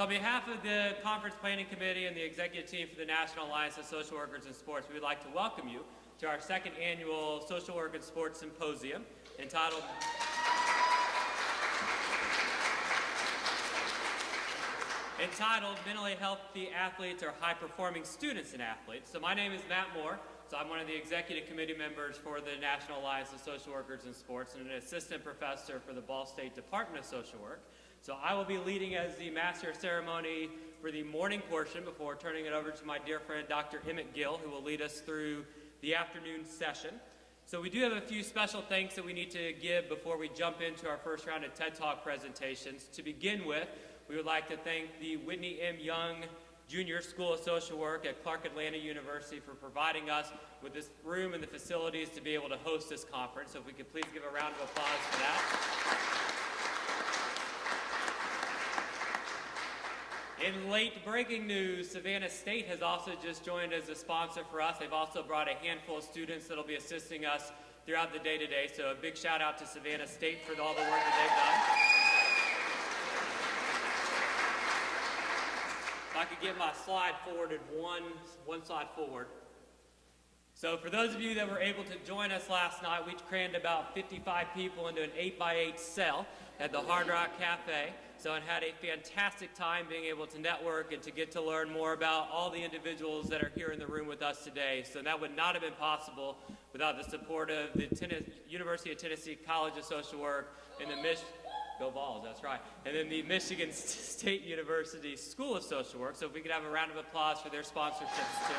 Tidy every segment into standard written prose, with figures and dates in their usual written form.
on behalf of the Conference Planning Committee and the executive team for the National Alliance of Social Workers in Sports, we would like to welcome you to our second annual Social Work in Sports Symposium entitled Mentally Healthy Athletes or High-Performing Students and Athletes. So my name is Matt Moore. So I'm one of the executive committee members for the National Alliance of Social Workers in Sports and an assistant professor for the Ball State Department of Social Work. So I will be leading as the master of ceremony for the morning portion before turning it over to my dear friend Dr. Emmett Gill, who will lead us through the afternoon session. So we do have a few special thanks that we need to give before we jump into our first round of TED Talk presentations. To begin with, we would like to thank the Whitney M. Young Junior School of Social Work at Clark Atlanta University for providing us with this room and the facilities to be able to host this conference. So if we could please give a round of applause for that. In late breaking news, Savannah State has also just joined as a sponsor for us. They've also brought a handful of students that will be assisting us throughout the day today. So a big shout out to Savannah State for all the work that they've done. If I could get my slide forwarded one slide forward. So for those of you that were able to join us last night, we crammed about 55 people into an 8x8 cell at the Hard Rock Cafe. So it had a fantastic time being able to network and to get to learn more about all the individuals that are here in the room with us today. So that would not have been possible without the support of the University of Tennessee College of Social Work and the Go Vols, that's right. And then the Michigan State University School of Social Work. So if we could have a round of applause for their sponsorships too.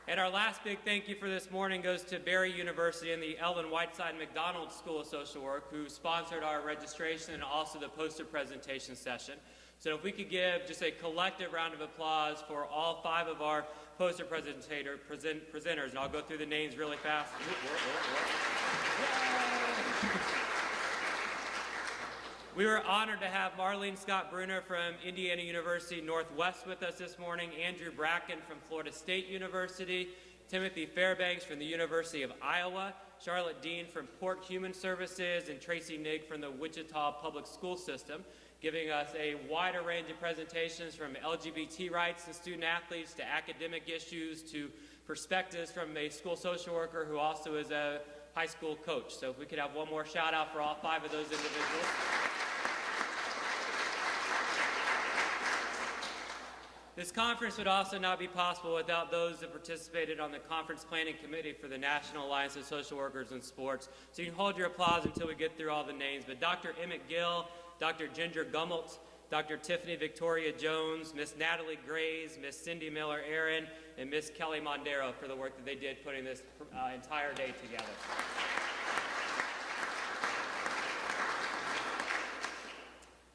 And our last big thank you for this morning goes to Barry University and the Ellen Whiteside McDonald School of Social Work, who sponsored our registration and also the poster presentation session. So if we could give just a collective round of applause for all 5 of our poster presenters, and I'll go through the names really fast. We were honored to have Marlene Scott Bruner from Indiana University Northwest with us this morning, Andrew Bracken from Florida State University, Timothy Fairbanks from the University of Iowa, Charlotte Dean from Port Human Services, and Tracy Nigg from the Wichita Public School System, giving us a wider range of presentations from LGBT rights and student athletes to academic issues to perspectives from a school social worker who also is a high school coach. So if we could have one more shout out for all 5 of those individuals. This conference would also not be possible without those that participated on the Conference Planning Committee for the National Alliance of Social Workers in Sports. So you can hold your applause until we get through all the names. But Dr. Emmett Gill, Dr. Ginger Gummelt, Dr. Tiffany Victoria Jones, Miss Natalie Grays, Miss Cindy Miller-Aaron, and Miss Kelly Mondero for the work that they did putting this entire day together.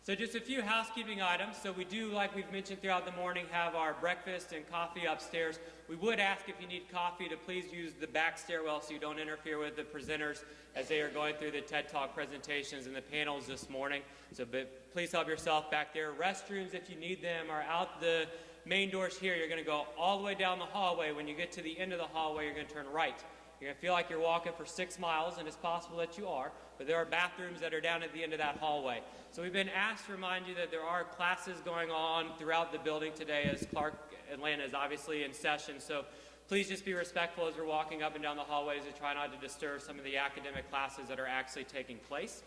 So just a few housekeeping items. So we do, like we've mentioned throughout the morning, have our breakfast and coffee upstairs. We would ask if you need coffee to please use the back stairwell so you don't interfere with the presenters as they are going through the TED Talk presentations and the panels this morning. So but please help yourself back there. Restrooms, if you need them, are out the main doors here. You're going to go all the way down the hallway. When you get to the end of the hallway, you're going to turn right. You're going to feel like you're walking for 6 miles, and it's possible that you are, but there are bathrooms that are down at the end of that hallway. So we've been asked to remind you that there are classes going on throughout the building today as Clark Atlanta is obviously in session. So please just be respectful as we're walking up and down the hallways and try not to disturb some of the academic classes that are actually taking place.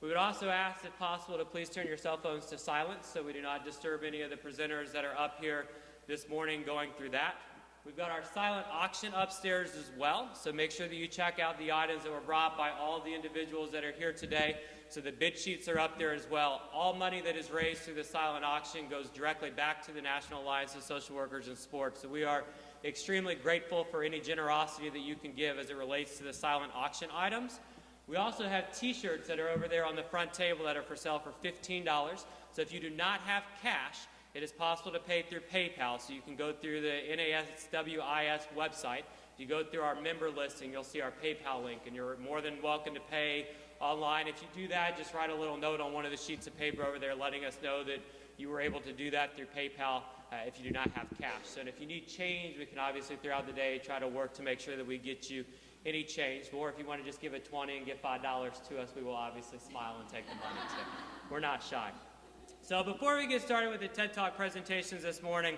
We would also ask, if possible, to please turn your cell phones to silent so we do not disturb any of the presenters that are up here this morning going through that. We've got our silent auction upstairs as well, so make sure that you check out the items that were brought by all the individuals that are here today. So the bid sheets are up there as well. All money that is raised through the silent auction goes directly back to the National Alliance of Social Workers in Sports. So we are extremely grateful for any generosity that you can give as it relates to the silent auction items. We also have t-shirts that are over there on the front table that are for sale for $15. So if you do not have cash, it is possible to pay through PayPal, so you can go through the NASWIS website. If you go through our member listing, you'll see our PayPal link, and you're more than welcome to pay online. If you do that, just write a little note on one of the sheets of paper over there letting us know that you were able to do that through PayPal if you do not have cash. So if you need change, we can obviously throughout the day try to work to make sure that we get you any change. Or if you want to just give a 20 and give $5 to us, we will obviously smile and take the money too. We're not shy. So before we get started with the TED Talk presentations this morning,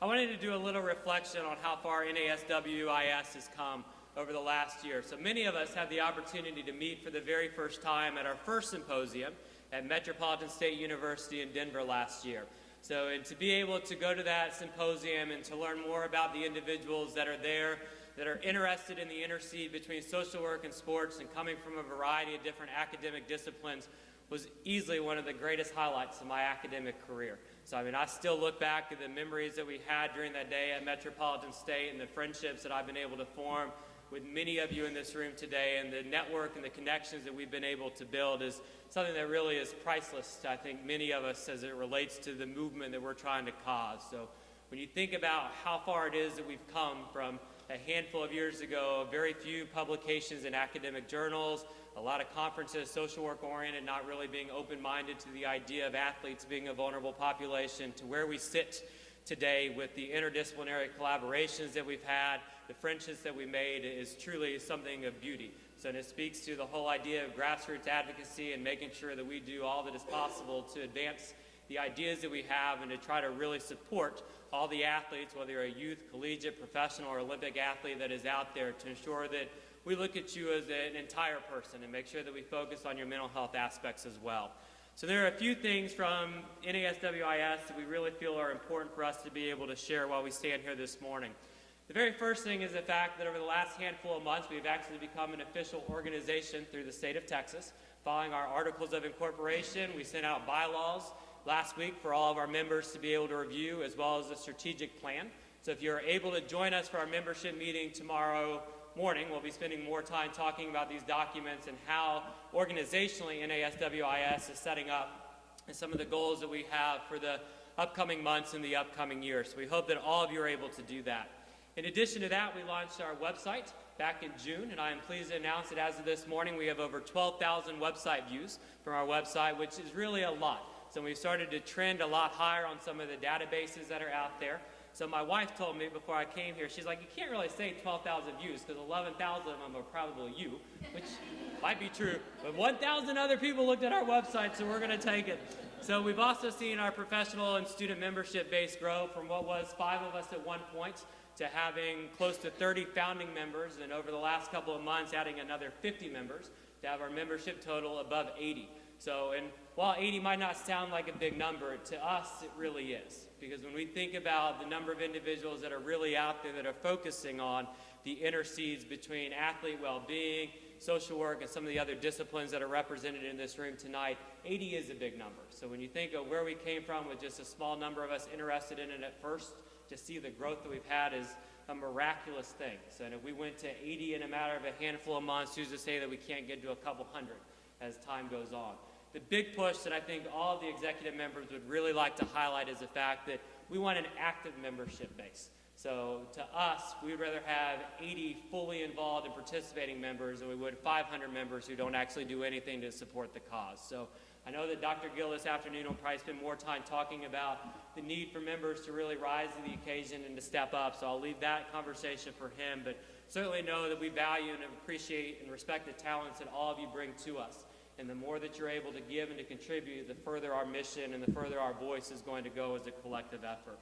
I wanted to do a little reflection on how far NASWIS has come over the last year. So many of us had the opportunity to meet for the very first time at our first symposium at Metropolitan State University in Denver last year. So, and to be able to go to that symposium and to learn more about the individuals that are there, that are interested in the interseed between social work and sports and coming from a variety of different academic disciplines, was easily one of the greatest highlights of my academic career. So, I mean, I still look back at the memories that we had during that day at Metropolitan State and the friendships that I've been able to form with many of you in this room today, and the network and the connections that we've been able to build is something that really is priceless to, I think, many of us as it relates to the movement that we're trying to cause. So when you think about how far it is that we've come from a handful of years ago, very few publications in academic journals, a lot of conferences, social work oriented, not really being open-minded to the idea of athletes being a vulnerable population, to where we sit today with the interdisciplinary collaborations that we've had, the friendships that we made, is truly something of beauty. So and it speaks to the whole idea of grassroots advocacy and making sure that we do all that is possible to advance the ideas that we have and to try to really support all the athletes, whether you're a youth, collegiate, professional, or Olympic athlete that is out there, to ensure that we look at you as an entire person and make sure that we focus on your mental health aspects as well. So there are a few things from NASWIS that we really feel are important for us to be able to share while we stand here this morning. The very first thing is the fact that over the last handful of months, we've actually become an official organization through the state of Texas. Following our articles of incorporation, we sent out bylaws last week for all of our members to be able to review, as well as a strategic plan. So if you're able to join us for our membership meeting tomorrow morning, we'll be spending more time talking about these documents and how organizationally NASWIS is setting up and some of the goals that we have for the upcoming months and the upcoming years. So we hope that all of you are able to do that. In addition to that, we launched our website back in June, and I am pleased to announce that as of this morning, we have over 12,000 website views from our website, which is really a lot. So we've started to trend a lot higher on some of the databases that are out there. So my wife told me before I came here, she's like, you can't really say 12,000 views because 11,000 of them are probably you, which might be true. But 1,000 other people looked at our website, so we're going to take it. So we've also seen our professional and student membership base grow from what was 5 of us at one point to having close to 30 founding members, and over the last couple of months adding another 50 members to have our membership total above 80. So, and while 80 might not sound like a big number, to us it really is. Because when we think about the number of individuals that are really out there that are focusing on the interseeds between athlete well-being, social work, and some of the other disciplines that are represented in this room tonight, 80 is a big number. So when you think of where we came from with just a small number of us interested in it at first, to see the growth that we've had is a miraculous thing. So if we went to 80 in a matter of a handful of months, who's to say that we can't get to a couple hundred as time goes on? The big push that I think all of the executive members would really like to highlight is the fact that we want an active membership base. So to us, we'd rather have 80 fully involved and participating members than we would 500 members who don't actually do anything to support the cause. So I know that Dr. Gill this afternoon will probably spend more time talking about the need for members to really rise to the occasion and to step up, so I'll leave that conversation for him, but certainly know that we value and appreciate and respect the talents that all of you bring to us. And the more that you're able to give and to contribute, the further our mission and the further our voice is going to go as a collective effort.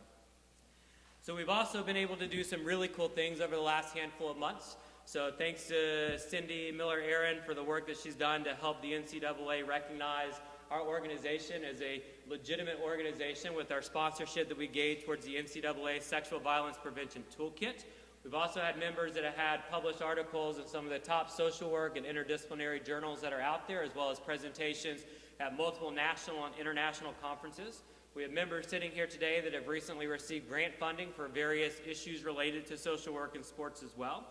So we've also been able to do some really cool things over the last handful of months. So thanks to Cindy Miller-Aaron for the work that she's done to help the NCAA recognize our organization as a legitimate organization with our sponsorship that we gave towards the NCAA Sexual Violence Prevention Toolkit. We've also had members that have had published articles in some of the top social work and interdisciplinary journals that are out there, as well as presentations at multiple national and international conferences. We have members sitting here today that have recently received grant funding for various issues related to social work and sports as well.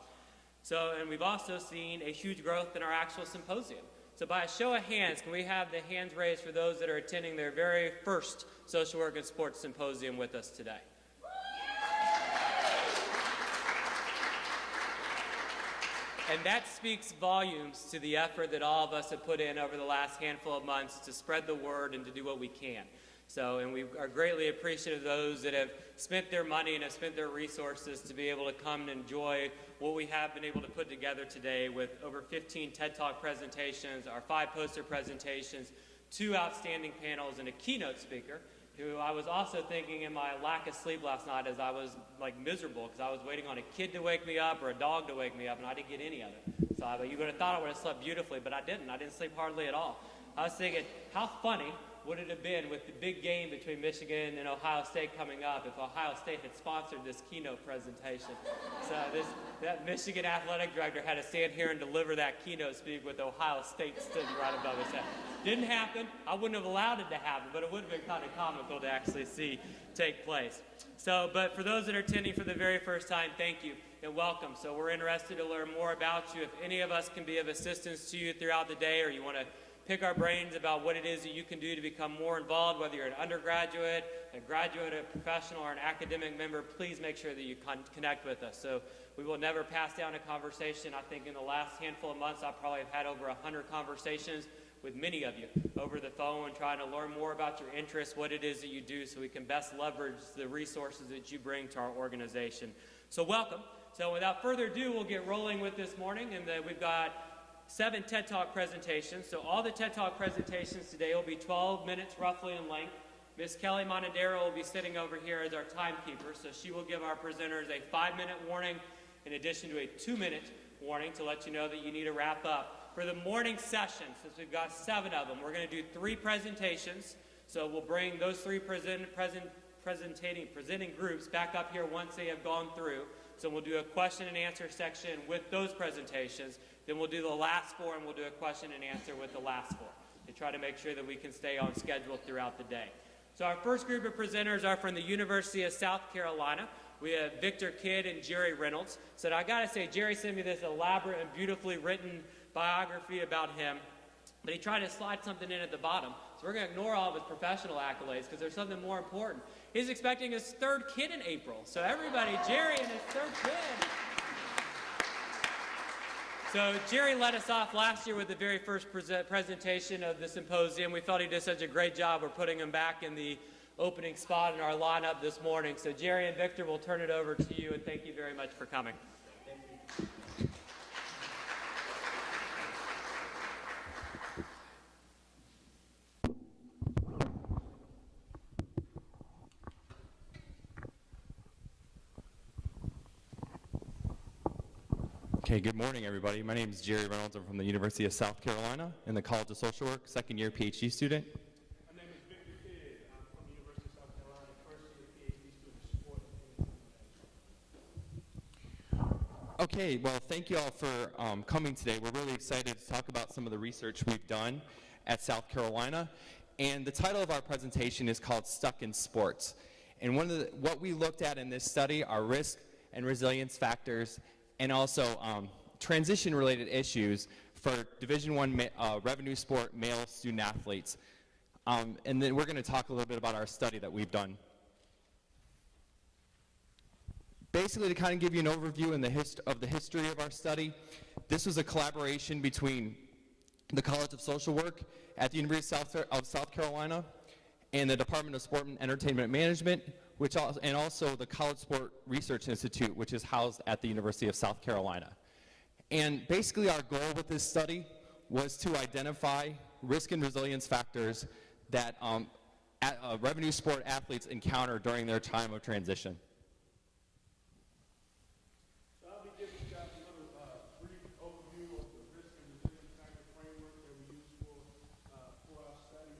So, and we've also seen a huge growth in our actual symposium. So by a show of hands, can we have the hands raised for those that are attending their very first social work and sports symposium with us today? And that speaks volumes to the effort that all of us have put in over the last handful of months to spread the word and to do what we can. So, and we are greatly appreciative of those that have spent their money and have spent their resources to be able to come and enjoy what we have been able to put together today with over 15 TED Talk presentations, our 5 poster presentations, 2 outstanding panels, and a keynote speaker, who I was also thinking in my lack of sleep last night as I was like miserable because I was waiting on a kid to wake me up or a dog to wake me up, and I didn't get any of it. So you would have thought I would have slept beautifully, but I didn't. I didn't sleep hardly at all. I was thinking, how funny would it have been with the big game between Michigan and Ohio State coming up if Ohio State had sponsored this keynote presentation? So that Michigan athletic director had to stand here and deliver that keynote speak with Ohio State sitting right above his head. Didn't happen. I wouldn't have allowed it to happen, but it would have been kind of comical to actually see take place. So, but for those that are attending for the very first time, thank you and welcome. So we're interested to learn more about you. If any of us can be of assistance to you throughout the day, or you want to pick our brains about what it is that you can do to become more involved, whether you're an undergraduate, a graduate, a professional, or an academic member, please make sure that you connect with us. So we will never pass down a conversation. I think in the last handful of months, I probably have had over 100 conversations with many of you over the phone, trying to learn more about your interests, what it is that you do, so we can best leverage the resources that you bring to our organization. So welcome. So without further ado, we'll get rolling with this morning, and we've got 7 TED Talk presentations. So all the TED Talk presentations today will be 12 minutes roughly in length. Ms. Kelly Monadero will be sitting over here as our timekeeper, so she will give our presenters a 5-minute warning in addition to a 2-minute warning to let you know that you need to wrap up. For the morning session, since we've got 7 of them, we're going to do 3 presentations. So we'll bring those 3 presenting groups back up here once they have gone through. So we'll do a question and answer section with those presentations. Then we'll do the last 4, and we'll do a question and answer with the last 4 to try to make sure that we can stay on schedule throughout the day. So our first group of presenters are from the University of South Carolina. We have Victor Kidd and Jerry Reynolds. So I got to say, Jerry sent me this elaborate and beautifully written biography about him, but he tried to slide something in at the bottom. So we're going to ignore all of his professional accolades because there's something more important. He's expecting his 3rd kid in April. So everybody, Jerry and his 3rd kid. So Jerry led us off last year with the very first presentation of the symposium. We felt he did such a great job. We're putting him back in the opening spot in our lineup this morning. So Jerry and Victor, will turn it over to you, and thank you very much for coming. Thank you. Okay, good morning, everybody. My name is Jerry Reynolds. I'm from the University of South Carolina in the College of Social Work, 2nd-year PhD student. My name is Victor Kidd. I'm from the University of South Carolina, 1st-year PhD student in sport and international. Okay, well, thank you all for coming today. We're really excited to talk about some of the research we've done at South Carolina. And the title of our presentation is called Stuck in Sports. And what we looked at in this study are risk and resilience factors, and also transition-related issues for Division I revenue sport male student athletes. And then we're going to talk a little bit about our study that we've done. Basically, to kind of give you an overview of the history of our study, this was a collaboration between the College of Social Work at the University of South Carolina and the Department of Sport and Entertainment Management, and also the College Sport Research Institute, which is housed at the University of South Carolina. And basically our goal with this study was to identify risk and resilience factors that revenue sport athletes encounter during their time of transition. So I'll be giving you guys a little brief overview of the risk and resilience factor framework that we use for our study.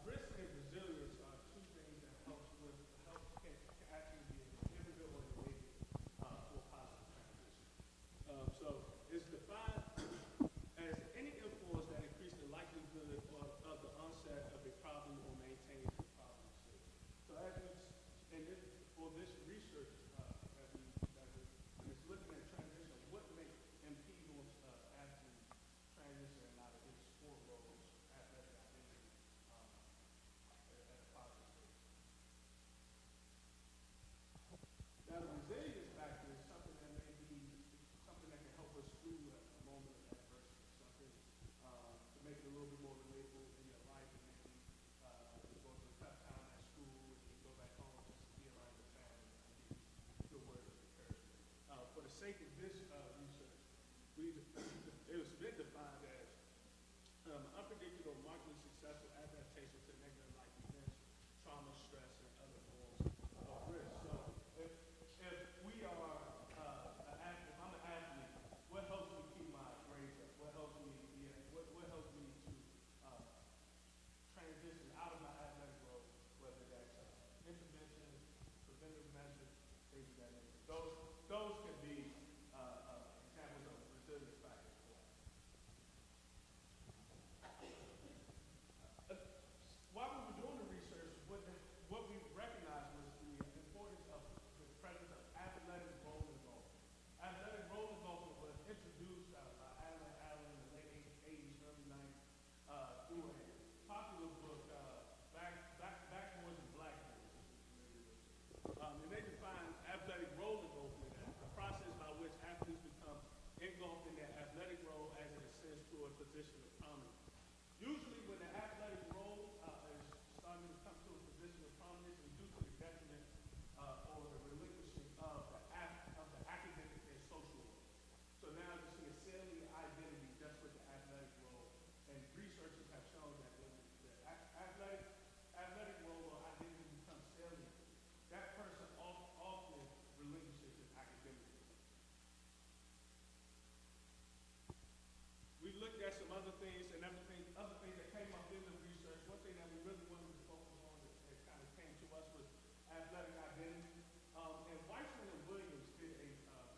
Risk and resilience are 2 things that can actually be an inhibitor or negative for positive transition. So it's defined as any influence that increases the likelihood of the onset of a problem or maintaining the problem state. So for this it was been defined as unpredictable, markedly successful adaptation to negative life events, trauma, stress, and other forms of risk. So if we are if I'm an athlete, what helps me keep my grades up? What helps me what helps me to transition out of my athletic role, whether that's intervention, preventive measures, things of that nature. Those can be examples of resilience factors. While we were doing the research, what we recognized was the importance of the presence of athletic rolling golf. Athletic rolling golf was introduced by Alan Allen in the late 80s, early 90s, through a popular book, Backboards and Blackboards, if you're familiar with it. And they define athletic rolling golf as a process by which athletes become engulfed in their athletic role as it ascends to a position of prominence. Usually when the athletic role is starting to come to a position of prominence, it's due to the detriment or the relinquishing of the academic and social role. So now you see a salient identity just with the athletic role. And researchers have shown that when the athletic role or identity becomes salient, that person often relinquishes his academic role. We looked at some other things and other things that came up in the research. One thing that we really wanted to focus on that kind of came to us was athletic identity. And Weissman and Williams did a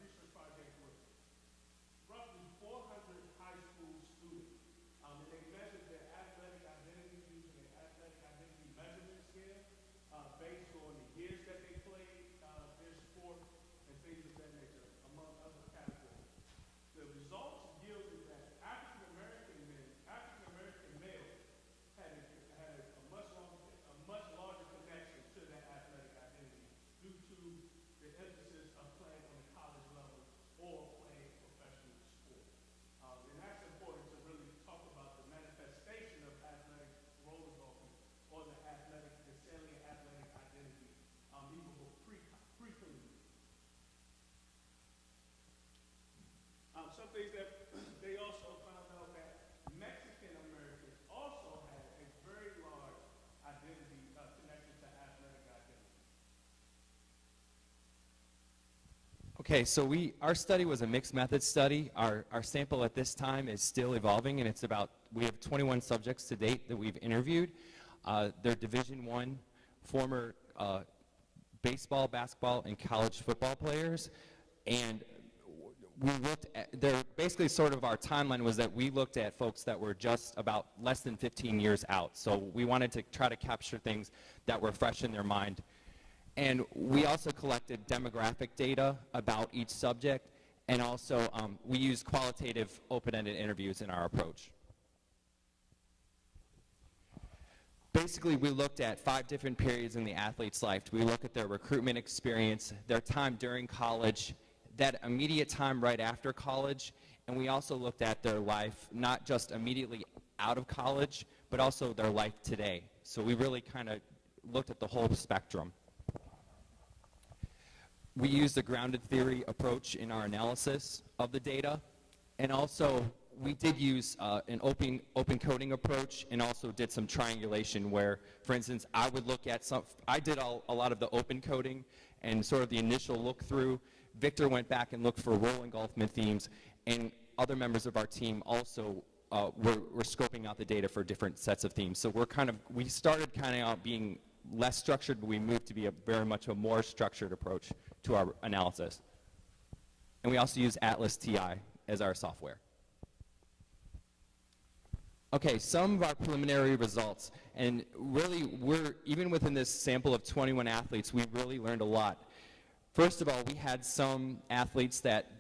research project with roughly 400 high school students. And they measured their athletic identity using an athletic identity measurement scale based on the years that they played their sport and things of that nature, among other categories. The results yielded that African American males had a much larger connection to their athletic identity due to the emphasis of playing on the college level or playing professional sport. And that's important to really talk about the manifestation of athletic roller golfing or the salient athletic identity, even pre-collegiate. Some things that they also found out that Mexican Americans also had a very large identity connection to athletic identity. Okay, so our study was a mixed method study. Our sample at this time is still evolving, and we have 21 subjects to date that we've interviewed. They're Division I, former baseball, basketball, and college football players. And we looked at, basically sort of our timeline was that we looked at folks that were just about less than 15 years out. So we wanted to try to capture things that were fresh in their mind. And we also collected demographic data about each subject, and also we used qualitative open-ended interviews in our approach. Basically, we looked at 5 different periods in the athlete's life. We look at their recruitment experience, their time during college, that immediate time right after college, and we also looked at their life, not just immediately out of college, but also their life today. So we really kind of looked at the whole spectrum. We used a grounded theory approach in our analysis of the data, and also we did use an open coding approach, and also did some triangulation where, for instance, I would look at I did a lot of the open coding and sort of the initial look through. Victor went back and looked for role engulfment themes, and other members of our team also were scoping out the data for different sets of themes. So we started kind of out being less structured, but we moved to be very much a more structured approach to our analysis. And we also use Atlas TI as our software. Okay, some of our preliminary results, and really even within this sample of 21 athletes, we really learned a lot. First of all, we had some athletes that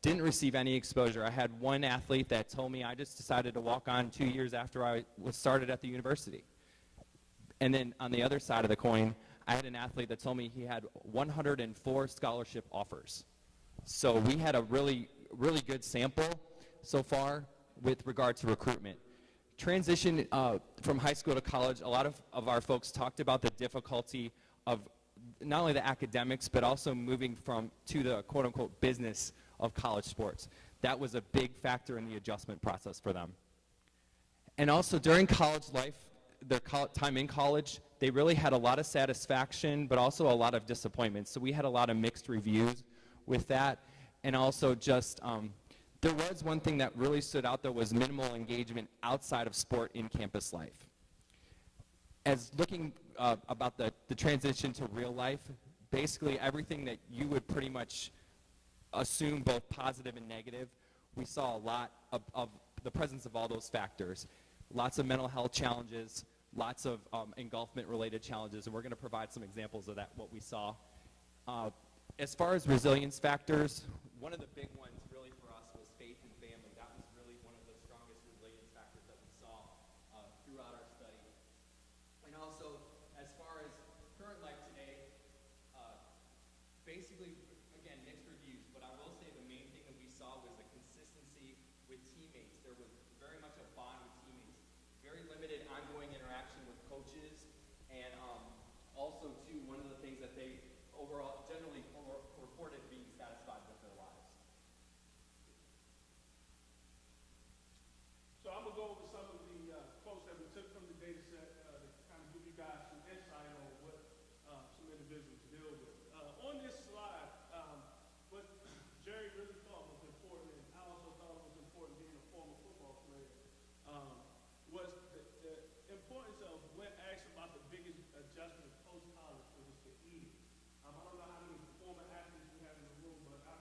didn't receive any exposure. I had one athlete that told me, I just decided to walk on 2 years after I was started at the university. And then on the other side of the coin, I had an athlete that told me he had 104 scholarship offers. So we had a really, really good sample so far with regard to recruitment. Transition from high school to college, a lot of our folks talked about the difficulty of not only the academics, but also moving to the quote-unquote business of college sports. that was a big factor in the adjustment process for them. And also during college life, their time in college, they really had a lot of satisfaction, but also a lot of disappointment. So we had a lot of mixed reviews with that. And also just, there was one thing that really stood out there was minimal engagement outside of sport in campus life. As looking about the transition to real life, basically everything that you would pretty much assume both positive and negative, we saw a lot of the presence of all those factors. Lots of mental health challenges, lots of engulfment-related challenges, and we're going to provide some examples of that, what we saw. As far as resilience factors, one of the big ones really for us was faith and family. That was really one of the strongest resilience factors that we saw throughout our study. And also, as far as current life today, basically, again, mixed reviews, but I will say the main thing that we saw was the consistency with teammates. There was very much a bond with teammates, very limited ongoing interaction with coaches, and also, too, one of the things that they overall generally reported being satisfied with their lives. So I'm gonna go over some of the quotes that we took from the data set to kind of give you guys some insight on what some individuals deal with. On this slide, what Jerry really thought was important, and I also thought it was important being a former football player, was the importance of when asked about the biggest adjustment post-college, it was the eating. I don't know how many former athletes we have in the room, but I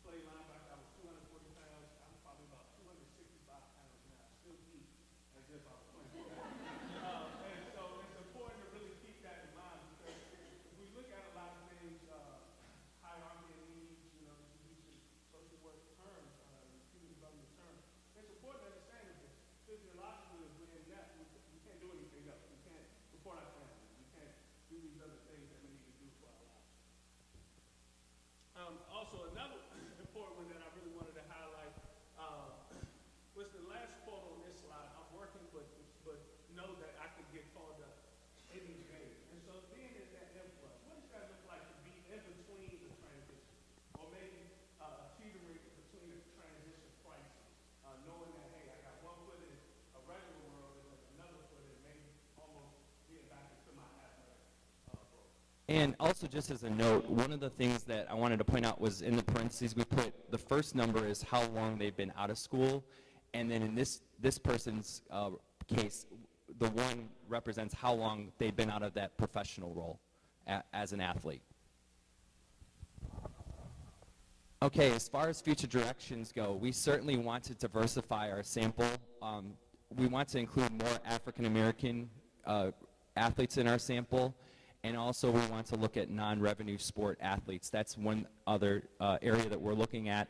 played linebacker. I was 240 pounds. I'm probably about 265 pounds now. I still eat as if I was playing. And so it's important to really keep that in mind because if we look at a lot of things, hierarchy of needs, you know, to use some social work terms, human development terms, it's important to understand that physiologically, if we're in that, we can't do anything else. We can't support our family. We can't do these other things that we need to do for our lives. Also, another important one that I really wanted to highlight was the last quote on this slide. I'm working, but know that I could get called up any day. And so being in that influx, what does that look like to be in between the transition? Or maybe teetering between the transition crisis, knowing that, hey, I got one foot in a regular world and another foot in maybe almost being back into my athletic role. And also, just as a note, one of the things that I wanted to point out was in the parentheses we put the first number is how long they've been out of school, and then in this person's case, the one represents how long they've been out of that professional role as an athlete. Okay, as far as future directions go, we certainly want to diversify our sample. We want to include more African American athletes in our sample. And also we want to look at non-revenue sport athletes. That's one other area that we're looking at.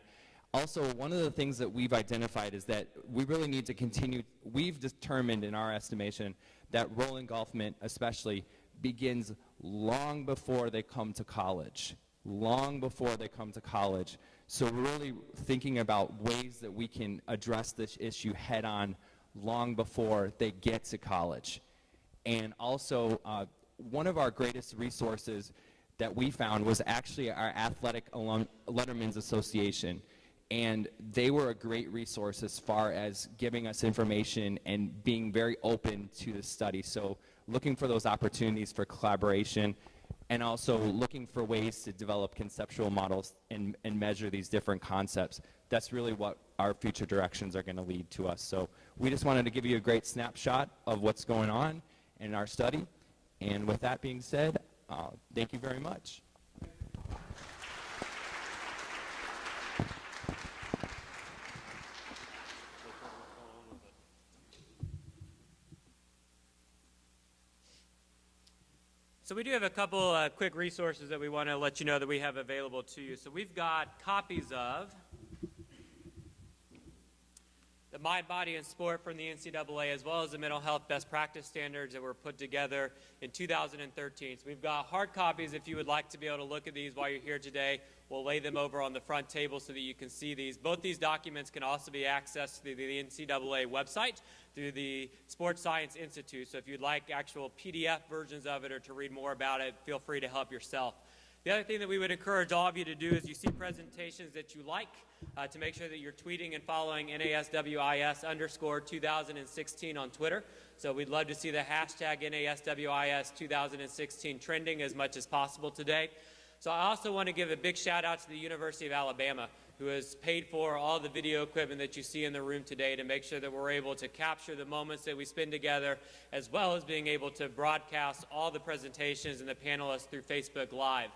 Also, one of the things that we've identified is that we really need to continue, we've determined in our estimation that role engulfment especially begins long before they come to college. Long before they come to college. So we're really thinking about ways that we can address this issue head on long before they get to college. And also, one of our greatest resources that we found was actually our Athletic Lettermen's Association. And they were a great resource as far as giving us information and being very open to the study. So looking for those opportunities for collaboration and also looking for ways to develop conceptual models and measure these different concepts. That's really what our future directions are going to lead to us. So we just wanted to give you a great snapshot of what's going on in our study. And with that being said, thank you very much. So we do have a couple quick resources that we want to let you know that we have available to you. So we've got copies of the Mind, Body, and Sport from the NCAA, as well as the mental health best practice standards that were put together in 2013. So we've got hard copies if you would like to be able to look at these while you're here today. We'll lay them over on the front table so that you can see these. Both these documents can also be accessed through the NCAA website, through the Sports Science Institute. So if you'd like actual PDF versions of it or to read more about it, feel free to help yourself. The other thing that we would encourage all of you to do is you see presentations that you like, to make sure that you're tweeting and following NASWIS_2016 on Twitter. So we'd love to see the hashtag NASWIS2016 trending as much as possible today. So I also want to give a big shout out to the University of Alabama, who has paid for all the video equipment that you see in the room today to make sure that we're able to capture the moments that we spend together, as well as being able to broadcast all the presentations and the panelists through Facebook Live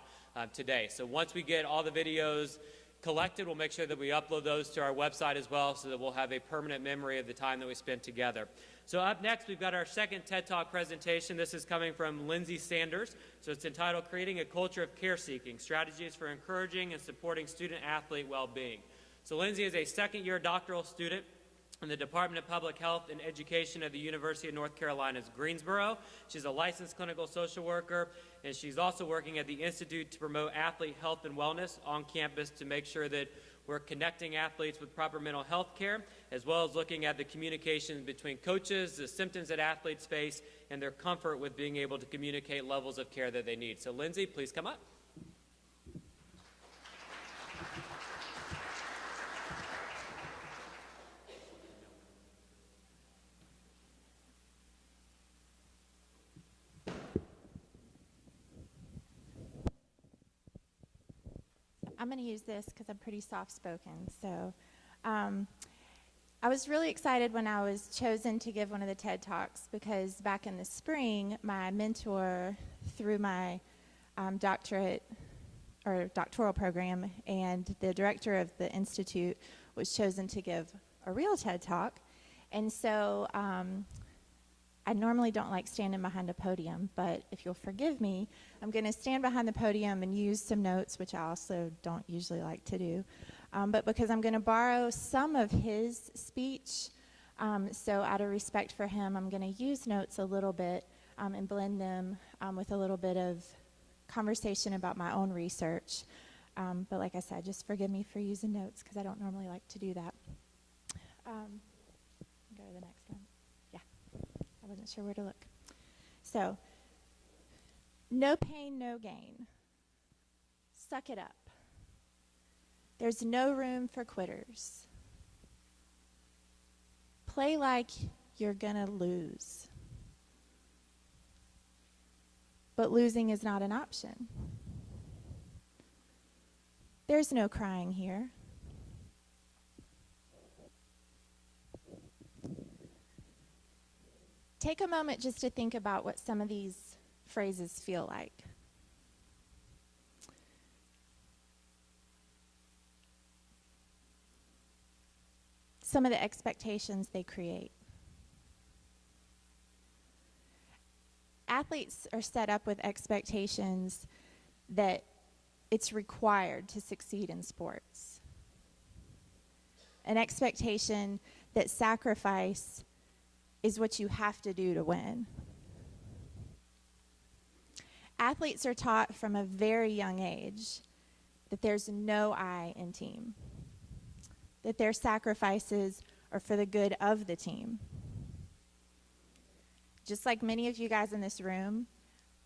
today. So once we get all the videos collected, we'll make sure that we upload those to our website as well, so that we'll have a permanent memory of the time that we spent together. So up next, we've got our second TED Talk presentation. This is coming from Lindsay Sanders. So it's entitled Creating a Culture of Care-Seeking, Strategies for Encouraging and Supporting Student-Athlete Well-Being. So Lindsay is a second-year doctoral student in the Department of Public Health and Education at the University of North Carolina's Greensboro. She's a licensed clinical social worker, and she's also working at the Institute to Promote Athlete Health and Wellness on campus to make sure that we're connecting athletes with proper mental health care, as well as looking at the communication between coaches, the symptoms that athletes face, and their comfort with being able to communicate levels of care that they need. So Lindsay, please come up. I'm going to use this because I'm pretty soft-spoken. So I was really excited when I was chosen to give one of the TED Talks, because back in the spring, my mentor through my doctorate or doctoral program and the director of the institute was chosen to give a real TED Talk. And so I normally don't like standing behind a podium, but if you'll forgive me, I'm going to stand behind the podium and use some notes, which I also don't usually like to do. But because I'm going to borrow some of his speech, so out of respect for him, I'm going to use notes a little bit and blend them with a little bit of conversation about my own research. But like I said, just forgive me for using notes because I don't normally like to do that. Go to the next one. Yeah, I wasn't sure where to look. So, no pain, no gain. Suck it up. There's no room for quitters. Play like you're gonna lose. But losing is not an option. There's no crying here. Take a moment just to think about what some of these phrases feel like. Some of the expectations they create. Athletes are set up with expectations that it's required to succeed in sports. An expectation that sacrifice is what you have to do to win. Athletes are taught from a very young age that there's no I in team, that their sacrifices are for the good of the team. Just like many of you guys in this room,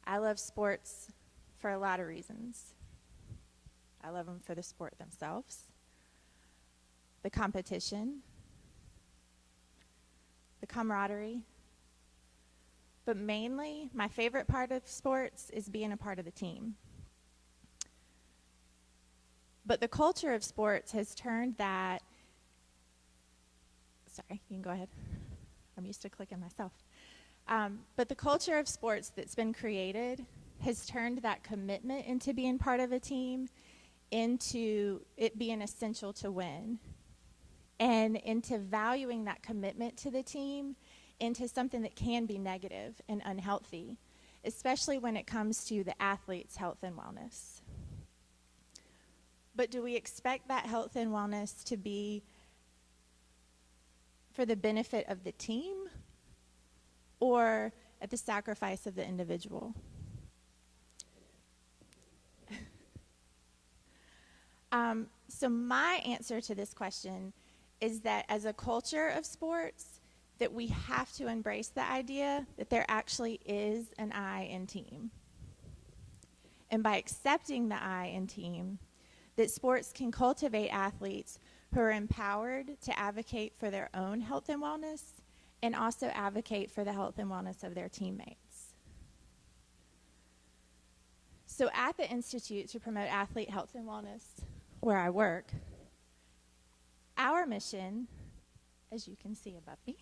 I love sports for a lot of reasons. I love them for the sport themselves, the competition, the camaraderie, but mainly my favorite part of sports is being a part of the team. But the culture of sports has turned that, sorry, you can go ahead. I'm used to clicking myself. But the culture of sports that's been created has turned that commitment into being part of a team into it being essential to win, and into valuing that commitment to the team into something that can be negative and unhealthy, especially when it comes to the athlete's health and wellness. But do we expect that health and wellness to be for the benefit of the team or at the sacrifice of the individual? So my answer to this question is that as a culture of sports, that we have to embrace the idea that there actually is an I in team. and by accepting the I in team, that sports can cultivate athletes who are empowered to advocate for their own health and wellness and also advocate for the health and wellness of their teammates. So at the Institute to Promote Athlete Health and Wellness, where I work, our mission, as you can see above me,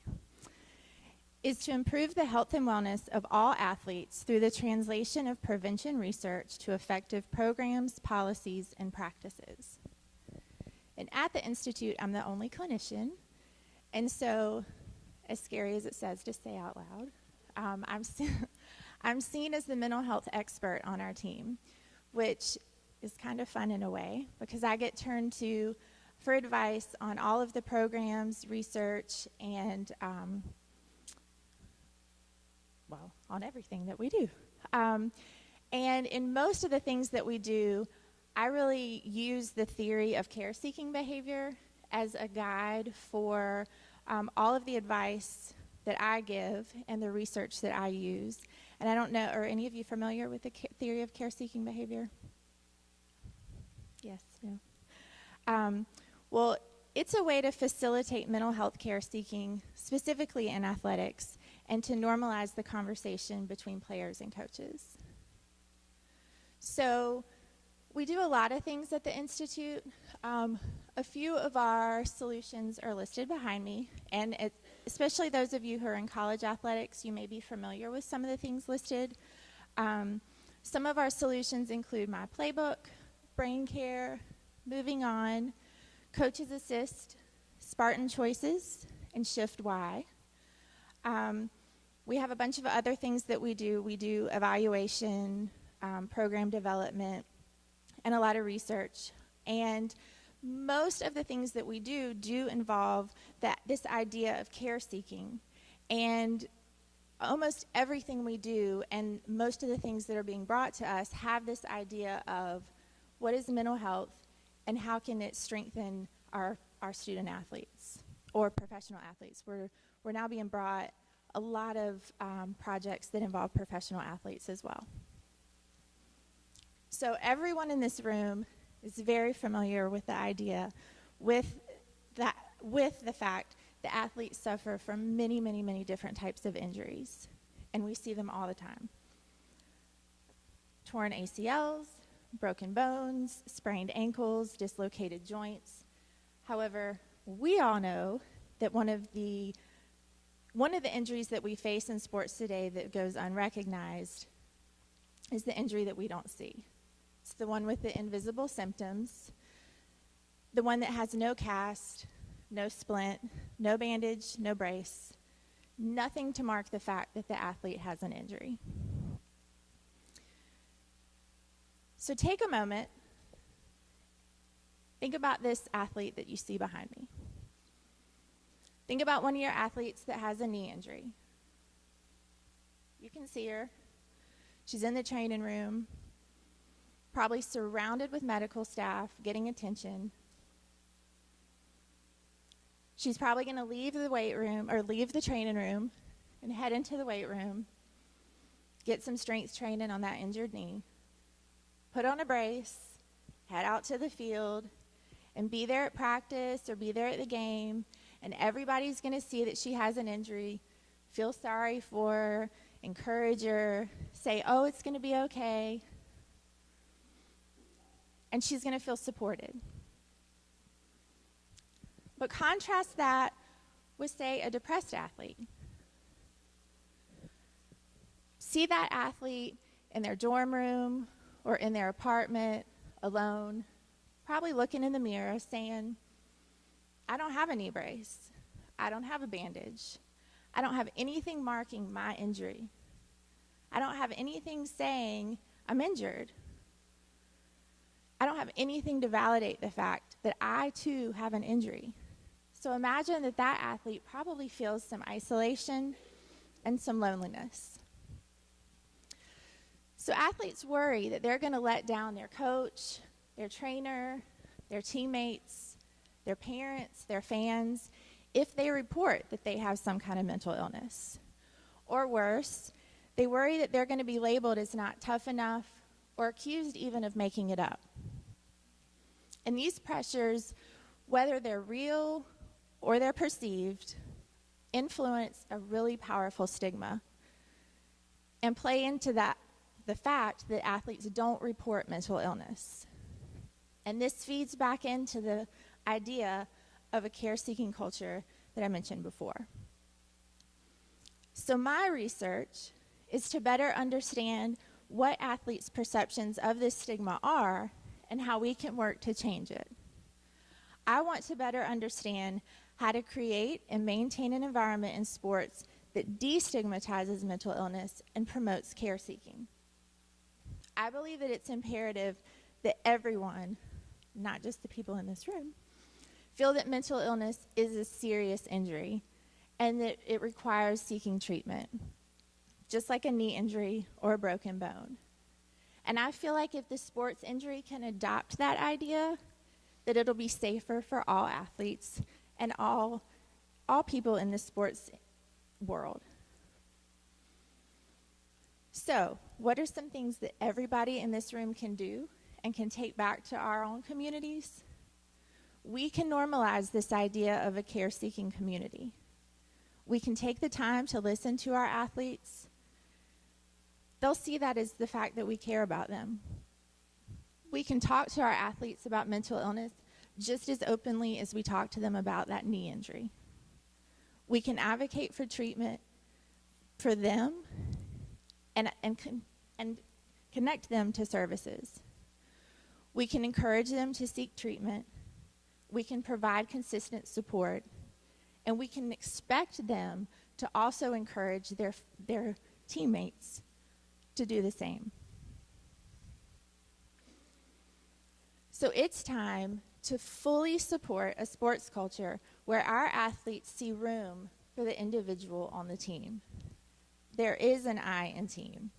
is to improve the health and wellness of all athletes through the translation of prevention research to effective programs, policies, and practices. And at the Institute, I'm the only clinician, and so, as scary as it says to say out loud, I'm seen as the mental health expert on our team, which is kind of fun in a way, because I get turned to for advice on all of the programs, research, and on everything that we do. And in most of the things that we do, I really use the theory of care-seeking behavior as a guide for all of the advice that I give and the research that I use. And I don't know, are any of you familiar with the theory of care-seeking behavior? Yes, no. Well, it's a way to facilitate mental health care seeking, specifically in athletics, and to normalize the conversation between players and coaches. So we do a lot of things at the Institute. A few of our solutions are listed behind me, and especially those of you who are in college athletics, you may be familiar with some of the things listed. Some of our solutions include My Playbook, Brain Care, Moving On, Coach's Assist, Spartan Choices, and Shift Y. We have a bunch of other things that we do. We do evaluation, program development, and a lot of research. And most of the things that we do involve this idea of care seeking. And almost everything we do and most of the things that are being brought to us have this idea of what is mental health and how can it strengthen our student athletes or professional athletes. We're now being brought a lot of projects that involve professional athletes as well. So everyone in this room is very familiar with the idea, with the fact that athletes suffer from many, many, many different types of injuries, and we see them all the time. Torn ACLs, broken bones, sprained ankles, dislocated joints. However, we all know that one of the injuries that we face in sports today that goes unrecognized is the injury that we don't see. It's the one with the invisible symptoms, the one that has no cast, no splint, no bandage, no brace, nothing to mark the fact that the athlete has an injury. So take a moment, think about this athlete that you see behind me. Think about one of your athletes that has a knee injury. You can see her. She's in the training room, probably surrounded with medical staff, getting attention. She's probably going to leave the weight room or leave the training room and head into the weight room, get some strength training on that injured knee, put on a brace, head out to the field, and be there at practice or be there at the game, and everybody's going to see that she has an injury, feel sorry for her, encourage her, say, oh, it's going to be okay, and she's going to feel supported. But contrast that with, say, a depressed athlete. See that athlete in their dorm room or in their apartment, alone, probably looking in the mirror saying, I don't have a knee brace. I don't have a bandage. I don't have anything marking my injury. I don't have anything saying I'm injured. I don't have anything to validate the fact that I, too, have an injury. So imagine that that athlete probably feels some isolation and some loneliness. So athletes worry that they're going to let down their coach, their trainer, their teammates, their parents, their fans, if they report that they have some kind of mental illness. Or worse, they worry that they're going to be labeled as not tough enough or accused even of making it up. And these pressures, whether they're real or they're perceived, influence a really powerful stigma and play into the fact that athletes don't report mental illness. And this feeds back into the idea of a care-seeking culture that I mentioned before. So my research is to better understand what athletes' perceptions of this stigma are and how we can work to change it. I want to better understand how to create and maintain an environment in sports that destigmatizes mental illness and promotes care seeking. I believe that it's imperative that everyone, not just the people in this room, feel that mental illness is a serious injury and that it requires seeking treatment, just like a knee injury or a broken bone. And I feel like if the sports injury can adopt that idea, that it'll be safer for all athletes and all people in the sports world. So, what are some things that everybody in this room can do and can take back to our own communities? We can normalize this idea of a care-seeking community. We can take the time to listen to our athletes. They'll see that as the fact that we care about them. We can talk to our athletes about mental illness just as openly as we talk to them about that knee injury. We can advocate for treatment for them and connect them to services. We can encourage them to seek treatment. We can provide consistent support. And we can expect them to also encourage their teammates to do the same. So it's time to fully support a sports culture where our athletes see room for the individual on the team. There is an I in team.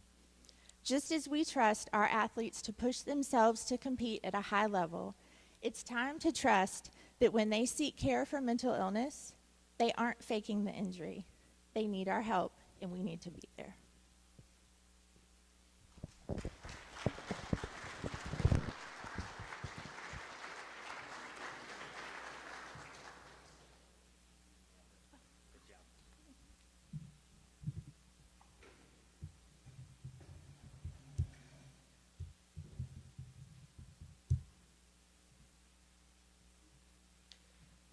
Just as we trust our athletes to push themselves to compete at a high level, it's time to trust that when they seek care for mental illness, they aren't faking the injury. They need our help, and we need to be there.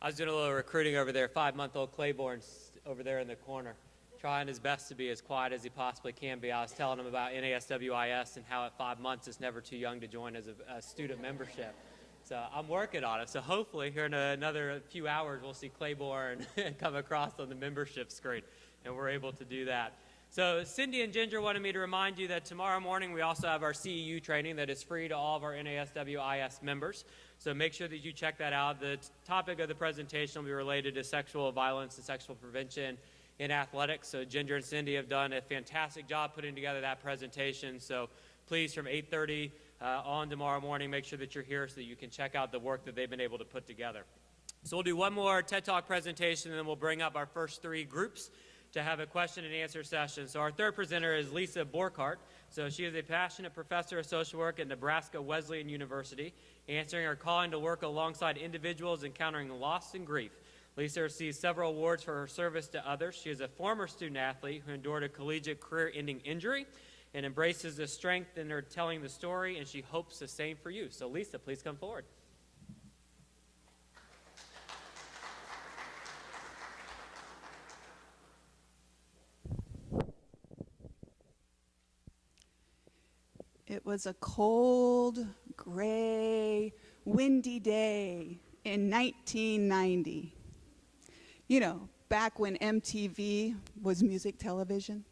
I was doing a little recruiting over there. 5-month-old Claiborne's over there in the corner, trying his best to be as quiet as he possibly can be. I was telling him about NASWIS and how at 5 months it's never too young to join as a student membership. So I'm working on it. So hopefully here in another few hours we'll see Claiborne come across on the membership screen, and we're able to do that. So Cindy and Ginger wanted me to remind you that tomorrow morning we also have our CEU training that is free to all of our NASWIS members. So make sure that you check that out. The topic of the presentation will be related to sexual violence and sexual prevention in athletics. So Ginger and Cindy have done a fantastic job putting together that presentation. So please, from 8:30 on tomorrow morning, make sure that you're here so that you can check out the work that they've been able to put together. So we'll do one more TED Talk presentation, and then we'll bring up our first 3 groups to have a question and answer session. So our third presenter is Lisa Borkart. So she is a passionate professor of social work at Nebraska Wesleyan University, answering her calling to work alongside individuals encountering loss and grief. Lisa received several awards for her service to others. She is a former student athlete who endured a collegiate career-ending injury and embraces the strength in her telling the story, and she hopes the same for you. So Lisa, please come forward. It was a cold, gray, windy day in 1990. You know, back when MTV was music television.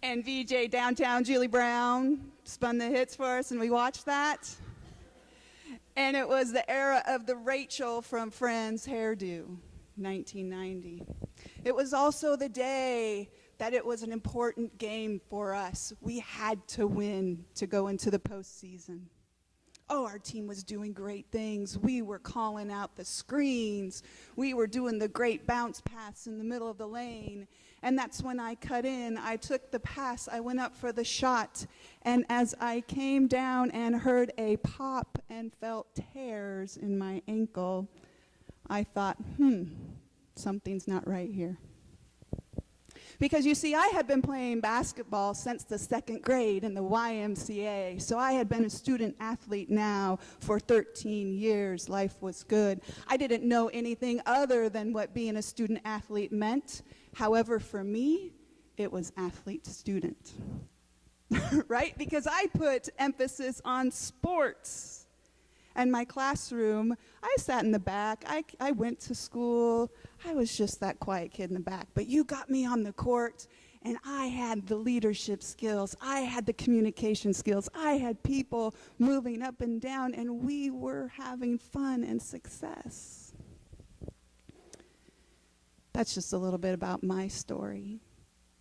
And VJ Downtown Julie Brown spun the hits for us, and we watched that. And it was the era of the Rachel from Friends hairdo, 1990. It was also the day that it was an important game for us. We had to win to go into the postseason. Oh, our team was doing great things. We were calling out the screens. We were doing the great bounce pass in the middle of the lane. And that's when I cut in. I took the pass. I went up for the shot. And as I came down and heard a pop and felt tears in my ankle, I thought, something's not right here. Because you see, I had been playing basketball since the 2nd grade in the YMCA. So I had been a student athlete now for 13 years. Life was good. I didn't know anything other than what being a student athlete meant. However, for me, it was athlete student. Right? Because I put emphasis on sports. And my classroom, I sat in the back. I went to school. I was just that quiet kid in the back. But you got me on the court, and I had the leadership skills. I had the communication skills. I had people moving up and down, and we were having fun and success. That's just a little bit about my story.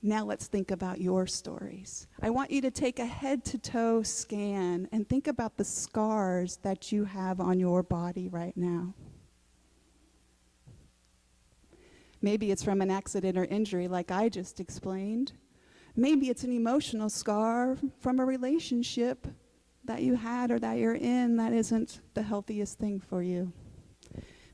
Now let's think about your stories. I want you to take a head-to-toe scan and think about the scars that you have on your body right now. Maybe it's from an accident or injury like I just explained. Maybe it's an emotional scar from a relationship that you had or that you're in that isn't the healthiest thing for you.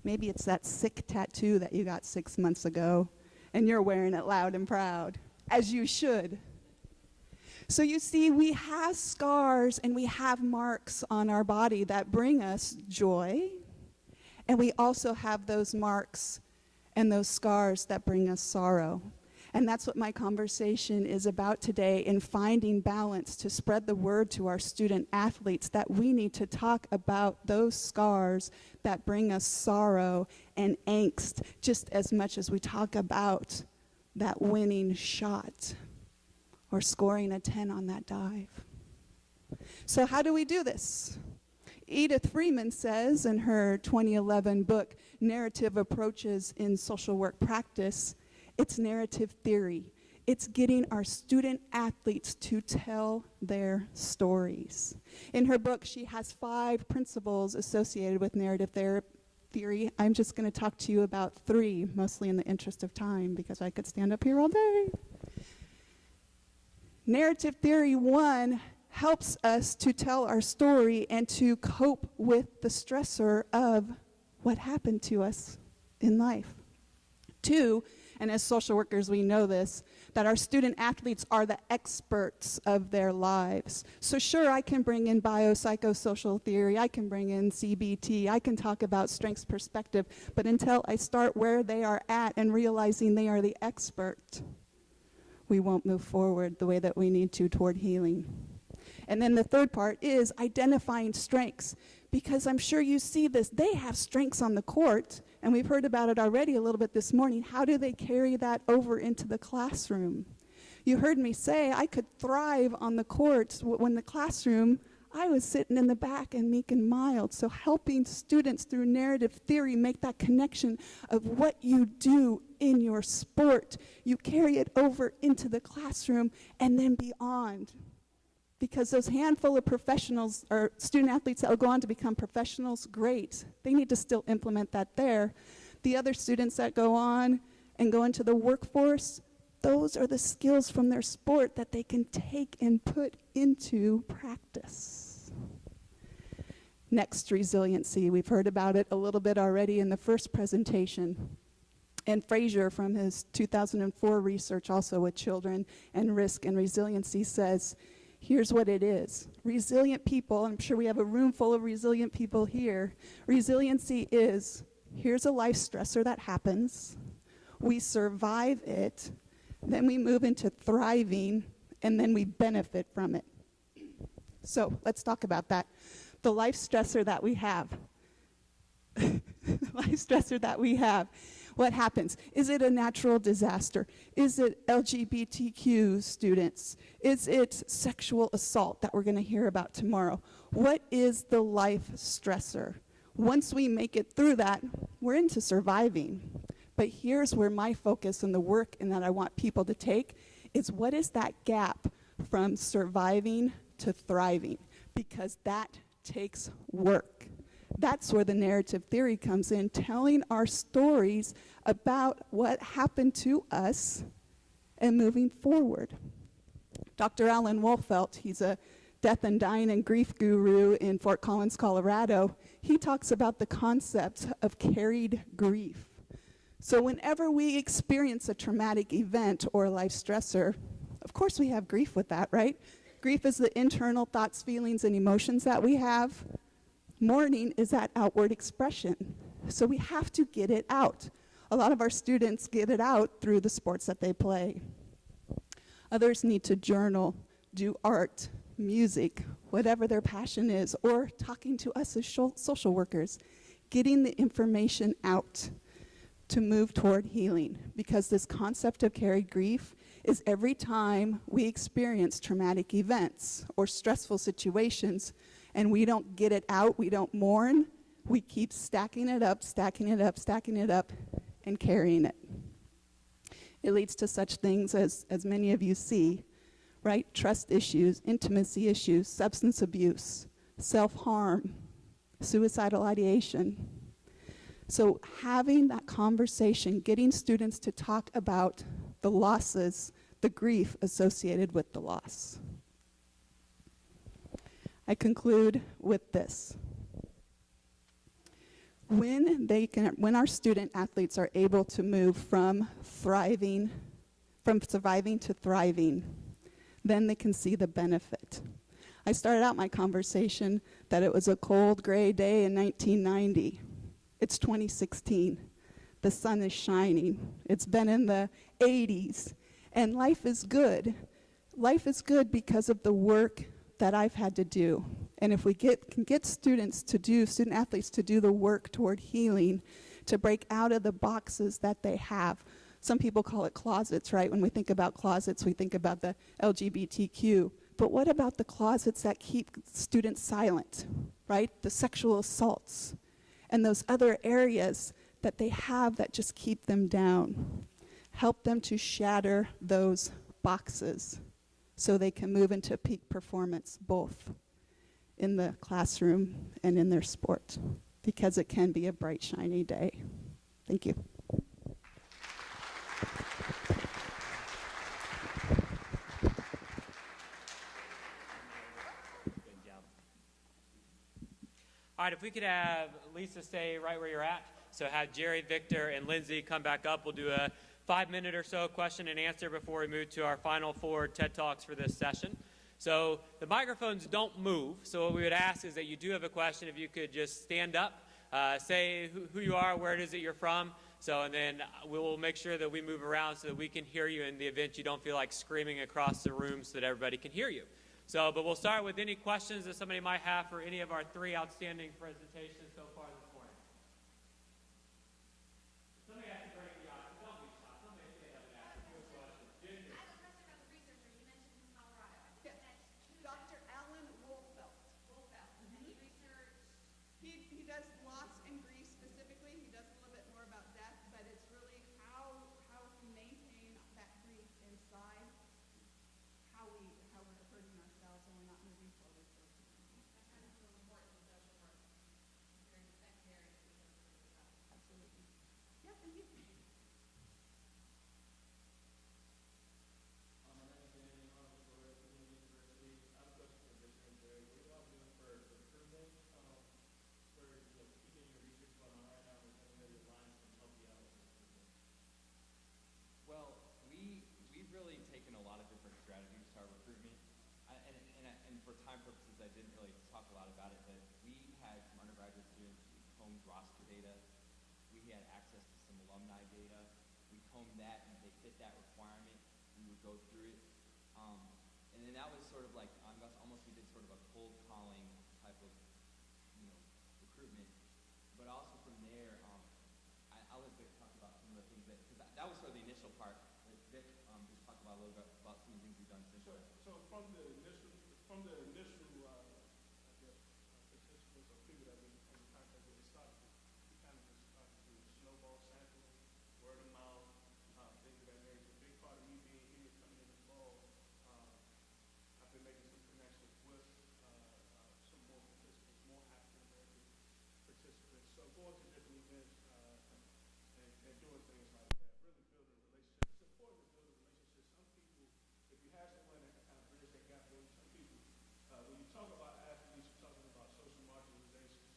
Maybe it's that sick tattoo that you got 6 months ago and you're wearing it loud and proud. As you should. So you see, we have scars and we have marks on our body that bring us joy. And we also have those marks and those scars that bring us sorrow. And that's what my conversation is about today, in finding balance to spread the word to our student athletes that we need to talk about those scars that bring us sorrow and angst just as much as we talk about that winning shot or scoring a 10 on that dive. So how do we do this? Edith Freeman says in her 2011 book, Narrative Approaches in Social Work Practice, it's narrative theory. It's getting our student athletes to tell their stories. In her book, she has 5 principles associated with narrative theory. I'm just going to talk to you about 3, mostly in the interest of time, because I could stand up here all day. Narrative theory 1 helps us to tell our story and to cope with the stressor of what happened to us in life. 2, and as social workers we know this, that our student athletes are the experts of their lives. So sure, I can bring in biopsychosocial theory, I can bring in CBT, I can talk about strengths perspective, but until I start where they are at and realizing they are the expert, we won't move forward the way that we need to toward healing. And then the 3rd part is identifying strengths, because I'm sure you see this. They have strengths on the court, and we've heard about it already a little bit this morning. How do they carry that over into the classroom? You heard me say I could thrive on the court when the classroom, I was sitting in the back and meek and mild. So helping students through narrative theory make that connection of what you do in your sport. You carry it over into the classroom and then beyond. Because those handful of professionals or student athletes that will go on to become professionals, great. They need to still implement that there. The other students that go on and go into the workforce, those are the skills from their sport that they can take and put into practice. Next, resiliency. We've heard about it a little bit already in the first presentation. And Fraser, from his 2004 research also with children and risk and resiliency, says, here's what it is. Resilient people, I'm sure we have a room full of resilient people here. Resiliency is, here's a life stressor that happens. We survive it. Then we move into thriving, and then we benefit from it. So let's talk about that. The life stressor that we have. Life stressor that we have. What happens? Is it a natural disaster? Is it LGBTQ students? Is it sexual assault that we're going to hear about tomorrow? What is the life stressor? Once we make it through that, we're into surviving. But here's where my focus and the work and that I want people to take is, what is that gap from surviving to thriving? Because that takes work. That's where the narrative theory comes in, telling our stories about what happened to us and moving forward. Dr. Alan Wolfelt, he's a death and dying and grief guru in Fort Collins, Colorado. He talks about the concept of carried grief. So whenever we experience a traumatic event or a life stressor, of course we have grief with that, right? Grief is the internal thoughts, feelings, and emotions that we have. Mourning is that outward expression. So we have to get it out. A lot of our students get it out through the sports that they play. Others need to journal, do art, music, whatever their passion is, or talking to us as social workers, getting the information out to move toward healing. Because this concept of carried grief is every time we experience traumatic events or stressful situations and we don't get it out, we don't mourn, we keep stacking it up, stacking it up, stacking it up, and carrying it. It leads to such things as many of you see, right? Trust issues, intimacy issues, substance abuse, self-harm, suicidal ideation. So having that conversation, getting students to talk about the losses, the grief associated with the loss. I conclude with this. When our student athletes are able to move from surviving to thriving, then they can see the benefit. I started out my conversation that it was a cold, gray day in 1990. It's 2016. The sun is shining. It's been in the 80s. And life is good. Life is good because of the work that I've had to do. And if we can get student athletes to do the work toward healing, to break out of the boxes that they have. Some people call it closets, right? When we think about closets, we think about the LGBTQ. But what about the closets that keep students silent, right? The sexual assaults and those other areas that they have that just keep them down. Help them to shatter those boxes so they can move into peak performance both in the classroom and in their sport, because it can be a bright, shiny day. Thank you. All right, if we could have Lisa stay right where you're at. So have Jerry, Victor, and Lindsay come back up. We'll do a 5-minute or so question and answer before we move to our final 4 TED Talks for this session. So the microphones don't move. So what we would ask is that you do have a question, if you could just stand up, say who you are, where it is that you're from. So, and then we will make sure that we move around so that we can hear you in the event you don't feel like screaming across the room so that everybody can hear you. So, but we'll start with any questions that somebody might have for any of our 3 outstanding presentations so far this morning. Somebody has to break the ice. Don't be shy. Somebody say that and ask you a question. Ginger. I have a question about the researcher you mentioned in Colorado. Yes, Dr. Alan Wolfelt. And he researched. He does loss and grief specifically. He does a little bit more about death, but it's really how we maintain that grief inside, how we're hurting ourselves and we're not moving forward. That kind of so important in social work. Very secondary to Absolutely. Yeah, thank you. Well, we've really taken a lot of different strategies to our recruitment. And for time purposes, I didn't really talk a lot about it, but we had some undergraduate students who combed roster data. We had access to some alumni data. We combed that, and if they fit that requirement, we would go through it. And then that was sort of like, almost we did sort of a cold calling type of, recruitment. But also from there, I'll let Vic talk about some of the things because that was sort of the initial part. Vic, just talk about a little bit about some of the things we've done since then. So from the initial, I guess, participants or people that we in contact with, we kind of just started to do snowball sampling, word of mouth, things of that nature. A big part of me being here coming in the fall, I've been making some connections with some more participants talk about athletes, we're talking about social marginalization,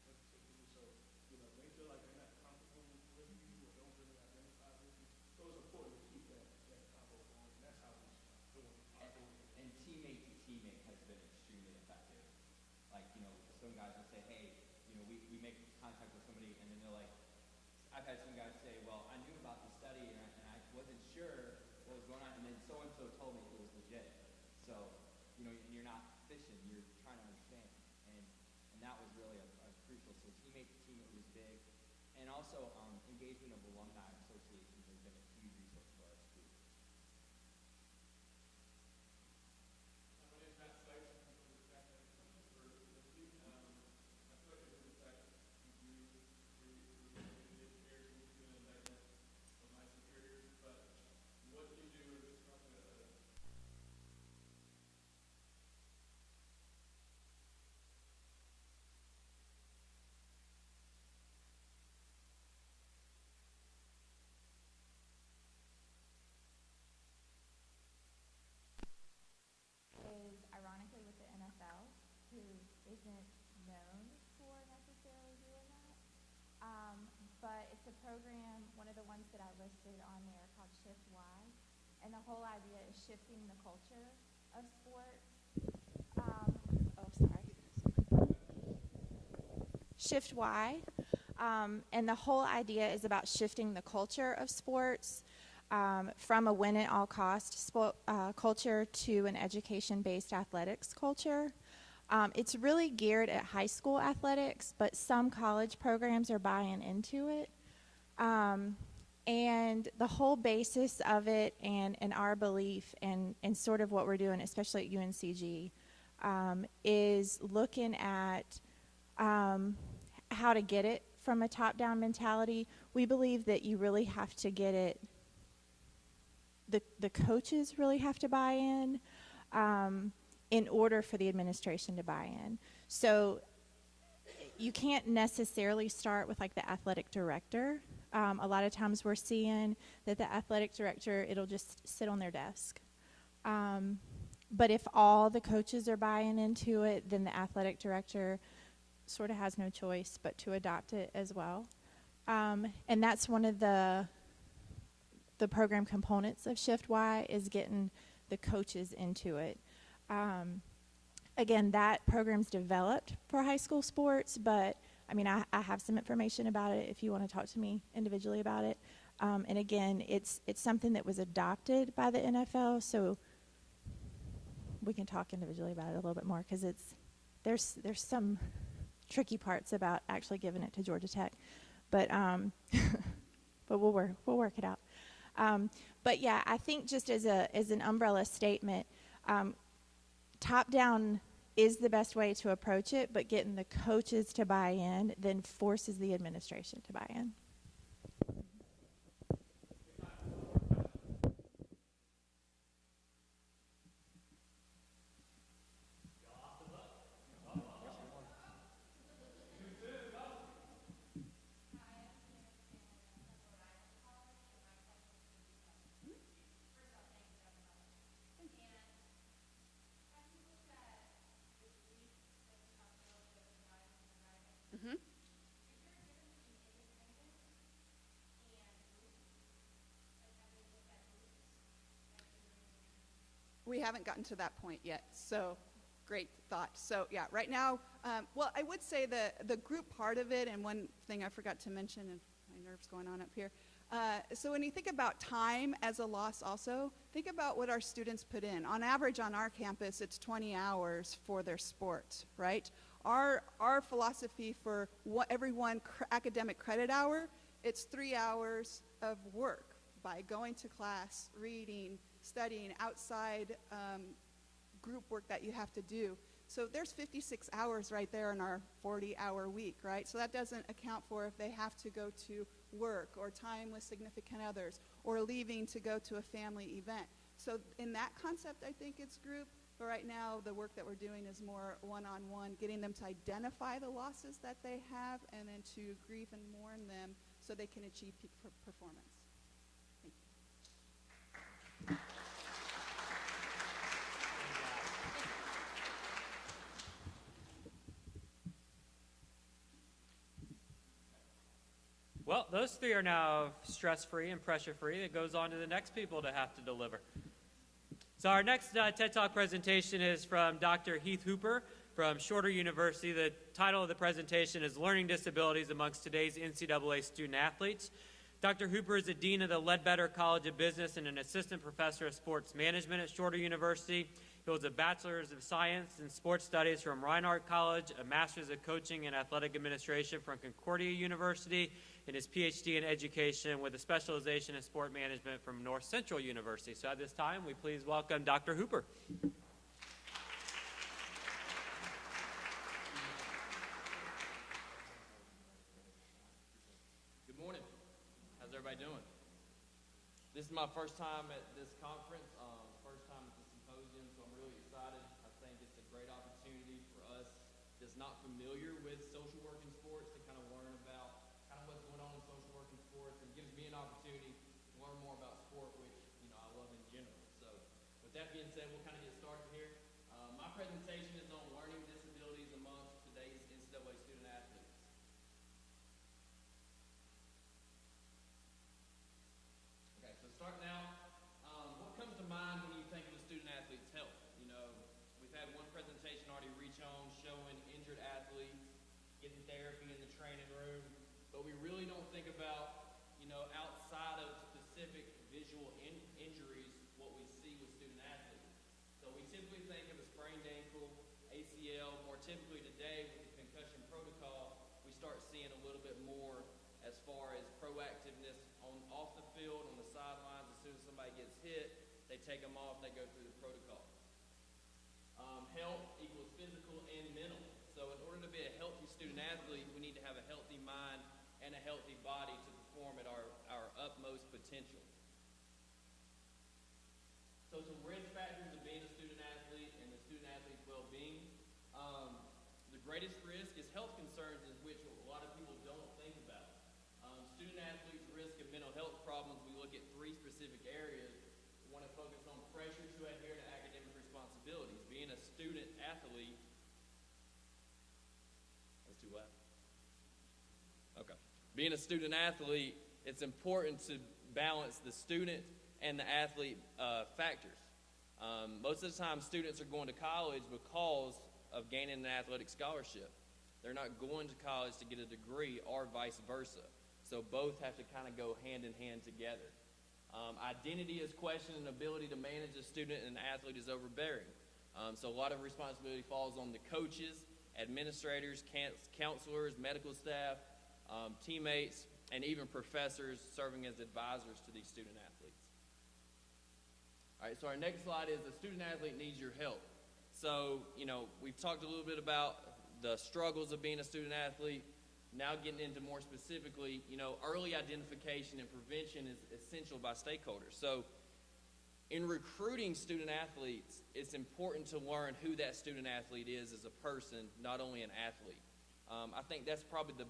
particularly so, they feel like they're not comfortable with you or don't really identify with you. So it's important to keep that combo going, and that's how we start doing our doing. And teammate to teammate has been extremely effective. Like, some guys will say, hey, we make contact with somebody, and then they're like, I've had some guys say, well, I knew about the study, and I wasn't sure what was going on, and then so-and-so told me it was legit. So, you're not fishing, you're trying to understand. And that was really a crucial. So teammate to teammate was big. And also, engagement of alumni associations has been a huge resource for our school. My name is Matt Sykes. I'm from the Staff Education for Liberty. I feel like it's in fact we educators need to do an indictment of my superiors, but what you do is talking to is ironically with the NFL, who isn't known for necessarily doing that. But it's a program, one of the ones that I listed on there called Shift Y. And the whole idea is shifting the culture of sports. Shift Y. And the whole idea is about shifting the culture of sports from a win at all cost culture to an education-based athletics culture. It's really geared at high school athletics, but some college programs are buying into it. And the whole basis of it and our belief and sort of what we're doing, especially at UNCG, is looking at how to get it from a top-down mentality. We believe that you really have to get it, the coaches really have to buy in order for the administration to buy in. So you can't necessarily start with like the athletic director. A lot of times we're seeing that the athletic director, it'll just sit on their desk. But if all the coaches are buying into it, then the athletic director sort of has no choice but to adopt it as well. And that's one of the program components of Shift Y, is getting the coaches into it. Again, that program's developed for high school sports, but I mean, I have some information about it if you want to talk to me individually about it. And again, it's something that was adopted by the NFL, so we can talk individually about it a little bit more, because there's some tricky parts about actually giving it to Georgia Tech, but but we'll work it out. But yeah, I think just as an umbrella statement, top down is the best way to approach it, but getting the coaches to buy in then forces the administration to buy in. We haven't gotten to that point yet, so great thought. So yeah, right now, well, I would say the group part of it, and one thing I forgot to mention, and my nerves going on up here. So when you think about time as a loss also, think about what our students put in. On average on our campus, it's 20 hours for their sport, right? Our philosophy for every one academic credit hour, it's 3 hours of work by going to class, reading, studying, outside group work that you have to do. So there's 56 hours right there in our 40-hour week, right? So that doesn't account for if they have to go to work or time with significant others or leaving to go to a family event. So in that concept, I think it's group. But right now, the work that we're doing is more one-on-one, getting them to identify the losses that they have and then to grieve and mourn them so they can achieve peak performance. Thank you. those three are now stress-free and pressure-free. It goes on to the next people to have to deliver. So our next TED Talk presentation is from Dr. Heath Hooper from Shorter University. The title of the presentation is Learning Disabilities Amongst Today's NCAA Student Athletes. Dr. Hooper is the Dean of the Ledbetter College of Business and an Assistant Professor of Sports Management at Shorter University. He holds a Bachelor's of Science in Sports Studies from Reinhardt College, a Master's of Coaching and Athletic Administration from Concordia University, and his PhD in Education with a specialization in Sport Management from North Central University. So at this time, we please welcome Dr. Hooper. Good morning. How's everybody doing? This is my first time at this conference, first time at the symposium, so I'm really excited. I think it's a great opportunity for us that's not familiar with social work in sports to kind of learn about kind of what's going on in social work in sports, and gives me an opportunity to learn more about sport, which I love in general. So with that being said, we'll kind of get started here. My presentation is on learning disabilities amongst today's NCAA student athletes. Okay, so starting out, what comes to mind when you think of a student athlete's health? You know, we've had one presentation already reach on showing injured athletes getting therapy in the training room, but we really don't think about, outside of specific visual injuries, what we see with student athletes. So we typically think of a sprained ankle, ACL. More typically today with the concussion protocol, we start seeing a little bit more as far as proactiveness off the field, on the sidelines. As soon as somebody gets hit, they take them off, they go through the protocol. Health equals physical and mental. So in order to be a healthy student athlete, we need to have a healthy mind and a healthy body to perform at our utmost potential. So some risk factors of being a student athlete and the student athlete's well-being. The greatest risk is health concerns, in which a lot of people don't think about. Student athletes' risk of mental health problems, we look at three specific areas. We want to focus on pressure to adhere to academic responsibilities. Being a student athlete, that's too loud. Okay. Being a student athlete, it's important to balance the student and the athlete factors. Most of the time, students are going to college because of gaining an athletic scholarship. They're not going to college to get a degree, or vice versa. So both have to kind of go hand in hand together. Identity is questioned, and ability to manage a student and an athlete is overbearing. So a lot of responsibility falls on the coaches, administrators, counselors, medical staff, teammates, and even professors serving as advisors to these student athletes. All right, so our next slide is the student athlete needs your help. So, we've talked a little bit about the struggles of being a student athlete. Now getting into more specifically, early identification and prevention is essential by stakeholders. So in recruiting student athletes, it's important to learn who that student athlete is as a person, not only an athlete. I think that's probably the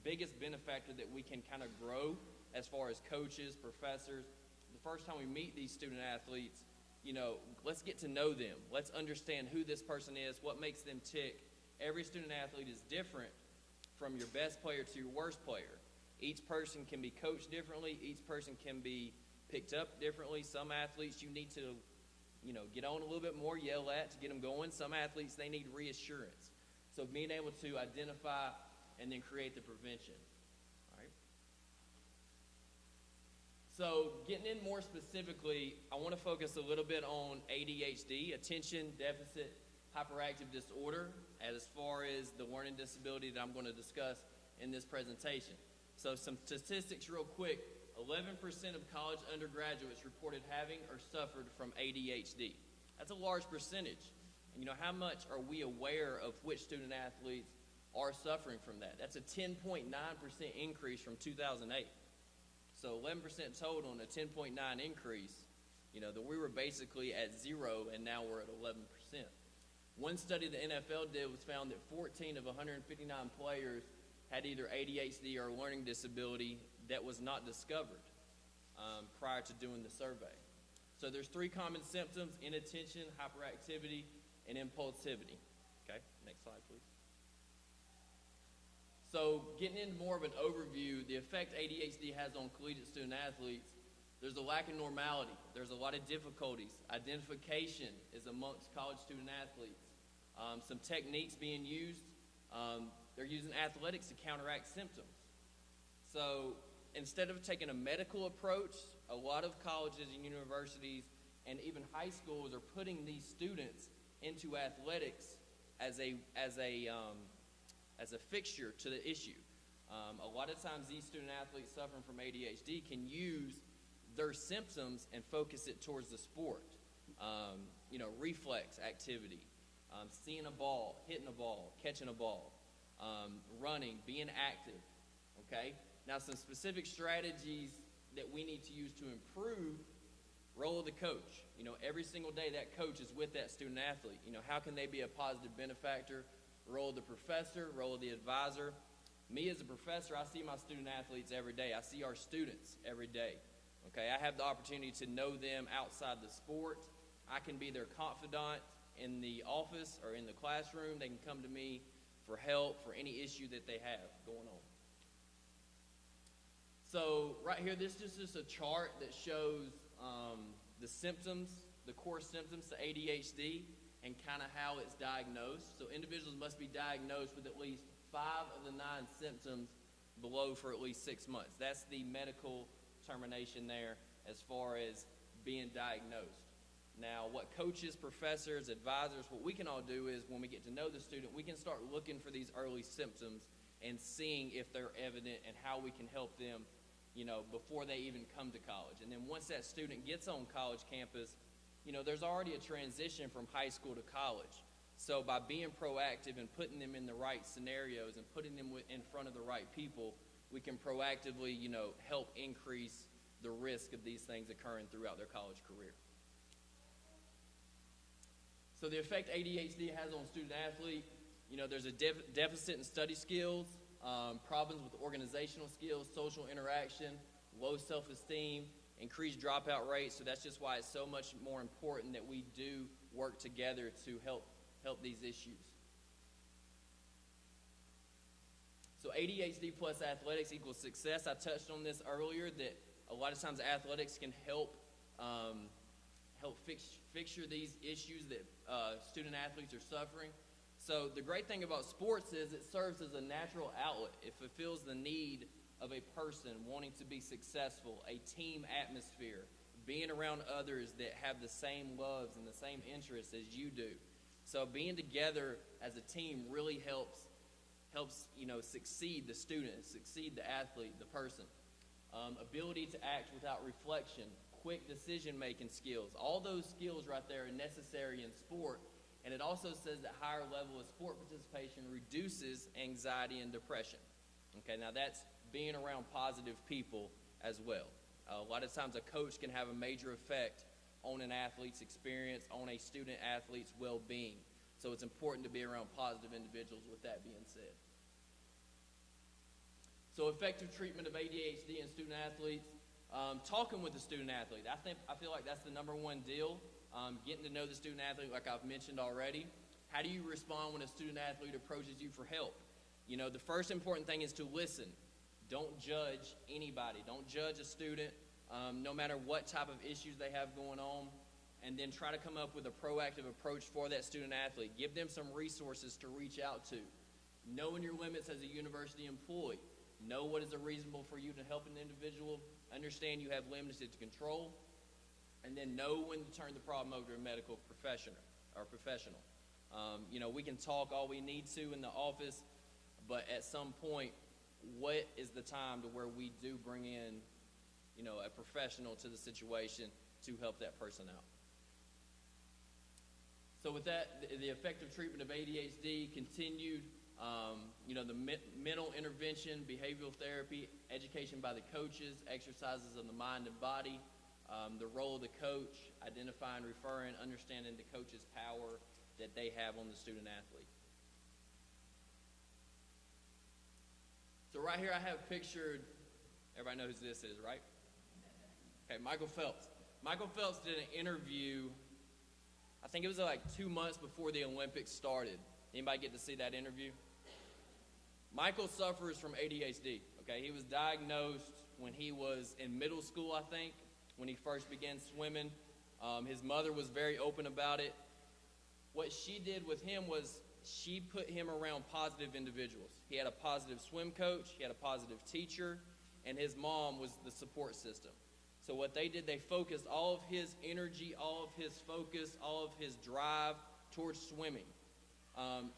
biggest benefactor that we can kind of grow as far as coaches, professors. The first time we meet these student athletes, let's get to know them. Let's understand who this person is, what makes them tick. Every student athlete is different, from your best player to your worst player. Each person can be coached differently. Each person can be picked up differently. Some athletes you need to, get on a little bit more, yell at to get them going. Some athletes, they need reassurance. So being able to identify and then create the prevention. All right. So getting in more specifically, I want to focus a little bit on ADHD, attention deficit hyperactive disorder, as far as the learning disability that I'm going to discuss in this presentation. So some statistics real quick. 11% of college undergraduates reported having or suffered from ADHD. That's a large percentage. And how much are we aware of which student athletes are suffering from that? That's a 10.9% increase from 2008. So 11% total and a 10.9 increase, that we were basically at 0 and now we're at 11%. One study the NFL did was found that 14 of 159 players had either ADHD or learning disability that was not discovered prior to doing the survey. So there's three common symptoms: inattention, hyperactivity, and impulsivity. Okay, next slide, please. So getting into more of an overview, the effect ADHD has on collegiate student athletes, there's a lack of normality. There's a lot of difficulties. Identification is amongst college student athletes. Some techniques being used, they're using athletics to counteract symptoms. So instead of taking a medical approach, a lot of colleges and universities and even high schools are putting these students into athletics as a fixture to the issue. A lot of times these student athletes suffering from ADHD can use their symptoms and focus it towards the sport. Reflex activity, seeing a ball, hitting a ball, catching a ball, running, being active, okay? Now some specific strategies that we need to use to improve role of the coach. Every single day that coach is with that student athlete. How can they be a positive benefactor? Role of the professor, role of the advisor. Me as a professor, I see my student athletes every day. I see our students every day. Okay, I have the opportunity to know them outside the sport. I can be their confidant in the office or in the classroom. They can come to me for help for any issue that they have going on. So right here, this is just a chart that shows the symptoms, the core symptoms to ADHD and kind of how it's diagnosed. So individuals must be diagnosed with at least 5 of the 9 symptoms below for at least 6 months. That's the medical termination there as far as being diagnosed. Now, what coaches, professors, advisors, what we can all do is when we get to know the student, we can start looking for these early symptoms and seeing if they're evident and how we can help them, before they even come to college. And then once that student gets on college campus, there's already a transition from high school to college. So by being proactive and putting them in the right scenarios and putting them in front of the right people, we can proactively, help increase the risk of these things occurring throughout their college career. So the effect ADHD has on student athlete, there's a deficit in study skills, problems with organizational skills, social interaction, low self-esteem, increased dropout rates. So that's just why it's so much more important that we do work together to help these issues. So ADHD plus athletics equals success. I touched on this earlier that a lot of times athletics can help fixture these issues that student athletes are suffering. So the great thing about sports is it serves as a natural outlet. It fulfills the need of a person wanting to be successful, a team atmosphere, being around others that have the same loves and the same interests as you do. So being together as a team really helps succeed the student, succeed the athlete, the person. Ability to act without reflection, quick decision-making skills. All those skills right there are necessary in sport. And it also says that higher level of sport participation reduces anxiety and depression. Okay, now that's being around positive people as well. A lot of times a coach can have a major effect on an athlete's experience, on a student athlete's well-being. So it's important to be around positive individuals with that being said. So effective treatment of ADHD in student athletes, talking with the student athlete. I feel like that's the number one deal. Getting to know the student athlete like I've mentioned already. How do you respond when a student athlete approaches you for help? The first important thing is to listen. Don't judge anybody. Don't judge a student, no matter what type of issues they have going on. And then try to come up with a proactive approach for that student athlete. Give them some resources to reach out to. Knowing your limits as a university employee. Know what is reasonable for you to help an individual. Understand you have limited control. And then know when to turn the problem over to a medical professional. We can talk all we need to in the office, but at some point, what is the time to where we do bring in, a professional to the situation to help that person out? So with that, the effective treatment of ADHD continued, the mental intervention, behavioral therapy, education by the coaches, exercises of the mind and body, the role of the coach, identifying, referring, understanding the coach's power that they have on the student athlete. So right here I have pictured, everybody knows who this is, right? Okay, Michael Phelps. Michael Phelps did an interview, I think it was like 2 months before the Olympics started. Anybody get to see that interview? Michael suffers from ADHD, okay? He was diagnosed when he was in middle school, I think, when he first began swimming. His mother was very open about it. What she did with him was she put him around positive individuals. He had a positive swim coach, he had a positive teacher, and his mom was the support system. So what they did, they focused all of his energy, all of his focus, all of his drive towards swimming.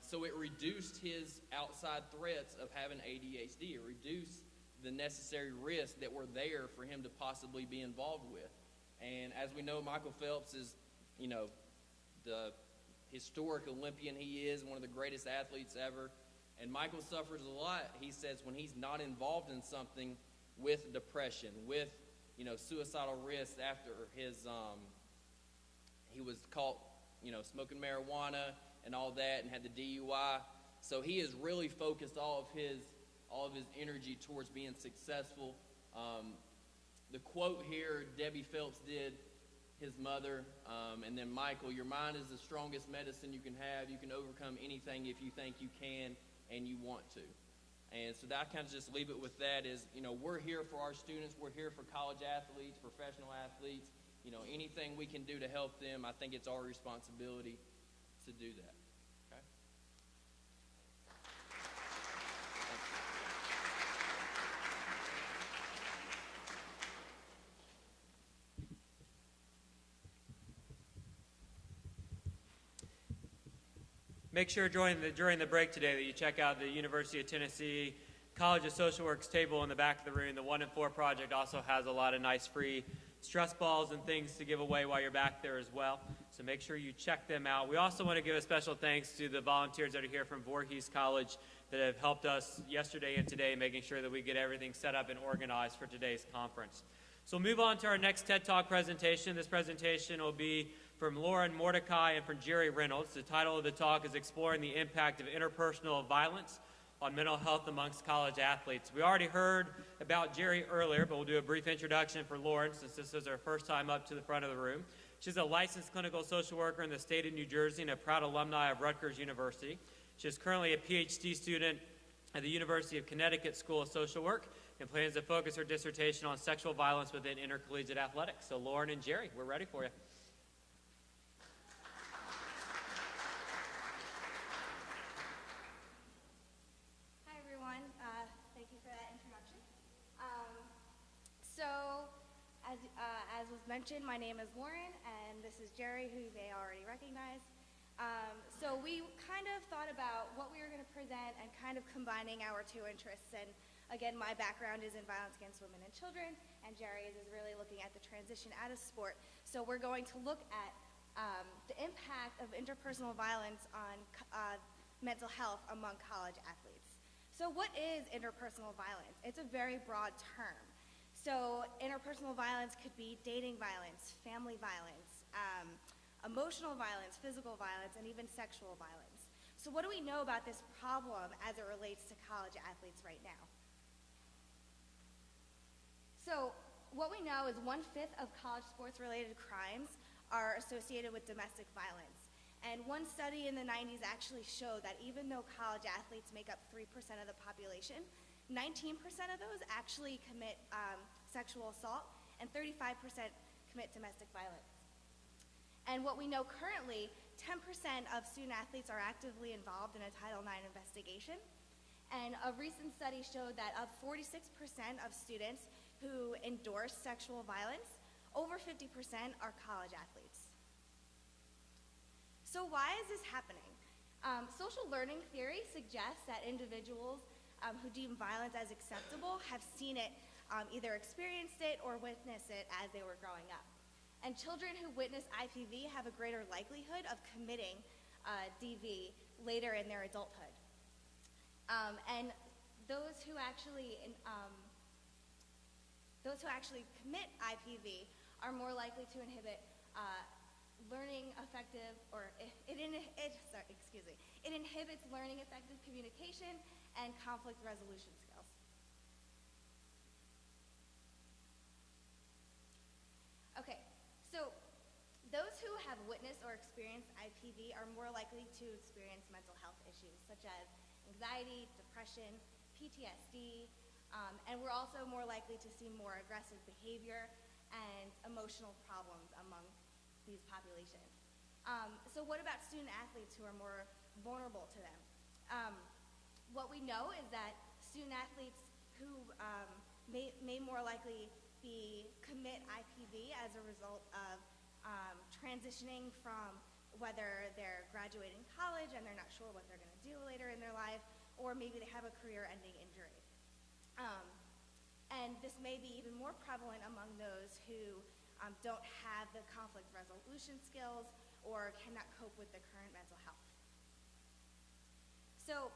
So it reduced his outside threats of having ADHD. It reduced the necessary risks that were there for him to possibly be involved with. And as we know, Michael Phelps is, the historic Olympian he is, one of the greatest athletes ever. And Michael suffers a lot, he says, when he's not involved in something with depression, with, suicidal risks after he was caught, smoking marijuana and all that and had the DUI. So he has really focused all of his energy towards being successful. The quote here, Debbie Phelps did, his mother, and then Michael, your mind is the strongest medicine you can have. You can overcome anything if you think you can and you want to. And so that I kind of just leave it with that is, we're here for our students. We're here for college athletes, professional athletes. Anything we can do to help them, I think it's our responsibility to do that. Okay? Make sure during the break today that you check out the University of Tennessee College of Social Work's table in the back of the room. The 1 in 4 project also has a lot of nice free stress balls and things to give away while you're back there as well. So make sure you check them out. We also want to give a special thanks to the volunteers that are here from Voorhees College that have helped us yesterday and today, making sure that we get everything set up and organized for today's conference. So we'll move on to our next TED Talk presentation. This presentation will be from Lauren Mordecai and from Jerry Reynolds. The title of the talk is Exploring the Impact of Interpersonal Violence on Mental Health Amongst College Athletes. We already heard about Jerry earlier, but we'll do a brief introduction for Lauren since this is her first time up to the front of the room. She's a licensed clinical social worker in the state of New Jersey and a proud alumni of Rutgers University. She is currently a PhD student at the University of Connecticut School of Social Work and plans to focus her dissertation on sexual violence within intercollegiate athletics. So Lauren and Jerry, we're ready for you. Hi, everyone. Thank you for that introduction. As was mentioned, my name is Lauren, and this is Jerry, who they already recognize. So we kind of thought about what we were going to present and kind of combining our two interests. And again, my background is in violence against women and children, and Jerry's is really looking at the transition out of sport. So we're going to look at the impact of interpersonal violence on mental health among college athletes. So what is interpersonal violence? It's a very broad term. So interpersonal violence could be dating violence, family violence, emotional violence, physical violence, and even sexual violence. So what do we know about this problem as it relates to college athletes right now? So what we know is 1/5 of college sports-related crimes are associated with domestic violence. And one study in the 90s actually showed that even though college athletes make up 3% of the population, 19% of those actually commit sexual assault, and 35% commit domestic violence. And what we know currently, 10% of student athletes are actively involved in a Title IX investigation. And a recent study showed that of 46% of students who endorse sexual violence, over 50% are college athletes. So why is this happening? Social learning theory suggests that individuals who deem violence as acceptable have seen it, either experienced it or witnessed it as they were growing up. And children who witness IPV have a greater likelihood of committing DV later in their adulthood. And those who actually commit IPV are more likely to inhibit learning effective, or it inhibits learning effective communication and conflict resolution skills. Okay, so those who have witnessed or experienced IPV are more likely to experience mental health issues such as anxiety, depression, PTSD, and we're also more likely to see more aggressive behavior and emotional problems among these populations. So what about student athletes who are more vulnerable to them? What we know is that student athletes who may more likely commit IPV as a result of transitioning from whether they're graduating college and they're not sure what they're going to do later in their life, or maybe they have a career-ending injury. And this may be even more prevalent among those who don't have the conflict resolution skills or cannot cope with the current mental health. So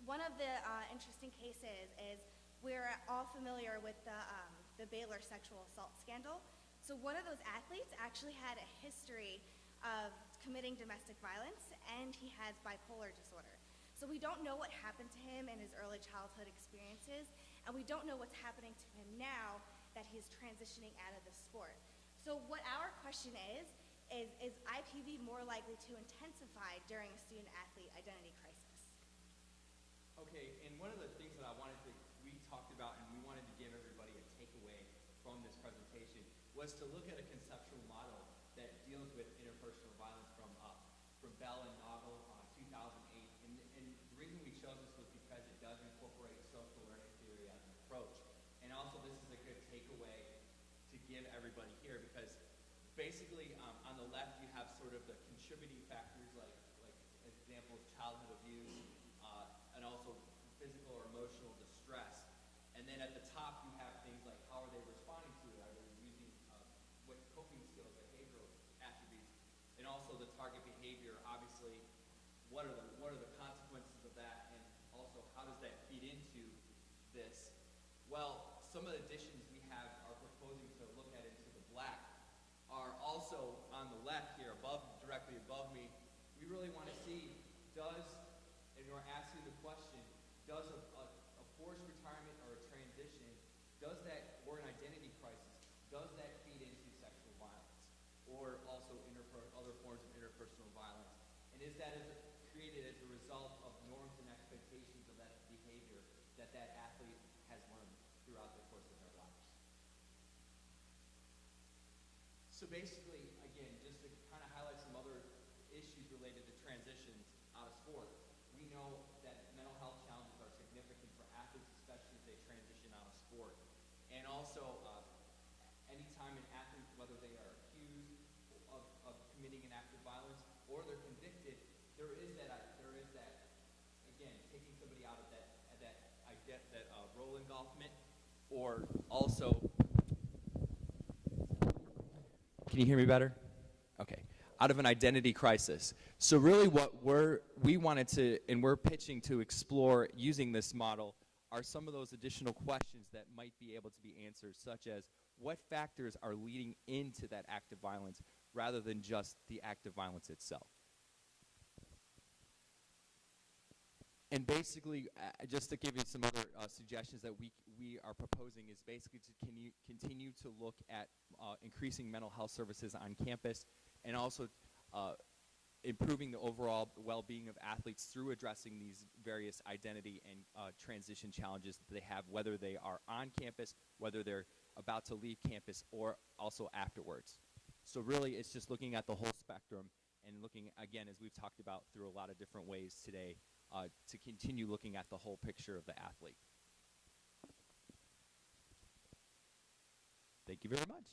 one of the interesting cases is we're all familiar with the Baylor sexual assault scandal. So one of those athletes actually had a history of committing domestic violence, and he has bipolar disorder. So we don't know what happened to him in his early childhood experiences, and we don't know what's happening to him now that he's transitioning out of the sport. So what our question is IPV more likely to intensify during a student-athlete identity crisis? Okay, and one of the things that we talked about and we wanted to give everybody a takeaway from this presentation was to look at a conceptual model that deals with interpersonal violence from Bell and Nagel, 2008. And the reason we chose this was because it does incorporate social learning theory as an approach. And also this is a good takeaway to give everybody here because basically on the left you have sort of the contributing factors like as examples, childhood abuse, and also physical or emotional distress. And then at the top you have things like how are they responding to it? Are they using what coping skills, behavioral attributes, and also the target behavior, obviously, what are the consequences of that, and also how does that feed into this? Well, some of the additions we are proposing to look at into the black are also on the left here, directly above me. We really want to see, and we're asking the question, does a forced retirement or a transition, or an identity crisis, does that feed into sexual violence? Or also other forms of interpersonal violence? And is that created as a result of norms and expectations of that behavior that athlete has learned throughout the course of their lives? So basically, again, just to kind of highlight some other issues related to transitions out of sport, we know that mental health challenges are significant for athletes, especially as they transition out of sport. And also, anytime an athlete, whether they are accused of committing an act of violence or they're convicted, there is that again, taking somebody out of that role engulfment, or also, can you hear me better? Okay. Out of an identity crisis. So really what we wanted to, and we're pitching to explore using this model, are some of those additional questions that might be able to be answered, such as what factors are leading into that act of violence rather than just the act of violence itself. And basically, just to give you some other suggestions that we are proposing is basically to continue to look at increasing mental health services on campus, and also improving the overall well-being of athletes through addressing these various identity and transition challenges that they have, whether they are on campus, whether they're about to leave campus, or also afterwards. So really, it's just looking at the whole spectrum and looking, again, as we've talked about through a lot of different ways today, to continue looking at the whole picture of the athlete. Thank you very much.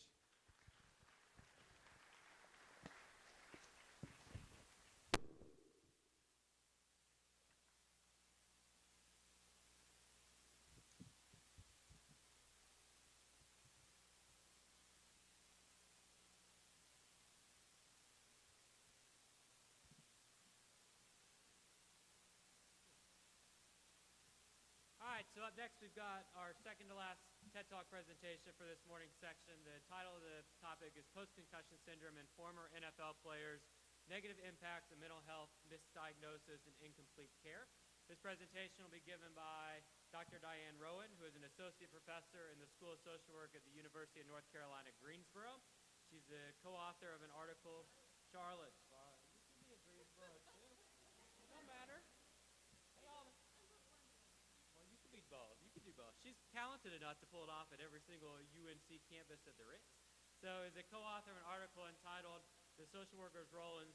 All right, so up next we've got our second to last TED Talk presentation for this morning's section. The title of the topic is Post-Concussion Syndrome in Former NFL Players, Negative Impacts of Mental Health, Misdiagnosis, and Incomplete Care. This presentation will be given by Dr. Diane Rowan, who is an associate professor in the School of Social Work at the University of North Carolina, Greensboro. She's the co-author of an article, Charlotte. You can be in Greensboro too. No matter. Hey, all. both. You can do both. She's talented enough to pull it off at every single UNC campus that there is. So is a co-author of an article entitled "The Social Worker's Role in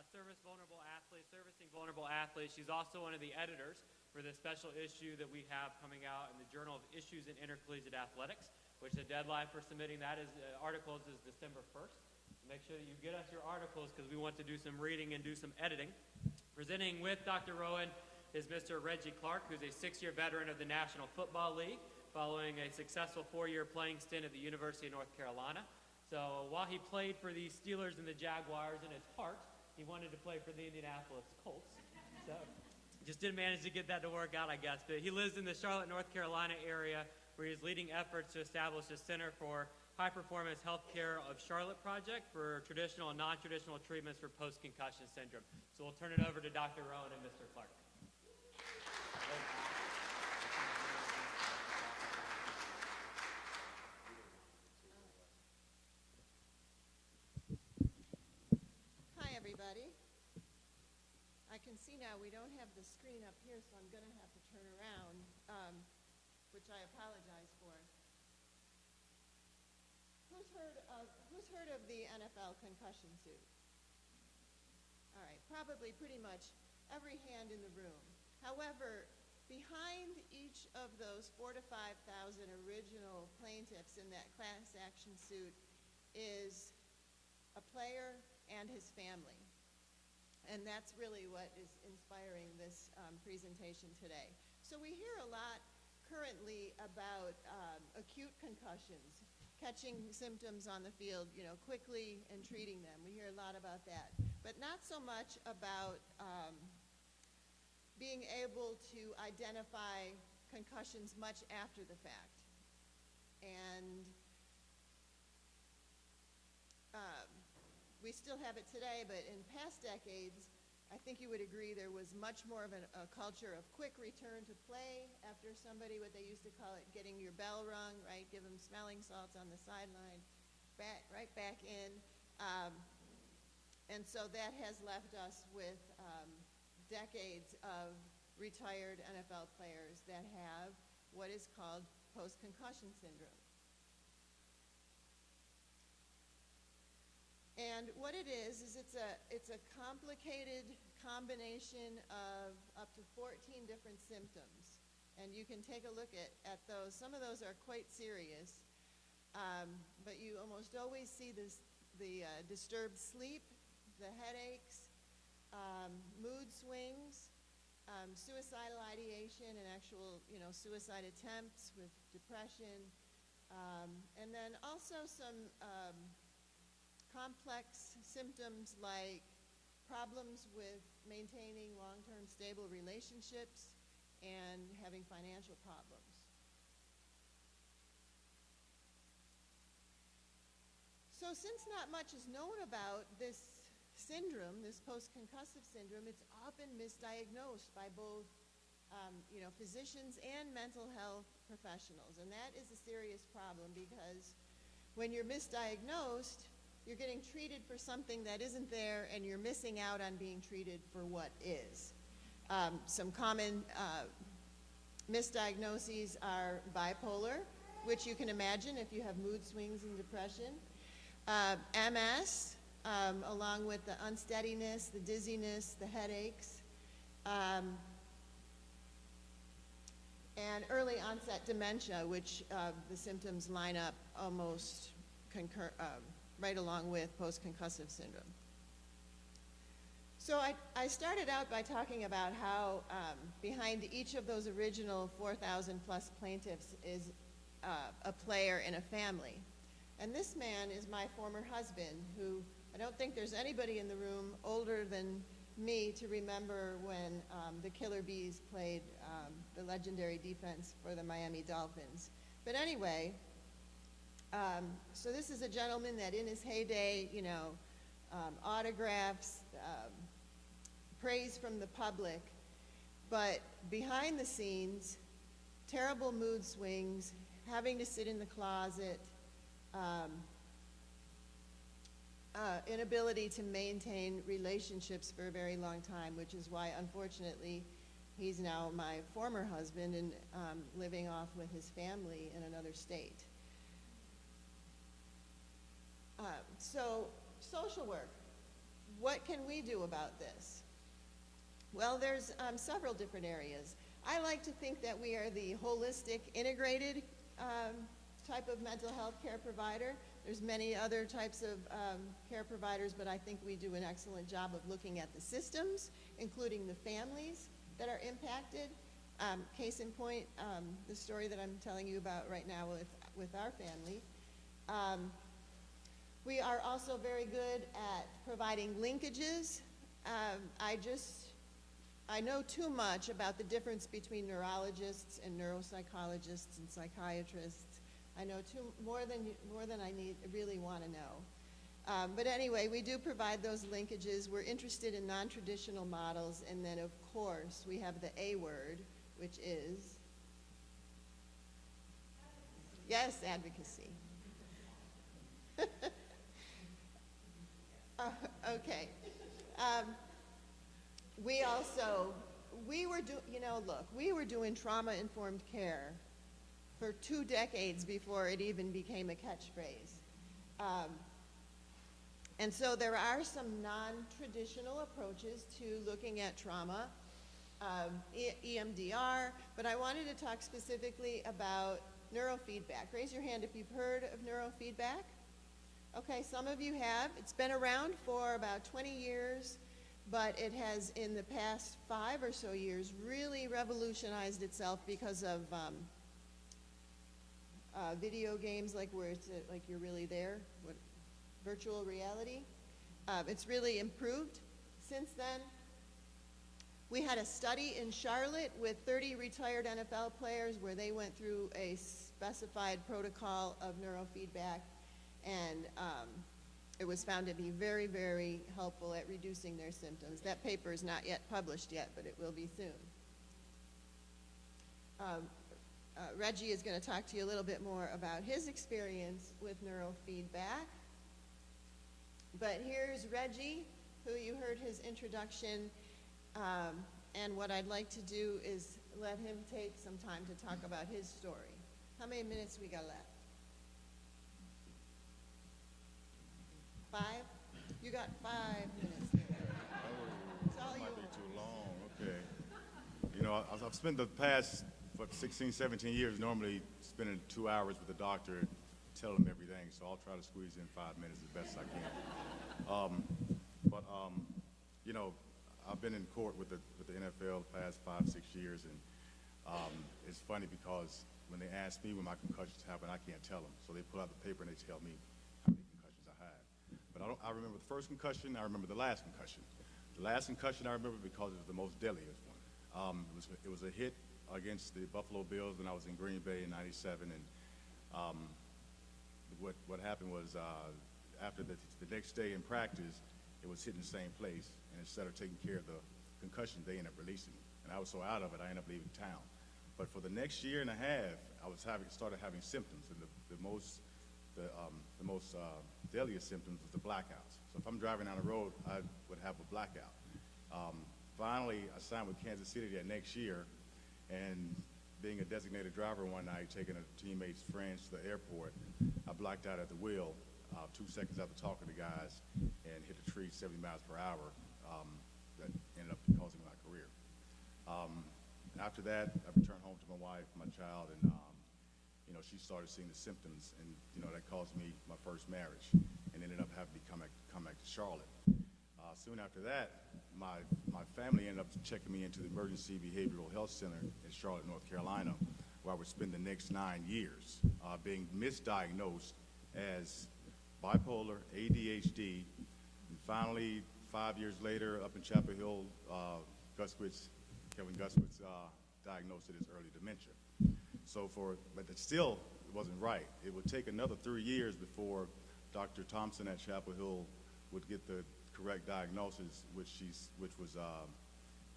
Servicing Vulnerable Athletes." She's also one of the editors for the special issue that we have coming out in the Journal of Issues in Intercollegiate Athletics, which the deadline for submitting that is articles is December 1st. Make sure that you get us your articles because we want to do some reading and do some editing. Presenting with Dr. Rowan is Mr. Reggie Clark, who's a 6-year veteran of the National Football League, following a successful 4-year playing stint at the University of North Carolina. So while he played for the Steelers and the Jaguars in his heart, he wanted to play for the Indianapolis Colts. So just didn't manage to get that to work out, I guess. But he lives in the Charlotte, North Carolina area, where he's leading efforts to establish a Center for High Performance Healthcare of Charlotte project for traditional and non-traditional treatments for post-concussion syndrome. So we'll turn it over to Dr. Rowan and Mr. Clark. Hi, everybody. I can see now we don't have the screen up here, so I'm going to have to turn around, which I apologize for. Who's heard of the NFL concussion suit? All right, probably pretty much every hand in the room. However, behind each of those 4,000 to 5,000 original plaintiffs in that class action suit is a player and his family. And that's really what is inspiring this presentation today. So we hear a lot currently about acute concussions, catching symptoms on the field, quickly and treating them. We hear a lot about that, but not so much about being able to identify concussions much after the fact. And we still have it today, but in past decades, I think you would agree there was much more of a culture of quick return to play after somebody, what they used to call it, getting your bell rung, right? Give them smelling salts on the sideline, right back in. And so that has left us with decades of retired NFL players that have what is called post-concussion syndrome. And what it is it's a complicated combination of up to 14 different symptoms. And you can take a look at those. Some of those are quite serious, but you almost always see the disturbed sleep, the headaches, mood swings, suicidal ideation and actual suicide attempts with depression, and then also some complex symptoms like problems with maintaining long-term stable relationships and having financial problems. So since not much is known about this syndrome, this post-concussive syndrome, it's often misdiagnosed by both physicians and mental health professionals. And that is a serious problem because when you're misdiagnosed, you're getting treated for something that isn't there, and you're missing out on being treated for what is. Some common misdiagnoses are bipolar, which you can imagine if you have mood swings and depression, MS, along with the unsteadiness, the dizziness, the headaches, and early onset dementia, which the symptoms line up almost right along with post-concussive syndrome. So I started out by talking about how behind each of those original 4,000 plus plaintiffs is a player in a family. And this man is my former husband, who I don't think there's anybody in the room older than me to remember when the Killer Bees played the legendary defense for the Miami Dolphins. But anyway, so this is a gentleman that in his heyday, autographs, praise from the public, but behind the scenes, terrible mood swings, having to sit in the closet, inability to maintain relationships for a very long time, which is why, unfortunately, He's now my former husband and living off with his family in another state. So, social work. What can we do about this? Well, there's several different areas. I like to think that we are the holistic, integrated type of mental health care provider. There's many other types of care providers, but I think we do an excellent job of looking at the systems, including the families that are impacted. Case in point, the story that I'm telling you about right now with our family. We are also very good at providing linkages. I know too much about the difference between neurologists and neuropsychologists and psychiatrists. I know more than I really want to know. But anyway, we do provide those linkages. We're interested in non-traditional models, and then of course we have the A word, which is, yes, advocacy. Okay. We were doing trauma-informed care for 2 decades before it even became a catchphrase. And so there are some non-traditional approaches to looking at trauma, EMDR, but I wanted to talk specifically about neurofeedback. Raise your hand if you've heard of neurofeedback. Okay, some of you have. It's been around for about 20 years, but it has, in the past 5 or so years, really revolutionized itself because of video games like where it's like you're really there, virtual reality. It's really improved since then. We had a study in Charlotte with 30 retired NFL players where they went through a specified protocol of neurofeedback, and it was found to be very, very helpful at reducing their symptoms. That paper is not yet published yet, but it will be soon. Reggie is going to talk to you a little bit more about his experience with neurofeedback. But here's Reggie, who you heard his introduction, and what I'd like to do is let him take some time to talk about his story. How many minutes we got left? 5? You got 5 minutes. It's all That you might be want. too long, okay. You know, I've spent the past, 16, 17 years normally spending 2 hours with the doctor, telling him everything, so I'll try to squeeze in 5 minutes as best I can. You know, I've been in court with the NFL the past 5, 6 years, and it's funny because when they ask me when my concussions happen, I can't tell them. So they pull out the paper and they tell me how many concussions I had. But I remember the first concussion, I remember the last concussion. The last concussion I remember because it was the most deadliest one. It was a hit against the Buffalo Bills when I was in Green Bay in '97, and what happened was after the next day in practice, it was hitting the same place, and instead of taking care of the concussion, they ended up releasing me. And I was so out of it, I ended up leaving town. But for the next year and a half, I was started having symptoms, and the most deadliest symptoms was the blackouts. So if I'm driving down the road, I would have a blackout. Finally, I signed with Kansas City that next year, and being a designated driver one night, taking a teammate's friends to the airport, I blacked out at the wheel 2 seconds after talking to guys and hit a tree 70 miles per hour. That ended up causing my career. After that, I returned home to my wife, my child, and she started seeing the symptoms, and that caused me my first marriage, and ended up having to come back to Charlotte. Soon after that, my family ended up checking me into the Emergency Behavioral Health Center in Charlotte, North Carolina, where I would spend the next 9 years being misdiagnosed as bipolar, ADHD, and finally, 5 years later, up in Chapel Hill, Kevin Guswitz diagnosed it as early dementia. But it still wasn't right. It would take another 3 years before Dr. Thompson at Chapel Hill would get the correct diagnosis, which was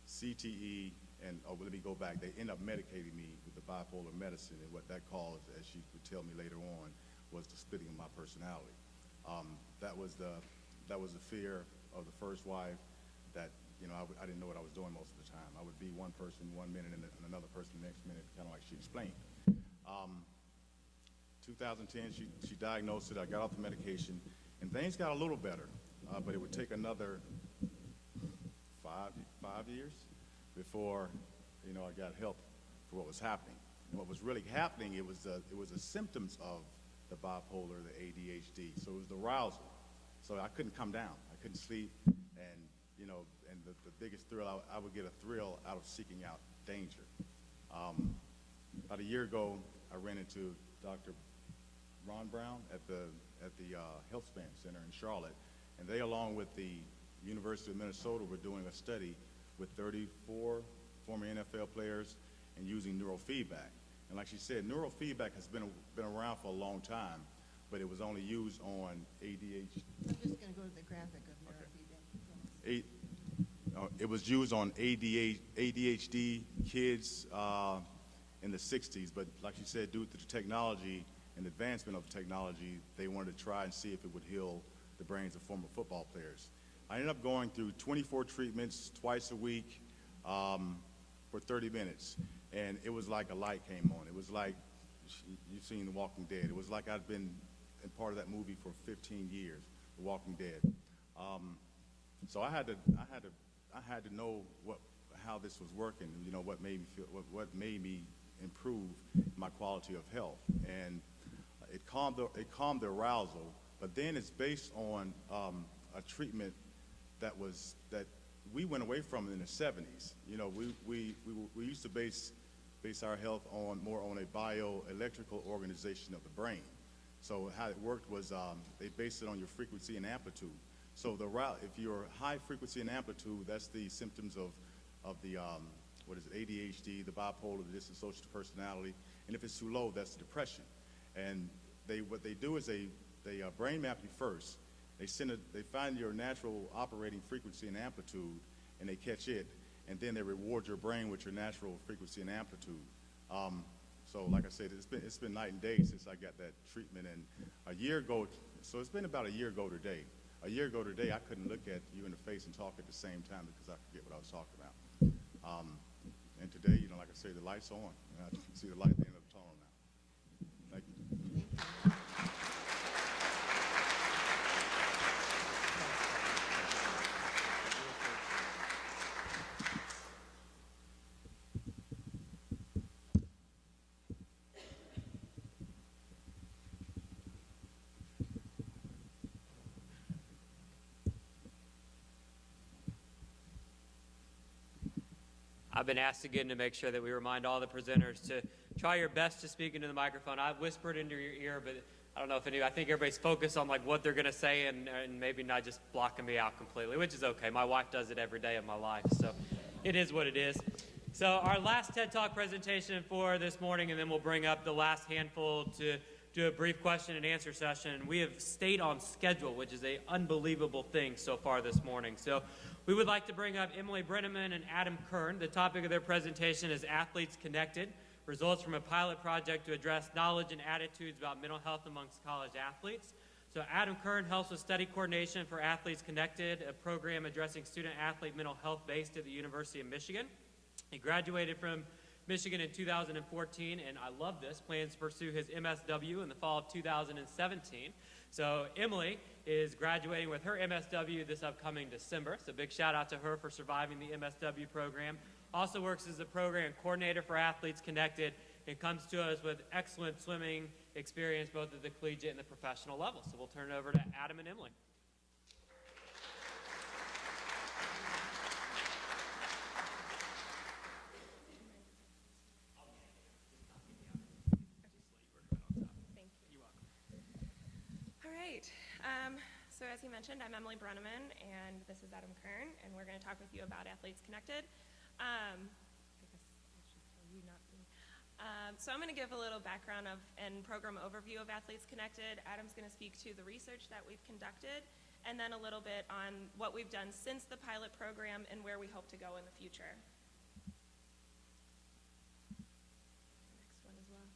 CTE, and let me go back. They ended up medicating me with the bipolar medicine, and what that caused, as she would tell me later on, was the splitting of my personality. That was the fear of the first wife that I didn't know what I was doing most of the time. I would be one person 1 minute and another person the next minute, kind of like she explained. 2010, she diagnosed it. I got off the medication, and things got a little better, but it would take another five years before, I got help for what was happening. And what was really happening, it was the symptoms of the bipolar, the ADHD. So it was the arousal. So I couldn't come down. I couldn't sleep, and and the biggest thrill, I would get a thrill out of seeking out danger. About a year ago, I ran into Dr. Ron Brown at the HealthSpan Center in Charlotte, and they, along with the University of Minnesota, were doing a study with 34 former NFL players and using neurofeedback. And like she said, neurofeedback has been around for a long time, but it was only used on ADHD. I'm just going to go to the graphic of neurofeedback. It was used on ADHD kids in the 60s, but like she said, due to the technology and advancement of technology, they wanted to try and see if it would heal the brains of former football players. I ended up going through 24 treatments twice a week for 30 minutes, and it was like a light came on. It was like you've seen The Walking Dead. It was like I'd been in part of that movie for 15 years, The Walking Dead. So I had to know how this was working. What made me feel, what made me improve my quality of health, and it calmed the arousal. But then it's based on a treatment that we went away from in the 70s. We used to base our health more on a bioelectrical organization of the brain. So how it worked was they based it on your frequency and amplitude. So if you're high frequency and amplitude, that's the symptoms of the ADHD, the bipolar, the dissociative personality, and if it's too low, that's depression. And what they do is they brain map you first. They find your natural operating frequency and amplitude, and they catch it, and then they reward your brain with your natural frequency and amplitude. So like I said, it's been night and day since I got that treatment. And a year ago, so it's been about a year ago today. A year ago today, I couldn't look at you in the face and talk at the same time because I forget what I was talking about. And today, like I say, the light's on. And I can see the light at the end of the tunnel now. Thank you. I've been asked again to make sure that we remind all the presenters to try your best to speak into the microphone. I've whispered into your ear, but I don't know if I think everybody's focused on what they're going to say and maybe not just blocking me out completely, which is okay. My wife does it every day of my life, so it is what it is. So our last TED Talk presentation for this morning, and then we'll bring up the last handful to do a brief question and answer session. We have stayed on schedule, which is an unbelievable thing so far this morning. So we would like to bring up Emily Brenneman and Adam Kern. The topic of their presentation is Athletes Connected, results from a pilot project to address knowledge and attitudes about mental health amongst college athletes. So Adam Kern helps with study coordination for Athletes Connected, a program addressing student-athlete mental health based at the University of Michigan. He graduated from Michigan in 2014, and I love this, plans to pursue his MSW in the fall of 2017. So Emily is graduating with her MSW this upcoming December. So big shout out to her for surviving the MSW program. Also works as a program coordinator for Athletes Connected and comes to us with excellent swimming experience both at the collegiate and the professional level. So we'll turn it over to Adam and Emily. All right. So as he mentioned, I'm Emily Brenneman, and this is Adam Kern, and we're going to talk with you about Athletes Connected. I guess I should tell you, not me. So I'm going to give a little background and program overview of Athletes Connected. Adam's going to speak to the research that we've conducted, and then a little bit on what we've done since the pilot program and where we hope to go in the future. Next one as well.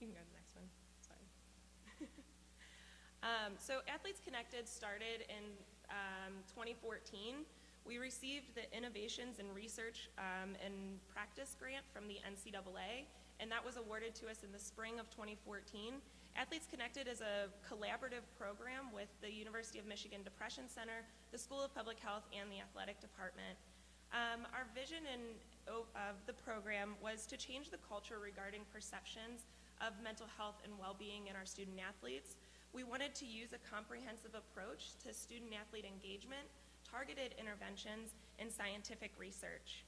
You can go to the next one. It's fine. So Athletes Connected started in 2014 We received the Innovations in Research and Practice grant from the NCAA, and that was awarded to us in the spring of 2014. Athletes Connected is a collaborative program with the University of Michigan Depression Center, the School of Public Health, and the athletic department. Our vision of the program was to change the culture regarding perceptions of mental health and well-being in our student athletes. We wanted to use a comprehensive approach to student athlete engagement, targeted interventions, and scientific research.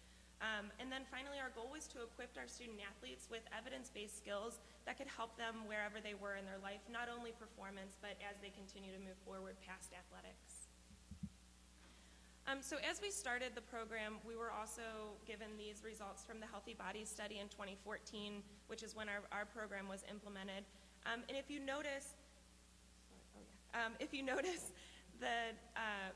And then finally, our goal was to equip our student athletes with evidence-based skills that could help them wherever they were in their life, not only performance, but as they continue to move forward past athletics. So as we started the program, we were also given these results from the Healthy Bodies study in 2014, which is when our program was implemented. And if you notice,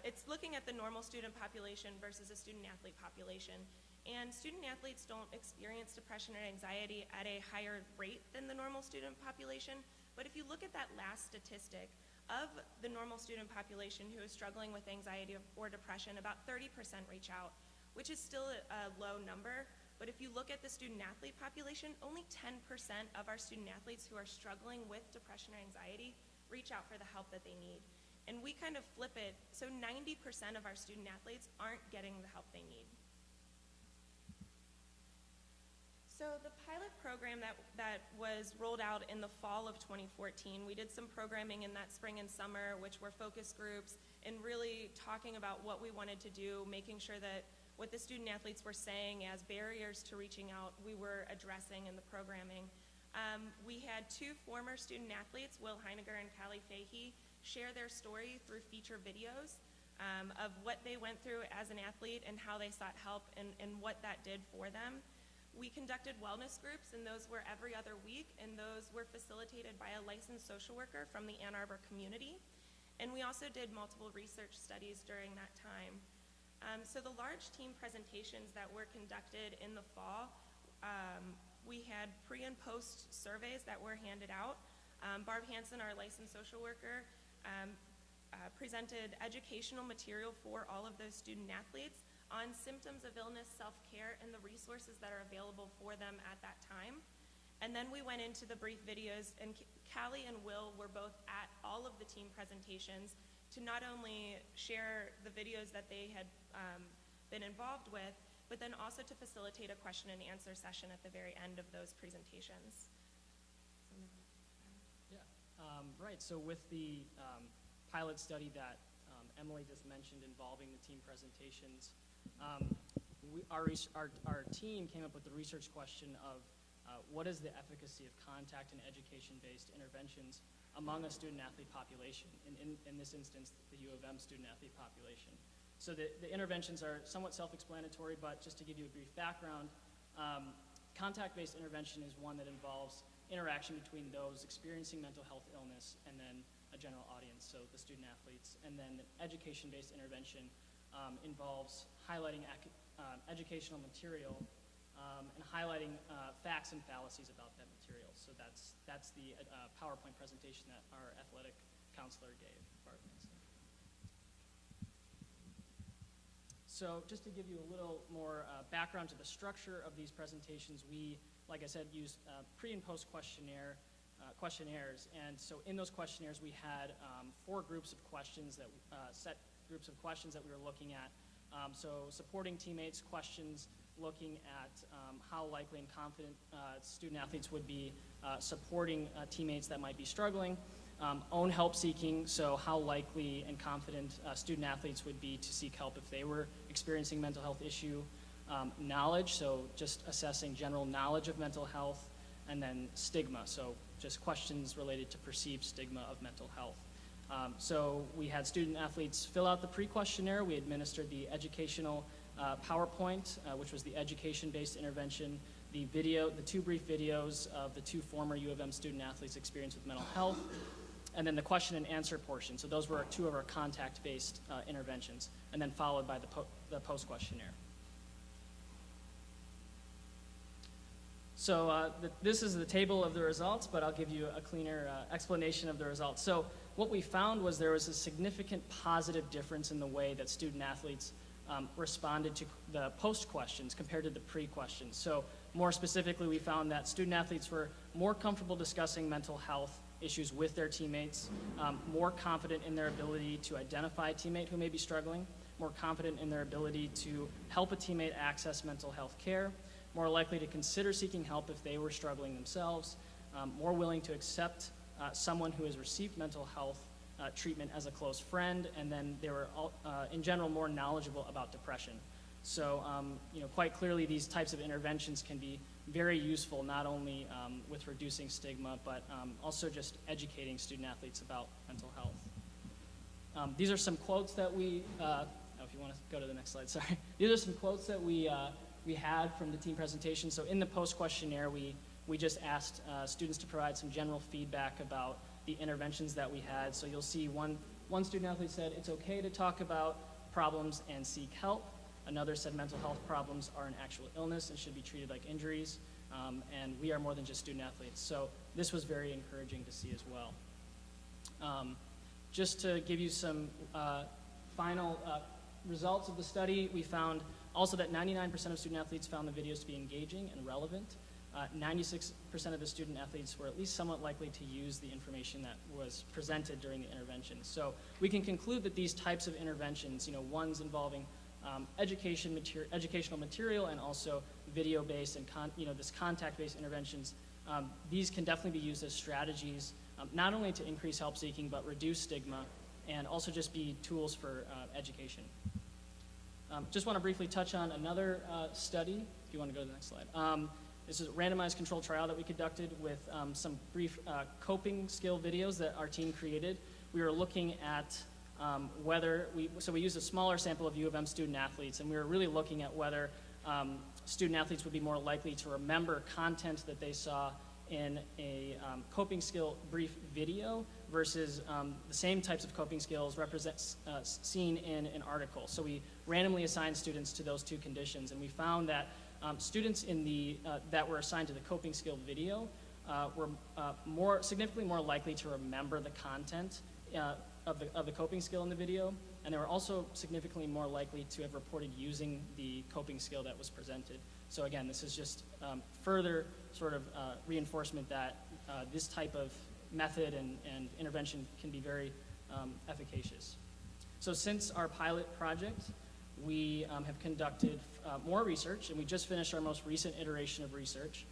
it's looking at the normal student population versus a student athlete population. And student athletes don't experience depression or anxiety at a higher rate than the normal student population. But if you look at that last statistic, of the normal student population who is struggling with anxiety or depression, about 30% reach out, which is still a low number. But if you look at the student athlete population, only 10% of our student athletes who are struggling with depression or anxiety reach out for the help that they need. And we kind of flip it, so 90% of our student athletes aren't getting the help they need. So the pilot program that was rolled out in the fall of 2014, we did some programming in that spring and summer, which were focus groups, and really talking about what we wanted to do, making sure that what the student athletes were saying as barriers to reaching out, we were addressing in the programming. We had two former student athletes, Will Heiniger and Callie Fahey, share their story through feature videos of what they went through as an athlete and how they sought help and what that did for them. We conducted wellness groups, and those were every other week, and those were facilitated by a licensed social worker from the Ann Arbor community. And we also did multiple research studies during that time. So the large team presentations that were conducted in the fall, we had pre and post surveys that were handed out. Barb Hansen, our licensed social worker, presented educational material for all of those student athletes on symptoms of illness, self-care, and the resources that are available for them at that time. And then we went into the brief videos, and Callie and Will were both at all of the team presentations to not only share the videos that they had been involved with, but then also to facilitate a question and answer session at the very end of those presentations. Yeah, right, so with the pilot study that Emily just mentioned involving the team presentations, our team came up with the research question of what is the efficacy of contact and education-based interventions among a student-athlete population, in this instance, the U of M student-athlete population. So the interventions are somewhat self-explanatory, but just to give you a brief background, contact-based intervention is one that involves interaction between those experiencing mental health illness and then a general audience, so the student-athletes. And then education-based intervention involves highlighting educational material and highlighting facts and fallacies about that material. So that's the PowerPoint presentation that our athletic counselor gave, Barb Hansen. So just to give you a little more background to the structure of these presentations, we, like I said, used pre and post questionnaires. And so in those questionnaires, we had 4 groups of questions that set groups of questions that we were looking at. So supporting teammates questions, looking at how likely and confident student athletes would be supporting teammates that might be struggling. Own help seeking, so how likely and confident student athletes would be to seek help if they were experiencing mental health issue. Knowledge, so just assessing general knowledge of mental health. And then stigma, so just questions related to perceived stigma of mental health. So we had student athletes fill out the pre-questionnaire. We administered the educational PowerPoint, which was the education-based intervention, the 2 brief videos of the 2 former U of M student athletes' experience with mental health, and then the question and answer portion. So those were 2 of our contact-based interventions, and then followed by the post-questionnaire. So this is the table of the results, but I'll give you a cleaner explanation of the results. So what we found was there was a significant positive difference in the way that student athletes responded to the post questions compared to the pre-questions. So more specifically, we found that student athletes were more comfortable discussing mental health issues with their teammates, more confident in their ability to identify a teammate who may be struggling, more confident in their ability to help a teammate access mental health care, more likely to consider seeking help if they were struggling themselves, more willing to accept someone who has received mental health treatment as a close friend, and then they were, in general, more knowledgeable about depression. So, quite clearly, these types of interventions can be very useful, not only with reducing stigma, but also just educating student athletes about mental health. These are some quotes that we, if you want to go to the next slide, sorry. These are some quotes that we had from the team presentation. So in the post questionnaire, we just asked students to provide some general feedback about the interventions that we had. So you'll see one student athlete said, "It's okay to talk about problems and seek help." Another said, "Mental health problems are an actual illness and should be treated like injuries. And we are more than just student athletes." So this was very encouraging to see as well. Just to give you some final results of the study, we found also that 99% of student athletes found the videos to be engaging and relevant. 96% of the student athletes were at least somewhat likely to use the information that was presented during the intervention. So we can conclude that these types of interventions, ones involving educational material and also video-based and this contact-based interventions, these can definitely be used as strategies, not only to increase help seeking, but reduce stigma, and also just be tools for education. Just want to briefly touch on another study, if you want to go to the next slide. This is a randomized controlled trial that we conducted with some brief coping skill videos that our team created. We were looking at so we used a smaller sample of U of M student athletes, and we were really looking at whether student athletes would be more likely to remember content that they saw in a coping skill brief video versus the same types of coping skills seen in an article. So we randomly assigned students to those two conditions, and we found that students that were assigned to the coping skill video were significantly more likely to remember the content of the coping skill in the video, and they were also significantly more likely to have reported using the coping skill that was presented. So again, this is just further sort of reinforcement that this type of method and intervention can be very efficacious. So since our pilot project, we have conducted more research, and we just finished our most recent iteration of research,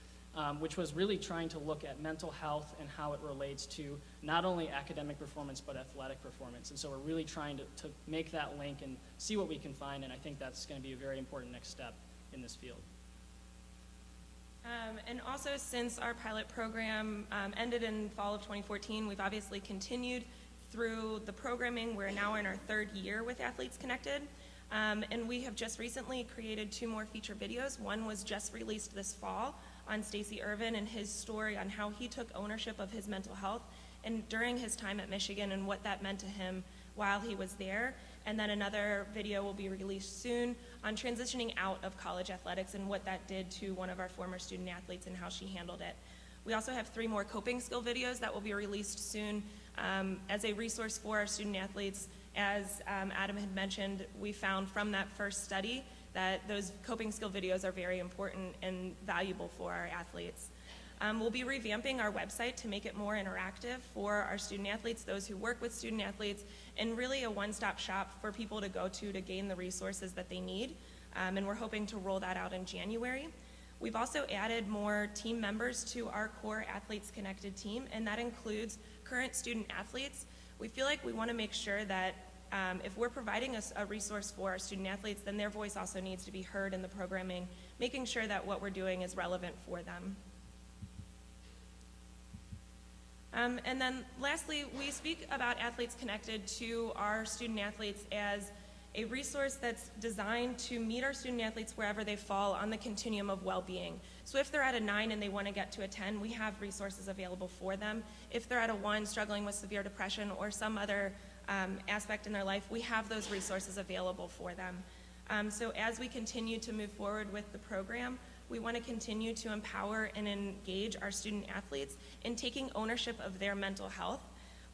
which was really trying to look at mental health and how it relates to not only academic performance, but athletic performance. And so we're really trying to make that link and see what we can find, and I think that's going to be a very important next step in this field. And also, since our pilot program ended in fall of 2014, we've obviously continued through the programming. We're now in our third year with Athletes Connected. And we have just recently created 2 more feature videos. One was just released this fall on Stacey Irvin and his story on how he took ownership of his mental health and during his time at Michigan and what that meant to him while he was there. And then another video will be released soon on transitioning out of college athletics and what that did to one of our former student athletes and how she handled it. We also have 3 more coping skill videos that will be released soon as a resource for our student athletes. As Adam had mentioned, we found from that first study that those coping skill videos are very important and valuable for our athletes. We'll be revamping our website to make it more interactive for our student athletes, those who work with student athletes, and really a one-stop shop for people to go to gain the resources that they need. And we're hoping to roll that out in January. We've also added more team members to our core Athletes Connected team, and that includes current student athletes. We feel like we want to make sure that if we're providing a resource for our student athletes, then their voice also needs to be heard in the programming, making sure that what we're doing is relevant for them. And then lastly, we speak about Athletes Connected to our student athletes as a resource that's designed to meet our student athletes wherever they fall on the continuum of well-being. So if they're at a 9 and they want to get to a 10, we have resources available for them. If they're at a 1 struggling with severe depression or some other aspect in their life, we have those resources available for them. So as we continue to move forward with the program, we want to continue to empower and engage our student athletes in taking ownership of their mental health.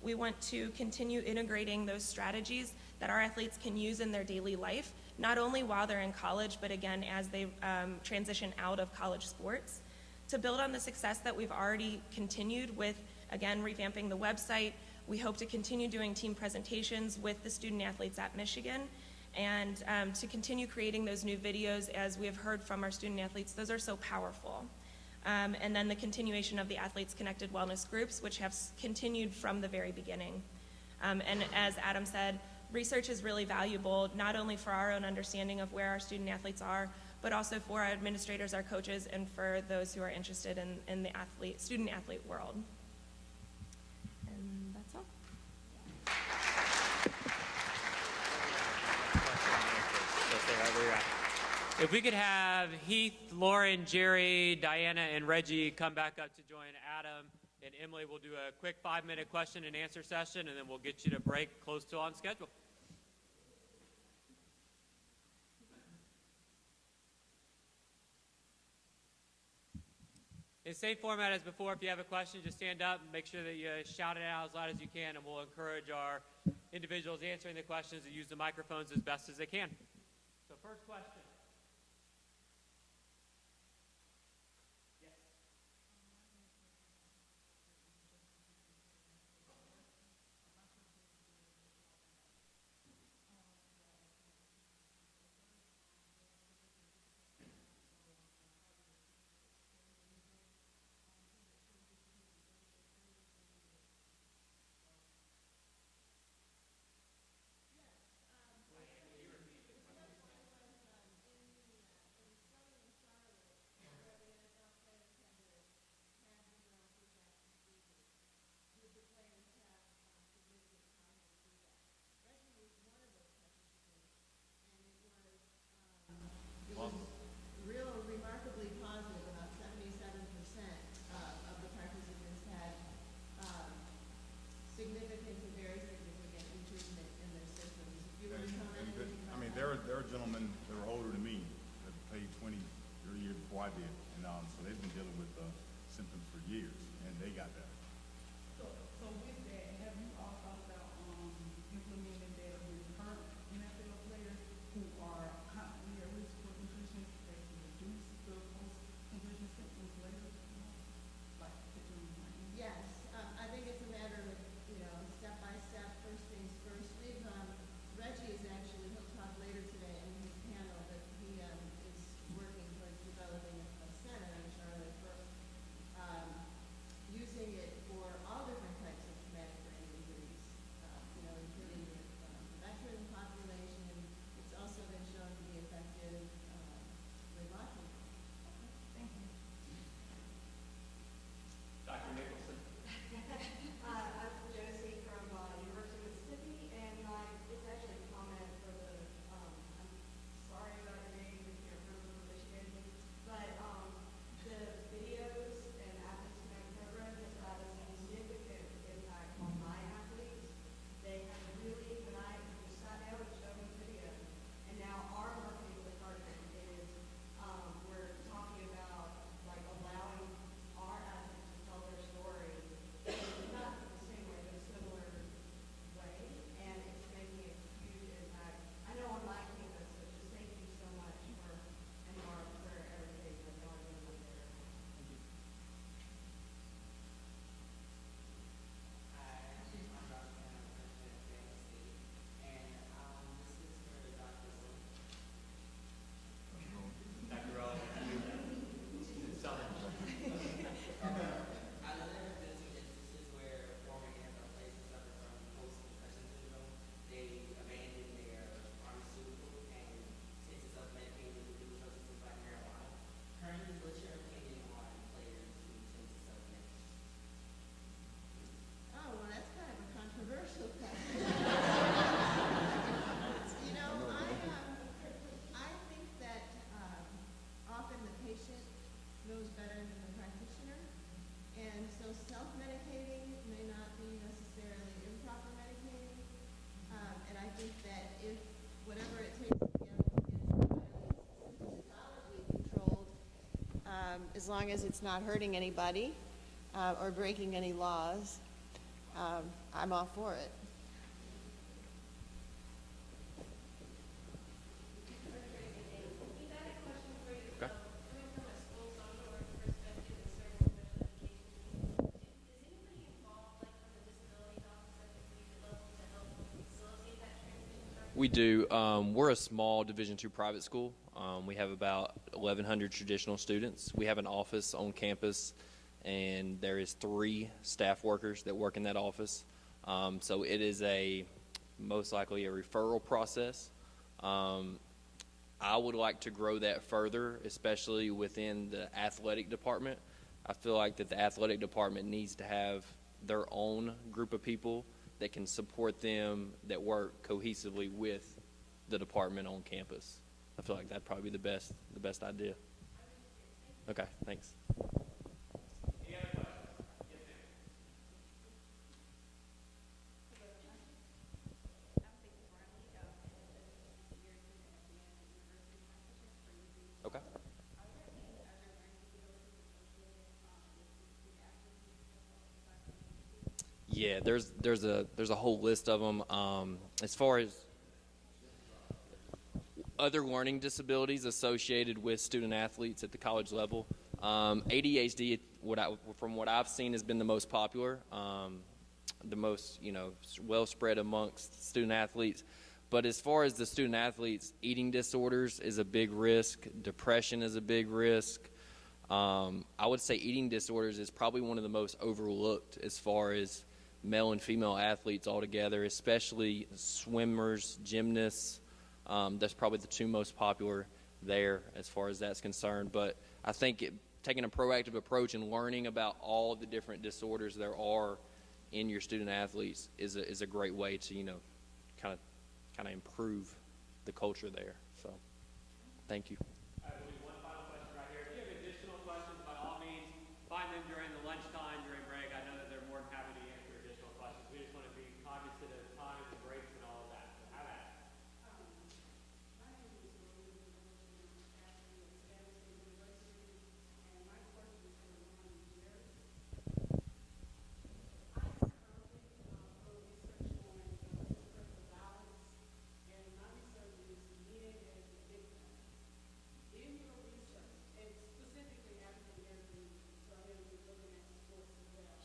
We want to continue integrating those strategies that our athletes can use in their daily life, not only while they're in college, but again, as they transition out of college sports, to build on the success that we've already continued with, again, revamping the website. We hope to continue doing team presentations with the student athletes at Michigan, and to continue creating those new videos. As we have heard from our student athletes, those are so powerful. And then the continuation of the Athletes Connected Wellness Groups, which have continued from the very beginning. And as Adam said, research is really valuable, not only for our own understanding of where our student athletes are, but also for our administrators, our coaches, and for those who are interested in the student athlete world. And that's all. If we could have Heath, Lauren, Jerry, Diana, and Reggie come back up to join Adam and Emily, we'll do a quick 5-minute question and answer session, and then we'll get you to break close to on schedule. In same format as before, if you have a question, just stand up and make sure that you shout it out as loud as you can, and we'll encourage our individuals answering the questions to use the microphones as best as they can. So first question. Remarkably positive. About 77% of the participants had significant to very significant improvement in their symptoms. If you were to comment anything about that. There are gentlemen that are older than me that played 20 years before I did, and so they've been dealing with symptoms for years, and they got better. So with that, have you all thought about implementing that with current NFL players who are constantly at risk for concussion, that can reduce the post-concussion symptoms later? Like taking Yes, I think it's a matter of, step by step, first things first. Reggie is actually, he'll talk later today in his panel, that he is working towards developing a center in Charlotte for using it for all different types of traumatic brain injuries, including the veteran population. It's also been shown to be effective with locking. Thank you. Dr. Nicholson. I'm Josie from University of Mississippi, and it's actually a comment for the, I'm sorry about your name if you're from Michigan, but the videos and Athletes Connect program has had a significant impact on my athletes. They have really, when I just sat down and showed them the video, and now our marketing department is, we're talking about allowing our athletes to tell their story, not the same way, but a similar way, and it's making a huge impact. I know on my campus, so just thank you so much for everything that's going on there. Dr. Rowell. Southern. I know there have been some instances where former NFL players who suffer from post-concussion syndrome, they abandon their pharmaceutical and take to self-medicating with new substances like marijuana. Currently, what's your opinion on players who tend to self-medicate? Oh, well, that's kind of a controversial question. I think that often the patient knows better than the practitioner, and so self-medicating may not be necessarily improper medicating, and I think that if whatever it takes to get symptomatologically controlled, as long as it's not hurting anybody or breaking any laws, I'm all for it. We do. We're a small Division II private school. We have about 1,100 traditional students. We have an office on campus, and there is 3 staff workers that work in that office. So it is most likely a referral process. I would like to grow that further, especially within the athletic department. I feel like that the athletic department needs to have their own group of people that can support them, that work cohesively with the department on campus. I feel like that'd probably be the best idea. Okay, thanks. Any other questions? Yes, ma'am. Okay. Yeah, there's a whole list of them. As far as other learning disabilities associated with student athletes at the college level, ADHD, from what I've seen, has been the most popular, the most well spread amongst student athletes. But as far as the student athletes, eating disorders is a big risk. Depression is a big risk. I would say eating disorders is probably one of the most overlooked as far as male and female athletes altogether, especially swimmers, gymnasts. That's probably the 2 most popular there as far as that's concerned. But I think taking a proactive approach and learning about all the different disorders there are in your student athletes is a great way to kind of improve the culture there. So, thank you. All right, we'll do one final question right here. If you have additional questions, by all means, find them during the lunchtime, during break. I know that they're more than happy to answer additional questions. We just want to be cognizant of time and breaks and all of that. So have at it.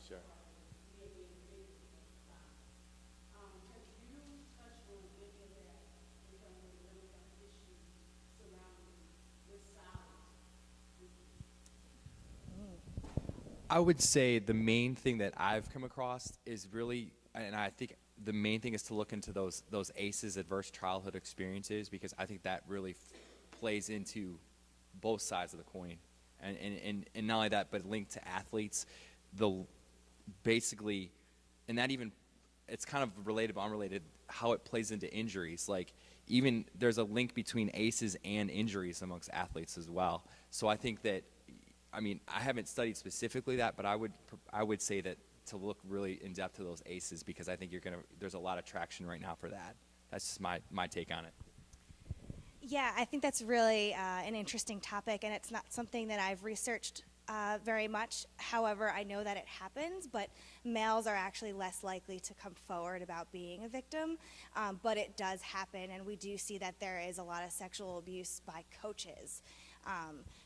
Sure. I would say the main thing that I've come across is really, and I think the main thing is to look into those ACEs, adverse childhood experiences, because I think that really plays into both sides of the coin, and not only that, but linked to athletes, basically, and that even, it's kind of related but unrelated, how it plays into injuries. Like, even there's a link between ACEs and injuries amongst athletes as well. So I think that, I mean, I haven't studied specifically that, but I would say that to look really in depth to those ACEs, because I think there's a lot of traction right now for that. That's just my take on it. Yeah, I think that's really an interesting topic, and it's not something that I've researched very much. However, I know that it happens, but males are actually less likely to come forward about being a victim. But it does happen, and we do see that there is a lot of sexual abuse by coaches.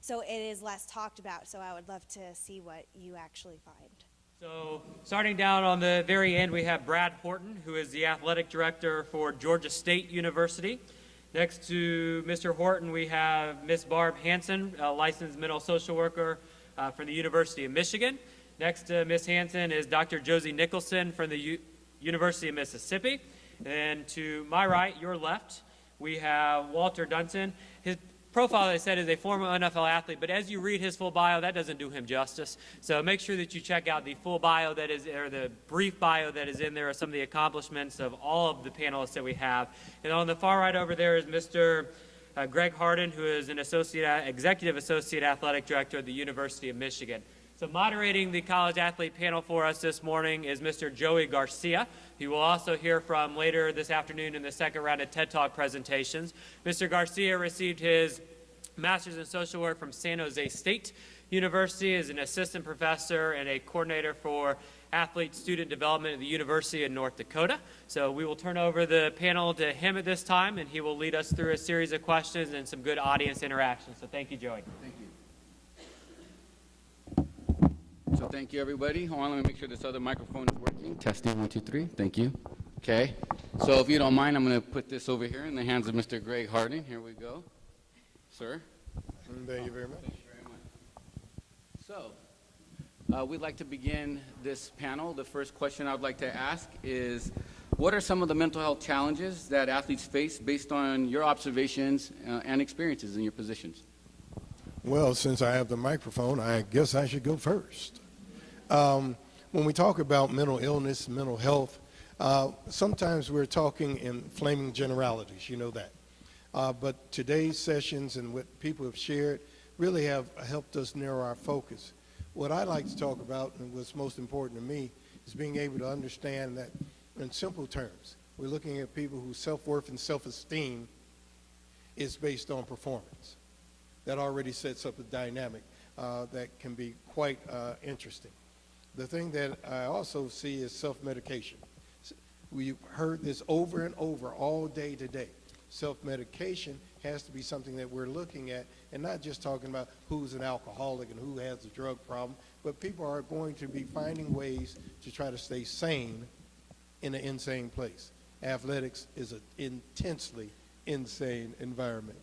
So it is less talked about, so I would love to see what you actually find. So starting down on the very end, we have Brad Horton, who is the athletic director for Georgia State University. Next to Mr. Horton, we have Ms. Barb Hansen, a licensed mental social worker from the University of Michigan. Next to Ms. Hansen is Dr. Josie Nicholson from the University of Mississippi. And to my right, your left, we have Walter Dunson. His profile, as I said, is a former NFL athlete, but as you read his full bio, that doesn't do him justice. So make sure that you check out the full bio that is, or the brief bio that is in there, of some of the accomplishments of all of the panelists that we have. And on the far right over there is Mr. Greg Harden, who is an executive associate athletic director at the University of Michigan. So moderating the college athlete panel for us this morning is Mr. Joey Garcia, who we'll also hear from later this afternoon in the second round of TED Talk presentations. Mr. Garcia received his master's in social work from San Jose State University as an assistant professor and a coordinator for athlete student development at the University of North Dakota. So we will turn over the panel to him at this time, and he will lead us through a series of questions and some good audience interaction. So thank you, Joey. Thank you. So thank you, everybody. Hold on, let me make sure this other microphone is working. Testing, 1, 2, 3. Thank you. Okay, so if you don't mind, I'm going to put this over here in the hands of Mr. Greg Harding. Here we go, sir. Thank you very much. Thank you very much. So, we'd like to begin this panel. The first question I would like to ask is, what are some of the mental health challenges that athletes face based on your observations and experiences in your positions? Well, since I have the microphone, I guess I should go first. When we talk about mental illness, mental health, sometimes we're talking in flaming generalities, you know that. But today's sessions and what people have shared really have helped us narrow our focus. What I like to talk about, and what's most important to me, is being able to understand that in simple terms, we're looking at people whose self-worth and self-esteem is based on performance. That already sets up a dynamic that can be quite interesting. The thing that I also see is self-medication. We've heard this over and over all day today. Self-medication has to be something that we're looking at, and not just talking about who's an alcoholic and who has a drug problem, but people are going to be finding ways to try to stay sane in an insane place. Athletics is an intensely insane environment.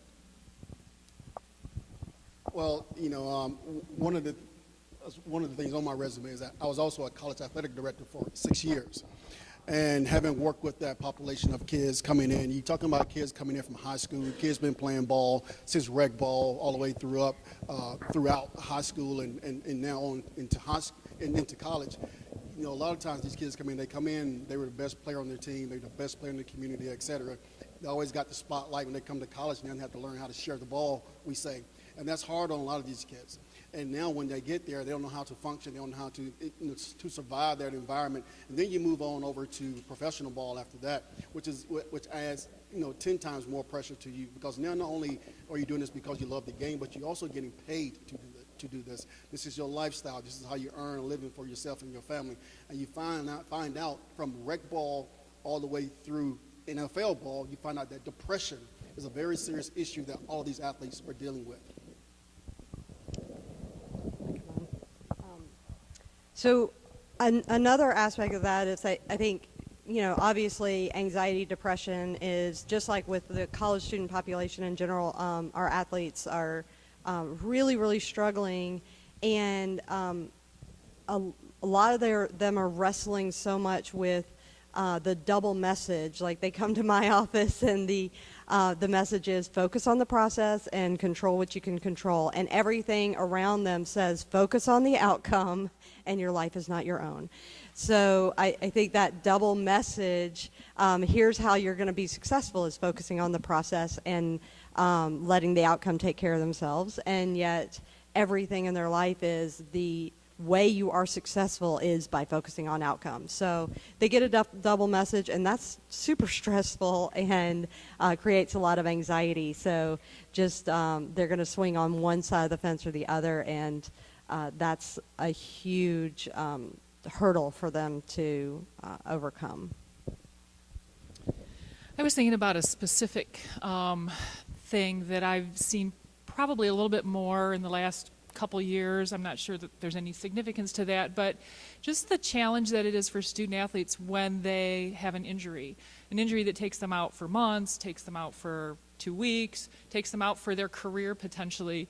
Well, you know, one of the things on my resume is that I was also a college athletic director for 6 years. And having worked with that population of kids coming in, you're talking about kids coming in from high school, kids been playing ball since rec ball all the way throughout high school and now on into college. You know, a lot of times these kids come in, they were the best player on their team, they were the best player in the community, et cetera. They always got the spotlight when they come to college and then have to learn how to share the ball, we say. And that's hard on a lot of these kids. And now when they get there, they don't know how to function, they don't know how to survive that environment. And then you move on over to professional ball after that, which adds 10 times more pressure to you, because now not only are you doing this because you love the game, but you're also getting paid to do this. This is your lifestyle. This is how you earn a living for yourself and your family. And you find out from rec ball all the way through NFL ball, you find out that depression is a very serious issue that all of these athletes are dealing with. So another aspect of that is I think, obviously anxiety, depression is just like with the college student population in general, our athletes are really, really struggling, and a lot of them are wrestling so much with the double message. Like, they come to my office and the message is focus on the process and control what you can control, and everything around them says focus on the outcome and your life is not your own. So I think that double message, here's how you're going to be successful, is focusing on the process and letting the outcome take care of themselves, and yet everything in their life is the way you are successful is by focusing on outcomes. So they get a double message, and that's super stressful and creates a lot of anxiety. So just they're going to swing on one side of the fence or the other, and that's a huge hurdle for them to overcome. I was thinking about a specific thing that I've seen probably a little bit more in the last couple years. I'm not sure that there's any significance to that, but just the challenge that it is for student athletes when they have an injury that takes them out for months, takes them out for 2 weeks, takes them out for their career potentially.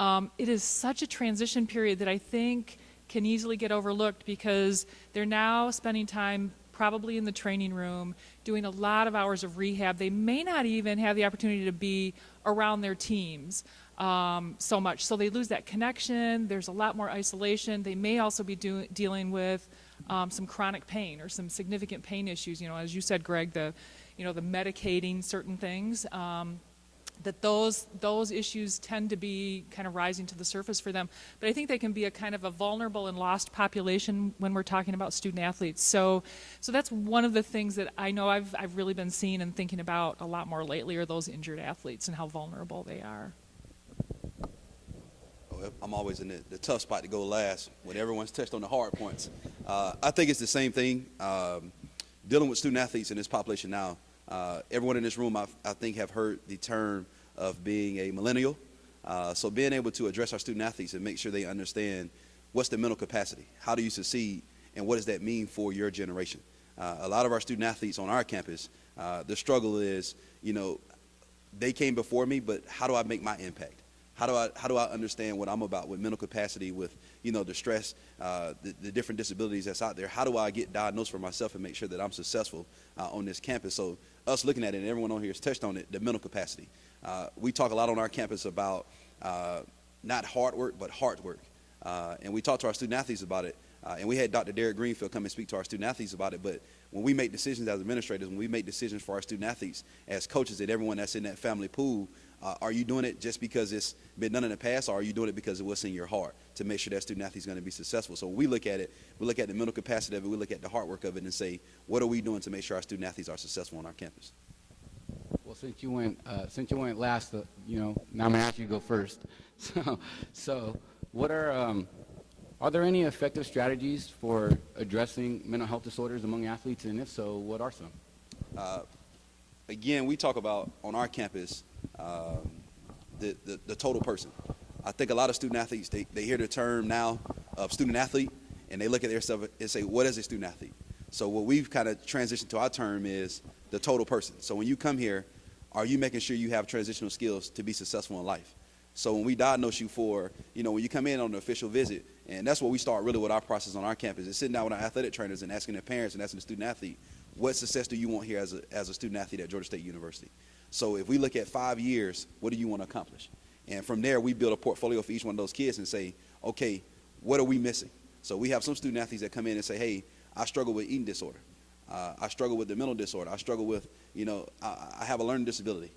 It is such a transition period that I think can easily get overlooked, because they're now spending time probably in the training room, doing a lot of hours of rehab. They may not even have the opportunity to be around their teams so much. So they lose that connection. There's a lot more isolation. They may also be dealing with some chronic pain or some significant pain issues. As you said, Greg, the medicating certain things. That those issues tend to be kind of rising to the surface for them. But I think they can be a kind of a vulnerable and lost population when we're talking about student athletes. So that's one of the things that I know I've really been seeing and thinking about a lot more lately, are those injured athletes and how vulnerable they are. I'm always in the tough spot to go last when everyone's touched on the hard points. I think it's the same thing. Dealing with student athletes in this population now, everyone in this room, I think, have heard the term of being a millennial. So being able to address our student athletes and make sure they understand what's the mental capacity, how do you succeed, and what does that mean for your generation. a lot of our student athletes on our campus, the struggle is, they came before me, but how do I make my impact? How do I understand what I'm about with mental capacity, with the stress, the different disabilities that's out there? How do I get diagnosed for myself and make sure that I'm successful on this campus? So us looking at it, and everyone on here has touched on it, the mental capacity. We talk a lot on our campus about not hard work, but hard work. And we talk to our student athletes about it. And we had Dr. Derek Greenfield come and speak to our student athletes about it. But when we make decisions as administrators, when we make decisions for our student athletes, as coaches and everyone that's in that family pool, are you doing it just because it's been done in the past, or are you doing it because of what's in your heart to make sure that student athlete is going to be successful? So when we look at it, we look at the mental capacity of it, we look at the hard work of it, and say, what are we doing to make sure our student athletes are successful on our campus? Well, since you went last, now I'm gonna ask you to go first. So what are there any effective strategies for addressing mental health disorders among athletes, and if so, what are some? Again, we talk about on our campus the total person. I think a lot of student athletes, they hear the term now of student athlete, and they look at themselves and say, what is a student athlete? So what we've kind of transitioned to our term is the total person. So when you come here, are you making sure you have transitional skills to be successful in life? So when we diagnose you for, when you come in on the official visit, and that's what we start really with our process on our campus, is sitting down with our athletic trainers and asking their parents and asking the student athlete, what success do you want here as a student athlete at Georgia State University? So if we look at 5 years, what do you want to accomplish? And from there, we build a portfolio for each one of those kids and say, okay, what are we missing? So we have some student athletes that come in and say, hey, I struggle with eating disorder. I struggle with the mental disorder. I struggle with, I have a learning disability.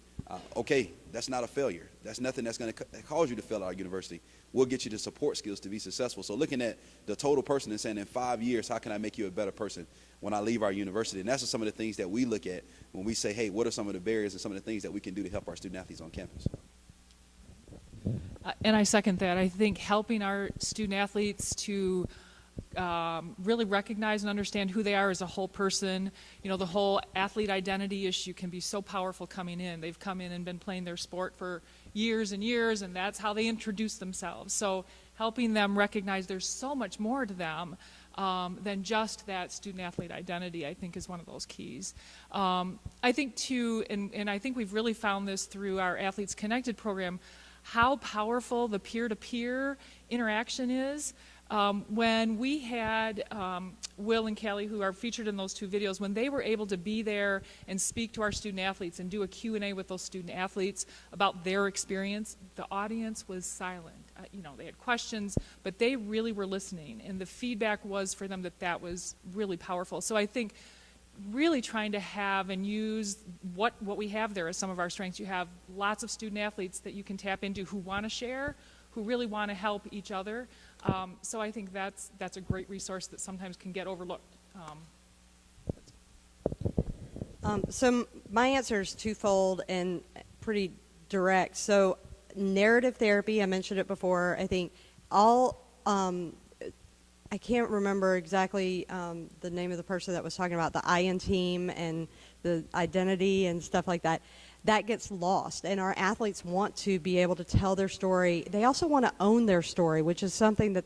Okay, that's not a failure. That's nothing that's going to cause you to fail at our university. We'll get you the support skills to be successful. So looking at the total person and saying, in 5 years, how can I make you a better person when I leave our university? And that's some of the things that we look at when we say, hey, what are some of the barriers and some of the things that we can do to help our student athletes on campus? And I second that. I think helping our student athletes to really recognize and understand who they are as a whole person. The whole athlete identity issue can be so powerful coming in. They've come in and been playing their sport for years and years, and that's how they introduce themselves. So helping them recognize there's so much more to them than just that student athlete identity, I think, is one of those keys. I think too, and I think we've really found this through our Athletes Connected program, how powerful the peer-to-peer interaction is. When we had Will and Callie, who are featured in those 2 videos, when they were able to be there and speak to our student athletes and do a Q&A with those student athletes about their experience, the audience was silent. They had questions, but they really were listening, and the feedback was for them that was really powerful. So I think really trying to have and use what we have there as some of our strengths. You have lots of student athletes that you can tap into who want to share, who really want to help each other. So I think that's a great resource that sometimes can get overlooked. So my answer is twofold and pretty direct. So narrative therapy, I mentioned it before. I think I can't remember exactly the name of the person that was talking about the IN team and the identity and stuff like that. That gets lost, and our athletes want to be able to tell their story. They also want to own their story, which is something that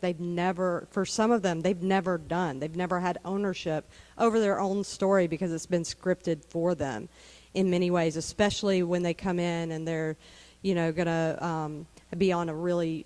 for some of them, they've never done. They've never had ownership over their own story because it's been scripted for them in many ways, especially when they come in and they're, going to be on a really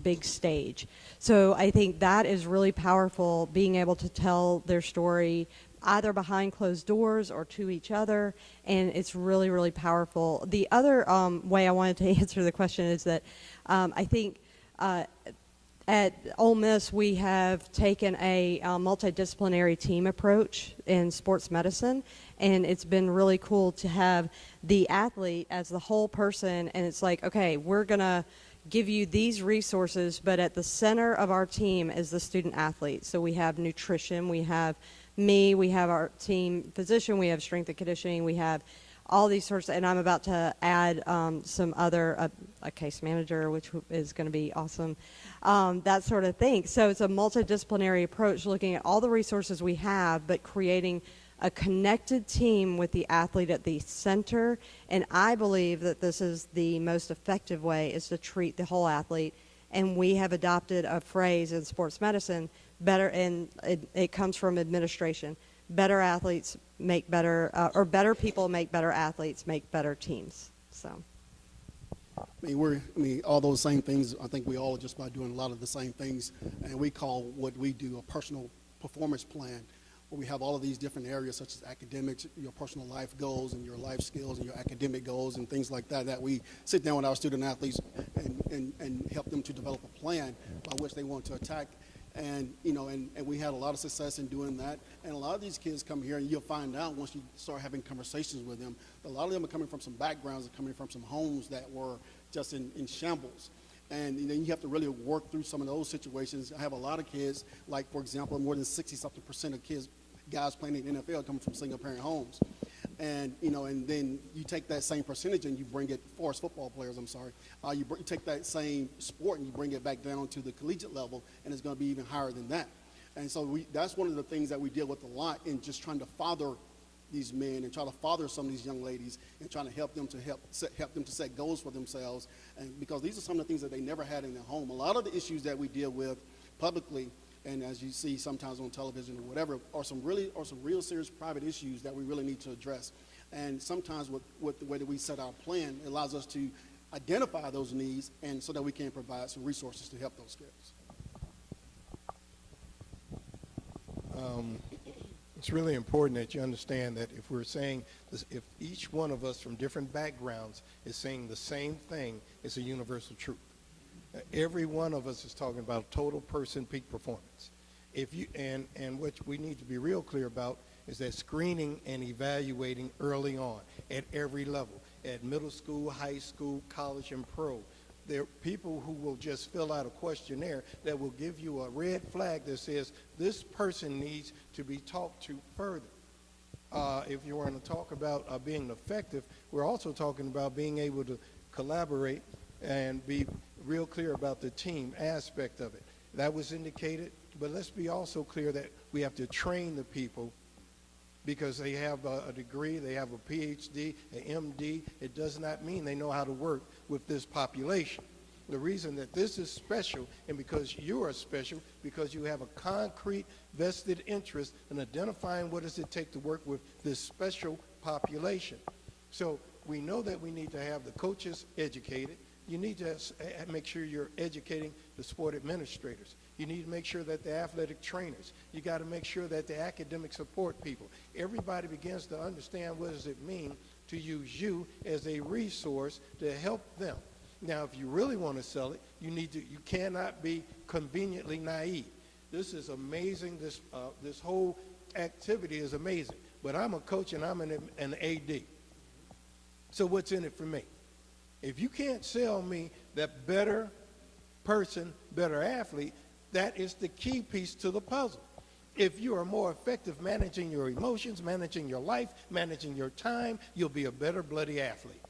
big stage. So I think that is really powerful, being able to tell their story either behind closed doors or to each other, and it's really, really powerful. The other way I wanted to answer the question is that I think at Ole Miss we have taken a multidisciplinary team approach in sports medicine, and it's been really cool to have the athlete as the whole person, and it's like, okay, we're going to give you these resources, but at the center of our team is the student athlete. So we have nutrition, we have me, we have our team physician, we have strength and conditioning, we have all these sorts, and I'm about to add some other, a case manager, which is going to be awesome, that sort of thing. So it's a multidisciplinary approach, looking at all the resources we have, but creating a connected team with the athlete at the center. And I believe that this is the most effective way, is to treat the whole athlete. And we have adopted a phrase in sports medicine, better, and it comes from administration, better athletes make better, or better people make better athletes, make better teams. So. All those same things, I think we all are just by doing a lot of the same things, and we call what we do a personal performance plan, where we have all of these different areas such as academics, your personal life goals, and your life skills, and your academic goals, and things like that, that we sit down with our student athletes and help them to develop a plan by which they want to attack. And, and we had a lot of success in doing that. And a lot of these kids come here, and you'll find out once you start having conversations with them, a lot of them are coming from some backgrounds, and coming from some homes that were just in shambles. And then you have to really work through some of those situations. I have a lot of kids, like, for example, more than 60-something% of guys playing in the NFL come from single-parent homes. And, and then you take that same percentage and you bring it, forest football players, I'm sorry, you take that same sport and you bring it back down to the collegiate level, and it's going to be even higher than that. And so that's one of the things that we deal with a lot in just trying to father these men and try to father some of these young ladies and trying to help them to set goals for themselves. And because these are some of the things that they never had in their home. A lot of the issues that we deal with publicly, and as you see sometimes on television or whatever, are some real serious private issues that we really need to address. And sometimes with the way that we set our plan, it allows us to identify those needs, and so that we can provide some resources to help those kids. It's really important that you understand that if we're saying this, if each one of us from different backgrounds is saying the same thing, it's a universal truth. Every one of us is talking about total person peak performance. And what we need to be real clear about is that screening and evaluating early on at every level, at middle school, high school, college, and pro. There are people who will just fill out a questionnaire that will give you a red flag that says this person needs to be talked to further. If you want to talk about being effective, we're also talking about being able to collaborate and be real clear about the team aspect of it. That was indicated, but let's be also clear that we have to train the people because they have a degree, they have a PhD, an MD. It does not mean they know how to work with this population. The reason that this is special, and because you are special, because you have a concrete vested interest in identifying what does it take to work with this special population. So we know that we need to have the coaches educated. You need to make sure you're educating the sport administrators. You need to make sure that the athletic trainers, you got to make sure that the academic support people, everybody begins to understand what does it mean to use you as a resource to help them. Now, if you really want to sell it, you cannot be conveniently naive. This is amazing. This whole activity is amazing. But I'm a coach and I'm an AD. So what's in it for me? If you can't sell me that better person, better athlete, that is the key piece to the puzzle. If you are more effective managing your emotions, managing your life, managing your time, you'll be a better bloody athlete.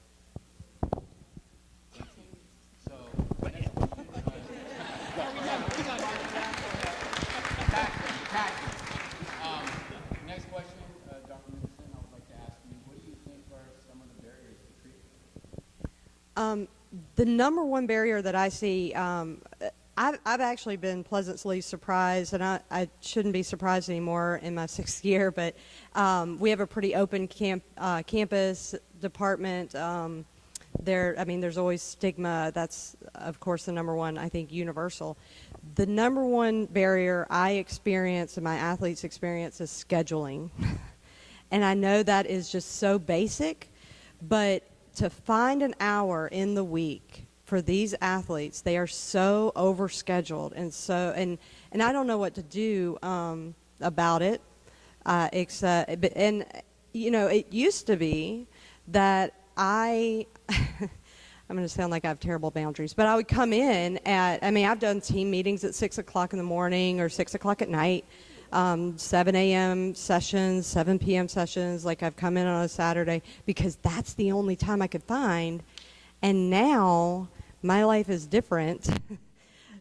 Next question, Dr. Nicholson, I would like to ask you, what do you think are some of the barriers to treatment? The number one barrier that I see, I've actually been pleasantly surprised, and I shouldn't be surprised anymore in my 6th year, but we have a pretty open campus department. There's always stigma. That's, of course, the number one, I think, universal. The number one barrier I experience and my athletes experience is scheduling. And I know that is just so basic, but to find an hour in the week for these athletes, they are so overscheduled, and I don't know what to do about it. It used to be that I'm going to sound like I have terrible boundaries, but I would come in I've done team meetings at 6 o'clock in the morning or 6 o'clock at night, 7 a.m. sessions, 7 p.m. sessions, like I've come in on a Saturday because that's the only time I could find. And now my life is different.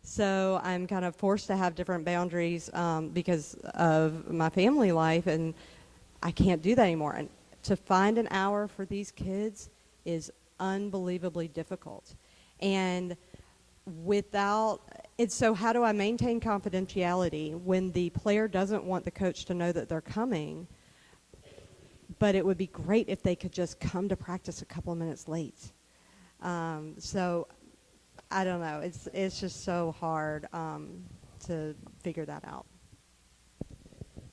So I'm kind of forced to have different boundaries because of my family life, and I can't do that anymore. And to find an hour for these kids is unbelievably difficult. And without And so how do I maintain confidentiality when the player doesn't want the coach to know that they're coming, but it would be great if they could just come to practice a couple of minutes late? So I don't know. It's just so hard to figure that out.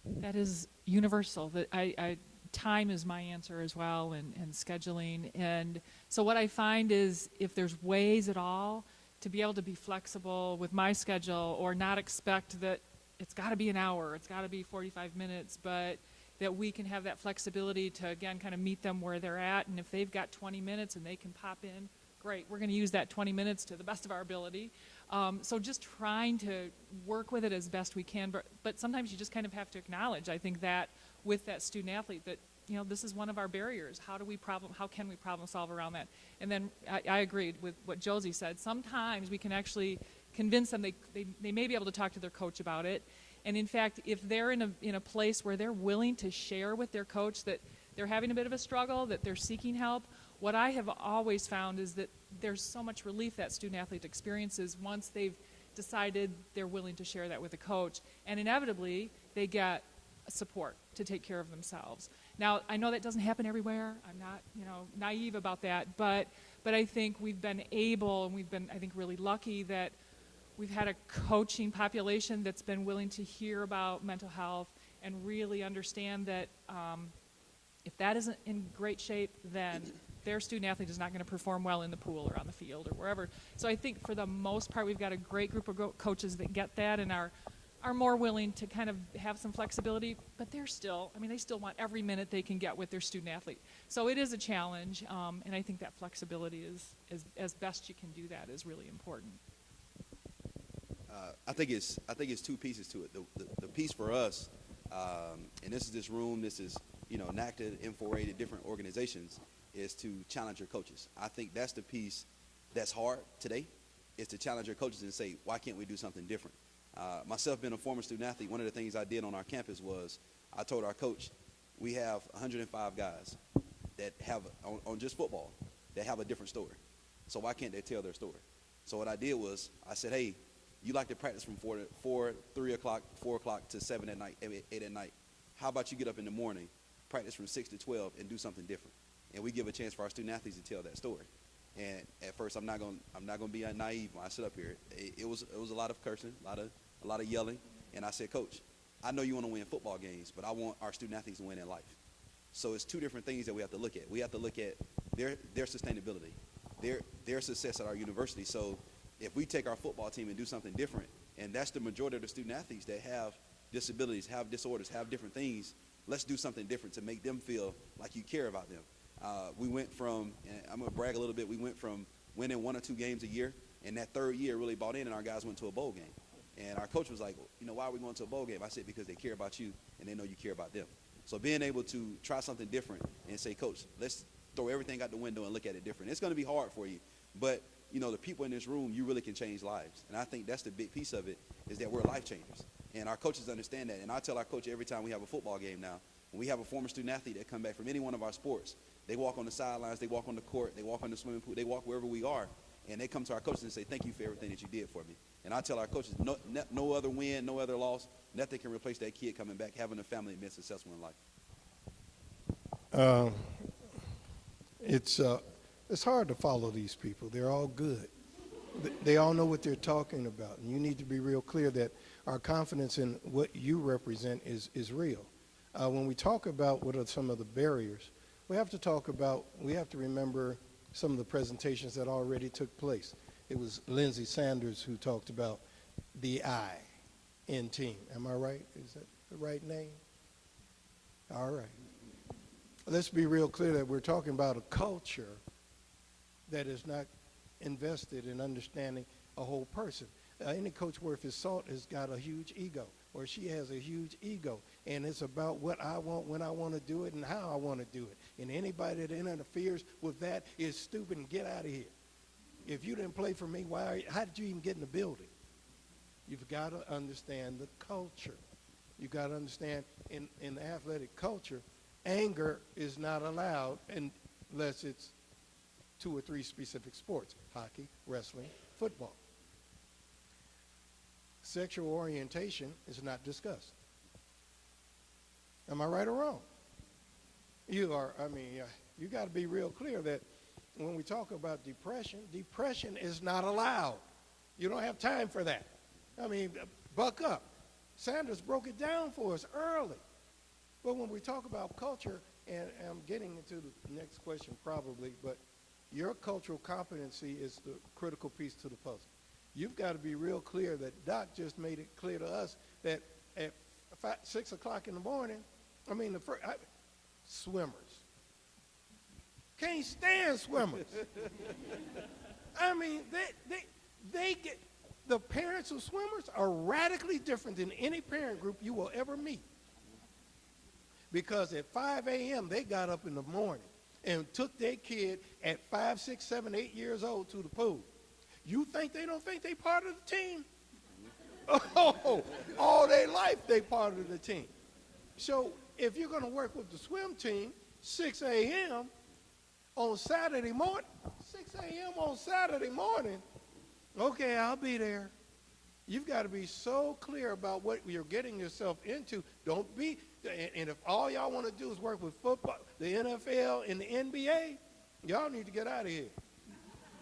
That is universal. That time is my answer as well, and scheduling. And so what I find is if there's ways at all to be able to be flexible with my schedule, or not expect that it's got to be an hour, it's got to be 45 minutes, but that we can have that flexibility to, again, kind of meet them where they're at. And if they've got 20 minutes and they can pop in, great, we're going to use that 20 minutes to the best of our ability. So just trying to work with it as best we can, but sometimes you just kind of have to acknowledge, I think, that with that student athlete, that, you know, this is one of our barriers. How can we problem solve around that? And then I agreed with what Josie said. Sometimes we can actually convince them they may be able to talk to their coach about it. And in fact, if they're in a place where they're willing to share with their coach that they're having a bit of a struggle, that they're seeking help, what I have always found is that there's so much relief that student athlete experiences once they've decided they're willing to share that with a coach. And inevitably, they get support to take care of themselves. Now, I know that doesn't happen everywhere. I'm not, naive about that, but I think we've been able, and we've been, I think, really lucky that we've had a coaching population that's been willing to hear about mental health and really understand that if that isn't in great shape, then their student athlete is not going to perform well in the pool or on the field or wherever. So I think for the most part, we've got a great group of coaches that get that and are more willing to kind of have some flexibility, but they still want every minute they can get with their student athlete. So it is a challenge, and I think that flexibility is as best you can do that is really important. I think it's two pieces to it. The piece for us, and this room, this is NACTA, M4A, different organizations, is to challenge your coaches. I think that's the piece that's hard today, is to challenge your coaches and say, why can't we do something different? Myself being a former student athlete, one of the things I did on our campus was I told our coach, we have 105 guys that have, on just football, that have a different story. So why can't they tell their story? So what I did was I said, hey, you like to practice from 3 o'clock, 4 o'clock to 7 at night, 8 at night. How about you get up in the morning, practice from 6 to 12, and do something different? And we give a chance for our student athletes to tell that story. And at first, I'm not gonna be naive when I sit up here. It was a lot of cursing, a lot of yelling. And I said, Coach, I know you want to win football games, but I want our student athletes to win in life. So it's two different things that we have to look at. We have to look at their sustainability, their success at our university. So if we take our football team and do something different, and that's the majority of the student athletes that have disabilities, have disorders, have different things, let's do something different to make them feel like you care about them. We went from, and I'm going to brag a little bit, we went from winning 1 or 2 games a year, and that third year really bought in, and our guys went to a bowl game. And our coach was like, why are we going to a bowl game? I said, because they care about you, and they know you care about them. So being able to try something different and say, Coach, let's throw everything out the window and look at it different. It's going to be hard for you, but the people in this room, you really can change lives. And I think that's the big piece of it, is that we're life changers. And our coaches understand that. And I tell our coach every time we have a football game now, when we have a former student athlete that come back from any one of our sports, they walk on the sidelines, they walk on the court, they walk on the swimming pool, they walk wherever we are, and they come to our coaches and say, thank you for everything that you did for me. And I tell our coaches, no other win, no other loss, nothing can replace that kid coming back, having a family and being successful in life. It's hard to follow these people. They're all good. They all know what they're talking about. And you need to be real clear that our confidence in what you represent is real. When we talk about what are some of the barriers, we have to remember some of the presentations that already took place. It was Lindsay Sanders who talked about the I in team. Am I right? Is that the right name? All right. Let's be real clear that we're talking about a culture that is not invested in understanding a whole person. Any coach worth his salt has got a huge ego, or she has a huge ego, and it's about what I want, when I want to do it, and how I want to do it. And anybody that interferes with that is stupid and get out of here. If you didn't play for me, how did you even get in the building? You've got to understand the culture. You've got to understand in the athletic culture, anger is not allowed unless it's 2 or 3 specific sports: hockey, wrestling, football. sexual orientation is not discussed. Am I right or wrong? You are, I mean, you got to be real clear that when we talk about depression, depression is not allowed. You don't have time for that. I mean, buck up. Sanders broke it down for us early. But when we talk about culture, and I'm getting into the next question probably, but your cultural competency is the critical piece to the puzzle. You've got to be real clear that Doc just made it clear to us that at 6 o'clock in the morning, I mean, swimmers. Can't stand swimmers. I mean, they get, the parents of swimmers are radically different than any parent group you will ever meet. Because at 5 a.m. they got up in the morning and took their kid at 5, 6, 7, 8 years old to the pool. You think they don't think they part of the team? Oh, all their life they part of the team. So if you're going to work with the swim team, 6 a.m. on Saturday morning, 6 a.m. on Saturday morning, okay, I'll be there. You've got to be so clear about what you're getting yourself into. Don't be, and if all y'all want to do is work with football, the NFL, and the NBA, y'all need to get out of here.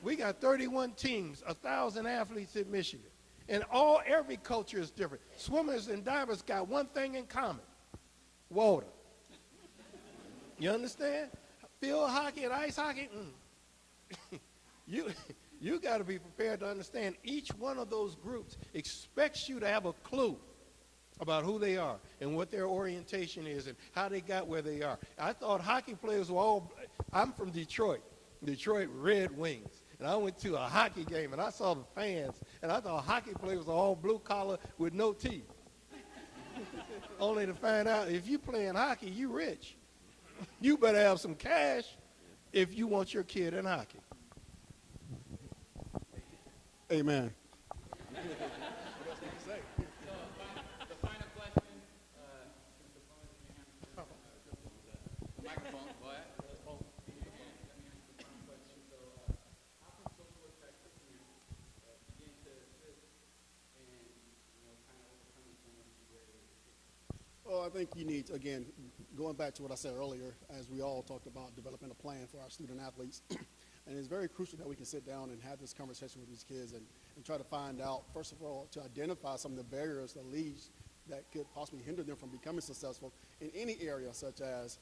We got 31 teams, 1,000 athletes in Michigan. And every culture is different. Swimmers and divers got one thing in common: water. You understand? Field hockey and ice hockey, you got to be prepared to understand each one of those groups expects you to have a clue about who they are and what their orientation is and how they got where they are. I thought hockey players were all, I'm from Detroit Red Wings. And I went to a hockey game and I saw the fans and I thought hockey players were all blue collar with no teeth. Only to find out if you playing hockey, you rich. You better have some cash if you want your kid in hockey. Amen. Well, I think you need, again, going back to what I said earlier, as we all talked about developing a plan for our student athletes, and it's very crucial that we can sit down and have this conversation with these kids and try to find out, first of all, to identify some of the barriers that could possibly hinder them from becoming successful in any area, such as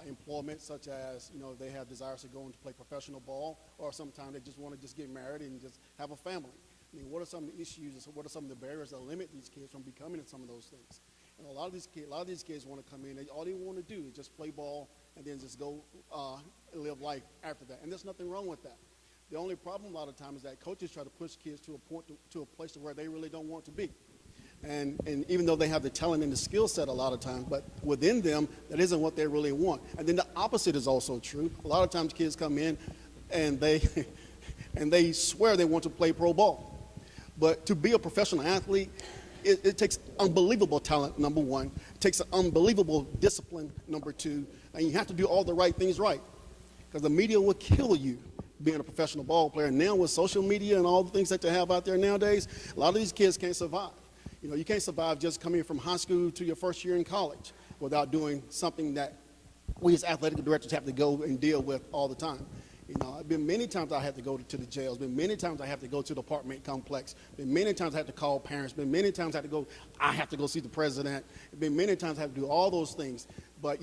employment, such as, they have desires to go and play professional ball, or sometimes they just want to just get married and just have a family. I mean, what are some of the issues, what are some of the barriers that limit these kids from becoming some of those things? And a lot of these kids want to come in, all they want to do is just play ball and then just go live life after that. And there's nothing wrong with that. The only problem a lot of times is that coaches try to push kids to a place where they really don't want to be. And even though they have the talent and the skill set a lot of times, but within them, that isn't what they really want. And then the opposite is also true. A lot of times kids come in and they swear they want to play pro ball. But to be a professional athlete, it takes unbelievable talent, number one. It takes an unbelievable discipline, number two. And you have to do all the right things right. Because the media will kill you being a professional ball player. Now with social media and all the things that they have out there nowadays, a lot of these kids can't survive. You can't survive just coming from high school to your first year in college without doing something that we as athletic directors have to go and deal with all the time. I've been many times I had to go to the jails. Been many times I have to go to the apartment complex. Been many times I have to call parents. Been many times I have to go see the president. Been many times I have to do all those things. But,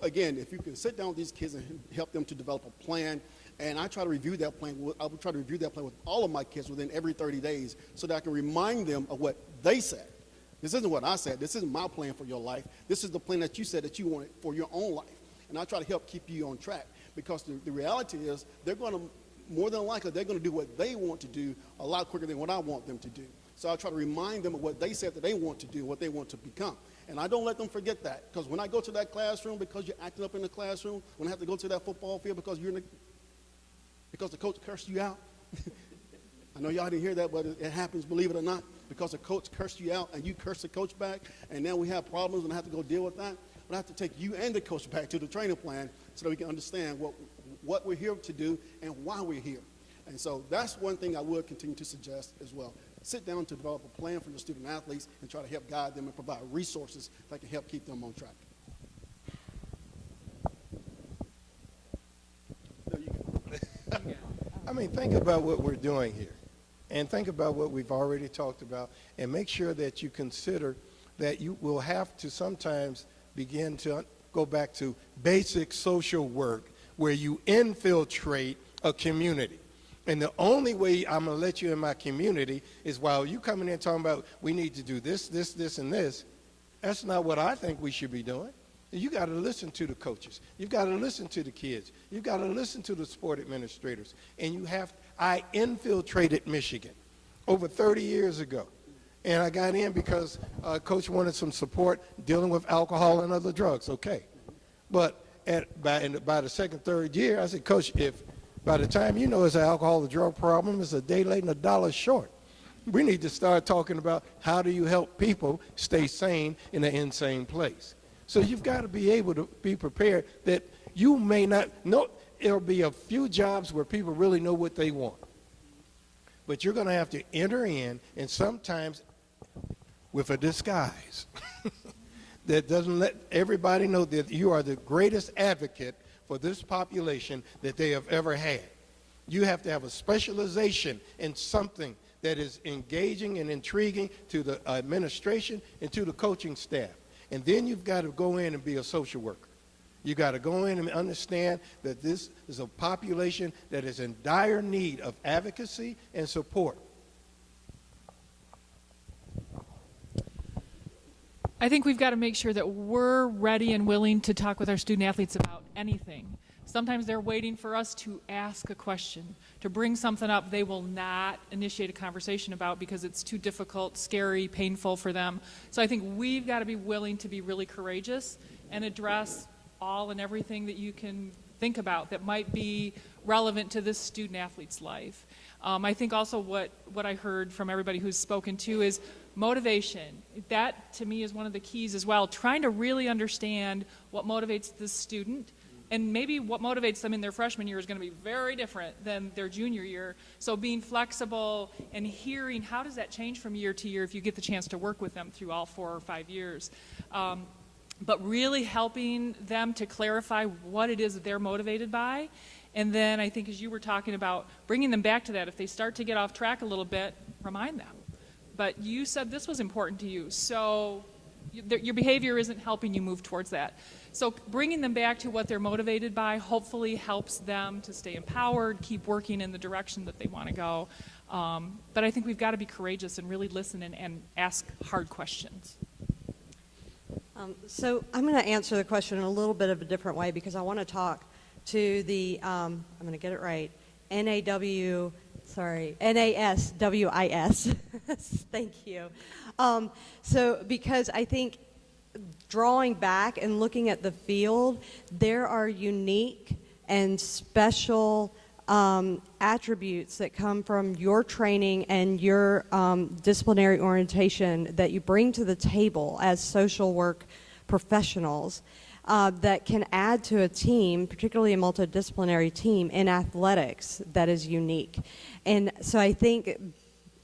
again, if you can sit down with these kids and help them to develop a plan, and I try to review that plan. I will try to review that plan with all of my kids within every 30 days so that I can remind them of what they said. This isn't what I said. This isn't my plan for your life. This is the plan that you said that you wanted for your own life. And I try to help keep you on track. Because the reality is they're going to, more than likely, they're going to do what they want to do a lot quicker than what I want them to do. So I try to remind them of what they said that they want to do, what they want to become. And I don't let them forget that. Because when I go to that classroom, because you're acting up in the classroom, when I have to go to that football field because because the coach cursed you out. I know y'all didn't hear that, but it happens, believe it or not. Because the coach cursed you out and you cursed the coach back, and now we have problems and I have to go deal with that. But I have to take you and the coach back to the training plan so that we can understand what we're here to do and why we're here. And so that's one thing I would continue to suggest as well. sit down to develop a plan for the student athletes and try to help guide them and provide resources that can help keep them on track. There you go. I mean, think about what we're doing here, and think about what we've already talked about, and make sure that you consider that you will have to sometimes begin to go back to basic social work where you infiltrate a community. And the only way I'm going to let you in my community is while you coming in talking about we need to do this, this, this, and this. That's not what I think we should be doing. You got to listen to the coaches. You've got to listen to the kids. You've got to listen to the sport administrators. And I infiltrated Michigan over 30 years ago. And I got in because Coach wanted some support dealing with alcohol and other drugs. Okay. But by the second, third year, I said, Coach, if by the time you know it's an alcohol or drug problem, it's a day late and $1 short. We need to start talking about how do you help people stay sane in an insane place. So you've got to be able to be prepared that you may not know. There'll be a few jobs where people really know what they want. But you're going to have to enter in, and sometimes with a disguise that doesn't let everybody know that you are the greatest advocate for this population that they have ever had. You have to have a specialization in something that is engaging and intriguing to the administration and to the coaching staff. And then you've got to go in and be a social worker. You've got to go in and understand that this is a population that is in dire need of advocacy and support. I think we've got to make sure that we're ready and willing to talk with our student athletes about anything. Sometimes they're waiting for us to ask a question, to bring something up they will not initiate a conversation about because it's too difficult, scary, painful for them. So I think we've got to be willing to be really courageous and address all and everything that you can think about that might be relevant to this student athlete's life. I think also what I heard from everybody who's spoken to is motivation. That, to me, is one of the keys as well, trying to really understand what motivates the student. And maybe what motivates them in their freshman year is going to be very different than their junior year. So being flexible and hearing how does that change from year to year if you get the chance to work with them through all 4 or 5 years. But really helping them to clarify what it is that they're motivated by. And then I think as you were talking about bringing them back to that, if they start to get off track a little bit, remind them. But you said this was important to you, so your behavior isn't helping you move towards that. So bringing them back to what they're motivated by hopefully helps them to stay empowered, keep working in the direction that they want to go. But I think we've got to be courageous and really listen and ask hard questions. So I'm going to answer the question in a little bit of a different way because I want to talk to the, I'm going to get it right, NASWIS. Thank you. So because I think drawing back and looking at the field, there are unique and special attributes that come from your training and your disciplinary orientation that you bring to the table as social work professionals that can add to a team, particularly a multidisciplinary team in athletics that is unique. And so I think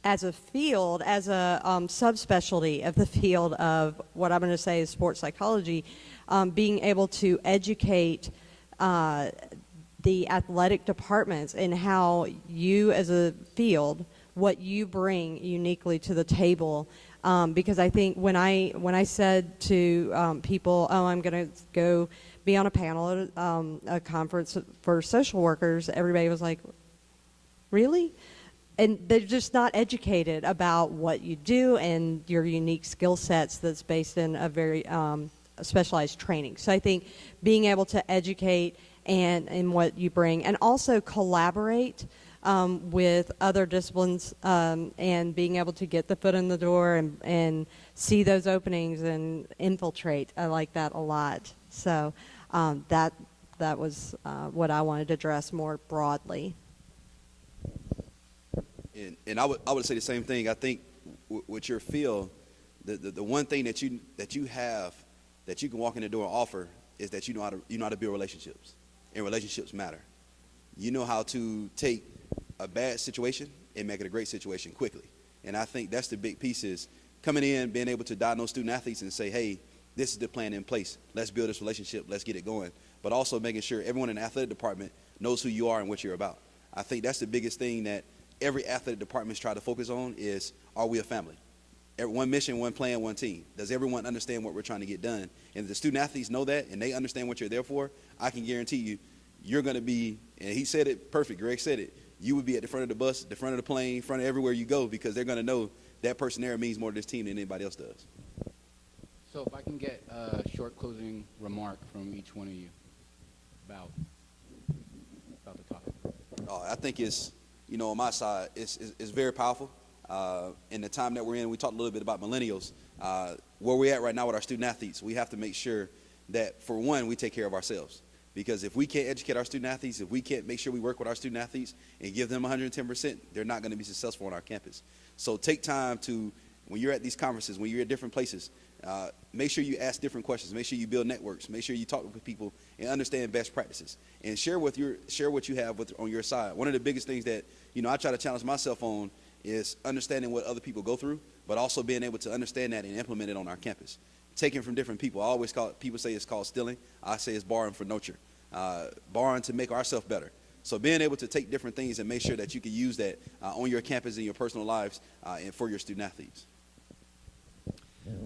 as a field, as a subspecialty of the field of what I'm going to say is sports psychology, being able to educate the athletic departments in how you as a field, what you bring uniquely to the table. Because I think when I said to people, oh, I'm going to go be on a panel at a conference for social workers, everybody was like, really? And they're just not educated about what you do and your unique skill sets that's based in a very specialized training. So I think being able to educate and what you bring and also collaborate with other disciplines and being able to get the foot in the door and see those openings and infiltrate. I like that a lot. So that was what I wanted to address more broadly. And I would say the same thing. I think with your field, the one thing that you have that you can walk in the door and offer is that you know how to build relationships, and relationships matter. You know how to take a bad situation and make it a great situation quickly. And I think that's the big piece is coming in, being able to diagnose student athletes and say, hey, this is the plan in place. Let's build this relationship. Let's get it going. But also making sure everyone in the athletic department knows who you are and what you're about. I think that's the biggest thing that every athletic department try to focus on is, are we a family? One mission, one plan, one team. Does everyone understand what we're trying to get done? And if the student athletes know that and they understand what you're there for, I can guarantee you, you're going to be, and he said it perfect, Greg said it, you would be at the front of the bus, the front of the plane, front of everywhere you go, because they're going to know that person there means more to this team than anybody else does. So if I can get a short closing remark from each one of you about the topic. I think it's, on my side, it's very powerful. In the time that we're in, we talked a little bit about millennials. Where we're at right now with our student athletes, we have to make sure that, for one, we take care of ourselves. Because if we can't educate our student athletes, if we can't make sure we work with our student athletes and give them 110%, they're not going to be successful on our campus. So take time to, when you're at these conferences, when you're at different places, make sure you ask different questions. Make sure you build networks. Make sure you talk with people and understand best practices. And share what you have on your side. One of the biggest things that I try to challenge myself on is understanding what other people go through, but also being able to understand that and implement it on our campus. Taking from different people. I always people say it's called stealing. I say it's borrowing for nurture. Borrowing to make ourselves better. So being able to take different things and make sure that you can use that on your campus and your personal lives and for your student athletes.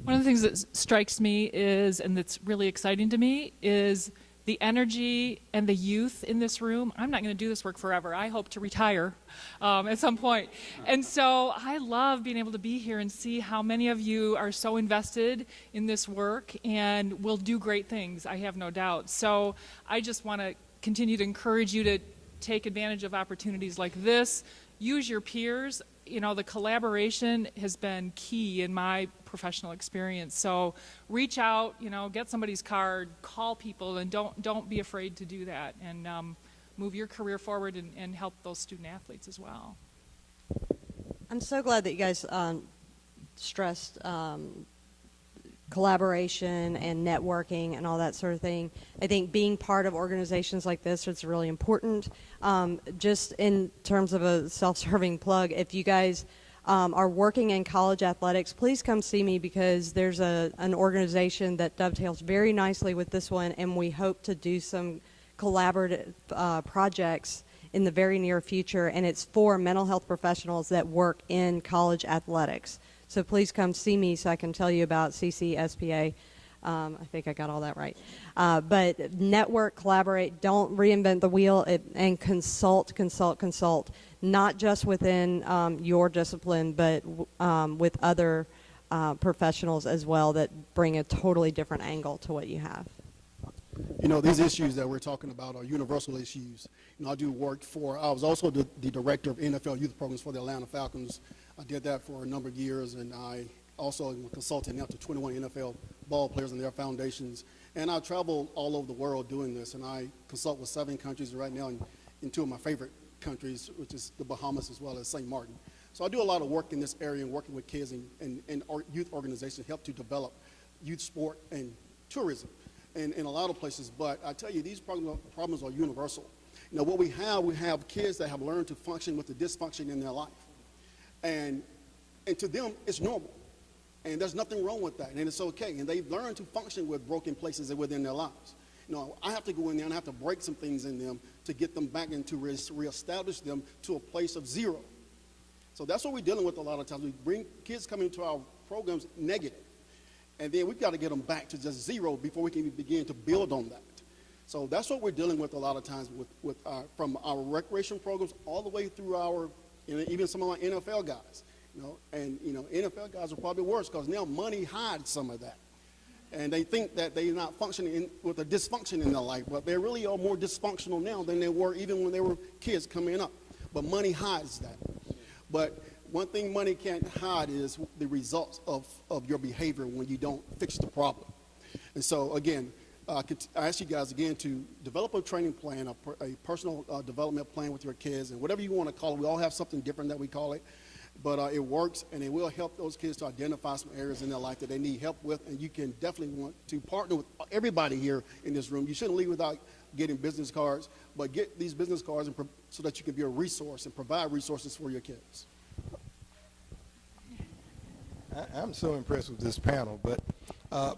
One of the things that strikes me is, and that's really exciting to me, is the energy and the youth in this room. I'm not going to do this work forever. I hope to retire at some point. And so I love being able to be here and see how many of you are so invested in this work and will do great things, I have no doubt. So I just want to continue to encourage you to take advantage of opportunities like this. Use your peers. The collaboration has been key in my professional experience. So reach out, get somebody's card, call people, and don't be afraid to do that, and move your career forward and help those student athletes as well. I'm so glad that you guys stressed collaboration and networking and all that sort of thing. I think being part of organizations like this is really important. Just in terms of a self-serving plug, if you guys are working in college athletics, please come see me, because there's an organization that dovetails very nicely with this one, and we hope to do some collaborative projects in the very near future, and it's for mental health professionals that work in college athletics. So please come see me so I can tell you about CCSPA. I think I got all that right. But network, collaborate, don't reinvent the wheel, and consult, not just within your discipline, but with other professionals as well that bring a totally different angle to what you have. These issues that we're talking about are universal issues. I do work I was also the director of NFL youth programs for the Atlanta Falcons. I did that for a number of years, and I also am a consultant now to 21 NFL ball players and their foundations. And I travel all over the world doing this, and I consult with 7 countries right now in 2 of my favorite countries, which is the Bahamas as well as St. Martin. So I do a lot of work in this area and working with kids and youth organizations help to develop youth sport and tourism in a lot of places. But I tell you, these problems are universal. What we have kids that have learned to function with the dysfunction in their life. And to them, it's normal. And there's nothing wrong with that, and it's okay. And they've learned to function with broken places within their lives. I have to go in there and I have to break some things in them to get them back and to reestablish them to a place of zero. So that's what we're dealing with a lot of times. We bring kids coming into our programs negative, and then we've got to get them back to just zero before we can even begin to build on that. So that's what we're dealing with a lot of times from our recreation programs all the way through even some of our NFL guys. NFL guys are probably worse because now money hides some of that. And they think that they're not functioning with a dysfunction in their life, but they really are more dysfunctional now than they were even when they were kids coming up. But money hides that. But one thing money can't hide is the results of your behavior when you don't fix the problem. And so, again, I ask you guys again to develop a training plan, a personal development plan with your kids, and whatever you want to call it. We all have something different that we call it. But it works, and it will help those kids to identify some areas in their life that they need help with, and you can definitely want to partner with everybody here in this room. You shouldn't leave without getting business cards, but get these business cards so that you can be a resource and provide resources for your kids. I'm so impressed with this panel. But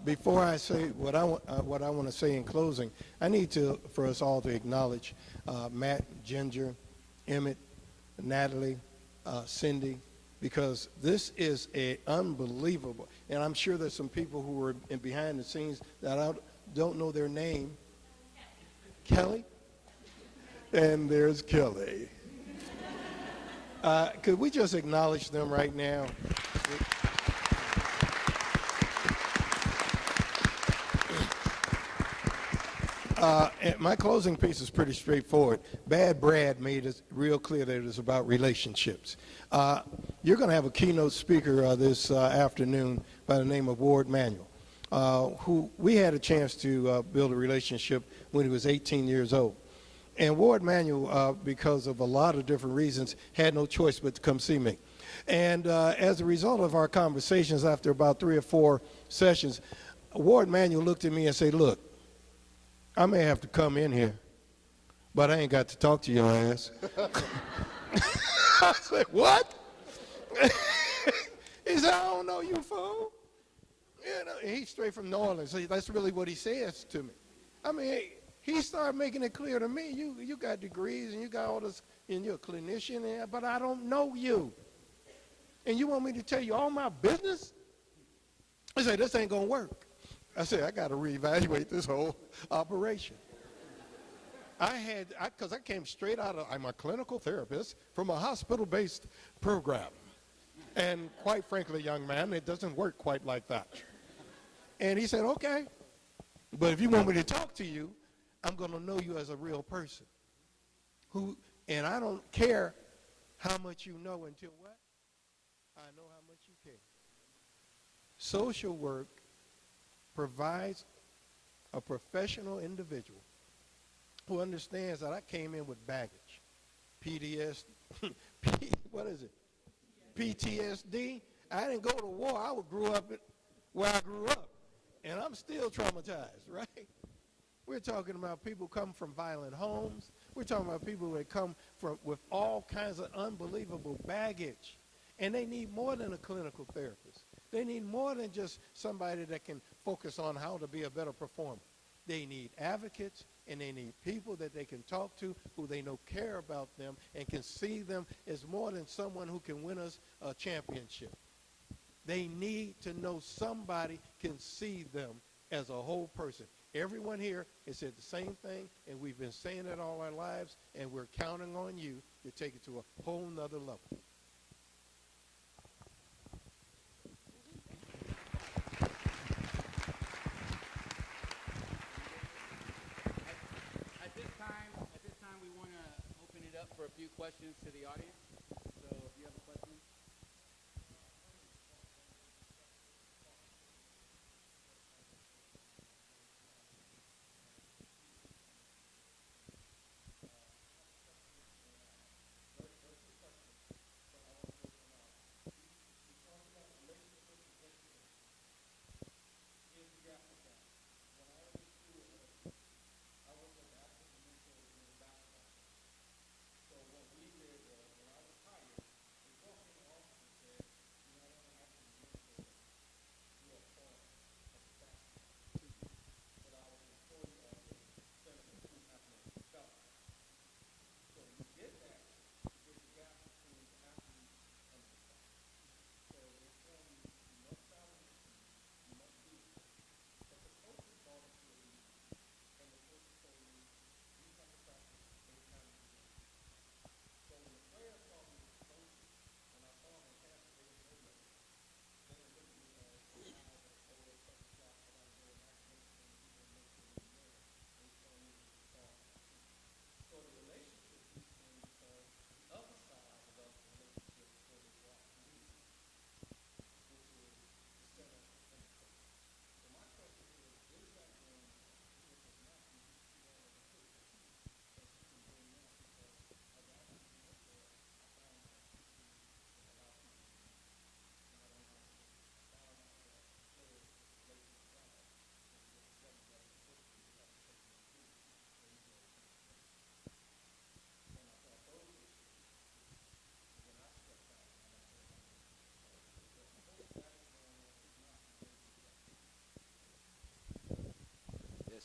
before I say what I want to say in closing, I need for us all to acknowledge Matt, Ginger, Emmett, Natalie, Cindy, because this is a unbelievable. And I'm sure there's some people who were behind the scenes that I don't know their name. Kelly, and there's Kelly. Could we just acknowledge them right now? And my closing piece is pretty straightforward. Bad Brad made it real clear that it is about relationships. You're going to have a keynote speaker this afternoon by the name of Ward Manuel, who we had a chance to build a relationship when he was 18 years old. And Ward Manuel, because of a lot of different reasons, had no choice but to come see me. And as a result of our conversations, after about 3 or 4 sessions, Ward Manuel looked at me and said, look, I may have to come in here, but I ain't got to talk to your ass. I said, what? He said, I don't know you, fool. You know, he's straight from New Orleans, so that's really what he says to me. I mean, he started making it clear to me, you got degrees and you got all this, and you're a clinician, but I don't know you. And you want me to tell you all my business? I said, this ain't going to work. I said, I got to reevaluate this whole operation. Because I came straight I'm a clinical therapist from a hospital-based program. And quite frankly, young man, it doesn't work quite like that. And he said, okay, but if you want me to talk to you, I'm going to know you as a real person. And I don't care how much you know until what? I know how much you care. Social work provides a professional individual who understands that I came in with baggage, PTSD. I didn't go to war. I grew up where I grew up, and I'm still traumatized, right? We're talking about people come from violent homes. We're talking about people that come with all kinds of unbelievable baggage, and they need more than a clinical therapist. They need more than just somebody that can focus on how to be a better performer. They need advocates, and they need people that they can talk to who they know care about them and can see them as more than someone who can win us a championship. They need to know somebody can see them as a whole person. Everyone here has said the same thing, and we've been saying it all our lives, and we're counting on you to take it to a whole nother level. At this time, we want to open it up for a few questions to the audience. So if you have a question.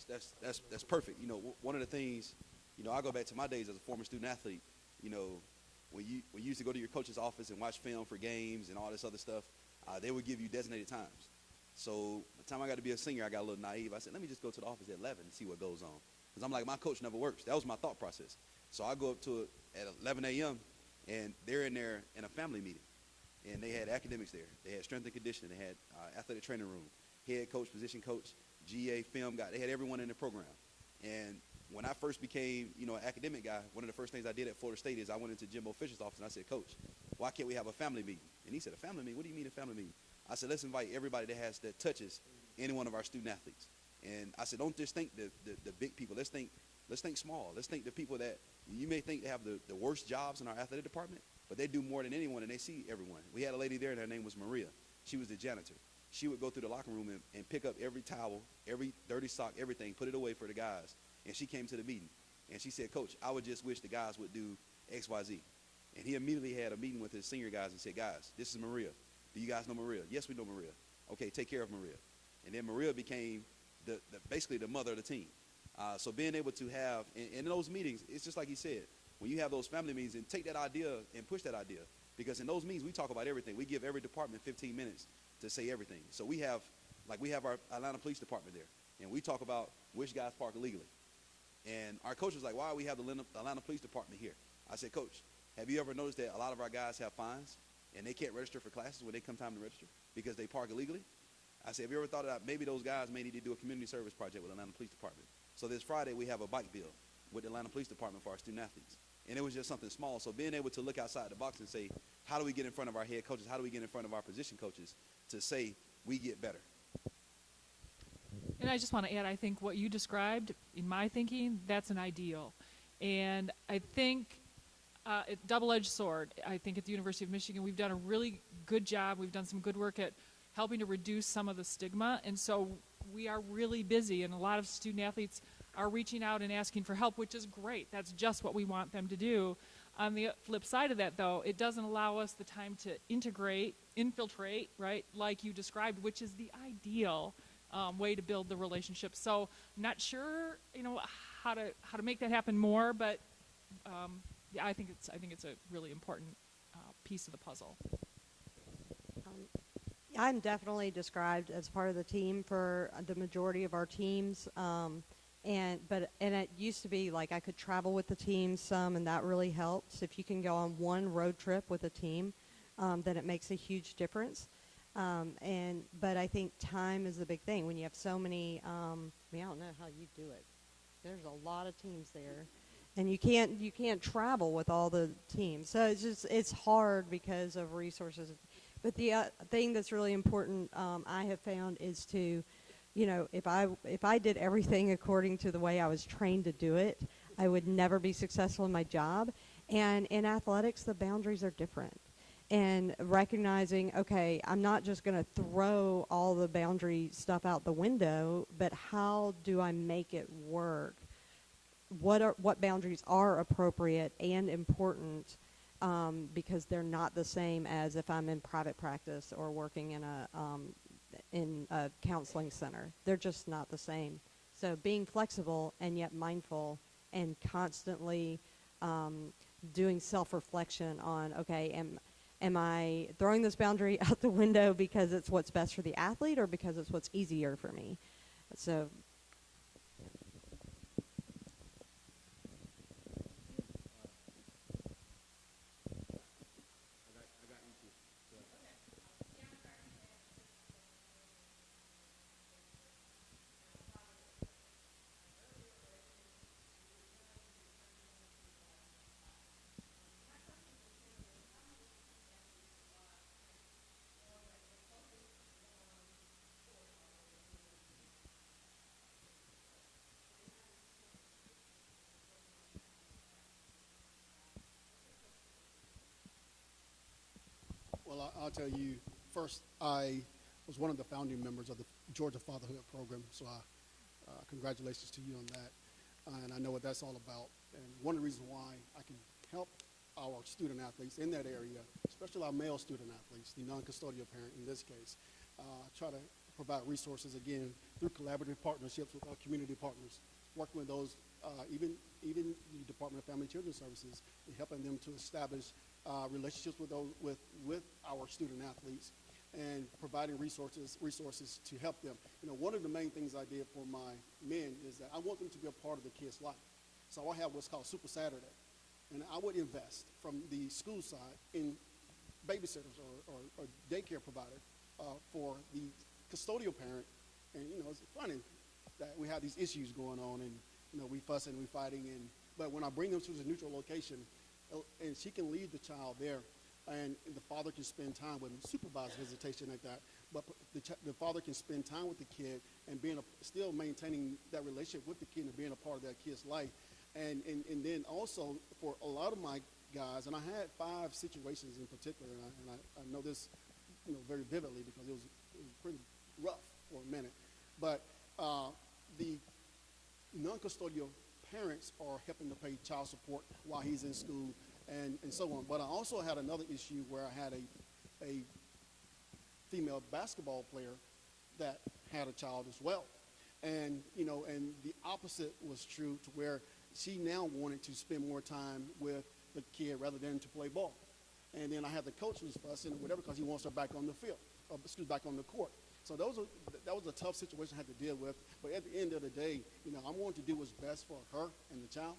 that's perfect. You know, one of the things, you know, I go back to my days as a former student athlete. You know, when you used to go to your coach's office and watch film for games and all this other stuff, they would give you designated times. So by the time I got to be a senior, I got a little naive. I said, let me just go to the office at 11 and see what goes on. Because I'm like, my coach never works. That was my thought process. So I go up to it at 11 a.m., and they're in there in a family meeting. And they had academics there. They had strength and conditioning. They had athletic training room, head coach, position coach, GA, film guy. They had everyone in the program. And when I first became, you know, an academic guy, one of the first things I did at Florida State is I went into Jimbo Fisher's office and I said, Coach, why can't we have a family meeting? And he said, a family meeting? What do you mean a family meeting? I said, let's invite everybody that touches any one of our student athletes. And I said, don't just think the big people. Let's think small. Let's think the people that you may think they have the worst jobs in our athletic department, but they do more than anyone and they see everyone. We had a lady there and her name was Maria. She was the janitor. She would go through the locker room and pick up every towel, every dirty sock, everything, put it away for the guys. And she came to the meeting. And she said, Coach, I would just wish the guys would do X, Y, Z. And he immediately had a meeting with his senior guys and said, guys, this is Maria. Do you guys know Maria? Yes, we know Maria. Okay, take care of Maria. And then Maria became basically the mother of the team. So being able to have, and in those meetings, it's just like he said, when you have those family meetings and take that idea and push that idea. Because in those meetings, we talk about everything. We give every department 15 minutes to say everything. So we have our Atlanta Police Department there. And we talk about which guys park illegally. And our coach was like, why do we have the Atlanta Police Department here? I said, Coach, have you ever noticed that a lot of our guys have fines and they can't register for classes when they come time to register because they park illegally? I said, have you ever thought about maybe those guys may need to do a community service project with Atlanta Police Department? So this Friday we have a bike bill with the Atlanta Police Department for our student athletes. And it was just something small. So being able to look outside the box and say, how do we get in front of our head coaches? How do we get in front of our position coaches to say we get better? And I just want to add, I think what you described, in my thinking, that's an ideal. And I think double-edged sword. I think at the University of Michigan we've done a really good job. We've done some good work at helping to reduce some of the stigma. And so we are really busy, and a lot of student athletes are reaching out and asking for help, which is great. That's just what we want them to do. On the flip side of that, though, it doesn't allow us the time to infiltrate, right, like you described, which is the ideal way to build the relationship. So I'm not sure, you know, how to make that happen more, but yeah, I think it's a really important piece of the puzzle. I'm definitely described as part of the team for the majority of our teams. And it used to be like I could travel with the team some, and that really helps. If you can go on one road trip with a team, then it makes a huge difference. But I think time is the big thing. When you have so many, I don't know how you do it. There's a lot of teams there, and you can't travel with all the teams. So it's hard because of resources. But the thing that's really important, I have found, is to, you know, if I did everything according to the way I was trained to do it, I would never be successful in my job. And in athletics, the boundaries are different. And recognizing, okay, I'm not just going to throw all the boundary stuff out the window, but how do I make it work? What boundaries are appropriate and important, because they're not the same as if I'm in private practice or working in a counseling center. They're just not the same. So being flexible and yet mindful and constantly doing self-reflection on, okay, am I throwing this boundary out the window because it's what's best for the athlete or because it's what's easier for me? So. Well, I'll tell you, first, I was one of the founding members of the Georgia Fatherhood Program, so congratulations to you on that. And I know what that's all about. And one of the reasons why I can help our student athletes in that area, especially our male student athletes, the non-custodial parent in this case, try to provide resources, again, through collaborative partnerships with our community partners, working with those, even the Department of Family and Children's Services, and helping them to establish relationships with our student athletes, and providing resources to help them. You know, one of the main things I did for my men is that I want them to be a part of the kids' life. So I have what's called Super Saturday, and I would invest from the school side in babysitters or daycare provider for the custodial parent. And you know, it's funny that we have these issues going on, and you know, we fussing, we fighting, but when I bring them to the neutral location, and she can leave the child there, and the father can spend time with them, supervised visitation like that, but the father can spend time with the kid and still maintaining that relationship with the kid and being a part of that kid's life. And then also for a lot of my guys, and I had 5 situations in particular, and I know this, you know, very vividly because it was pretty rough for a minute, but the non-custodial parents are helping to pay child support while he's in school and so on. But I also had another issue where I had a female basketball player that had a child as well. And, you know, and the opposite was true, to where she now wanted to spend more time with the kid rather than to play ball. And then I had the coach who's fussing or whatever because he wants her back on the field, back on the court. So that was a tough situation I had to deal with. But at the end of the day, you know, I wanted to do what's best for her and the child.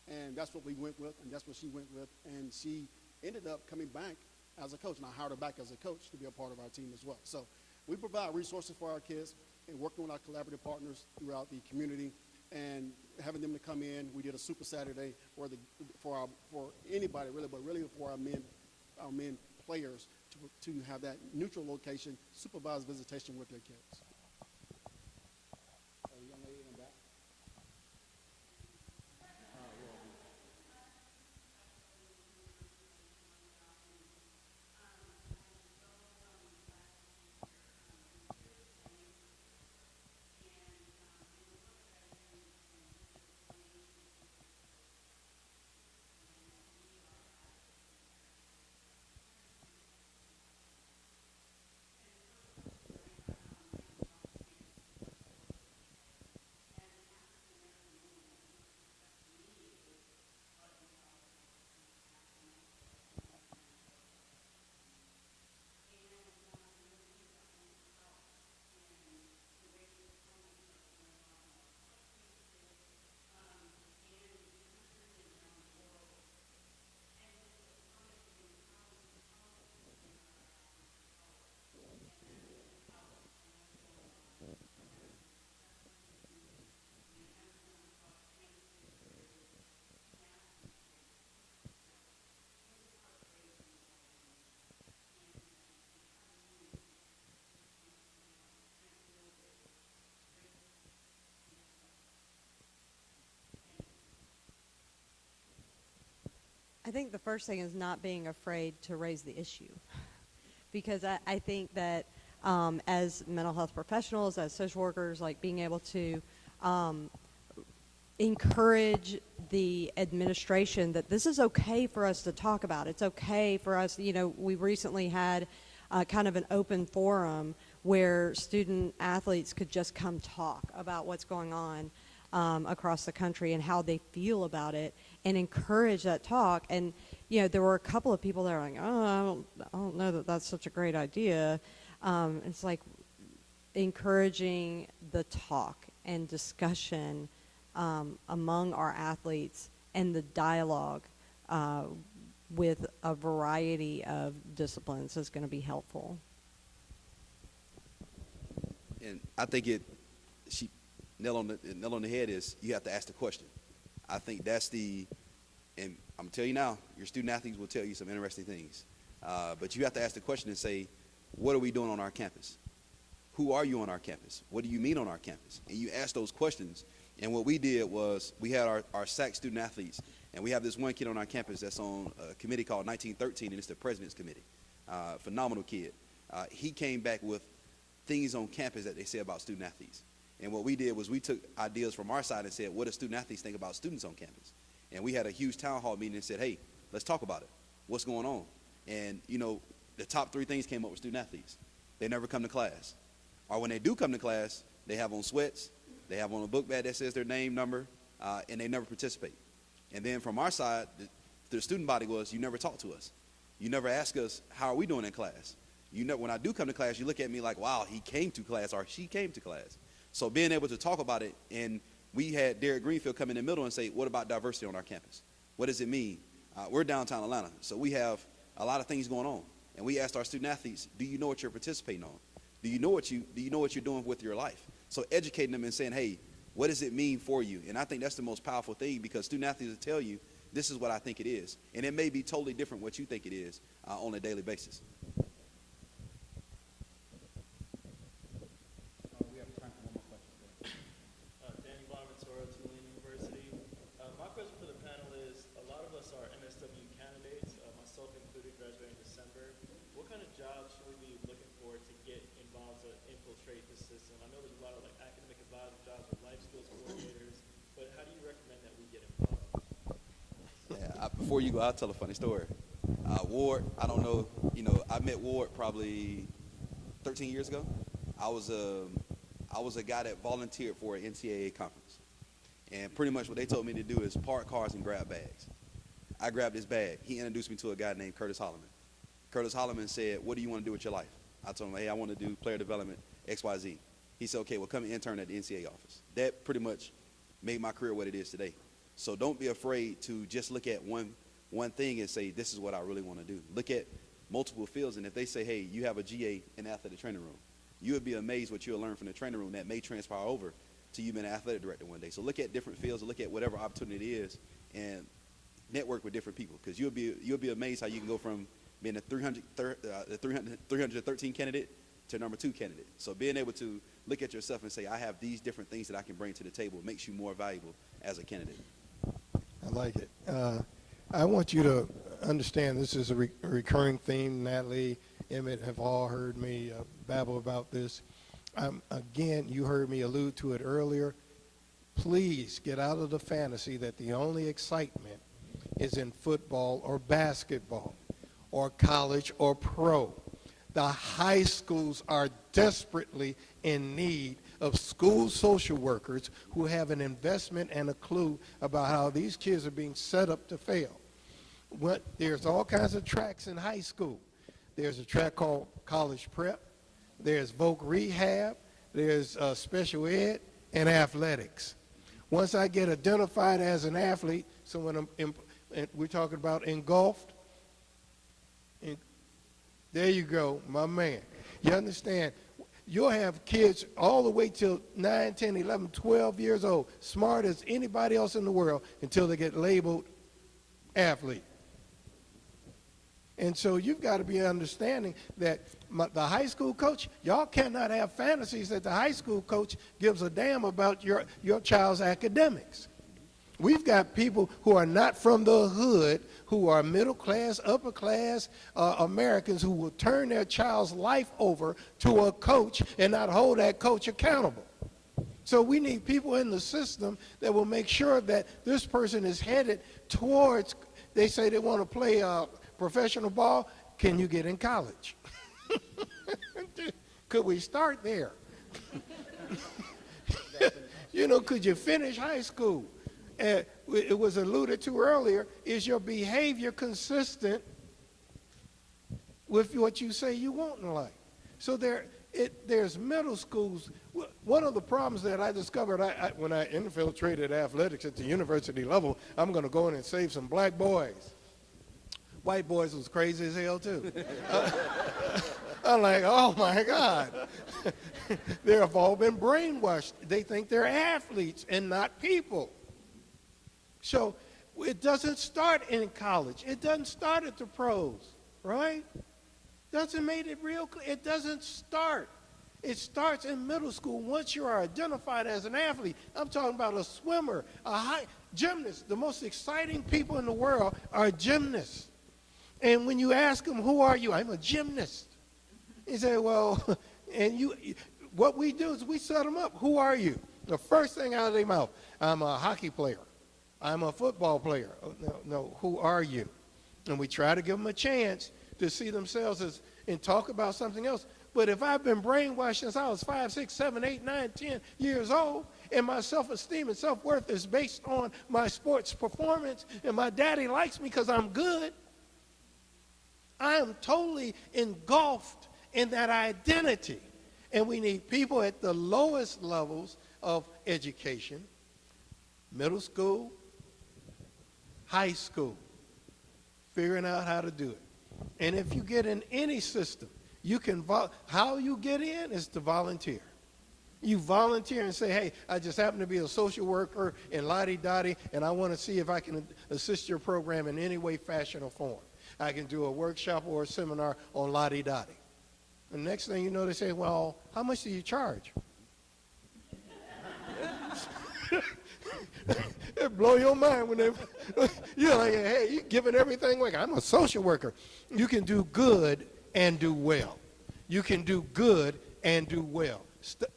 And that's what we went with, and that's what she went with. And she ended up coming back as a coach, and I hired her back as a coach to be a part of our team as well. So we provide resources for our kids and working with our collaborative partners throughout the community and having them to come in. We did a Super Saturday for anybody really, but really for our men players to have that neutral location, supervised visitation with their kids. Young lady in the back. I think the first thing is not being afraid to raise the issue, because I think that as mental health professionals, as social workers, like being able to encourage the administration that this is okay for us to talk about. It's okay for us, you know, we recently had kind of an open forum where student athletes could just come talk about what's going on across the country and how they feel about it, and encourage that talk. And you know, there were a couple of people that are like, oh, I don't know that that's such a great idea. It's like encouraging the talk and discussion among our athletes and the dialogue with a variety of disciplines is going to be helpful. And I think nail on the head is you have to ask the question. I think that's and I'm gonna tell you now, your student athletes will tell you some interesting things. But you have to ask the question and say, what are we doing on our campus? Who are you on our campus? What do you mean on our campus? And you ask those questions. And what we did was we had our SAC student athletes, and we have this one kid on our campus that's on a committee called 1913, and it's the President's Committee. Phenomenal kid. He came back with things on campus that they say about student athletes. And what we did was we took ideas from our side and said, what do student athletes think about students on campus? And we had a huge town hall meeting and said, hey, let's talk about it. What's going on? And, you know, the top 3 things came up with student athletes. They never come to class. or when they do come to class, they have on sweats, they have on a book bag that says their name, number, and they never participate. And then from our side, the student body was, you never talk to us. You never ask us, how are we doing in class? When I do come to class, you look at me like, wow, he came to class or she came to class. So being able to talk about it, and we had Derek Greenfield come in the middle and say, what about diversity on our campus? What does it mean? We're downtown Atlanta, so we have a lot of things going on. And we asked our student athletes, do you know what you're participating on? Do you know what you're doing with your life? So educating them and saying, hey, what does it mean for you? And I think that's the most powerful thing, because student athletes will tell you, this is what I think it is. And it may be totally different what you think it is on a daily basis. We have time for one more question. Danny Bonaventura, Tulane University. My question for the panel is, a lot of us are MSW candidates, myself included, graduating in December. What kind of jobs should we be looking for to get involved to infiltrate the system? I know there's a lot of academic advisor jobs with life skills coordinators, but how do you recommend that we get involved? Yeah, before you go, I'll tell a funny story. Ward, I don't know, I met Ward probably 13 years ago. I was a guy that volunteered for an NCAA conference. And pretty much what they told me to do is park cars and grab bags. I grabbed his bag. He introduced me to a guy named Curtis Holloman. Curtis Holloman said, what do you want to do with your life? I told him, hey, I want to do player development, XYZ. He said, okay, well, come and intern at the NCAA office. That pretty much made my career what it is today. So don't be afraid to just look at one thing and say, this is what I really want to do. Look at multiple fields, and if they say, hey, you have a GA in the athletic training room, you would be amazed what you'll learn from the training room that may transpire over to you being an athletic director one day. So look at different fields, and look at whatever opportunity it is, and network with different people, because you'll be amazed how you can go from being a 313 candidate to number 2 candidate. So being able to look at yourself and say, I have these different things that I can bring to the table makes you more valuable as a candidate. I like it. I want you to understand this is a recurring theme. Natalie, Emmett have all heard me babble about this. Again, you heard me allude to it earlier. Please get out of the fantasy that the only excitement is in football or basketball or college or pro. The high schools are desperately in need of school social workers who have an investment and a clue about how these kids are being set up to fail. There's all kinds of tracks in high school. There's a track called college prep. There's voc rehab. There's special ed and athletics. Once I get identified as an athlete, so when we're talking about engulfed, there you go, my man. You understand? You'll have kids all the way till 9, 10, 11, 12 years old, smart as anybody else in the world, until they get labeled athlete. And so you've got to be understanding that the high school coach, y'all cannot have fantasies that the high school coach gives a damn about your child's academics. We've got people who are not from the hood, who are middle class, upper class Americans who will turn their child's life over to a coach and not hold that coach accountable. So we need people in the system that will make sure that this person is headed towards, they say they want to play professional ball. Can you get in college? Could we start there? Could you finish high school? It was alluded to earlier, is your behavior consistent with what you say you want in life? So there's middle schools. One of the problems that I discovered when I infiltrated athletics at the university level, I'm going to go in and save some black boys. White boys was crazy as hell too. I'm like, oh my God. They have all been brainwashed. They think they're athletes and not people. So it doesn't start in college. It doesn't start at the pros, right? Doesn't make it real clear. It doesn't start. It starts in middle school once you are identified as an athlete. I'm talking about a swimmer, a gymnast. The most exciting people in the world are gymnasts. And when you ask them, who are you? I'm a gymnast. He said, well, what we do is we set them up. Who are you? The first thing out of their mouth, I'm a hockey player. I'm a football player. No, who are you? And we try to give them a chance to see themselves and talk about something else. But if I've been brainwashed since I was 5, 6, 7, 8, 9, 10 years old, and my self-esteem and self-worth is based on my sports performance, and my daddy likes me because I'm good, I am totally engulfed in that identity. And we need people at the lowest levels of education, middle school, high school, figuring out how to do it. And if you get in any system, you can, how you get in is to volunteer. You volunteer and say, hey, I just happen to be a social worker in Lottie-Dottie, and I want to see if I can assist your program in any way, fashion, or form. I can do a workshop or a seminar on Lottie-Dottie. The next thing you know, they say, well, how much do you charge? It blow your mind when they, you're like, hey, you're giving everything away. I'm a social worker. You can do good and do well. You can do good and do well. Sorry,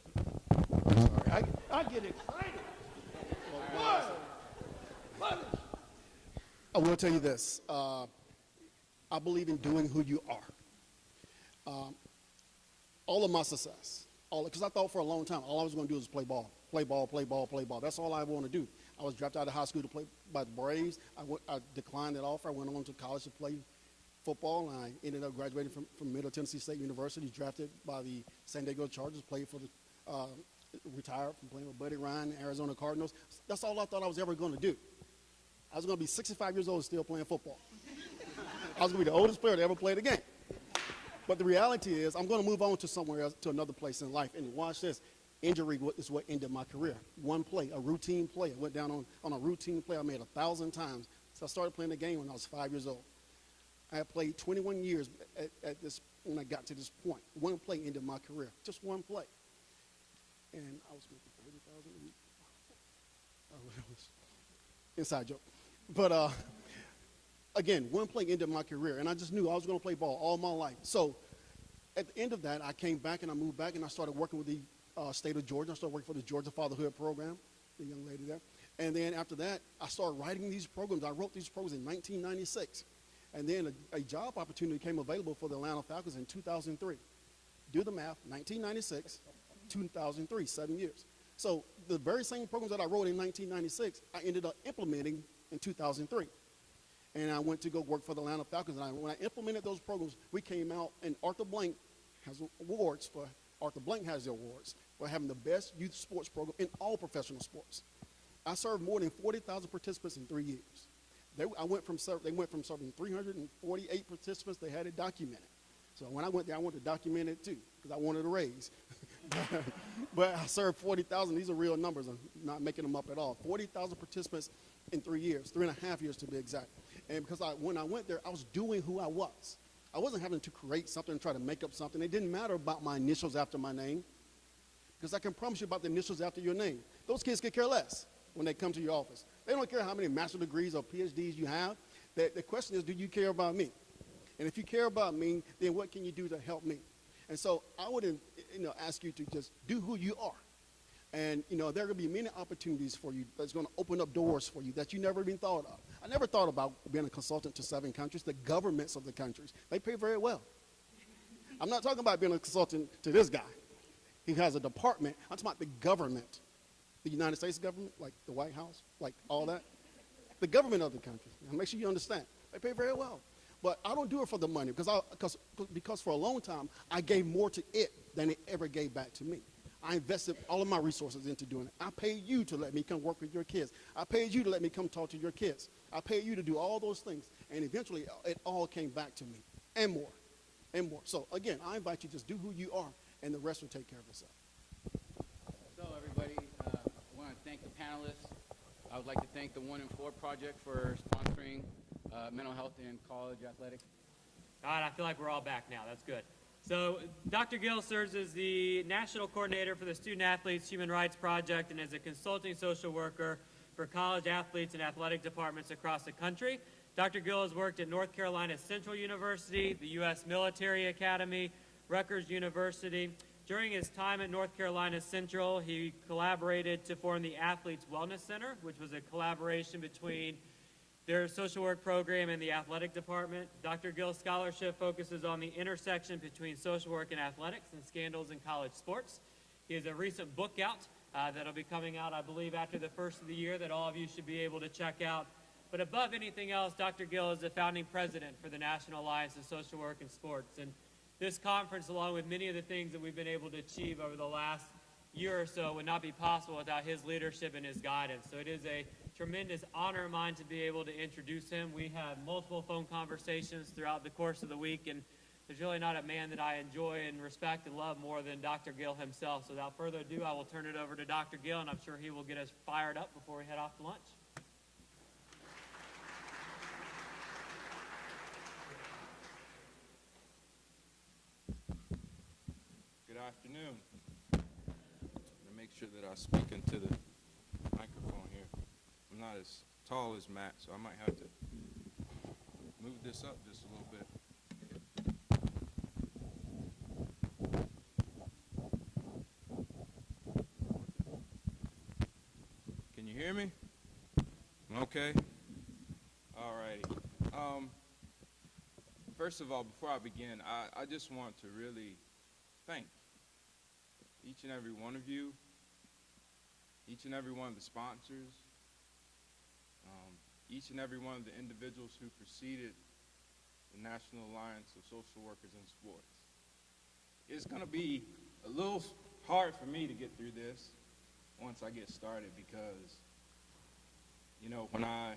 I get excited. I will tell you this. I believe in doing who you are. All of my success, because I thought for a long time, all I was going to do was play ball. Play ball, play ball, play ball. That's all I want to do. I was drafted out of high school to play by the Braves. I declined that offer. I went on to college to play football, and I ended up graduating from Middle Tennessee State University, drafted by the San Diego Chargers, played for the, retired from playing with Buddy Ryan, Arizona Cardinals. That's all I thought I was ever going to do. I was going to be 65 years old still playing football. I was going to be the oldest player to ever play the game. But the reality is I'm going to move on to somewhere else, to another place in life. And watch this. Injury is what ended my career. One play, a routine play. I went down on a routine play I made 1,000 times. So I started playing the game when I was 5 years old. I had played 21 years at this when I got to this point. One play ended my career. Just one play. And I was making 30,000 a week. Inside joke. But again, one play ended my career, and I just knew I was going to play ball all my life. So at the end of that, I came back and I moved back, and I started working with the state of Georgia. I started working for the Georgia Fatherhood Program, the young lady there. And then after that, I started writing these programs. I wrote these programs in 1996. And then a job opportunity came available for the Atlanta Falcons in 2003. Do the math, 1996, 2003, 7 years. So the very same programs that I wrote in 1996, I ended up implementing in 2003. And I went to go work for the Atlanta Falcons. And when I implemented those programs, we came out, and Arthur Blank has awards for, Arthur Blank has the awards for having the best youth sports program in all professional sports. I served more than 40,000 participants in 3 years. They went from serving 348 participants. They had it documented. So when I went there, I wanted to document it too, because I wanted a raise. But I served 40,000. These are real numbers. I'm not making them up at all. 40,000 participants in 3 years, 3.5 years to be exact. And because when I went there, I was doing who I was. I wasn't having to create something and try to make up something. It didn't matter about my initials after my name, because I can promise you about the initials after your name. Those kids could care less when they come to your office. They don't care how many master's degrees or PhDs you have. The question is, do you care about me? And if you care about me, then what can you do to help me? And so I would ask you to just do who you are. And, there are going to be many opportunities for you that's going to open up doors for you that you never even thought of. I never thought about being a consultant to 7 countries. The governments of the countries, they pay very well. I'm not talking about being a consultant to this guy. He has a department. I'm talking about the government. The United States government, like the White House, like all that. The government of the country. Now make sure you understand. They pay very well. But I don't do it for the money because for a long time, I gave more to it than it ever gave back to me. I invested all of my resources into doing it. I paid you to let me come work with your kids. I paid you to let me come talk to your kids. I paid you to do all those things. And eventually, it all came back to me and more and more. So, again, I invite you to just do who you are, and the rest will take care of itself. So, everybody, I want to thank the panelists. I would like to thank the 1 in 4 Project for sponsoring mental health in college athletics. All right, I feel like we're all back now. That's good. So Dr. Gill serves as the National Coordinator for the Student Athletes Human Rights Project and as a consulting social worker for college athletes and athletic departments across the country. Dr. Gill has worked at North Carolina Central University, the U.S. Military Academy, Rutgers University. During his time at North Carolina Central, he collaborated to form the Athletes Wellness Center, which was a collaboration between their social work program in the athletic department. Dr. Gill's scholarship focuses on the intersection between social work and athletics and scandals in college sports. He has a recent book out that'll be coming out, I believe, after the first of the year that all of you should be able to check out. But above anything else, Dr. Gill is the founding president for the National Alliance of Social Work and Sports. And this conference, along with many of the things that we've been able to achieve over the last year or so, would not be possible without his leadership and his guidance. So it is a tremendous honor of mine to be able to introduce him. We had multiple phone conversations throughout the course of the week, and there's really not a man that I enjoy and respect and love more than Dr. Gill himself. So without further ado, I will turn it over to Dr. Gill, and I'm sure he will get us fired up before we head off to lunch. Good afternoon. I'm going to make sure that I speak into the microphone here. I'm not as tall as Matt, so I might have to move this up just a little bit. Can you hear me? Okay. All righty. First of all, before I begin, I just want to really thank each and every one of you, each and every one of the sponsors, each and every one of the individuals who preceded the National Alliance of Social Workers in Sports. It's going to be a little hard for me to get through this once I get started because, you know, when I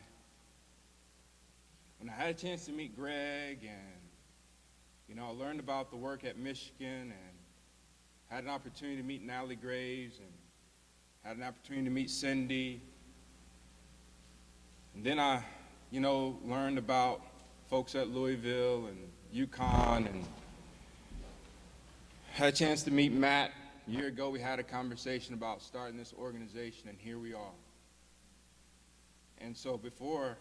had a chance to meet Greg and, you know, I learned about the work at Michigan and had an opportunity to meet Natalie Graves and had an opportunity to meet Cindy. And then I, you know, learned about folks at Louisville and UConn and had a chance to meet Matt. A year ago we had a conversation about starting this organization, and here we are. And so before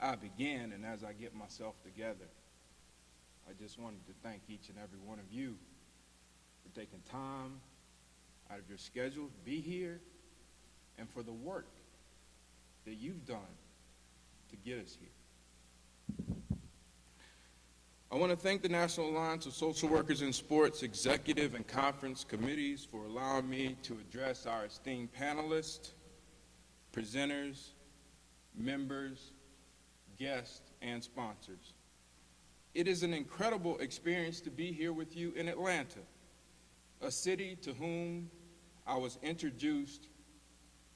I begin and as I get myself together, I just wanted to thank each and every one of you for taking time out of your schedule to be here and for the work that you've done to get us here. I want to thank the National Alliance of Social Workers in Sports executive and conference committees for allowing me to address our esteemed panelists, presenters, members, guests, and sponsors. It is an incredible experience to be here with you in Atlanta, a city to whom I was introduced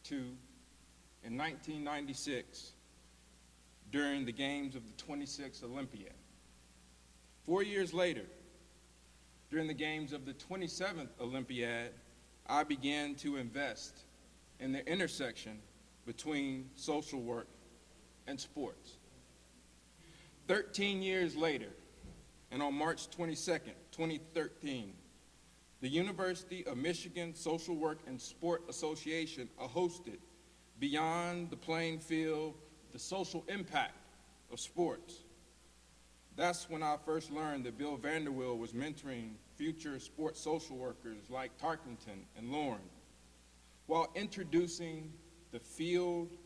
to in 1996 during the games of the 26th Olympiad. 4 years later, during the games of the 27th Olympiad, I began to invest in the intersection between social work and sports. 13 years later, and on March 22nd, 2013, the University of Michigan Social Work and Sport Association hosted Beyond the Playing Field, the Social Impact of Sports. That's when I first learned that Bill Vanderwill was mentoring future sports social workers like Tarkenton and Lauren, while introducing the field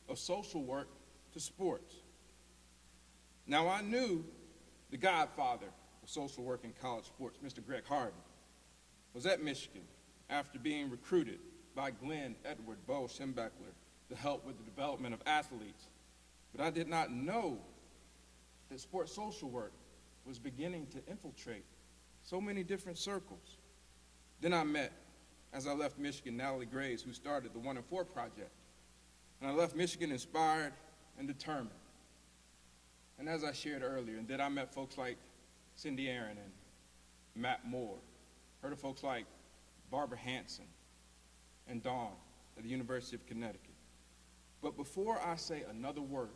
of social work to sports. Now, I knew the godfather of social work in college sports, Mr. Greg Harden, was at Michigan after being recruited by Glenn Edward Bo Schembechler to help with the development of athletes. But I did not know that sports social work was beginning to infiltrate so many different circles. Then I met, as I left Michigan, Natalie Graves, who started the 1 in 4 Project. And I left Michigan inspired and determined. And as I shared earlier, and then I met folks like Cindy Aaron and Matt Moore, heard of folks like Barbara Hanson and Dawn at the University of Connecticut. But before I say another word,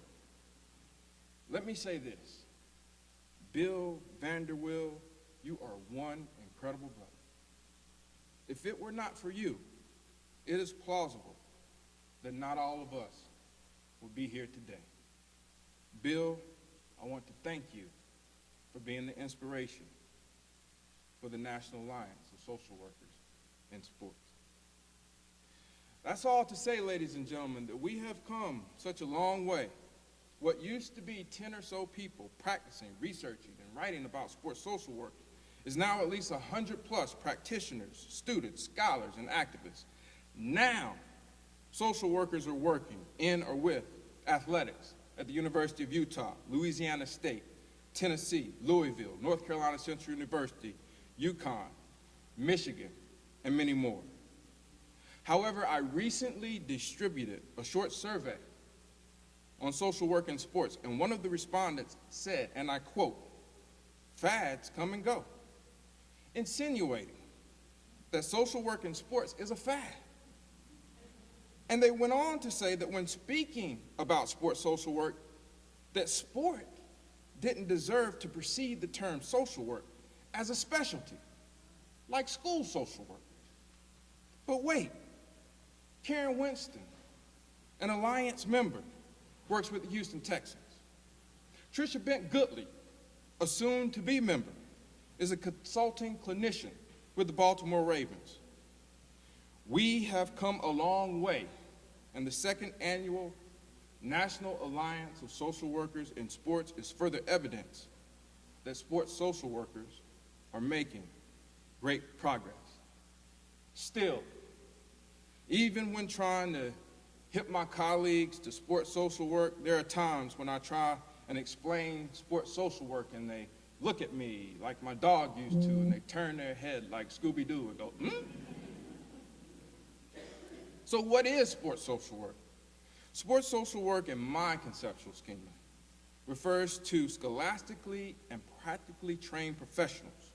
let me say this. Bill Vanderwill, you are one incredible brother. If it were not for you, it is plausible that not all of us would be here today. Bill, I want to thank you for being the inspiration for the National Alliance of Social Workers in Sports. That's all to say, ladies and gentlemen, that we have come such a long way What used to be 10 or so people practicing, researching, and writing about sports social work is now at least 100 plus practitioners, students, scholars, and activists. Now, social workers are working in or with athletics at the University of Utah, Louisiana State, Tennessee, Louisville, North Carolina Central University, UConn, Michigan, and many more. However, I recently distributed a short survey on social work in sports, and one of the respondents said, and I quote, "Fads come and go," insinuating that social work in sports is a fad. And they went on to say that when speaking about sports social work, that sport didn't deserve to precede the term social work as a specialty, like school social work. But wait, Karen Winston, an Alliance member, works with the Houston Texans. Tricia Bent-Goodley, a soon-to-be member, is a consulting clinician with the Baltimore Ravens. We have come a long way, and the second annual National Alliance of Social Workers in Sports is further evidence that sports social workers are making great progress. Still, even when trying to hip my colleagues to sports social work, there are times when I try and explain sports social work and they look at me like my dog used to, and they turn their head like Scooby-Doo and go, "Hmm?" So what is sports social work? Sports social work, in my conceptual schema, refers to scholastically and practically trained professionals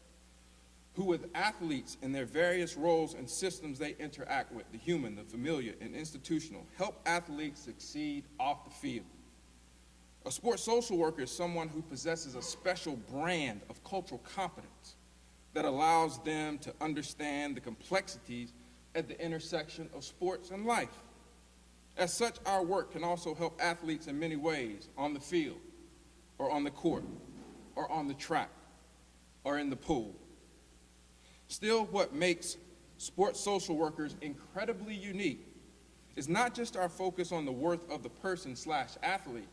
who, with athletes in their various roles and systems they interact with, the human, the familiar, and institutional, help athletes succeed off the field. A sports social worker is someone who possesses a special brand of cultural competence that allows them to understand the complexities at the intersection of sports and life. As such, our work can also help athletes in many ways, on the field, or on the court, or on the track, or in the pool. Still, what makes sports social workers incredibly unique is not just our focus on the worth of the person/athlete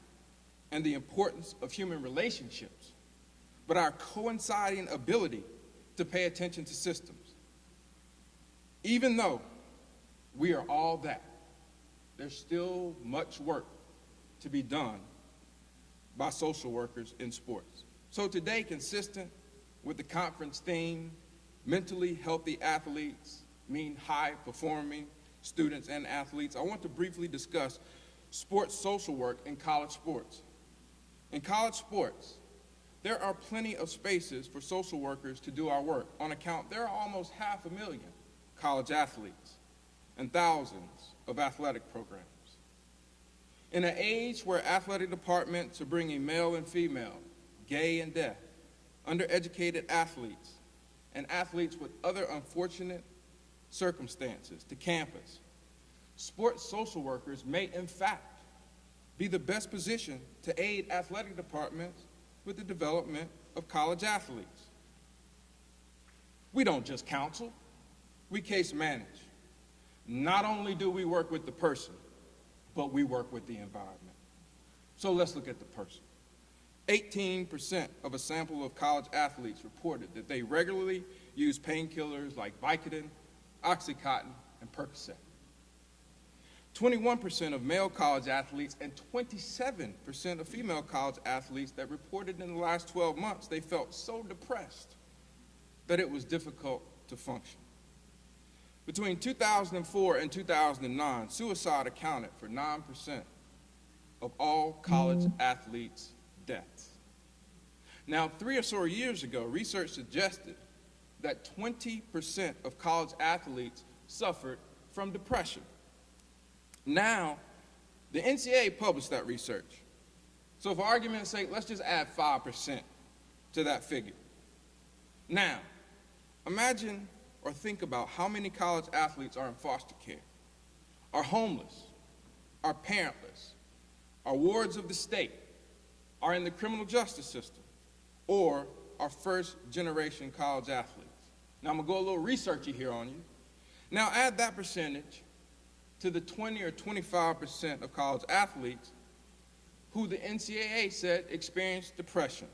and the importance of human relationships, but our coinciding ability to pay attention to systems. Even though we are all that, there's still much work to be done by social workers in sports. So today, consistent with the conference theme, mentally healthy athletes mean high-performing students and athletes, I want to briefly discuss sports social work in college sports. In college sports, there are plenty of spaces for social workers to do our work. On account, there are almost 500,000 college athletes and thousands of athletic programs. In an age where athletic departments are bringing male and female, gay and deaf, undereducated athletes, and athletes with other unfortunate circumstances to campus, sports social workers may, in fact, be the best position to aid athletic departments with the development of college athletes. We don't just counsel, we case manage. Not only do we work with the person, but we work with the environment. So let's look at the person. 18% of a sample of college athletes reported that they regularly use painkillers like Vicodin, Oxycontin, and Percocet. 21% of male college athletes and 27% of female college athletes that reported in the last 12 months they felt so depressed that it was difficult to function. Between 2004 and 2009, suicide accounted for 9% of all college athletes' deaths. Now, 3 or so years ago, research suggested that 20% of college athletes suffered from depression. Now, the NCAA published that research. So for argument's sake, let's just add 5% to that figure. Now, imagine or think about how many college athletes are in foster care, are homeless, are parentless, are wards of the state, are in the criminal justice system, or are first-generation college athletes. Now, I'm going to go a little researchy here on you. Now, add that percentage to the 20 or 25% of college athletes who the NCAA said experienced depression,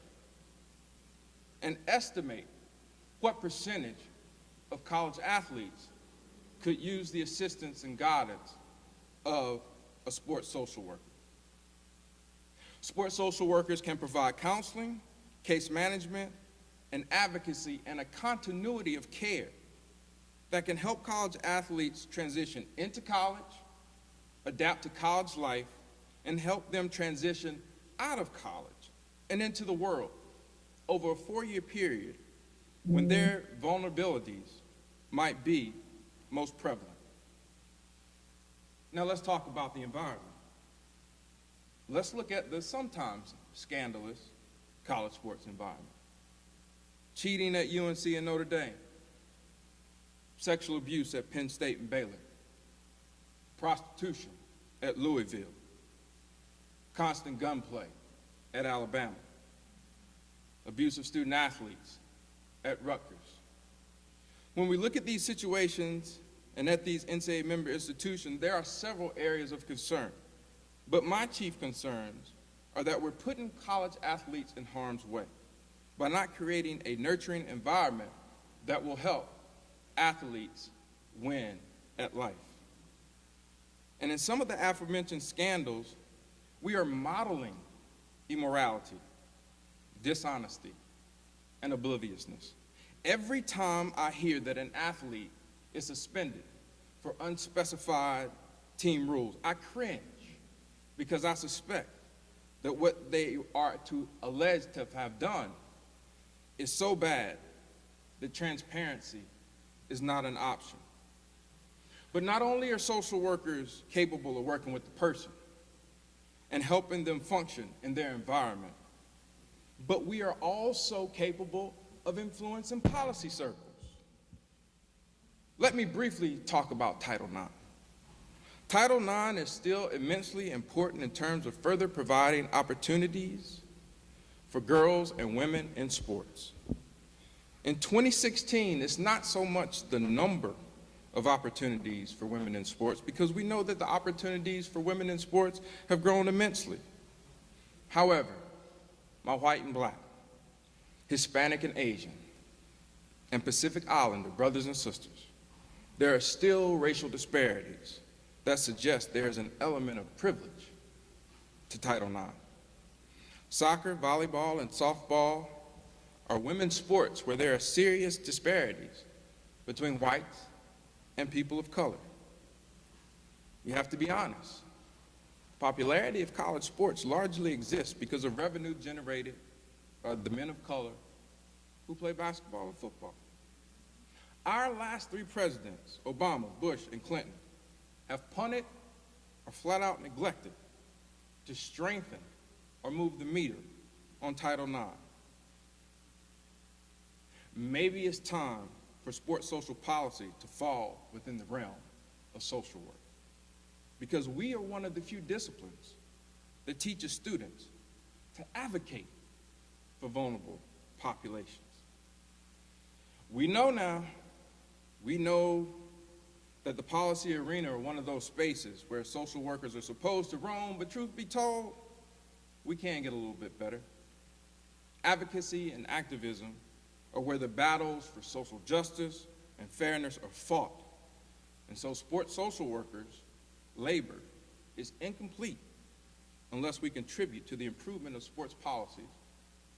and estimate what percentage of college athletes could use the assistance and guidance of a sports social worker. Sports social workers can provide counseling, case management, and advocacy, and a continuity of care that can help college athletes transition into college, adapt to college life, and help them transition out of college and into the world over a 4-year period when their vulnerabilities might be most prevalent. Now let's talk about the environment. Let's look at the sometimes scandalous college sports environment. Cheating at UNC and Notre Dame, sexual abuse at Penn State and Baylor, prostitution at Louisville, constant gunplay at Alabama, abuse of student athletes at Rutgers. When we look at these situations and at these NCAA member institutions, there are several areas of concern. But my chief concerns are that we're putting college athletes in harm's way by not creating a nurturing environment that will help athletes win at life. And in some of the aforementioned scandals, we are modeling immorality, dishonesty, and obliviousness. Every time I hear that an athlete is suspended for unspecified team rules, I cringe because I suspect that what they are alleged to have done is so bad that transparency is not an option. But not only are social workers capable of working with the person and helping them function in their environment, but we are also capable of influencing policy circles. Let me briefly talk about Title IX. Title IX is still immensely important in terms of further providing opportunities for girls and women in sports. In 2016, it's not so much the number of opportunities for women in sports, because we know that the opportunities for women in sports have grown immensely. However, my white and black, Hispanic and Asian, and Pacific Islander brothers and sisters, there are still racial disparities that suggest there is an element of privilege to Title IX. Soccer, volleyball, and softball are women's sports where there are serious disparities between whites and people of color. You have to be honest. Popularity of college sports largely exists because of revenue generated by the men of color who play basketball and football. Our last 3 presidents, Obama, Bush, and Clinton, have punted or flat out neglected to strengthen or move the meter on Title IX. Maybe it's time for sports social policy to fall within the realm of social work, because we are one of the few disciplines that teaches students to advocate for vulnerable populations. We know that the policy arena are one of those spaces where social workers are supposed to roam, but truth be told, we can get a little bit better. Advocacy and activism are where the battles for social justice and fairness are fought. And so sports social workers' labor is incomplete unless we contribute to the improvement of sports policies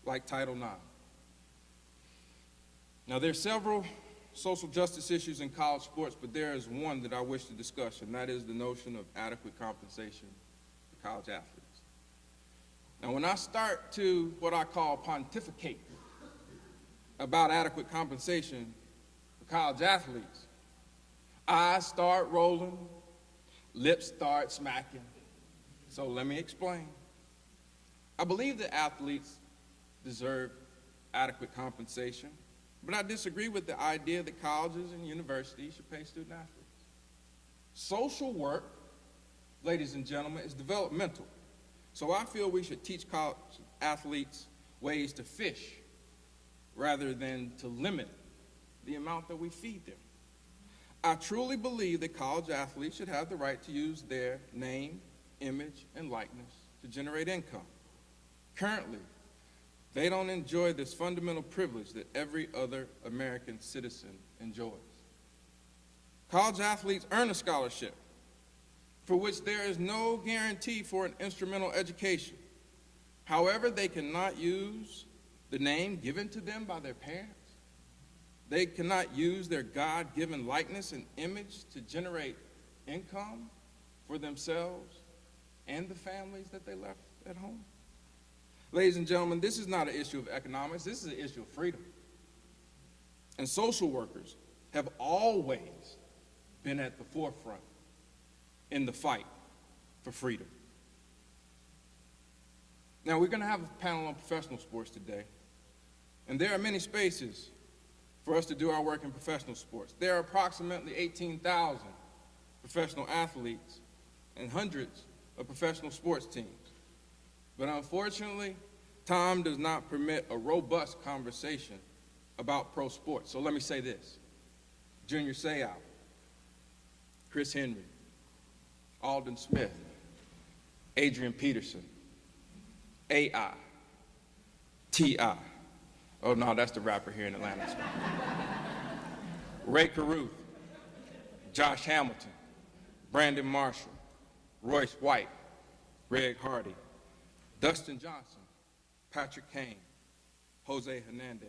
like Title IX. Now, there are several social justice issues in college sports, but there is one that I wish to discuss, and that is the notion of adequate compensation for college athletes. Now, when I start to what I call pontificate about adequate compensation for college athletes, eyes start rolling, lips start smacking. So let me explain. I believe that athletes deserve adequate compensation, but I disagree with the idea that colleges and universities should pay student athletes. Social work, ladies and gentlemen, is developmental. So I feel we should teach college athletes ways to fish rather than to limit the amount that we feed them. I truly believe that college athletes should have the right to use their name, image, and likeness to generate income. Currently, they don't enjoy this fundamental privilege that every other American citizen enjoys. College athletes earn a scholarship for which there is no guarantee for an instrumental education. However, they cannot use the name given to them by their parents. They cannot use their God-given likeness and image to generate income for themselves and the families that they left at home. Ladies and gentlemen, this is not an issue of economics, this is an issue of freedom. And social workers have always been at the forefront in the fight for freedom. Now, we're going to have a panel on professional sports today, and there are many spaces for us to do our work in professional sports. There are approximately 18,000 professional athletes and hundreds of professional sports teams. But unfortunately, time does not permit a robust conversation about pro sports. So let me say this. Junior Seau, Chris Henry, Alden Smith, Adrian Peterson, AI, T.I. Oh, no, that's the rapper here in Atlanta. Ray Caruth, Josh Hamilton, Brandon Marshall, Royce White, Greg Hardy, Dustin Johnson, Patrick Kane, Jose Hernandez,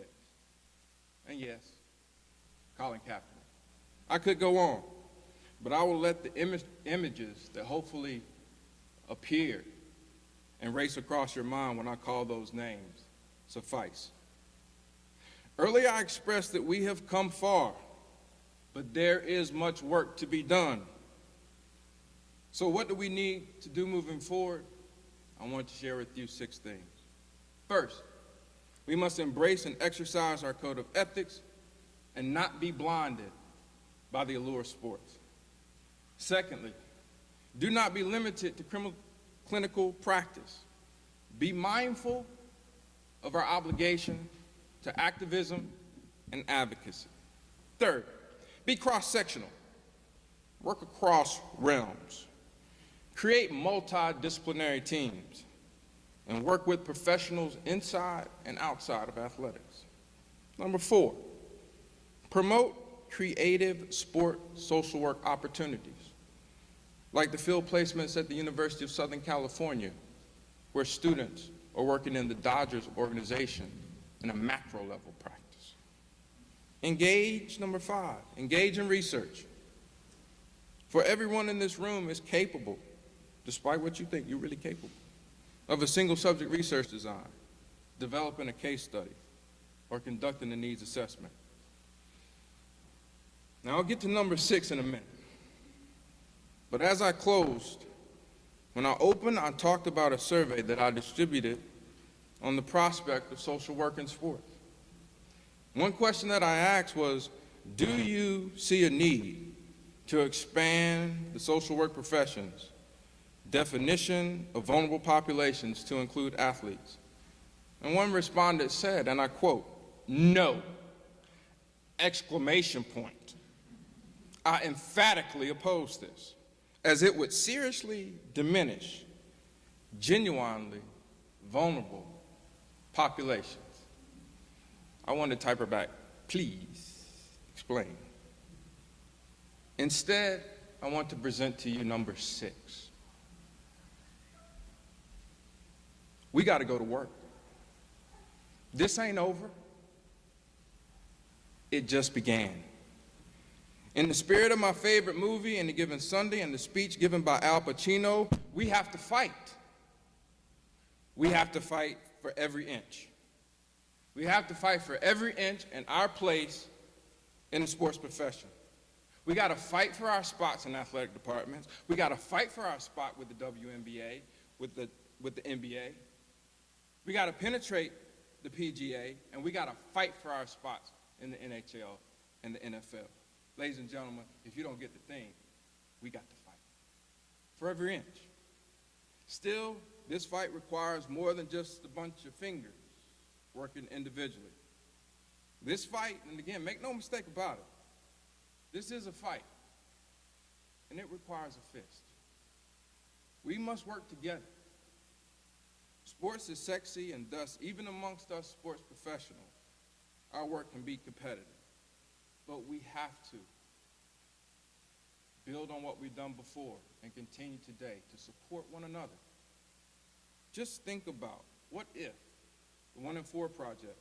and yes, Colin Kaepernick. I could go on, but I will let the images that hopefully appear and race across your mind when I call those names suffice. Earlier, I expressed that we have come far, but there is much work to be done. So what do we need to do moving forward? I want to share with you 6 things. First, we must embrace and exercise our code of ethics and not be blinded by the allure of sports. Secondly, do not be limited to clinical practice. Be mindful of our obligation to activism and advocacy. Third, be cross-sectional. Work across realms. Create multidisciplinary teams and work with professionals inside and outside of athletics. Number 4, promote creative sport social work opportunities, like the field placements at the University of Southern California, where students are working in the Dodgers organization in a macro level practice. Engage, number 5, engage in research. For everyone in this room is capable, despite what you think, you're really capable, of a single subject research design, developing a case study, or conducting a needs assessment. Now, I'll get to number 6 in a minute. But as I closed, when I opened, I talked about a survey that I distributed on the prospect of social work in sports. One question that I asked was, do you see a need to expand the social work profession's definition of vulnerable populations to include athletes? And one respondent said, and I quote, "No!" Exclamation point. I emphatically oppose this, as it would seriously diminish genuinely vulnerable populations. I wanted to type her back, please explain. Instead, I want to present to you number 6. We got to go to work. This ain't over. It just began. In the spirit of my favorite movie, Any Given Sunday, and the speech given by Al Pacino, we have to fight. We have to fight for every inch. We have to fight for every inch in our place in the sports profession. We got to fight for our spots in athletic departments. We got to fight for our spot with the WNBA, with the NBA. We got to penetrate the PGA, and we got to fight for our spots in the NHL and the NFL. Ladies and gentlemen, if you don't get the thing, we got to fight for every inch. Still, this fight requires more than just a bunch of fingers working individually. This fight, and again, make no mistake about it, this is a fight, and it requires a fist. We must work together Sports is sexy, and thus, even amongst us sports professionals, our work can be competitive. But we have to build on what we've done before and continue today to support one another. Just think about, what if the 1 in 4 Project,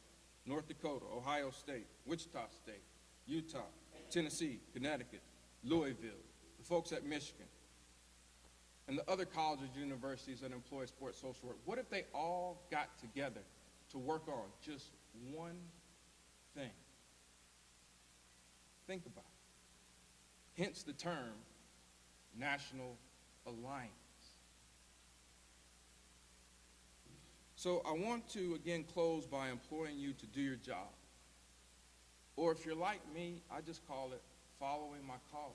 North Dakota, Ohio State, Wichita State, Utah, Tennessee, Connecticut, Louisville, the folks at Michigan, and the other colleges, universities that employ sports social work, what if they all got together to work on just one thing? Think about it. Hence the term National Alliance. So I want to again close by imploring you to do your job. Or if you're like me, I just call it following my calling.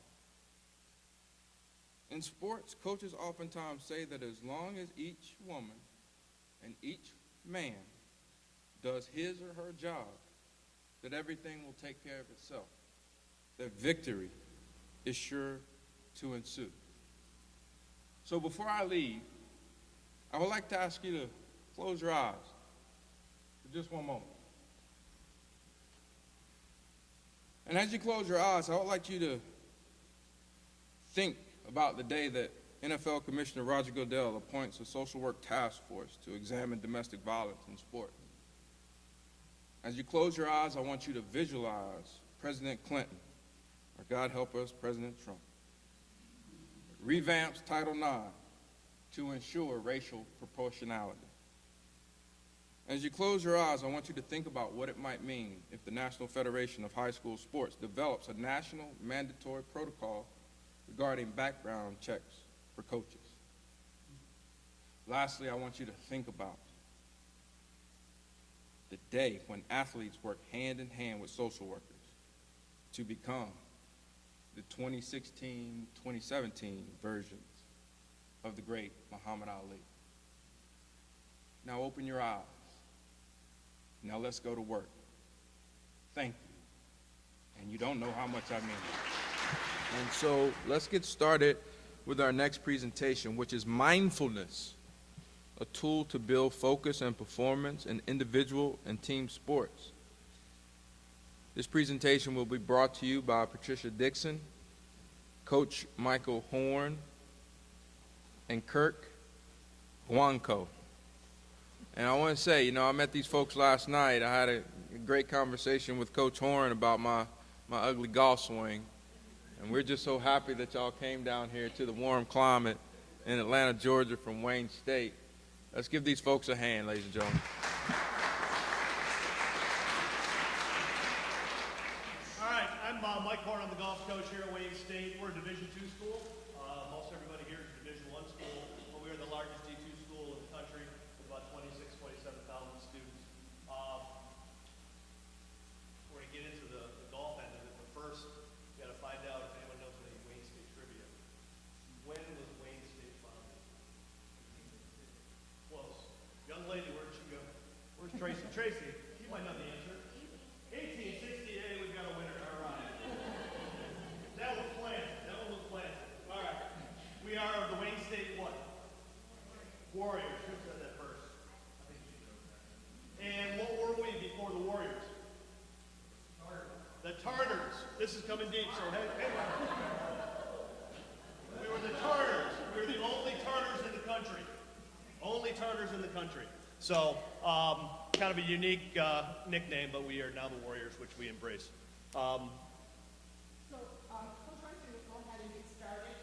In sports, coaches oftentimes say that as long as each woman and each man does his or her job, that everything will take care of itself, that victory is sure to ensue. So before I leave, I would like to ask you to close your eyes for just one moment. And as you close your eyes, I would like you to think about the day that NFL Commissioner Roger Goodell appoints a social work task force to examine domestic violence in sport. As you close your eyes, I want you to visualize President Clinton, or God help us, President Trump, revamps Title IX to ensure racial proportionality. As you close your eyes, I want you to think about what it might mean if the National Federation of High School Sports develops a national mandatory protocol regarding background checks for coaches. Lastly, I want you to think about the day when athletes work hand in hand with social workers to become the 2016-2017 versions of the great Muhammad Ali. Now open your eyes. Now let's go to work. Thank you. And you don't know how much I mean it. And so let's get started with our next presentation, which is Mindfulness, a tool to build focus and performance in individual and team sports. This presentation will be brought to you by Patricia Dixon, Coach Michael Horn, and Kirk Guanco. And I want to say, I met these folks last night. I had a great conversation with Coach Horn about my ugly golf swing. And we're just so happy that y'all came down here to the warm climate in Atlanta, Georgia from Wayne State. Let's give these folks a hand, ladies and gentlemen. All right, I'm Mike Horn. I'm the golf coach here at Wayne State. We're a Division II school. Most everybody here is a Division I school, but we are the largest D2 school in the country with about 27,000 students. We're going to get into the golf end of it, but first, we got to find out if anyone knows any Wayne State trivia. When was Wayne State founded? Close. Young lady, where'd she go? Where's Tracy? Tracy, you might know the answer. 1868, we've got a winner. All right. That was planted. That one was planted. All right. We are the Wayne State what? Warriors. Who said that first? I think she knows that. And what were we before the Warriors? The Tartars. This is coming deep, so hey. We were the Tartars. We were the only Tartars in the country. Only Tartars in the country. So, kind of a unique nickname, but we are now the Warriors, which we embrace. Coach Armstrong will go ahead and get started,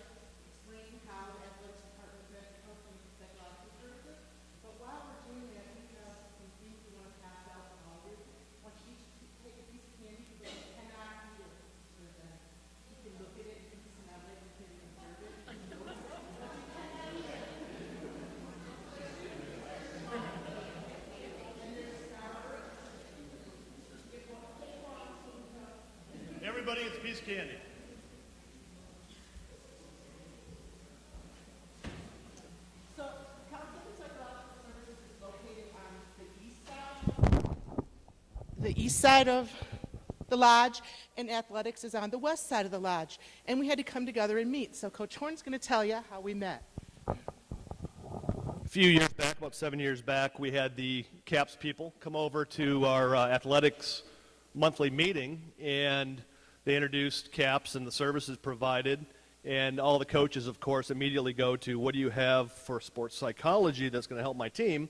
explain how the athletics department is helping psychological services. But while we're doing that, we have some things we want to pass out to all of you. I want you to take a piece of candy, but you cannot eat it. You can look at it, you can smell it, you can observe it. Everybody gets a piece of candy. So, California Psychological Services is located on the east side of the lodge, and athletics is on the west side of the lodge. And we had to come together and meet. So Coach Horn's going to tell you how we met. A few years back, back, about 7 years back, we had the CAPS people come over to our athletics monthly meeting, and they introduced CAPS and the services provided. And all the coaches, of course, immediately go to, what do you have for sports psychology that's going to help my team?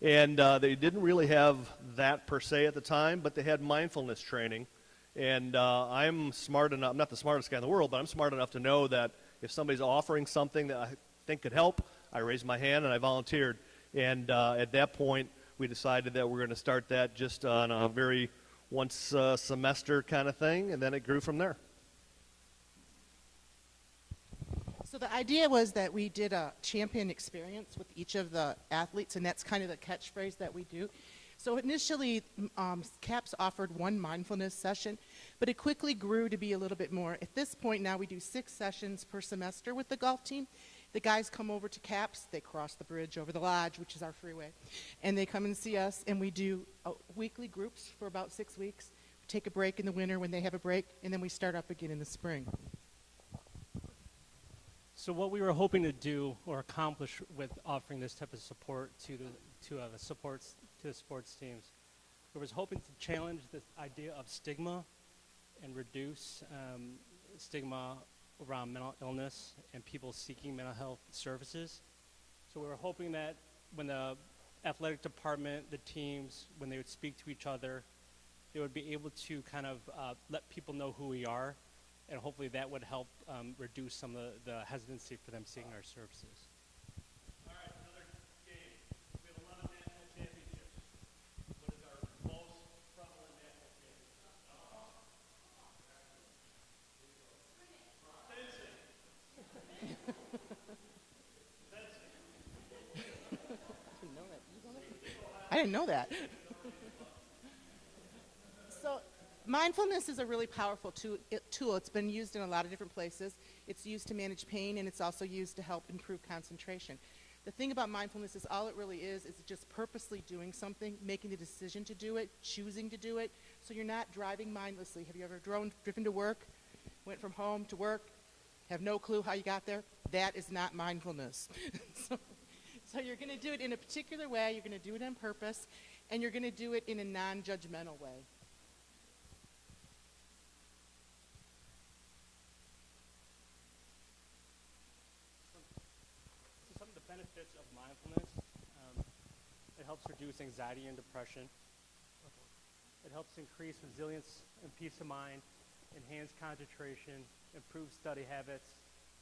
And they didn't really have that per se at the time, but they had mindfulness training. And I'm smart enough, I'm not the smartest guy in the world, but I'm smart enough to know that if somebody's offering something that I think could help, I raised my hand and I volunteered. And at that point, we decided that we're going to start that just on a very once a semester kind of thing, and then it grew from there. So the idea was that we did a champion experience with each of the athletes, and that's kind of the catchphrase that we do. So initially, CAPS offered one mindfulness session, but it quickly grew to be a little bit more. At this point now, we do 6 sessions per semester with the golf team. The guys come over to CAPS, they cross the bridge over the lodge, which is our freeway, and they come and see us, and we do weekly groups for about 6 weeks. We take a break in the winter when they have a break, and then we start up again in the spring. So what we were hoping to do or accomplish with offering this type of support to the sports teams, we was hoping to challenge the idea of stigma and reduce stigma around mental illness and people seeking mental health services. So we were hoping that when the athletic department, the teams, when they would speak to each other, they would be able to kind of let people know who we are, and hopefully that would help reduce some of the hesitancy for them seeking our services. All right, another game. We have a lot of national championships. What is our most prevalent national championship? I didn't know that. So mindfulness is a really powerful tool. It's been used in a lot of different places. It's used to manage pain, and it's also used to help improve concentration. The thing about mindfulness is all it really is just purposely doing something, making the decision to do it, choosing to do it, so you're not driving mindlessly. Have you ever driven to work, went from home to work, have no clue how you got there? That is not mindfulness. So you're going to do it in a particular way, you're going to do it on purpose, and you're going to do it in a non-judgmental way. So some of the benefits of mindfulness, it helps reduce anxiety and depression. It helps increase resilience and peace of mind, enhance concentration, improve study habits,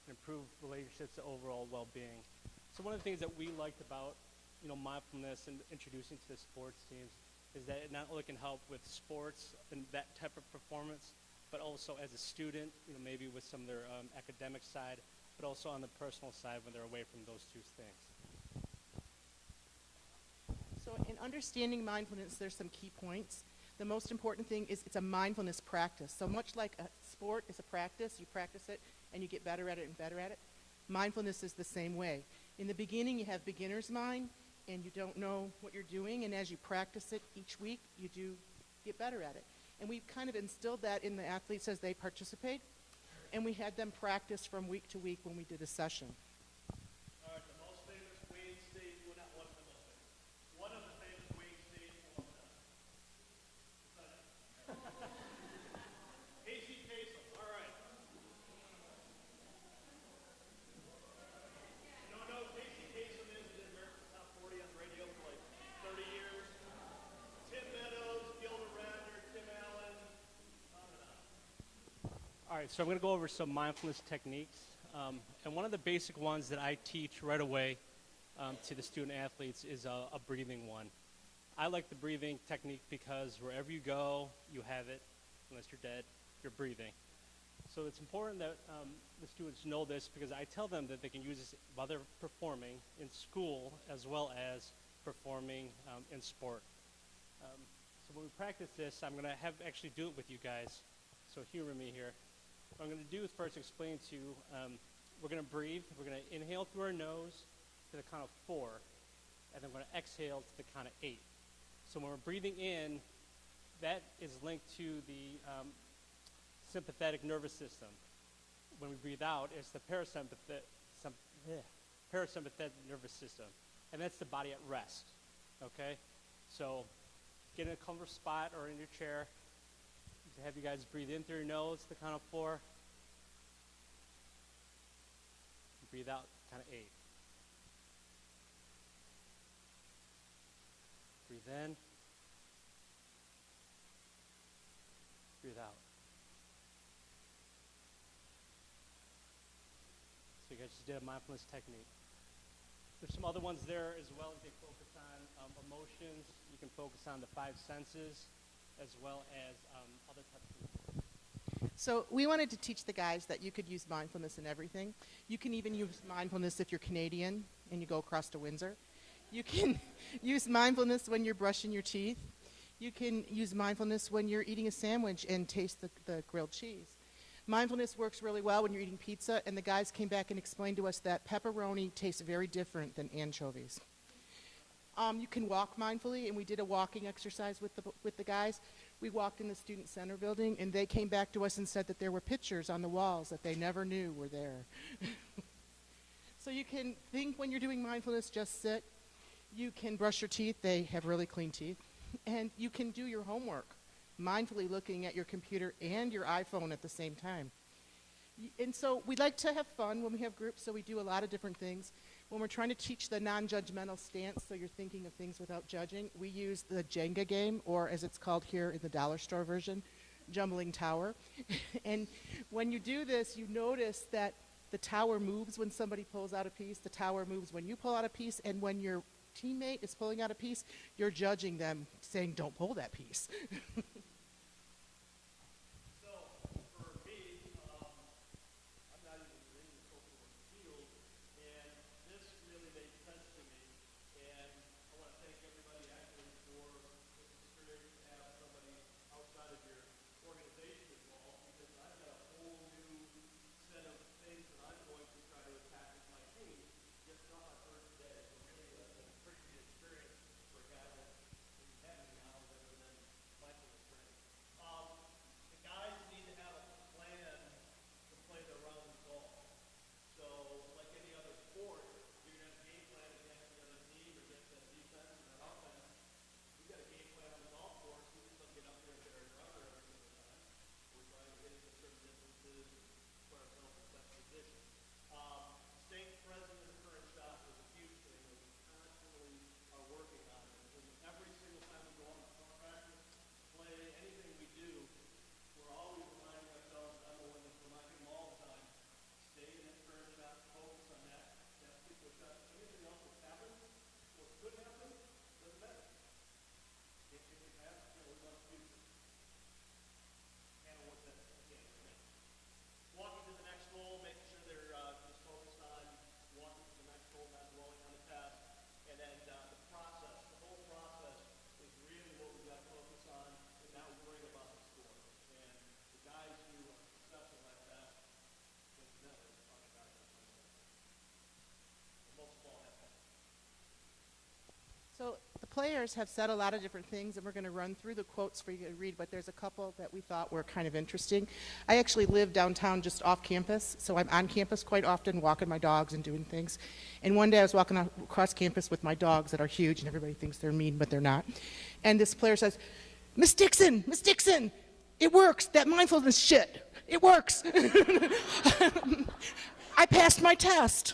and improve relationships to overall well-being. So one of the things that we liked about, mindfulness and introducing to the sports teams is that it not only can help with sports and that type of performance, but also as a student, maybe with some of their academic side, but also on the personal side when they're away from those two things. So in understanding mindfulness, there's some key points. The most important thing is it's a mindfulness practice. So much like a sport is a practice, you practice it and you get better at it and better at it. Mindfulness is the same way. In the beginning, you have beginner's mind, and you don't know what you're doing, and as you practice it each week, you do get better at it. And we've kind of instilled that in the athletes as they participate, and we had them practice from week to week when we did a session. All right, the most famous Wayne State, well, not one of the most famous. One of the famous Wayne State alumni. Casey Kasem, all right. You don't know who Casey Kasem is? He did America's Top 40 on the radio for like 30 years. Tim Meadows, Gilda Radner, Tim Allen, on and on. All right, so I'm going to go over some mindfulness techniques. And one of the basic ones that I teach right away to the student athletes is a breathing one. I like the breathing technique because wherever you go, you have it. Unless you're dead, you're breathing. So it's important that the students know this because I tell them that they can use this while they're performing in school as well as performing in sport. So when we practice this, I'm going to actually do it with you guys. So humor me here. What I'm going to do is first explain to you, we're going to breathe. We're going to inhale through our nose to the count of 4, and then we're going to exhale to the count of 8. So when we're breathing in, that is linked to the sympathetic nervous system. When we breathe out, it's the parasympathetic nervous system. and that's the body at rest, okay? So get in a comfortable spot or in your chair. Have you guys breathe in through your nose, the count of 4. Breathe out, count of 8. Breathe in. Breathe out. So you guys just did a mindfulness technique. There's some other ones there as well. You can focus on emotions. You can focus on the 5 senses, as well as other types of. So we wanted to teach the guys that you could use mindfulness in everything. You can even use mindfulness if you're Canadian and you go across to Windsor. You can use mindfulness when you're brushing your teeth. You can use mindfulness when you're eating a sandwich and taste the grilled cheese. Mindfulness works really well when you're eating pizza, and the guys came back and explained to us that pepperoni tastes very different than anchovies. You can walk mindfully, and we did a walking exercise with the guys. We walked in the Student Center building, and they came back to us and said that there were pictures on the walls that they never knew were there. So you can think when you're doing mindfulness, just sit. You can brush your teeth. They have really clean teeth. And you can do your homework, mindfully looking at your computer and your iPhone at the same time. And so we like to have fun when we have groups, so we do a lot of different things. When we're trying to teach the non-judgmental stance, so you're thinking of things without judging, we use the Jenga game, or as it's called here in the dollar store version, Jumbling Tower. And when you do this, you notice that the tower moves when somebody pulls out a piece, the tower moves when you pull out a piece, and when your teammate is pulling out a piece, you're judging them, saying, don't pull that piece. So the players have said a lot of different things, and we're going to run through the quotes for you to read, but there's a couple that we thought were kind of interesting. I actually live downtown just off campus, so I'm on campus quite often, walking my dogs and doing things. And one day I was walking across campus with my dogs that are huge, and everybody thinks they're mean, but they're not. And this player says, Miss Dixon, it works, that mindfulness shit, it works. I passed my test.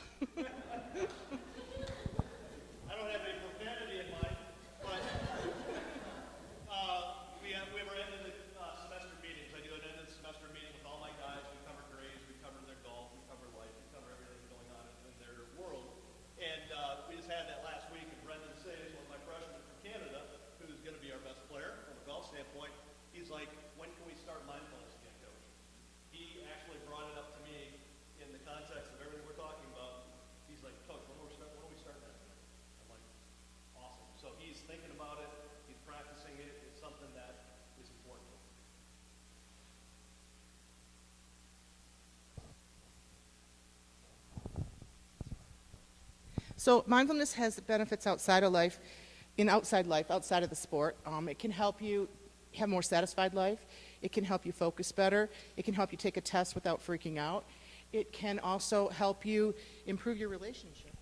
So mindfulness has benefits outside of life, outside of the sport. It can help you have a more satisfied life. It can help you focus better. It can help you take a test without freaking out. It can also help you improve your relationships.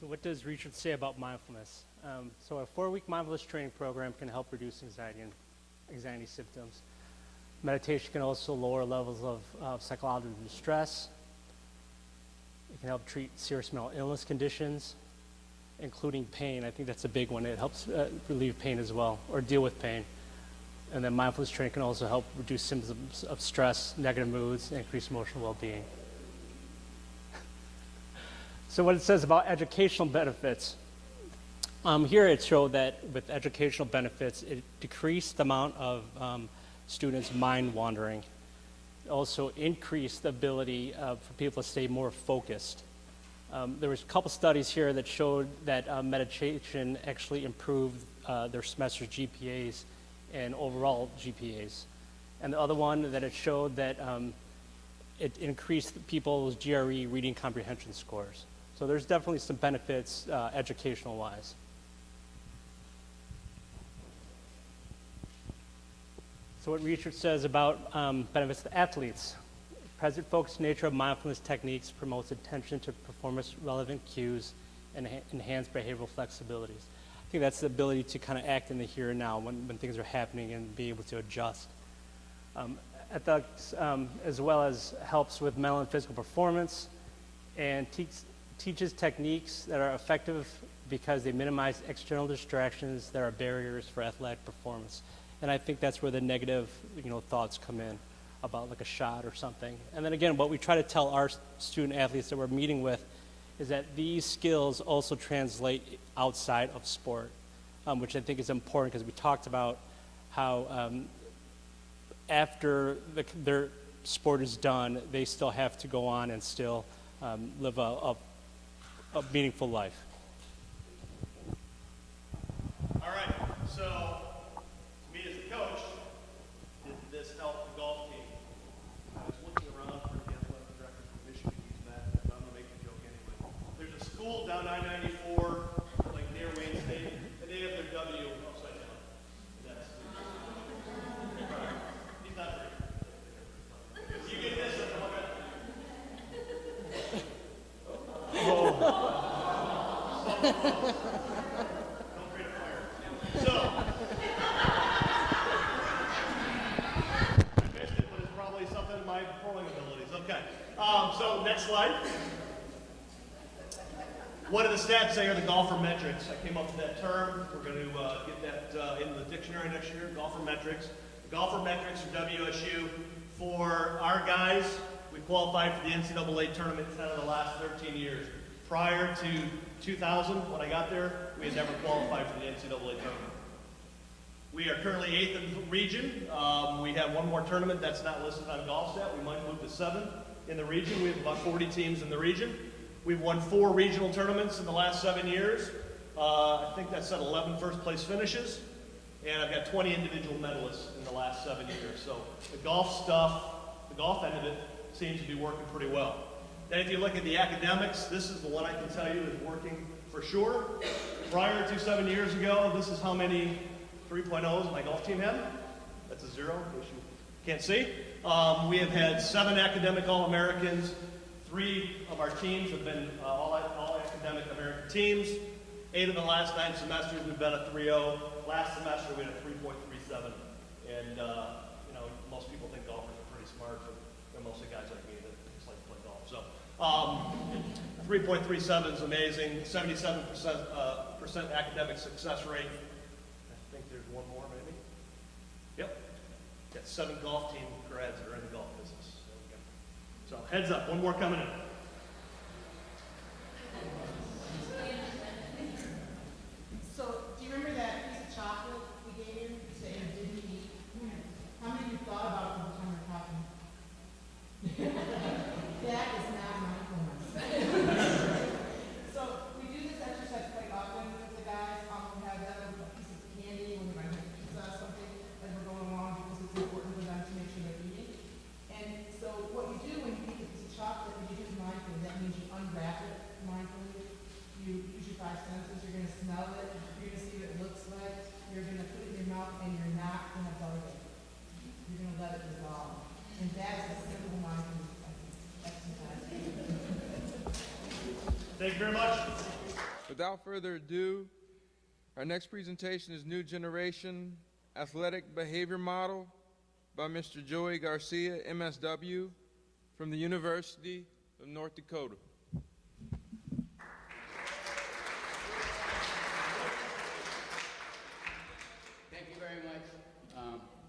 So what does research say about mindfulness? So a 4-week mindfulness training program can help reduce anxiety and anxiety symptoms. Meditation can also lower levels of psychological distress. It can help treat serious mental illness conditions, including pain. I think that's a big one. It helps relieve pain as well, or deal with pain. And then mindfulness training can also help reduce symptoms of stress, negative moods, and increase emotional well-being. So what it says about educational benefits. Here it showed that with educational benefits, it decreased the amount of students' mind wandering. It also increased the ability for people to stay more focused. There was a couple studies here that showed that meditation actually improved their semester GPAs and overall GPAs. And the other one that it showed that it increased people's GRE reading comprehension scores. So there's definitely some benefits educational-wise. So what research says about benefits to athletes. Present-focused nature of mindfulness techniques promotes attention to performance-relevant cues and enhanced behavioral flexibilities. I think that's the ability to kind of act in the here and now when things are happening and be able to adjust. Ethics, as well as helps with mental and physical performance, and teaches techniques that are effective because they minimize external distractions that are barriers for athletic performance. And I think that's where the negative, thoughts come in about like a shot or something. And then again, what we try to tell our student athletes that we're meeting with is that these skills also translate outside of sport, which I think is important because we talked about how after their sport is done, they still have to go on and still live a meaningful life. All right, so me as the coach, did this help the golf team? I was looking around for the athletic director from Michigan use that, but I'm gonna make a joke anyway. There's a school down I-94, like near Wayne State, and they have their W upside down. That's he's not very good. You get this, don't create a fire. So, I missed it, but it's probably something in my bowling abilities. Okay. So next slide. What do the stats say are the golfer metrics? I came up with that term. We're going to get that in the dictionary next year, golfer metrics. The golfer metrics for WSU. For our guys, we qualified for the NCAA tournament 10 of the last 13 years. Prior to 2000, when I got there, we had never qualified for the NCAA tournament. We are currently 8th in the region. We have one more tournament that's not listed on GolfStat. We might move to 7th in the region. We have about 40 teams in the region. We've won 4 regional tournaments in the last 7 years. I think that's at 11 first-place finishes. And I've got 20 individual medalists in the last 7 years. So the golf stuff, the golf end of it, seems to be working pretty well. Then if you look at the academics, this is the one I can tell you is working for sure. Prior to 7 years ago, this is how many 3.0s my golf team had. That's a 0, in case you can't see. We have had 7 academic All-Americans. 3 of our teams have been all academic American teams. 8 of the last 9 semesters, we've been a 3.0. Last semester, we had a 3.37. And, most people think golfers are pretty smart, but they're mostly guys like me that just like to play golf. So, 3.37 is amazing. 77% academic success rate. I think there's one more, maybe. Yep. Got 7 golf team grads that are in the golf business. So heads up, one more coming in. So, do you remember that piece of chocolate we gave you that you didn't eat? How many of you thought about it from the time you're talking? That is not mindfulness. So, we do this exercise quite often with the guys. We have that little piece of candy when we're going to make pizza or something as we're going along because it's important for them to make sure they're eating. And so, what you do when you eat a piece of chocolate is you use mindfulness. That means you unwrap it mindfully. You use your 5 senses. You're going to smell it. You're going to see what it looks like. You're going to put it in your mouth, and you're not going to barf it. You're going to let it dissolve. And that's a simple mindfulness exercise. Thank you very much. Without further ado, our next presentation is New Generation Athletic Behavior Model by Mr. Joey Garcia, MSW, from the University of North Dakota. Thank you very much.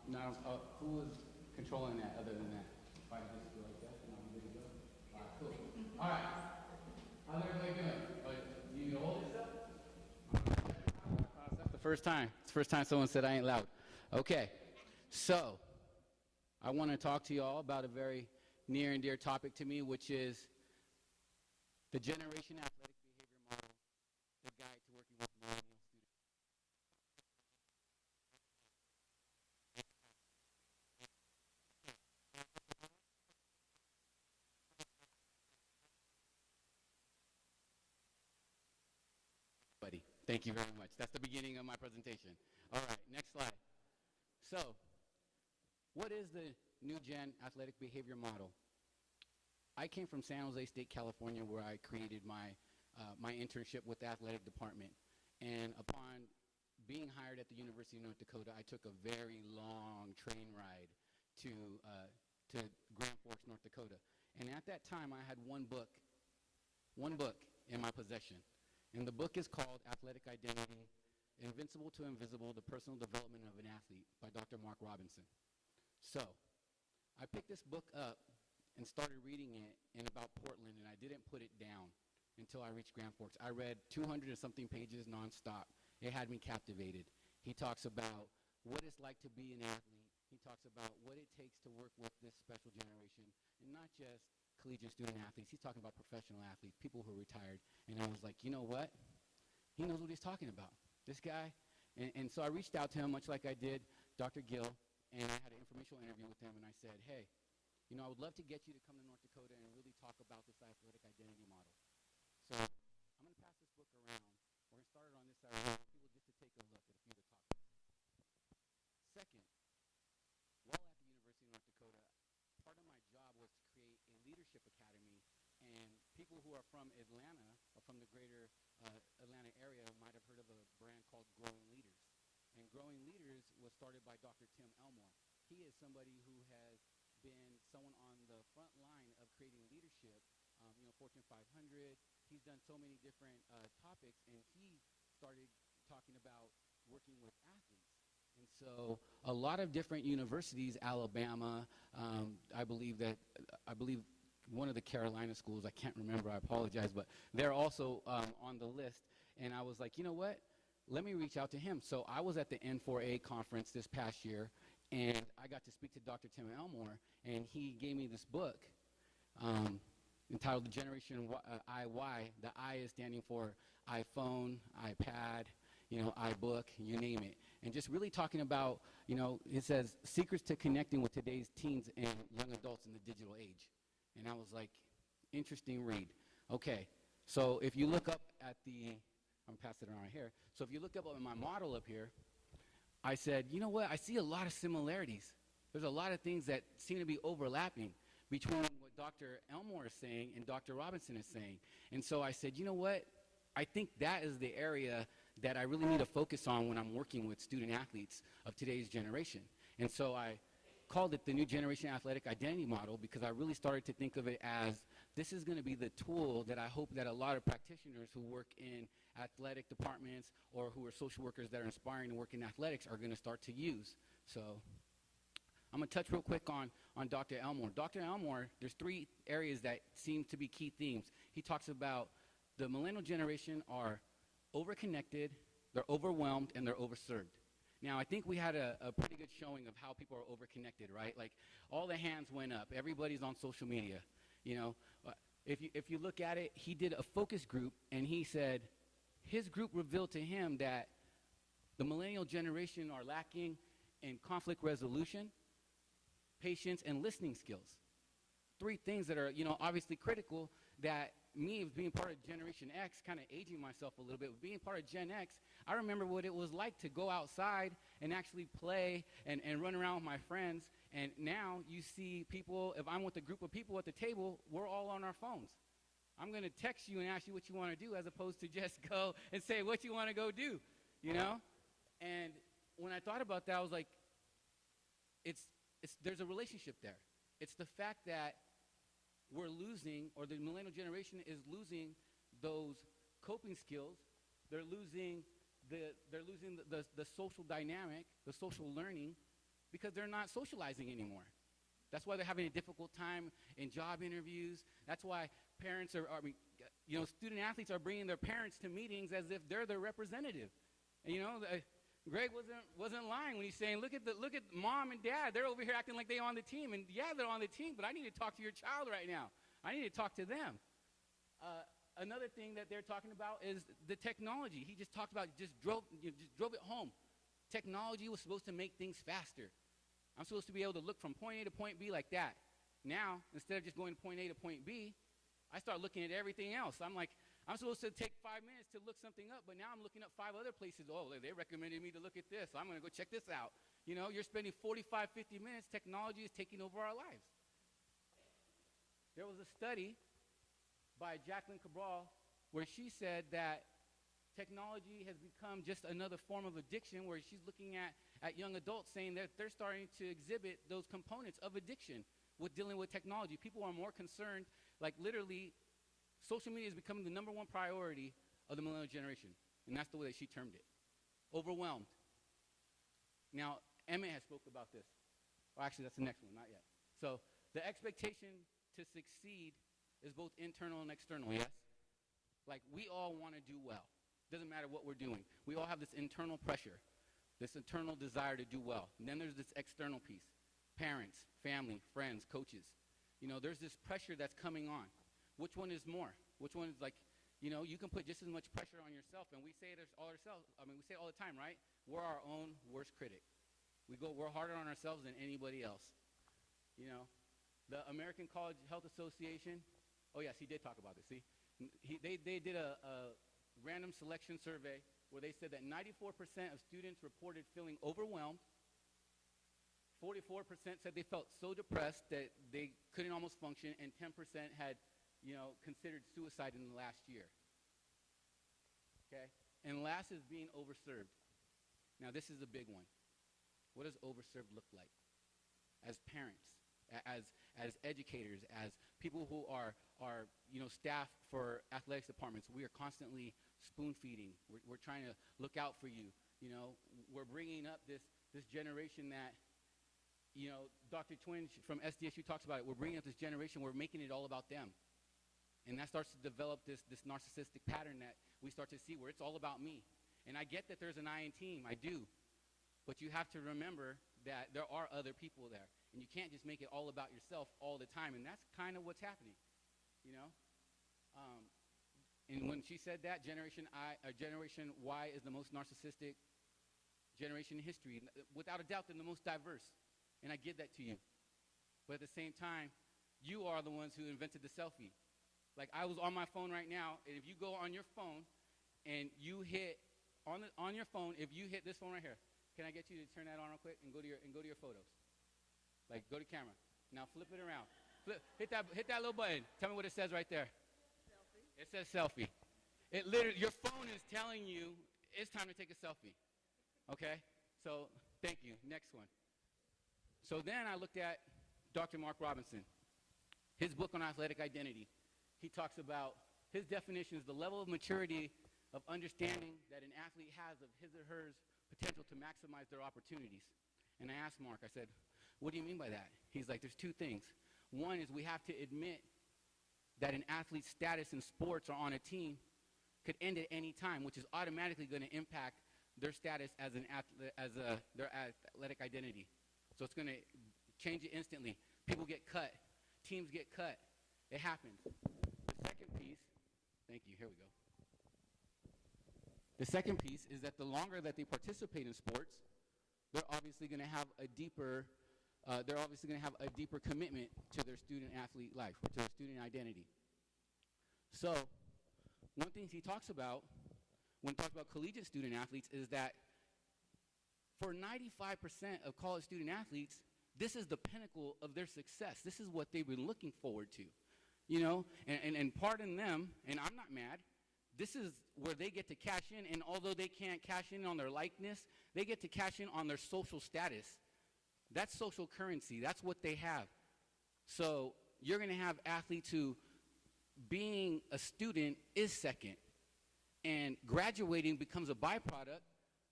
Now, who is controlling that other than that? If I just go like that, and I'm good to go. All right, cool. All right. How's everybody doing? You need to hold this up? That's the first time. It's the first time someone said I ain't loud. Okay. So, I want to talk to you all about a very near and dear topic to me, which is the Generation Athletic Behavior Model, the guide to working with millennial students. Thank you very much. That's the beginning of my presentation. All right, next slide. So, what is the New Gen Athletic Behavior Model? I came from San Jose State, California, where I created my internship with the athletic department. And upon being hired at the University of North Dakota, I took a very long train ride to Grand Forks, North Dakota. And at that time, I had one book in my possession. And the book is called Athletic Identity, Invincible to Invisible, The Personal Development of an Athlete by Dr. Mark Robinson. So, I picked this book up and started reading it in about Portland, and I didn't put it down until I reached Grand Forks. I read 200 and something pages nonstop. It had me captivated. He talks about what it's like to be an athlete. He talks about what it takes to work with this special generation, and not just collegiate student athletes. He's talking about professional athletes, people who are retired. And I was like, you know what? He knows what he's talking about, this guy. And so I reached out to him, much like I did Dr. Gill, and I had an informational interview with him, and I said, hey, you know, I would love to get you to come to North Dakota and really talk about this athletic identity model. So I'm going to pass this book around. We're going to start it on this side, for people just to take a look at a few of the topics. Second, while at the University of North Dakota, part of my job was to create a leadership academy, and people who are from Atlanta or from the greater Atlanta area might have heard of a brand called Growing Leaders. And Growing Leaders was started by Dr. Tim Elmore. He is somebody who has been someone on the front line of creating leadership, Fortune 500. He's done so many different topics, and he started talking about working with athletes. And so a lot of different universities, Alabama, I believe one of the Carolina schools, I can't remember, I apologize, but they're also on the list. And I was like, you know what? Let me reach out to him. So I was at the N4A conference this past year, and I got to speak to Dr. Tim Elmore, and he gave me this book entitled The Generation IY. The I is standing for iPhone, iPad, iBook, you name it. And just really talking about, it says, secrets to connecting with today's teens and young adults in the digital age. And I was like, interesting read. Okay, so if you look up at I'm passing it around here. So if you look up at my model up here, I said, you know what, I see a lot of similarities. There's a lot of things that seem to be overlapping between what Dr. Elmore is saying and Dr. Robinson is saying. And so I said, you know what, I think that is the area that I really need to focus on when I'm working with student athletes of today's generation. And so I called it the New Generation Athletic Identity Model, because I really started to think of it as this is going to be the tool that I hope that a lot of practitioners who work in athletic departments or who are social workers that are inspiring to work in athletics are going to start to use. So I'm going to touch real quick on Dr. Elmore. Dr. Elmore, there's 3 areas that seem to be key themes. He talks about the millennial generation are overconnected, they're overwhelmed, and they're overserved. Now, I think we had a pretty good showing of how people are overconnected, right? Like, all the hands went up. Everybody's on social media, If you look at it, he did a focus group, and he said his group revealed to him that the millennial generation are lacking in conflict resolution, patience, and listening skills. 3 things that are, obviously critical that me, being part of Generation X, kind of aging myself a little bit, being part of Gen X, I remember what it was like to go outside and actually play and run around with my friends. And now you see people, if I'm with a group of people at the table, we're all on our phones. I'm going to text you and ask you what you want to do as opposed to just go and say what you want to go do, you know? And when I thought about that, I was like, there's a relationship there. It's the fact that we're losing, or the millennial generation is losing those coping skills. They're losing the social dynamic, the social learning, because they're not socializing anymore. That's why they're having a difficult time in job interviews. That's why parents student athletes are bringing their parents to meetings as if they're their representative. And Greg wasn't lying when he's saying, look at mom and dad. They're over here acting like they're on the team. And yeah, they're on the team, but I need to talk to your child right now. I need to talk to them. Another thing that they're talking about is the technology. He just talked about, just drove it home. Technology was supposed to make things faster. I'm supposed to be able to look from point A to point B like that. Now, instead of just going from point A to point B, I start looking at everything else. I'm like, I'm supposed to take 5 minutes to look something up, but now I'm looking up 5 other places. Oh, they recommended me to look at this. I'm going to go check this out. You're spending 45, 50 minutes. Technology is taking over our lives. There was a study by Jacqueline Cabral where she said that technology has become just another form of addiction, where she's looking at young adults saying that they're starting to exhibit those components of addiction with dealing with technology. People are more concerned, like literally, social media is becoming the #1 priority of the millennial generation, and that's the way that she termed it. Overwhelmed. Now, Emmett has spoke about this. Or actually, that's the next one, not yet. So the expectation to succeed is both internal and external, yes? Like, we all want to do well. Doesn't matter what we're doing. We all have this internal pressure, this internal desire to do well. And then there's this external piece. Parents, family, friends, coaches. There's this pressure that's coming on. Which one is more? Which one is like, you can put just as much pressure on yourself, and we say it ourselves. We say it all the time, right? We're our own worst critic. We're harder on ourselves than anybody else. The American College Health Association, oh yes, he did talk about this, see? They did a random selection survey where they said that 94% of students reported feeling overwhelmed. 44% said they felt so depressed that they couldn't almost function, and 10% had, considered suicide in the last year. Okay? And last is being overserved. Now, this is a big one. What does overserved look like? As parents, as educators, as people who are staff for athletics departments, we are constantly spoon feeding. We're trying to look out for you. We're bringing up this generation that, Dr. Twinge from SDSU talks about it. We're bringing up this generation. We're making it all about them. And that starts to develop this narcissistic pattern that we start to see where it's all about me. And I get that there's an I in team. I do. But you have to remember that there are other people there. And you can't just make it all about yourself all the time. And that's kind of what's happening, And when she said that, Generation Y is the most narcissistic generation in history. Without a doubt, they're the most diverse. And I give that to you. But at the same time, you are the ones who invented the selfie. Like, I was on my phone right now, and if you go on your phone and you hit, on your phone, if you hit this phone right here, can I get you to turn that on real quick and go to your photos? Like, go to camera. Now flip it around. Hit that little button. Tell me what it says right there. Selfie. It says selfie. It literally, your phone is telling you it's time to take a selfie. Okay? So, thank you. Next one. So then I looked at Dr. Mark Robinson. His book on athletic identity. He talks about, his definition is the level of maturity of understanding that an athlete has of his or her potential to maximize their opportunities. And I asked Mark, I said, what do you mean by that? He's like, there's 2 things. One is we have to admit that an athlete's status in sports or on a team could end at any time, which is automatically going to impact their status as their athletic identity. So it's going to change it instantly. People get cut. Teams get cut. It happens. The second piece, thank you, here we go. The second piece is that the longer that they participate in sports, they're obviously going to have a deeper commitment to their student athlete life, or to their student identity. So, one thing he talks about when he talks about collegiate student athletes is that for 95% of college student athletes, this is the pinnacle of their success. This is what they've been looking forward to. you know, and pardon them, and I'm not mad. This is where they get to cash in, and although they can't cash in on their likeness, they get to cash in on their social status. That's social currency. That's what they have. So you're going to have athletes who being a student is second, and graduating becomes a byproduct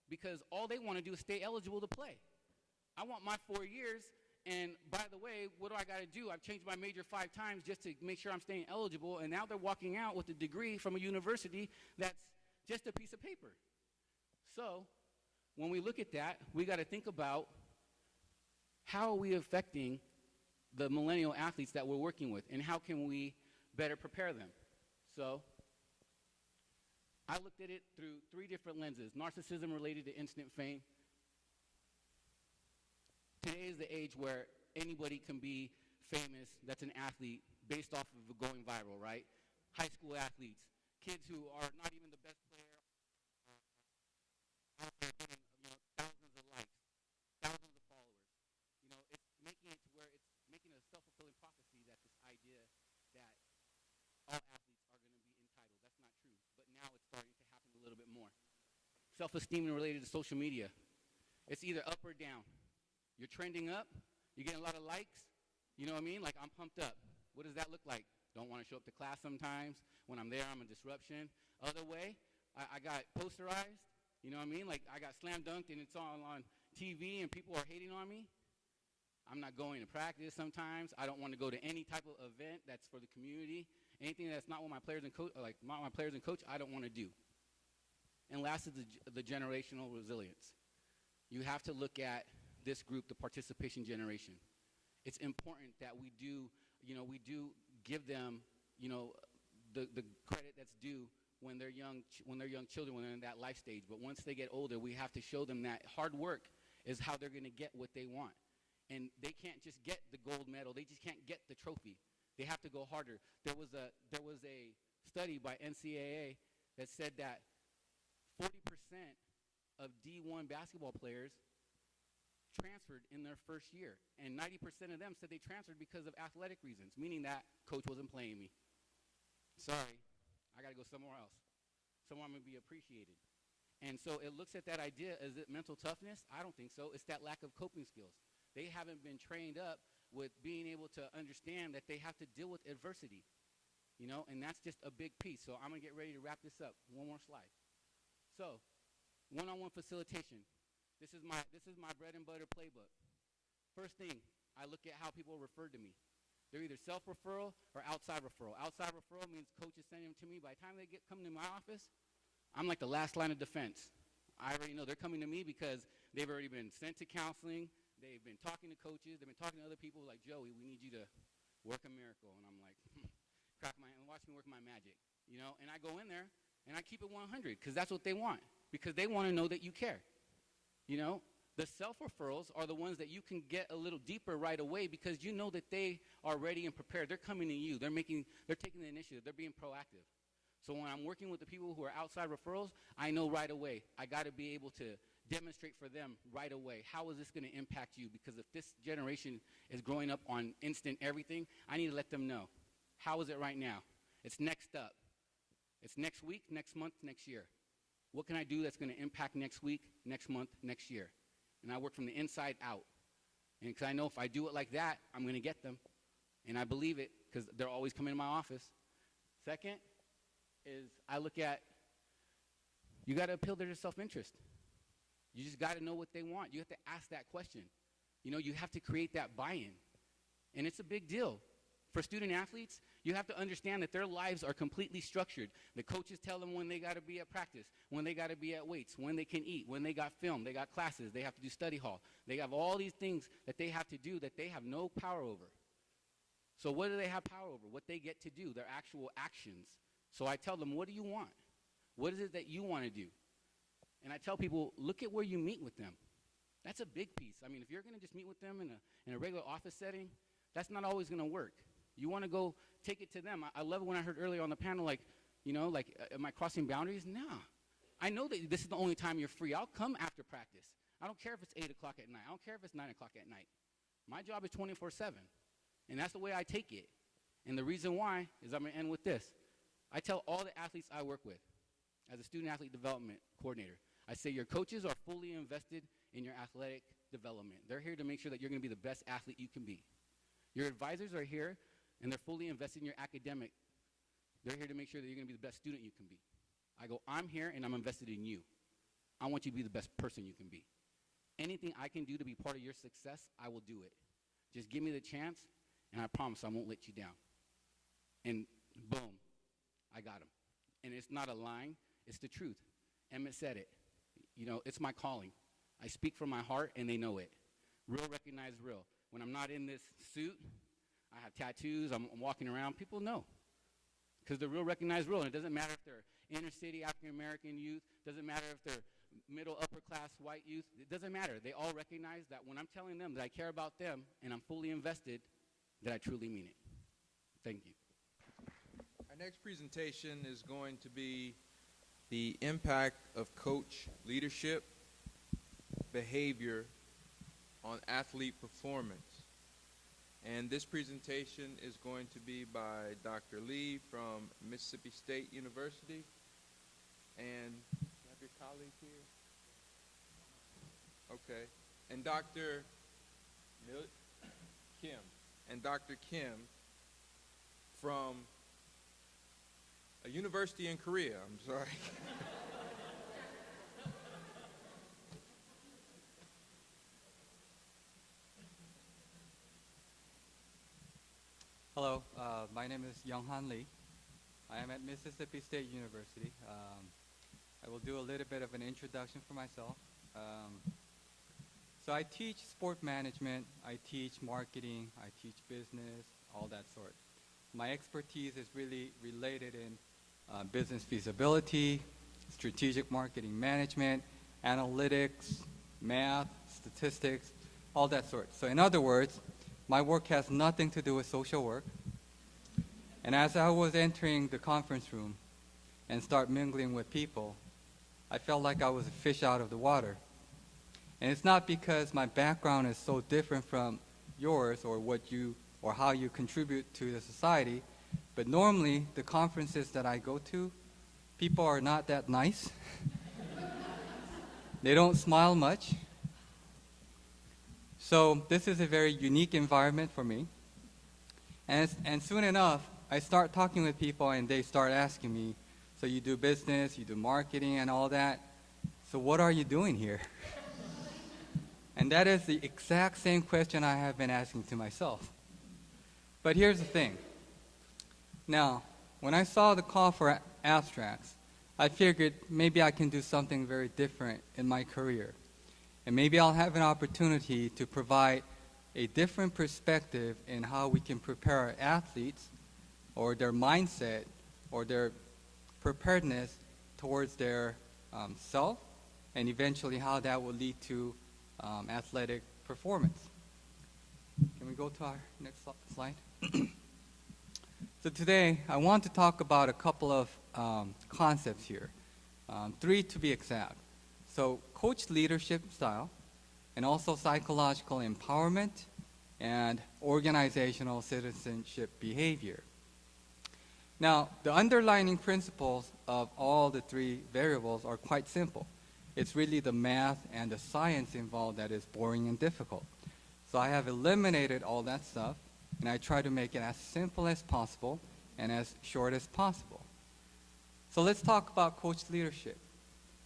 because all they want to do is stay eligible to play. I want my 4 years, and by the way, what do I got to do? I've changed my major 5 times just to make sure I'm staying eligible, and now they're walking out with a degree from a university that's just a piece of paper. So when we look at that, we got to think about how are we affecting the millennial athletes that we're working with, and how can we better prepare them? So I looked at it through 3 different lenses: narcissism related to instant fame. Today is the age where anybody can be famous that's an athlete based off of going viral, right? High school athletes, kids who are not even the best player, out there getting, you know, thousands of likes, thousands of followers. You know, it's making it to where it's making a self-fulfilling prophecy that this idea that all athletes are going to be entitled. That's not true, but now it's starting to happen a little bit more. Self-esteem related to social media. It's either up or down. You're trending up, you're getting a lot of likes, you know what I mean? Like, I'm pumped up. What does that look like? Don't want to show up to class sometimes. When I'm there, I'm a disruption. Other way, I got posterized, you know what I mean? Like, I got slam dunked and it's all on TV and people are hating on me. I'm not going to practice sometimes. I don't want to go to any type of event that's for the community. Anything that's not what my players and coach, like my players and coach, I don't want to do. And last is the generational resilience. You have to look at this group, the participation generation. It's important that we do, you know, we do give them, you know, the credit that's due when they're young children, when they're in that life stage. But once they get older, we have to show them that hard work is how they're going to get what they want. And they can't just get the gold medal. They just can't get the trophy. They have to go harder. There was a study by NCAA that said that 40% of D1 basketball players transferred in their first year, and 90% of them said they transferred because of athletic reasons, meaning that coach wasn't playing me. Sorry, I got to go somewhere else. Somewhere I'm going to be appreciated. And so it looks at that idea, is it mental toughness? I don't think so. It's that lack of coping skills. They haven't been trained up with being able to understand that they have to deal with adversity, you know, and that's just a big piece. So I'm going to get ready to wrap this up. One more slide. So one-on-one facilitation. This is my bread and butter playbook. First thing, I look at how people refer to me. They're either self-referral or outside referral. Outside referral means coaches sending them to me. By the time they come to my office, I'm like the last line of defense. I already know they're coming to me because they've already been sent to counseling. They've been talking to coaches. They've been talking to other people like, Joey, we need you to work a miracle. And I'm like, crack my hand, watch me work my magic. You know, and I go in there and I keep it 100 because that's what they want, because they want to know that you care. You know, the self-referrals are the ones that you can get a little deeper right away because you know that they are ready and prepared. They're coming to you. They're taking the initiative. They're being proactive. So when I'm working with the people who are outside referrals, I know right away. I got to be able to demonstrate for them right away. How is this going to impact you? Because if this generation is growing up on instant everything, I need to let them know. How is it right now? It's next up. It's next week, next month, next year. What can I do that's going to impact next week, next month, next year? And I work from the inside out. And because I know if I do it like that, I'm going to get them. And I believe it because they're always coming to my office. Second is I look at, you got to appeal to their self-interest. You just got to know what they want. You have to ask that question. You know, you have to create that buy-in. And it's a big deal. For student athletes, you have to understand that their lives are completely structured. The coaches tell them when they got to be at practice, when they got to be at weights, when they can eat, when they got film, they got classes, they have to do study hall. They have all these things that they have to do that they have no power over. So what do they have power over? What they get to do, their actual actions. So I tell them, what do you want? What is it that you want to do? And I tell people, look at where you meet with them. That's a big piece. I mean, if you're going to just meet with them in a regular office setting, that's not always going to work. You want to go take it to them. I love it when I heard earlier on the panel, like, you know, like, am I crossing boundaries? Nah. I know that this is the only time you're free. I'll come after practice. I don't care if it's 8 o'clock at night. I don't care if it's 9 o'clock at night. My job is 24/7, and that's the way I take it. And the reason why is I'm going to end with this. I tell all the athletes I work with, as a student athlete development coordinator, I say your coaches are fully invested in your athletic development. They're here to make sure that you're going to be the best athlete you can be. Your advisors are here, and they're fully invested in your academic. They're here to make sure that you're going to be the best student you can be. I go, I'm here, and I'm invested in you. I want you to be the best person you can be. Anything I can do to be part of your success, I will do it. Just give me the chance, and I promise I won't let you down. And boom, I got him. And it's not a line, it's the truth. Emmett said it. You know, it's my calling. I speak from my heart, and they know it. Real recognize real. When I'm not in this suit, I have tattoos, I'm walking around, people know. Because the real recognize real, and it doesn't matter if they're inner city African-American youth, doesn't matter if they're middle, upper class white youth, it doesn't matter. They all recognize that when I'm telling them that I care about them and I'm fully invested, that I truly mean it. Thank you. Our next presentation is going to be the impact of coach leadership, behavior on athlete performance. And this presentation is going to be by Dr. Lee from Mississippi State University. And you have your colleague here? Okay. And Dr. Kim. And Dr. Kim from a university in Korea, I'm sorry. Hello, my name is Younghan Lee. I am at Mississippi State University. I will do a little bit of an introduction for myself. So I teach sport management, I teach marketing, I teach business, all that sort. My expertise is really related in business feasibility, strategic marketing management, analytics, math, statistics, all that sort. So in other words, my work has nothing to do with social work. And as I was entering the conference room and start mingling with people, I felt like I was a fish out of the water. And it's not because my background is so different from yours or or how you contribute to the society, but normally the conferences that I go to, people are not that nice. They don't smile much. So this is a very unique environment for me. And soon enough, I start talking with people and they start asking me, so you do business, you do marketing and all that, so what are you doing here? And that is the exact same question I have been asking to myself. But here's the thing. Now, when I saw the call for abstracts, I figured maybe I can do something very different in my career. And maybe I'll have an opportunity to provide a different perspective in how we can prepare our athletes or their mindset or their preparedness towards their self, and eventually how that will lead to athletic performance. Can we go to our next slide? So today, I want to talk about a couple of concepts here, 3 to be exact. So coach leadership style, and also psychological empowerment, and organizational citizenship behavior. Now, the underlying principles of all the 3 variables are quite simple. It's really the math and the science involved that is boring and difficult. So I have eliminated all that stuff, and I try to make it as simple as possible and as short as possible. So let's talk about coach leadership.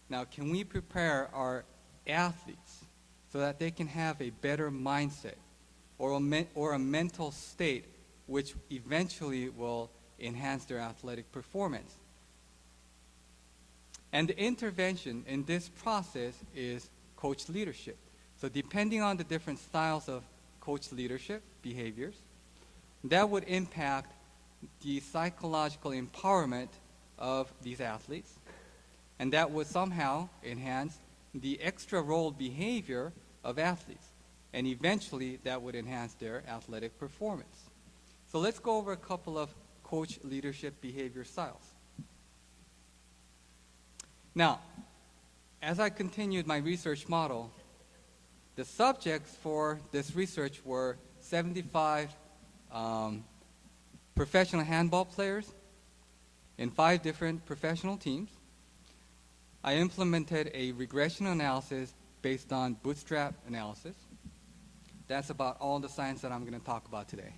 Now, can we prepare our athletes so that they can have a better mindset or a mental state which eventually will enhance their athletic performance? And the intervention in this process is coach leadership. So depending on the different styles of coach leadership behaviors, that would impact the psychological empowerment of these athletes, and that would somehow enhance the extra role behavior of athletes, and eventually that would enhance their athletic performance. So let's go over a couple of coach leadership behavior styles. Now, as I continued my research model, the subjects for this research were 75 professional handball players in 5 different professional teams. I implemented a regression analysis based on bootstrap analysis. That's about all the science that I'm going to talk about today.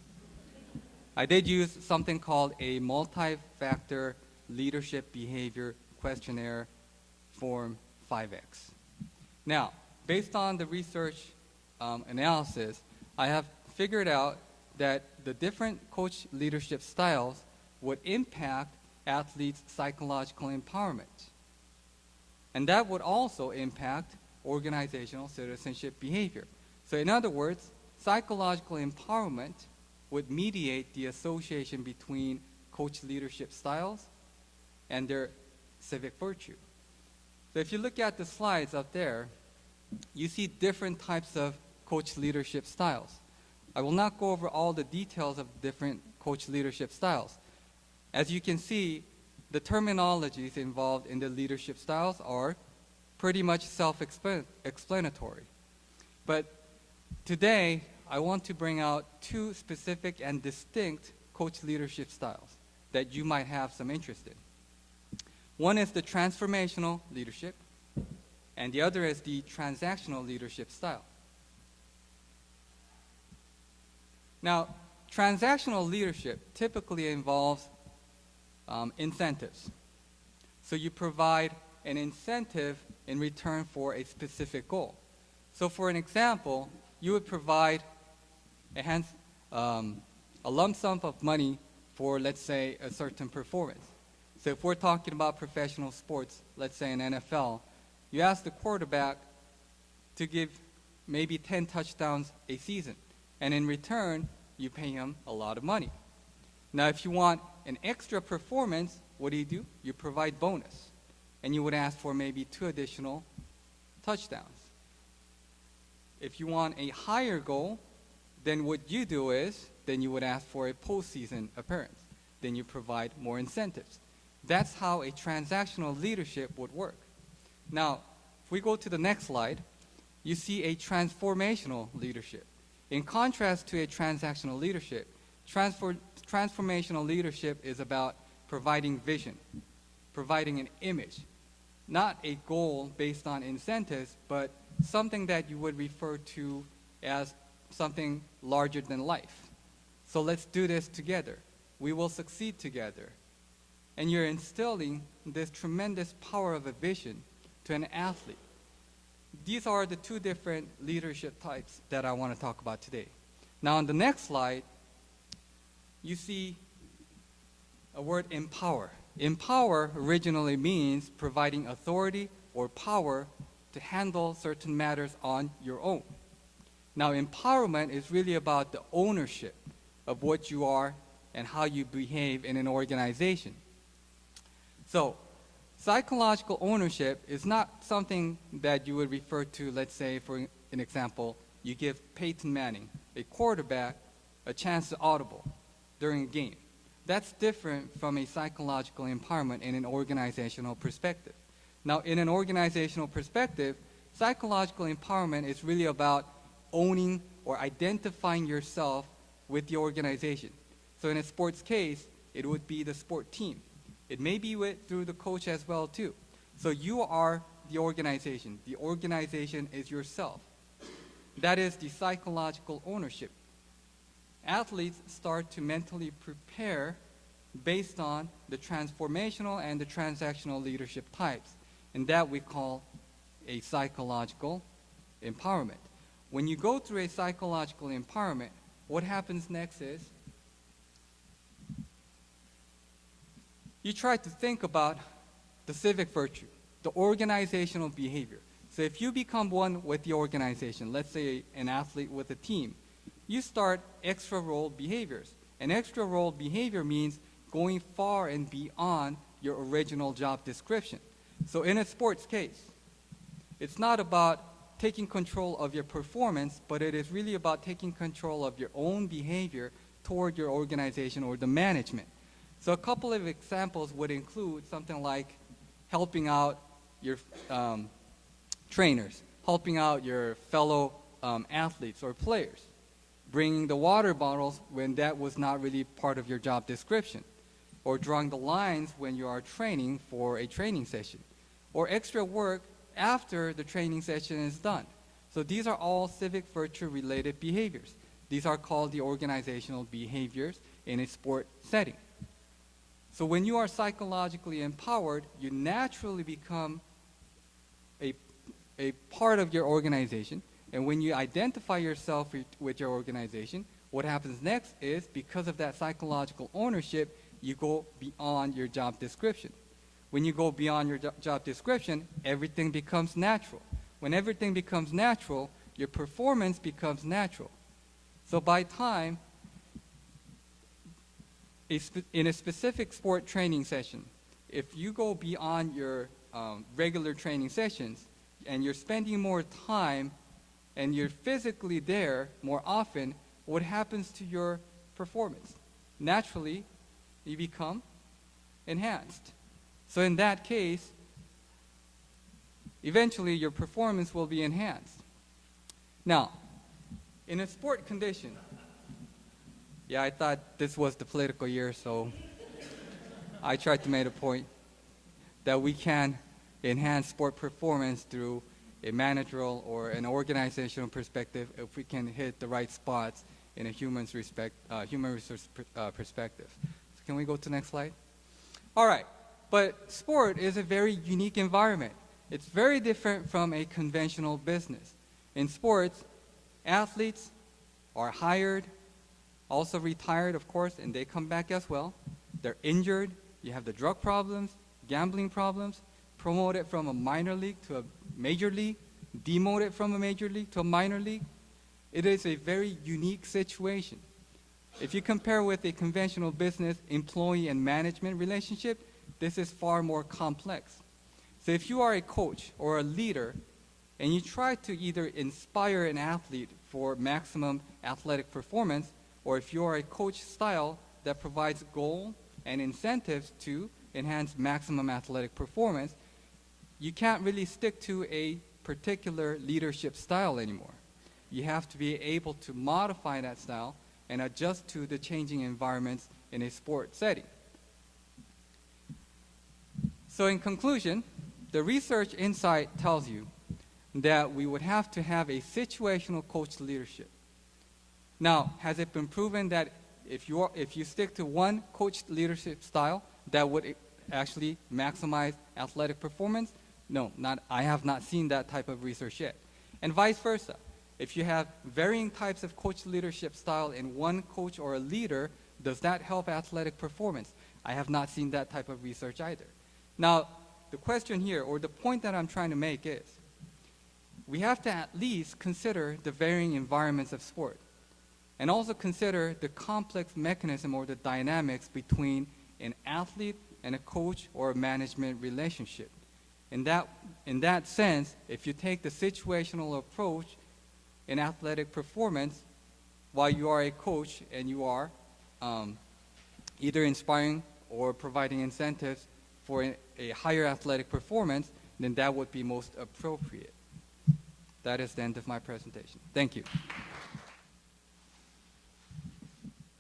I did use something called a multi-factor leadership behavior questionnaire form 5X. Now, based on the research analysis, I have figured out that the different coach leadership styles would impact athletes' psychological empowerment. And that would also impact organizational citizenship behavior. So in other words, psychological empowerment would mediate the association between coach leadership styles and their civic virtue. So if you look at the slides up there, you see different types of coach leadership styles. I will not go over all the details of different coach leadership styles. As you can see, the terminologies involved in the leadership styles are pretty much self-explanatory. But today, I want to bring out 2 specific and distinct coach leadership styles that you might have some interest in. One is the transformational leadership, and the other is the transactional leadership style. Now, transactional leadership typically involves incentives. So you provide an incentive in return for a specific goal. So for an example, you would provide a lump sum of money for, let's say, a certain performance. So if we're talking about professional sports, let's say an NFL, you ask the quarterback to give maybe 10 touchdowns a season, and in return, you pay him a lot of money. Now, if you want an extra performance, what do? You provide bonus, and you would ask for maybe 2 additional touchdowns. If you want a higher goal, then what you do is, then you would ask for a postseason appearance. Then you provide more incentives. That's how a transactional leadership would work. Now, if we go to the next slide, you see a transformational leadership. In contrast to a transactional leadership, transformational leadership is about providing vision, providing an image, not a goal based on incentives, but something that you would refer to as something larger than life. So let's do this together. We will succeed together. And you're instilling this tremendous power of a vision to an athlete. These are the 2 different leadership types that I want to talk about today. Now on the next slide, you see a word empower. Empower originally means providing authority or power to handle certain matters on your own. Now empowerment is really about the ownership of what you are and how you behave in an organization. So psychological ownership is not something that you would refer to, let's say, for an example, you give Peyton Manning, a quarterback, a chance to audible during a game. That's different from a psychological empowerment in an organizational perspective. Now, in an organizational perspective, psychological empowerment is really about owning or identifying yourself with the organization. So in a sports case, it would be the sport team. It may be through the coach as well, too. So you are the organization. The organization is yourself. That is the psychological ownership. Athletes start to mentally prepare based on the transformational and the transactional leadership types, and that we call a psychological empowerment. When you go through a psychological empowerment, what happens next is you try to think about the civic virtue, the organizational behavior. So if you become one with the organization, let's say an athlete with a team, you start extra role behaviors. An extra role behavior means going far and beyond your original job description. So in a sports case, it's not about taking control of your performance, but it is really about taking control of your own behavior toward your organization or the management. So a couple of examples would include something like helping out your trainers, helping out your fellow athletes or players. bringing the water bottles when that was not really part of your job description, or drawing the lines when you are training for a training session, or extra work after the training session is done. So these are all civic virtue related behaviors. These are called the organizational behaviors in a sport setting. So when you are psychologically empowered, you naturally become a part of your organization. And when you identify yourself with your organization, what happens next is, because of that psychological ownership, you go beyond your job description. When you go beyond your job description, everything becomes natural. When everything becomes natural, your performance becomes natural. So by time, in a specific sport training session, if you go beyond your regular training sessions and you're spending more time and you're physically there more often, what happens to your performance? Naturally, you become enhanced. So in that case, eventually your performance will be enhanced. Now, in a sport condition, yeah, I thought this was the political year, so I tried to make a point that we can enhance sport performance through a managerial or an organizational perspective if we can hit the right spots in a human resource perspective. So can we go to the next slide? All right, but sport is a very unique environment. It's very different from a conventional business. In sports, athletes are hired, also retired, of course, and they come back as well. They're injured. You have the drug problems, gambling problems, promoted from a minor league to a major league, demoted from a major league to a minor league. It is a very unique situation. If you compare with a conventional business employee and management relationship, this is far more complex. So if you are a coach or a leader and you try to either inspire an athlete for maximum athletic performance, or if you are a coach style that provides goal and incentives to enhance maximum athletic performance, you can't really stick to a particular leadership style anymore. You have to be able to modify that style and adjust to the changing environments in a sport setting. So in conclusion, the research insight tells you that we would have to have a situational coach leadership. Now, has it been proven that if you stick to one coach leadership style, that would actually maximize athletic performance? No, I have not seen that type of research yet. And vice versa. If you have varying types of coach leadership style in one coach or a leader, does that help athletic performance? I have not seen that type of research either. Now, the question here, or the point that I'm trying to make is, we have to at least consider the varying environments of sport, and also consider the complex mechanism or the dynamics between an athlete and a coach or a management relationship. In that sense, if you take the situational approach in athletic performance, while you are a coach and you are either inspiring or providing incentives for a higher athletic performance, then that would be most appropriate. That is the end of my presentation. Thank you.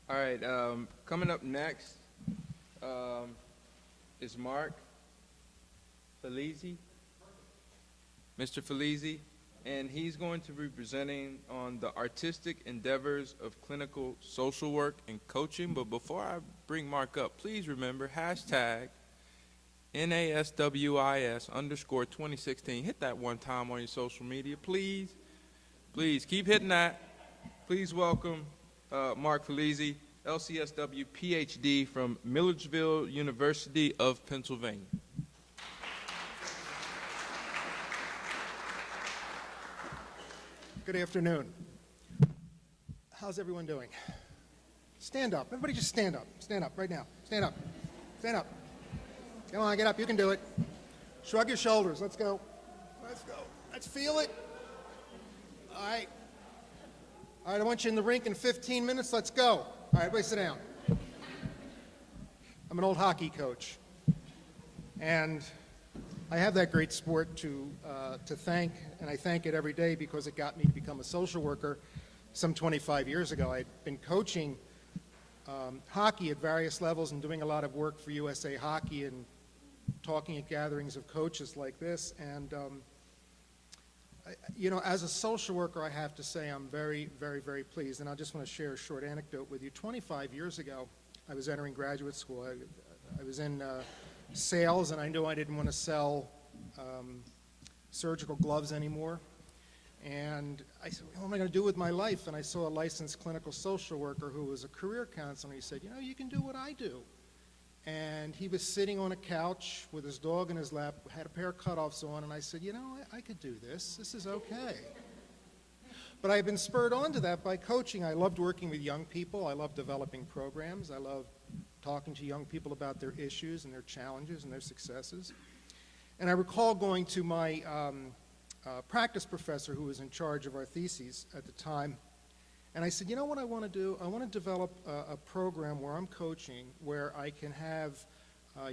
All right, coming up next is Mark Felizi. Mr. Felizi, and he's going to be presenting on the artistic endeavors of clinical social work and coaching. But before I bring Mark up, please remember hashtag NASWIS_2016. Hit that one time on your social media, please. Please keep hitting that. Please welcome Mark Felizi, LCSW PhD from Milledgeville University of Pennsylvania. Good afternoon. How's everyone doing? Stand up. Everybody just stand up. Stand up right now. Stand up. Stand up. Come on, get up. You can do it. Shrug your shoulders. Let's go. Let's go. Let's feel it. All right. All right, I want you in the rink in 15 minutes. Let's go. All right, everybody sit down. I'm an old hockey coach, and I have that great sport to thank, and I thank it every day because it got me to become a social worker. some 25 years ago. I'd been coaching hockey at various levels and doing a lot of work for USA Hockey and talking at gatherings of coaches like this. And, you know, as a social worker, I have to say I'm very, very, very pleased. And I just want to share a short anecdote with you. 25 years ago, I was entering graduate school. I was in sales, and I knew I didn't want to sell surgical gloves anymore. And I said, what am I going to do with my life? And I saw a licensed clinical social worker who was a career counselor. He said, you know, you can do what I do. And he was sitting on a couch with his dog in his lap, had a pair of cutoffs on, and I said, you know, I could do this. This is okay. But I had been spurred on to that by coaching. I loved working with young people. I loved developing programs. I loved talking to young people about their issues and their challenges and their successes. And I recall going to my practice professor who was in charge of our theses at the time, and I said, you know what I want to do? I want to develop a program where I'm coaching where I can have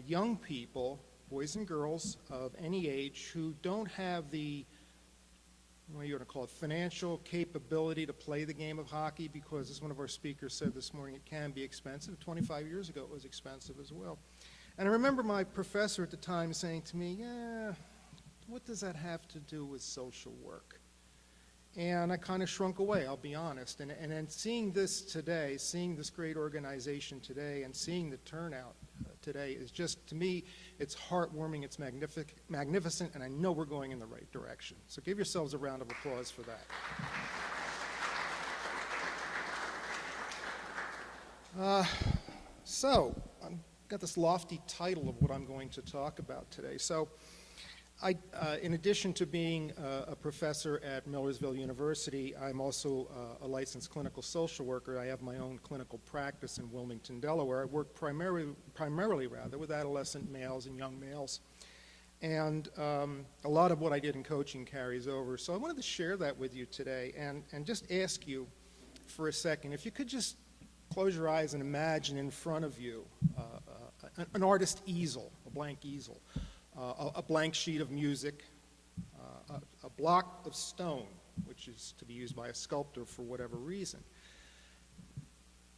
young people, boys and girls of any age, who don't have the, what are you going to call it, financial capability to play the game of hockey, because as one of our speakers said this morning, it can be expensive. 25 years ago, it was expensive as well. And I remember my professor at the time saying to me, yeah, what does that have to do with social work? And I kind of shrunk away, I'll be honest. And then seeing this today, seeing this great organization today, and seeing the turnout today is just, to me, it's heartwarming, it's magnificent, and I know we're going in the right direction. So give yourselves a round of applause for that. So, I've got this lofty title of what I'm going to talk about today. So, in addition to being a professor at Millersville University, I'm also a licensed clinical social worker. I have my own clinical practice in Wilmington, Delaware. I work primarily with adolescent males and young males. And a lot of what I did in coaching carries over. So I wanted to share that with you today and just ask you for a second, if you could just close your eyes and imagine in front of you an artist easel, a blank easel. A blank sheet of music, a block of stone, which is to be used by a sculptor for whatever reason.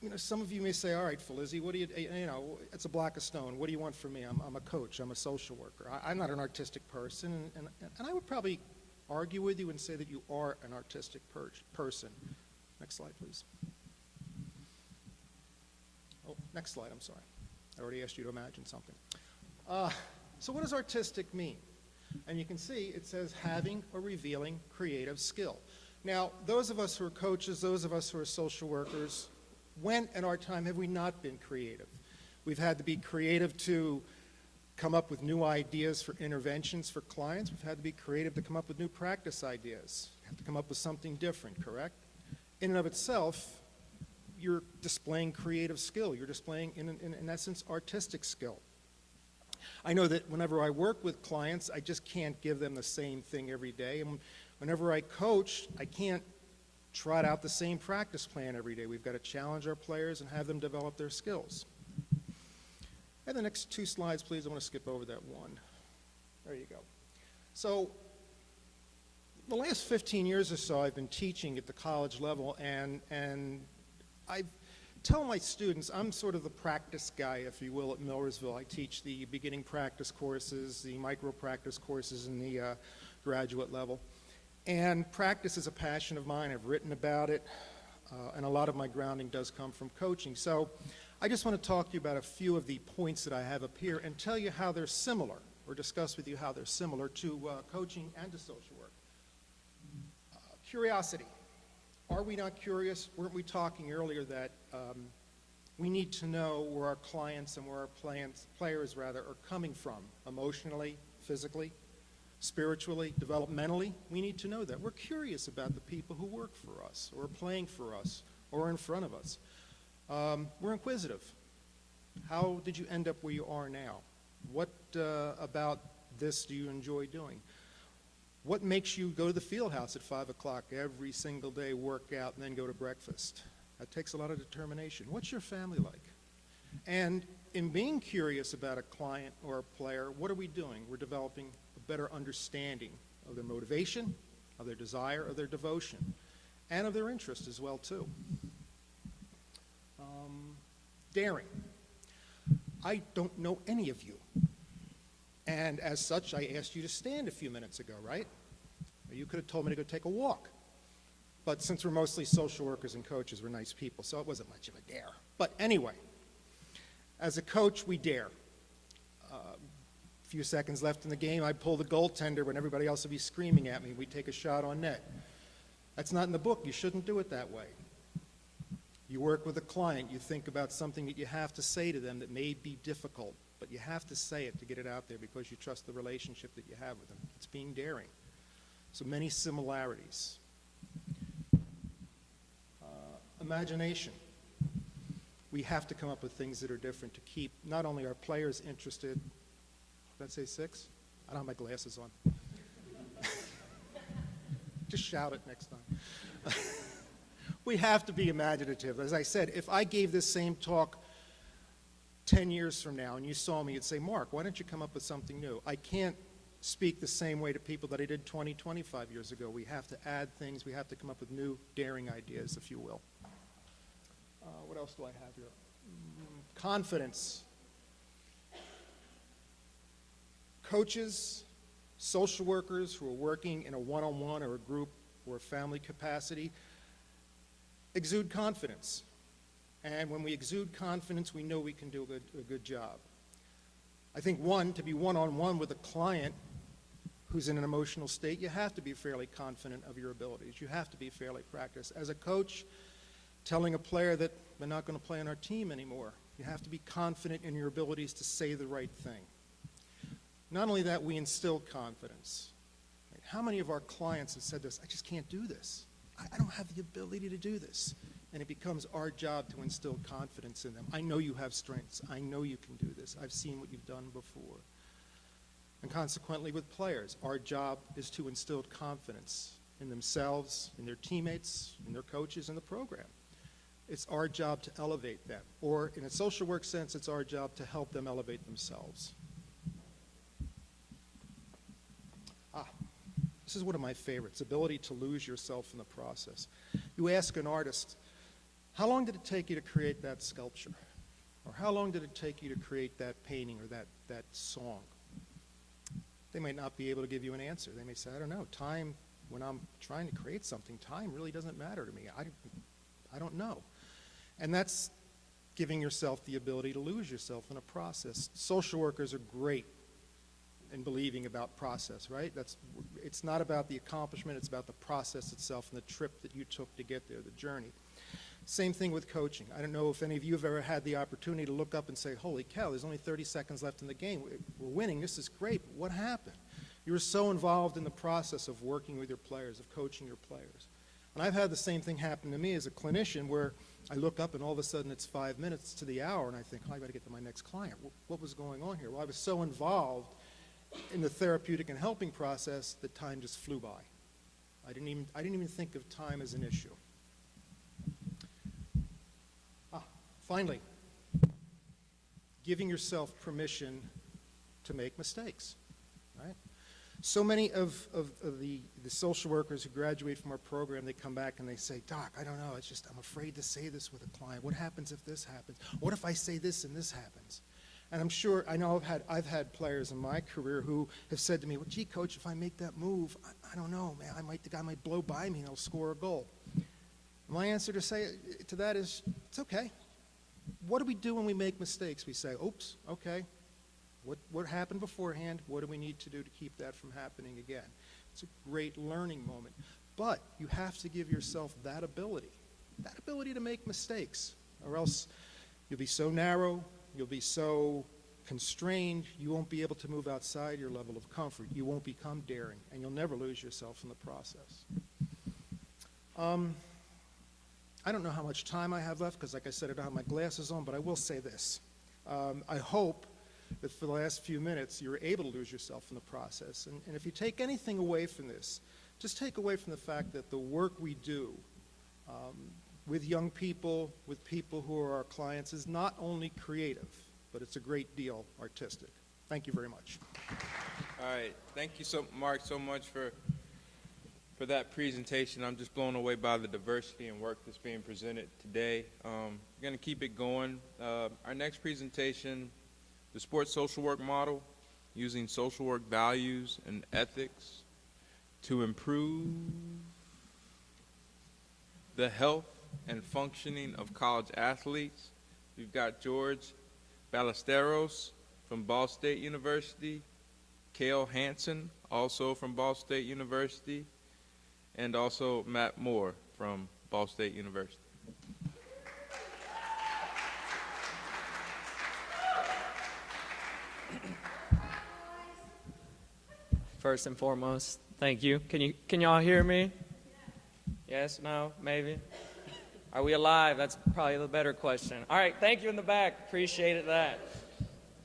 You know, some of you may say, all right, Felizy, what do you know, it's a block of stone. What do you want from me? I'm a coach. I'm a social worker. I'm not an artistic person. And I would probably argue with you and say that you are an artistic person. Next slide, please. Oh, next slide, I'm sorry. I already asked you to imagine something. So what does artistic mean? And you can see it says having or revealing creative skill. Now, those of us who are coaches, those of us who are social workers, when in our time have we not been creative? We've had to be creative to come up with new ideas for interventions for clients. We've had to be creative to come up with new practice ideas. We have to come up with something different, correct? In and of itself, you're displaying creative skill. You're displaying, in essence, artistic skill. I know that whenever I work with clients, I just can't give them the same thing every day. And whenever I coach, I can't trot out the same practice plan every day. We've got to challenge our players and have them develop their skills. And the next two slides, please. I want to skip over that one. There you go. So the last 15 years or so, I've been teaching at the college level, and I tell my students, I'm sort of the practice guy, if you will, at Millersville. I teach the beginning practice courses, the micro practice courses, and the graduate level. And practice is a passion of mine. I've written about it, and a lot of my grounding does come from coaching. So I just want to talk to you about a few of the points that I have up here and tell you how they're similar, or discuss with you how they're similar to coaching and to social work. Curiosity. Are we not curious? Weren't we talking earlier that we need to know where our clients and where our players are coming from, emotionally, physically, spiritually, developmentally? We need to know that. We're curious about the people who work for us, or are playing for us, or are in front of us. We're inquisitive. How did you end up where you are now? What about this do you enjoy doing? What makes you go to the field house at 5 o'clock every single day, work out, and then go to breakfast? That takes a lot of determination. What's your family like? And in being curious about a client or a player, what are we doing? We're developing a better understanding of their motivation, of their desire, of their devotion. and of their interest as well, too. Daring. I don't know any of you. And as such, I asked you to stand a few minutes ago, right? Or you could have told me to go take a walk. But since we're mostly social workers and coaches, we're nice people, so it wasn't much of a dare. But anyway, as a coach, we dare. A few seconds left in the game, I'd pull the goaltender when everybody else would be screaming at me. We'd take a shot on net. That's not in the book. You shouldn't do it that way. You work with a client, you think about something that you have to say to them that may be difficult, but you have to say it to get it out there because you trust the relationship that you have with them. It's being daring. So many similarities. Imagination. We have to come up with things that are different to keep not only our players interested. Did I say 6? I don't have my glasses on. Just shout it next time. We have to be imaginative. As I said, if I gave this same talk 10 years from now and you saw me, you'd say, Mark, why don't you come up with something new? I can't speak the same way to people that I did 20, 25 years ago. We have to add things. We have to come up with new, daring ideas, if you will. What else do I have here? Confidence. Coaches, social workers who are working in a one-on-one or a group or a family capacity exude confidence. And when we exude confidence, we know we can do a good job. I think, to be one-on-one with a client who's in an emotional state, you have to be fairly confident of your abilities. You have to be fairly practiced. As a coach, telling a player that they're not going to play on our team anymore, you have to be confident in your abilities to say the right thing. Not only that, we instill confidence. Right? How many of our clients have said this, I just can't do this. I don't have the ability to do this. And it becomes our job to instill confidence in them. I know you have strengths. I know you can do this. I've seen what you've done before. And consequently with players, our job is to instill confidence in themselves, in their teammates, in their coaches, in the program. It's our job to elevate them. Or in a social work sense, it's our job to help them elevate themselves. This is one of my favorites, ability to lose yourself in the process. You ask an artist, how long did it take you to create that sculpture? Or how long did it take you to create that painting or that song? They might not be able to give you an answer. They may say, I don't know. Time, when I'm trying to create something, time really doesn't matter to me. I don't know. And that's giving yourself the ability to lose yourself in a process. Social workers are great in believing about process, right? It's not about the accomplishment, it's about the process itself and the trip that you took to get there, the journey. Same thing with coaching. I don't know if any of you have ever had the opportunity to look up and say, holy cow, there's only 30 seconds left in the game. We're winning, this is great, but what happened? You were so involved in the process of working with your players, of coaching your players. And I've had the same thing happen to me as a clinician where I look up and all of a sudden it's 5 minutes to the hour and I think, oh, I got to get to my next client. What was going on here? Well, I was so involved in the therapeutic and helping process that time just flew by. I didn't even think of time as an issue. Finally, giving yourself permission to make mistakes, right? So many of the social workers who graduate from our program, they come back and they say, Doc, I don't know, it's just I'm afraid to say this with a client. What happens if this happens? What if I say this and this happens? And I'm sure, I know I've had players in my career who have said to me, well, gee, coach, if I make that move, I don't know, man, the guy might blow by me and he'll score a goal. My answer to that is, it's okay. What do we do when we make mistakes? We say, oops, okay. What happened beforehand? What do we need to do to keep that from happening again? It's a great learning moment. But you have to give yourself that ability to make mistakes, or else you'll be so narrow, you'll be so constrained, you won't be able to move outside your level of comfort. You won't become daring, and you'll never lose yourself in the process. I don't know how much time I have left because, like I said, I don't have my glasses on, but I will say this. I hope that for the last few minutes you were able to lose yourself in the process. And if you take anything away from this, just take away from the fact that the work we do with young people, with people who are our clients, is not only creative, but it's a great deal artistic. Thank you very much. All right. Thank you, Mark, so much for for that presentation. I'm just blown away by the diversity and work that's being presented today. We're going to keep it going. Our next presentation, the sports social work model, using social work values and ethics to improve the health and functioning of college athletes. We've got George Ballesteros from Ball State University, Cale Hansen, also from Ball State University, and also Matt Moore from Ball State University. First and foremost, thank you. Can y'all hear me? Yes, no, maybe? Are we alive? That's probably the better question. All right, thank you in the back. Appreciated that.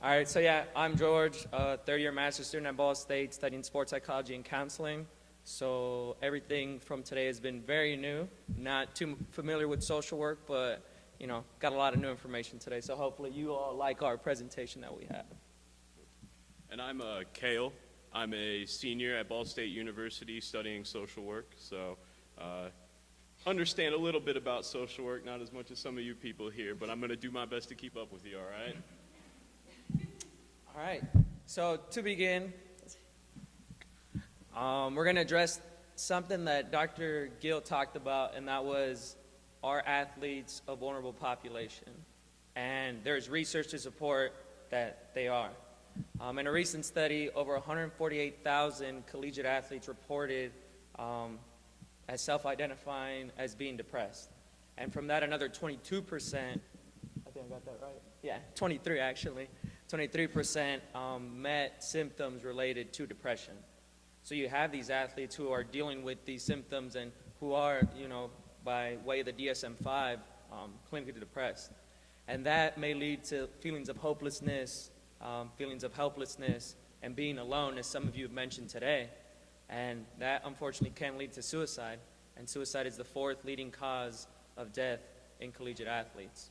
All right, so yeah, I'm George, third-year master's student at Ball State, studying sports psychology and counseling. So everything from today has been very new. Not too familiar with social work, but you know, got a lot of new information today. So hopefully you all like our presentation that we have. And I'm Cale. I'm a senior at Ball State University studying social work. So understand a little bit about social work, not as much as some of you people here, but I'm going to do my best to keep up with you, all right? All right, so to begin, we're going to address something that Dr. Gill talked about, and that was, are athletes a vulnerable population? And there's research to support that they are. In a recent study, over 148,000 collegiate athletes reported as self-identifying as being depressed. And from that, another 22%, I think I got that right? Yeah, 23 actually. 23% met symptoms related to depression. So you have these athletes who are dealing with these symptoms and who are, you know, by way of the DSM-5, clinically depressed. And that may lead to feelings of hopelessness, feelings of helplessness, and being alone, as some of you have mentioned today. And that, unfortunately, can lead to suicide. And suicide is the fourth leading cause of death in collegiate athletes.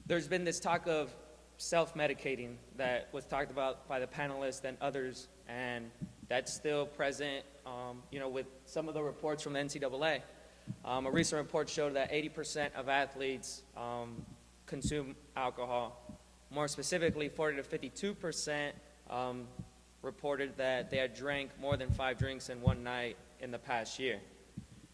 There's been this talk of self-medicating that was talked about by the panelists and others, and that's still present, you know, with some of the reports from the NCAA. A recent report showed that 80% of athletes consume alcohol. More specifically, 40 to 52% reported that they had drank more than 5 drinks in one night in the past year.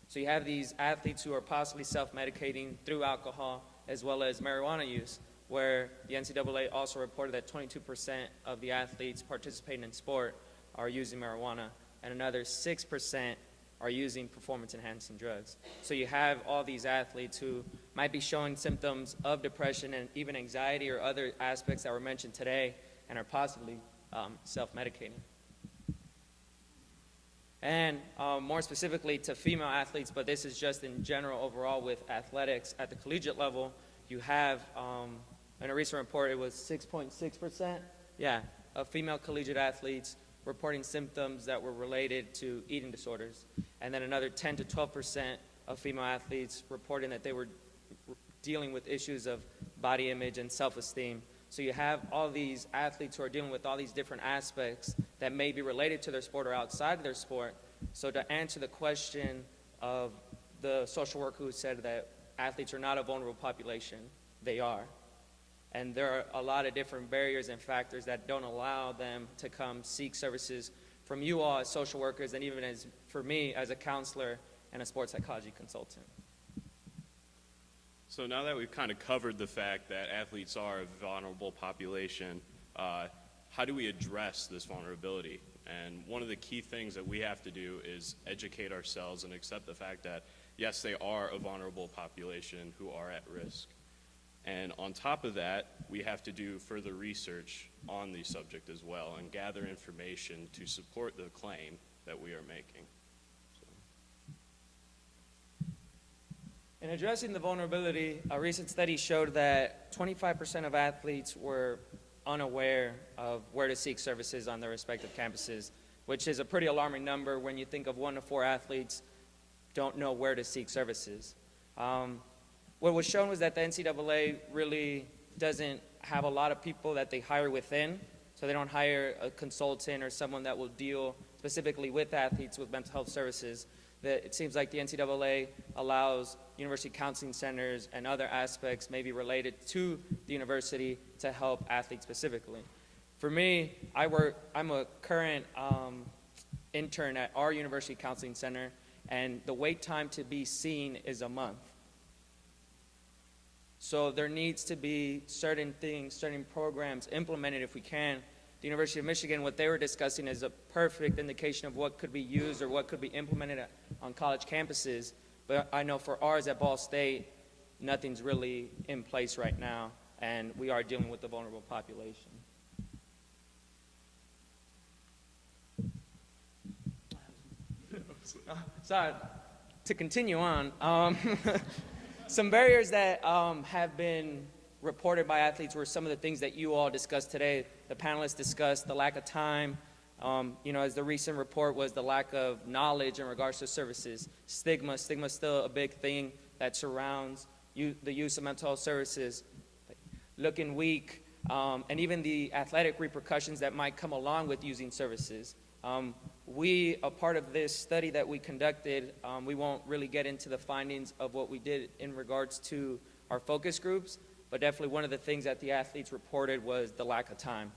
So you have these athletes who are possibly self-medicating through alcohol as well as marijuana use, where the NCAA also reported that 22% of the athletes participating in sport are using marijuana, and another 6% are using performance-enhancing drugs. So you have all these athletes who might be showing symptoms of depression and even anxiety or other aspects that were mentioned today and are possibly self-medicating. And more specifically to female athletes, but this is just in general overall with athletics at the collegiate level, you have, in a recent report, it was 6.6%, of female collegiate athletes reporting symptoms that were related to eating disorders. And then another 10 to 12% of female athletes reporting that they were dealing with issues of body image and self-esteem. So you have all these athletes who are dealing with all these different aspects that may be related to their sport or outside of their sport. So to answer the question of the social worker who said that athletes are not a vulnerable population, they are. And there are a lot of different barriers and factors that don't allow them to come seek services from you all as social workers, and even as for me as a counselor and a sports psychology consultant. So now that we've kind of covered the fact that athletes are a vulnerable population, how do we address this vulnerability? And one of the key things that we have to do is educate ourselves and accept the fact that, yes, they are a vulnerable population who are at risk. And on top of that, we have to do further research on the subject as well and gather information to support the claim that we are making. In addressing the vulnerability, a recent study showed that 25% of athletes were unaware of where to seek services on their respective campuses, which is a pretty alarming number when you think of 1 to 4 athletes don't know where to seek services. What was shown was that the NCAA really doesn't have a lot of people that they hire within, so they don't hire a consultant or someone that will deal specifically with athletes with mental health services, that it seems like the NCAA allows university counseling centers and other aspects maybe related to the university to help athletes specifically. For me, I'm a current intern at our university counseling center, and the wait time to be seen is a month. So there needs to be certain things, certain programs implemented if we can. The University of Michigan, what they were discussing is a perfect indication of what could be used or what could be implemented on college campuses. But I know for ours at Ball State, nothing's really in place right now, and we are dealing with the vulnerable population. So to continue on, some barriers that have been reported by athletes were some of the things that you all discussed today. The panelists discussed the lack of time. As the recent report was the lack of knowledge in regards to services. Stigma is still a big thing that surrounds the use of mental health services. Looking weak, and even the athletic repercussions that might come along with using services. A part of this study that we conducted, we won't really get into the findings of what we did in regards to our focus groups, but definitely one of the things that the athletes reported was the lack of time.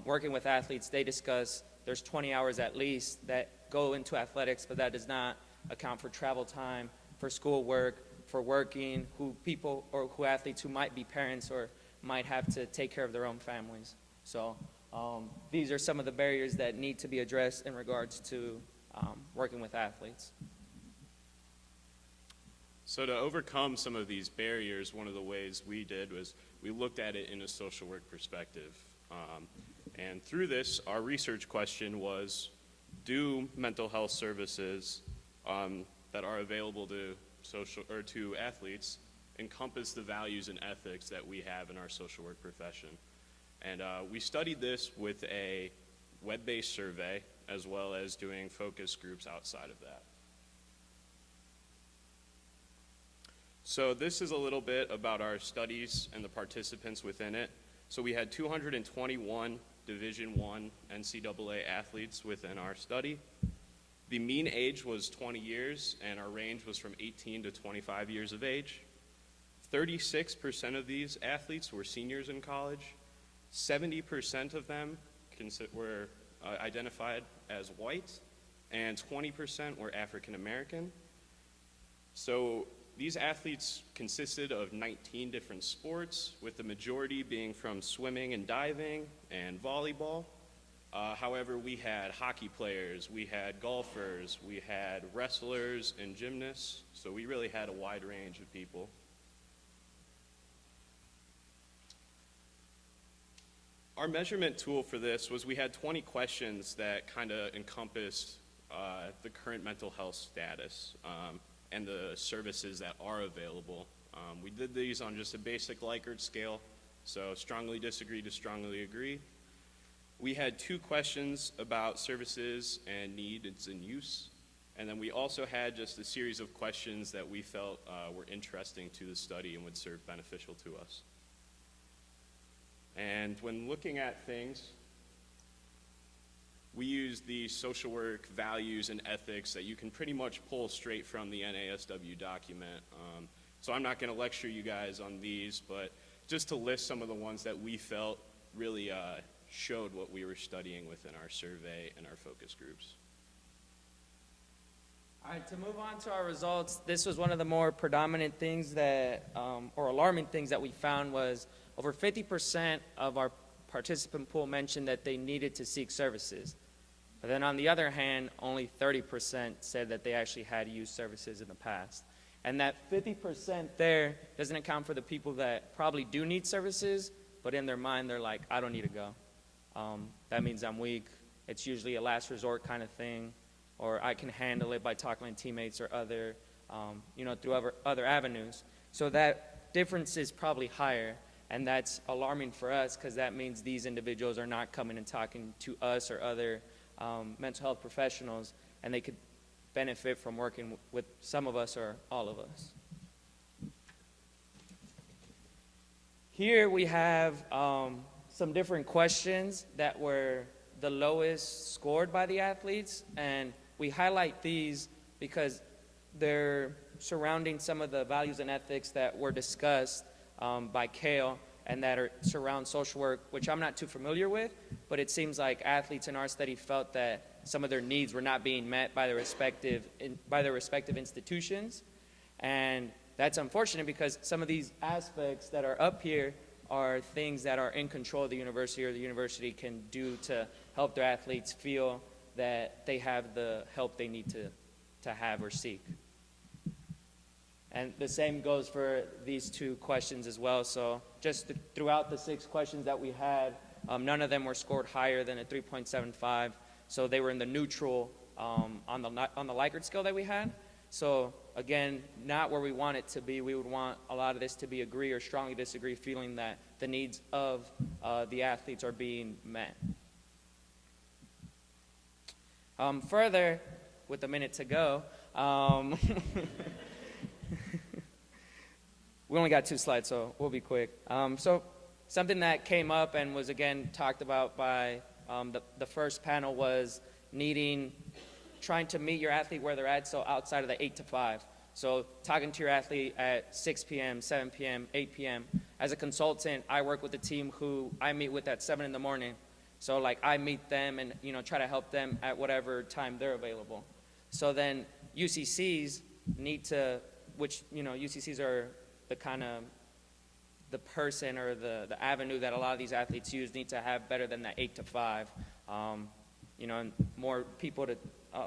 Working with athletes, they discuss there's 20 hours at least that go into athletics, but that does not account for travel time, for schoolwork, for working, who athletes who might be parents or might have to take care of their own families. So these are some of the barriers that need to be addressed in regards to working with athletes. So to overcome some of these barriers, one of the ways we did was we looked at it in a social work perspective. And through this, our research question was, do mental health services that are available to athletes encompass the values and ethics that we have in our social work profession? And we studied this with a web-based survey as well as doing focus groups outside of that. So this is a little bit about our studies and the participants within it. So we had 221 Division I NCAA athletes within our study. The mean age was 20 years, and our range was from 18 to 25 years of age. 36% of these athletes were seniors in college. 70% of them were identified as white, and 20% were African American. So these athletes consisted of 19 different sports, with the majority being from swimming and diving and volleyball. However, we had hockey players, we had golfers, we had wrestlers and gymnasts, so we really had a wide range of people. Our measurement tool for this was we had 20 questions that kind of encompassed the current mental health status and the services that are available. We did these on just a basic Likert scale, so strongly disagree to strongly agree. We had 2 questions about services and needs and use, and then we also had just a series of questions that we felt were interesting to the study and would serve beneficial to us. And when looking at things, we use the social work values and ethics that you can pretty much pull straight from the NASW document. So I'm not going to lecture you guys on these, but just to list some of the ones that we felt really showed what we were studying within our survey and our focus groups. All right, to move on to our results, this was one of the more predominant things that, or alarming things that we found was over 50% of our participant pool mentioned that they needed to seek services. But then on the other hand, only 30% said that they actually had used services in the past. And that 50% there doesn't account for the people that probably do need services, but in their mind they're like, I don't need to go. That means I'm weak. It's usually a last resort kind of thing, or I can handle it by talking to teammates or other, through other avenues. So that difference is probably higher. And that's alarming for us because that means these individuals are not coming and talking to us or other mental health professionals, and they could benefit from working with some of us or all of us. Here we have some different questions that were the lowest scored by the athletes, and we highlight these because they're surrounding some of the values and ethics that were discussed by Kale and that surround social work, which I'm not too familiar with, but it seems like athletes in our study felt that some of their needs were not being met by their respective institutions. And that's unfortunate because some of these aspects that are up here are things that are in control of the university or the university can do to help their athletes feel that they have the help they need to have or seek. And the same goes for these two questions as well. So just throughout the 6 questions that we had, none of them were scored higher than a 3.75. So they were in the neutral on the Likert scale that we had. So again, not where we want it to be. We would want a lot of this to be agree or strongly disagree, feeling that the needs of the athletes are being met. Further, with a minute to go, we only got 2 slides, so we'll be quick. So something that came up and was again talked about by the first panel was trying to meet your athlete where they're at, so outside of the 8 to 5. So talking to your athlete at 6 p.m., 7 p.m., 8 p.m. As a consultant, I work with a team who I meet with at 7 in the morning. So like I meet them and try to help them at whatever time they're available. So then UCCs need to, which UCCs are the kind of the person or the avenue that a lot of these athletes use, need to have better than that 8 to 5. And more people to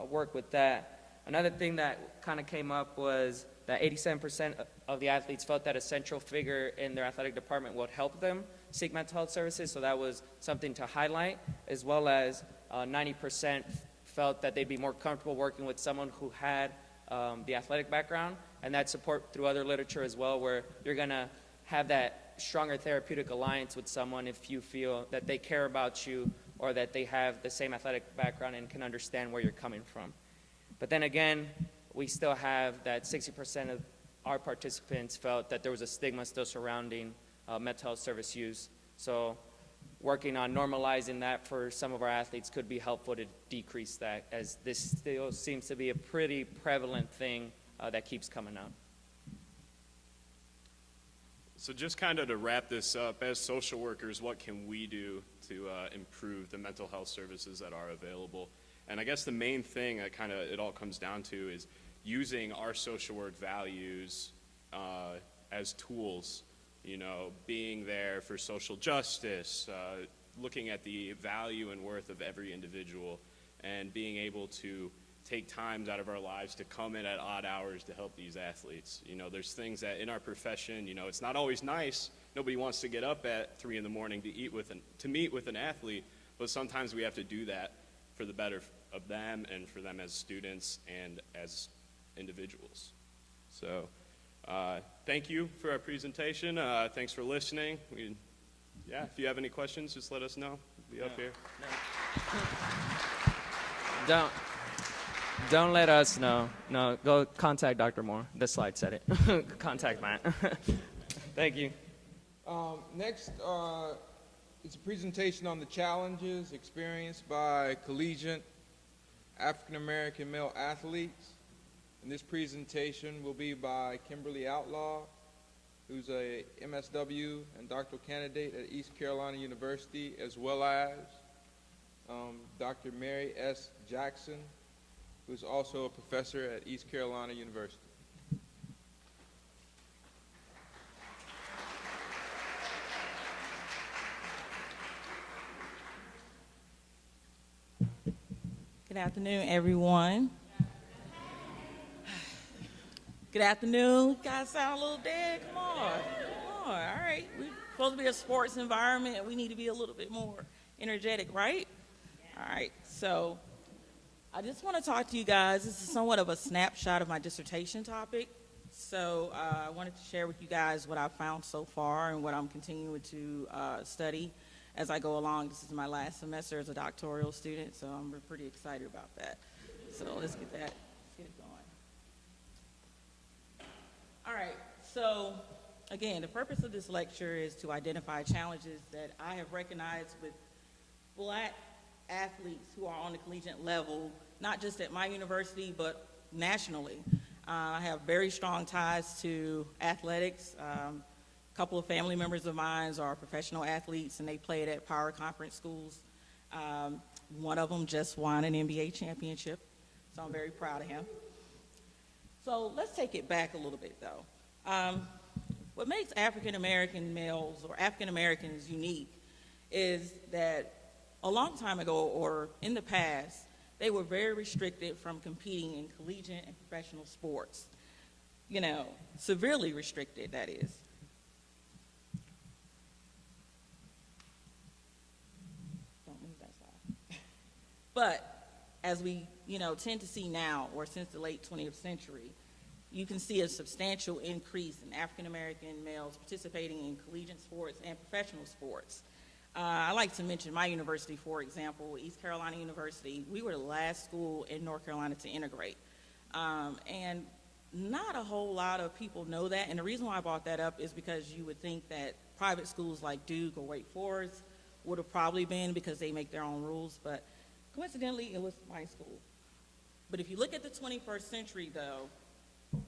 work with that. Another thing that kind of came up was that 87% of the athletes felt that a central figure in their athletic department would help them seek mental health services, so that was something to highlight, as well as 90% felt that they'd be more comfortable working with someone who had the athletic background, and that support through other literature as well, where you're going to have that stronger therapeutic alliance with someone if you feel that they care about you or that they have the same athletic background and can understand where you're coming from. But then again, we still have that 60% of our participants felt that there was a stigma still surrounding mental health service use. So working on normalizing that for some of our athletes could be helpful to decrease that, as this still seems to be a pretty prevalent thing that keeps coming up. So just kind of to wrap this up, as social workers, what can we do to improve the mental health services that are available? And I guess the main thing that kind of it all comes down to is using our social work values as tools, being there for social justice, looking at the value and worth of every individual, and being able to take times out of our lives to come in at odd hours to help these athletes. There's things that in our profession, it's not always nice. Nobody wants to get up at 3 in the morning to meet with an athlete, but sometimes we have to do that for the better of them and for them as students and as individuals. So thank you for our presentation. Thanks for listening. If you have any questions, just let us know. We'll be up here. Don't let us know. No, go contact Dr. Moore. The slide said it. Contact Matt. Thank you. Next is a presentation on the challenges experienced by collegiate African-American male athletes. And this presentation will be by Kimberly Outlaw, who's a MSW and doctoral candidate at East Carolina University, as well as Dr. Mary S. Jackson, who's also a professor at East Carolina University. Good afternoon, everyone. Good afternoon. You guys sound a little dead. Come on. All right. We're supposed to be a sports environment. We need to be a little bit more energetic, right? All right. So I just want to talk to you guys. This is somewhat of a snapshot of my dissertation topic. So I wanted to share with you guys what I've found so far and what I'm continuing to study as I go along. This is my last semester as a doctoral student, so I'm pretty excited about that. So let's get it going. All right, so again, the purpose of this lecture is to identify challenges that I have recognized with Black athletes who are on the collegiate level, not just at my university, but nationally. I have very strong ties to athletics. A couple of family members of mine are professional athletes, and they played at power conference schools. One of them just won an NBA championship, so I'm very proud of him. So let's take it back a little bit, though. What makes African American males or African Americans unique is that a long time ago, or in the past, they were very restricted from competing in collegiate and professional sports. You know, severely restricted, that is. Don't move that slide. But as we, tend to see now, or since the late 20th century, you can see a substantial increase in African American males participating in collegiate sports and professional sports. I like to mention my university, for example, East Carolina University. We were the last school in North Carolina to integrate. And not a whole lot of people know that. And the reason why I brought that up is because you would think that private schools like Duke or Wake Forest would have probably been, because they make their own rules. But coincidentally, it was my school. But if you look at the 21st century, though,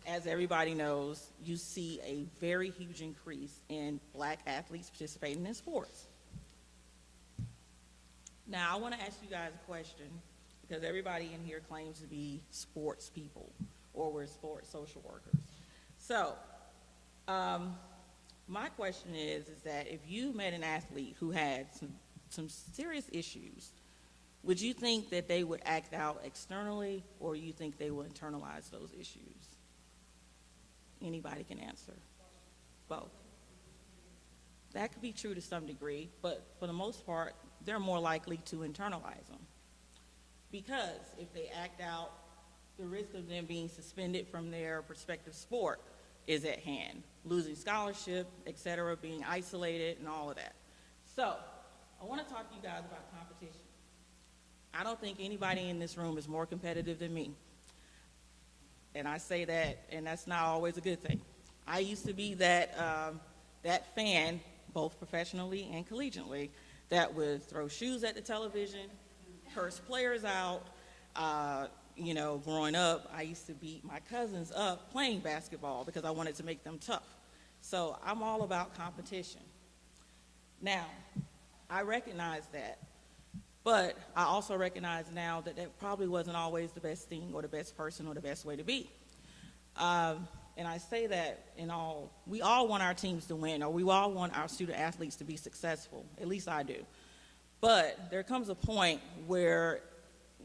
as everybody knows, you see a very huge increase in black athletes participating in sports. Now, I want to ask you guys a question, because everybody in here claims to be sports people, or we're sports social workers. So, my question is that if you met an athlete who had some serious issues, would you think that they would act out externally, or you think they will internalize those issues? Anybody can answer. Both. That could be true to some degree, but for the most part, they're more likely to internalize them. Because if they act out, the risk of them being suspended from their respective sport is at hand. Losing scholarship, et cetera, being isolated, and all of that. So, I want to talk to you guys about competition. I don't think anybody in this room is more competitive than me. And I say that, and that's not always a good thing. I used to be that fan, both professionally and collegiately, that would throw shoes at the television, curse players out. Growing up, I used to beat my cousins up playing basketball because I wanted to make them tough. So I'm all about competition. Now, I recognize that, but I also recognize now that that probably wasn't always the best thing or the best person or the best way to be. And I say that we all want our teams to win, or we all want our student athletes to be successful. At least I do. But there comes a point where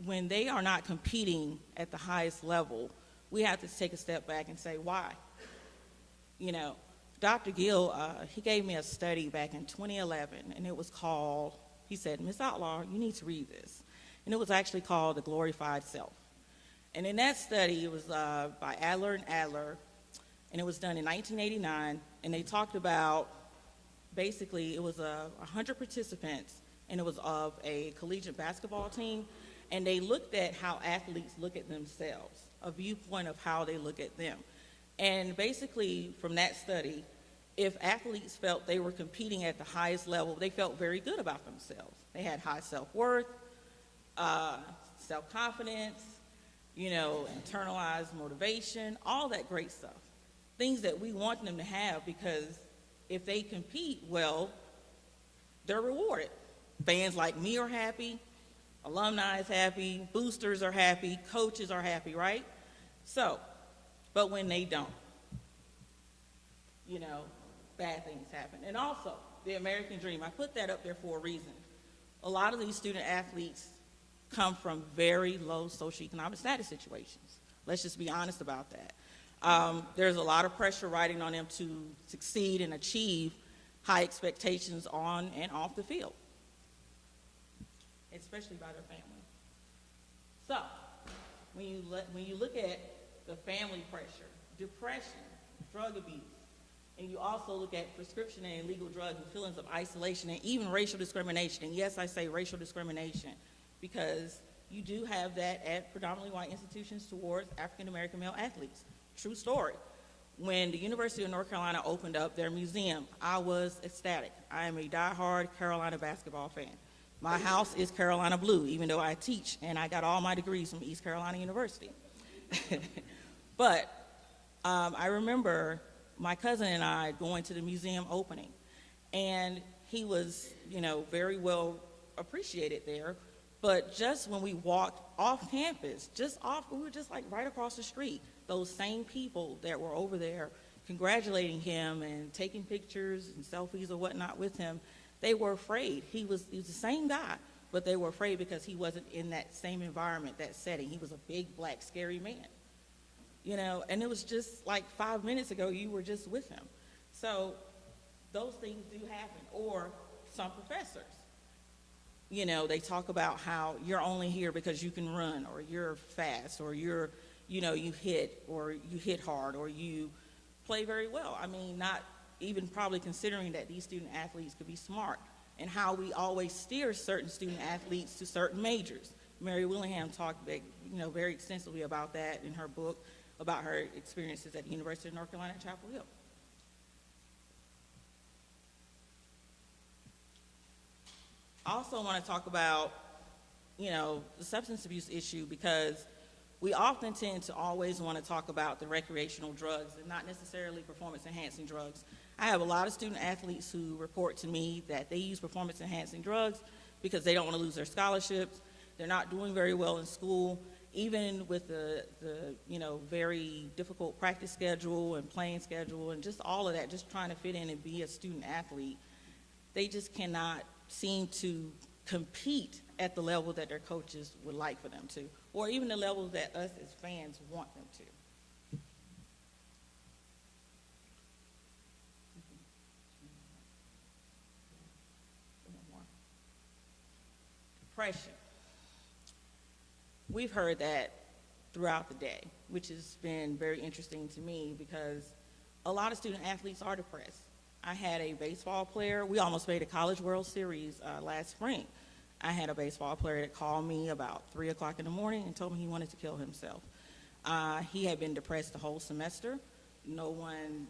when they are not competing at the highest level, we have to take a step back and say, why? Dr. Gill, he gave me a study back in 2011, and it was called, he said, Ms. Outlaw, you need to read this. And it was actually called The Glorified Self. And in that study, it was by Adler and Adler, and it was done in 1989, and they talked about, basically, it was 100 participants, and it was of a collegiate basketball team, and they looked at how athletes look at themselves, a viewpoint of how they look at them. And basically, from that study, if athletes felt they were competing at the highest level, they felt very good about themselves. They had high self-worth, self-confidence, internalized motivation, all that great stuff. Things that we want them to have, because if they compete well, they're rewarded. Fans like me are happy, alumni is happy, boosters are happy, coaches are happy, right? So, but when they don't, bad things happen. And also, the American dream, I put that up there for a reason. A lot of these student athletes come from very low socioeconomic status situations. Let's just be honest about that. There's a lot of pressure riding on them to succeed and achieve high expectations on and off the field, especially by their family. So, when you look at the family pressure, depression, drug abuse, and you also look at prescription and illegal drugs and feelings of isolation and even racial discrimination, and yes, I say racial discrimination because you do have that at predominantly white institutions towards African American male athletes. True story. When the University of North Carolina opened up their museum, I was ecstatic. I am a diehard Carolina basketball fan. My house is Carolina blue, even though I teach, and I got all my degrees from East Carolina University. But I remember my cousin and I going to the museum opening, and he was, very well appreciated there. But just when we walked off campus, we were just like right across the street, those same people that were over there congratulating him and taking pictures and selfies or whatnot with him, they were afraid. He was the same guy, but they were afraid because he wasn't in that same environment, that setting. He was a big, black, scary man, and it was just like 5 minutes ago you were just with him. So those things do happen. Or some professors, they talk about how you're only here because you can run, or you're fast, or you hit hard, or you play very well. I mean, not even probably considering that these student athletes could be smart, and how we always steer certain student athletes to certain majors. Mary Willingham talked very extensively about that in her book about her experiences at the University of North Carolina at Chapel Hill. I also want to talk about, the substance abuse issue, because we often tend to always want to talk about the recreational drugs and not necessarily performance-enhancing drugs. I have a lot of student athletes who report to me that they use performance-enhancing drugs because they don't want to lose their scholarships. They're not doing very well in school, even with the very difficult practice schedule and playing schedule and just all of that, just trying to fit in and be a student athlete. They just cannot seem to compete at the level that their coaches would like for them to, or even the level that us as fans want them to. Depression. We've heard that throughout the day, which has been very interesting to me because a lot of student athletes are depressed. I had a baseball player, we almost made a College World Series last spring. I had a baseball player that called me about 3 o'clock in the morning and told me he wanted to kill himself. He had been depressed the whole semester. No one,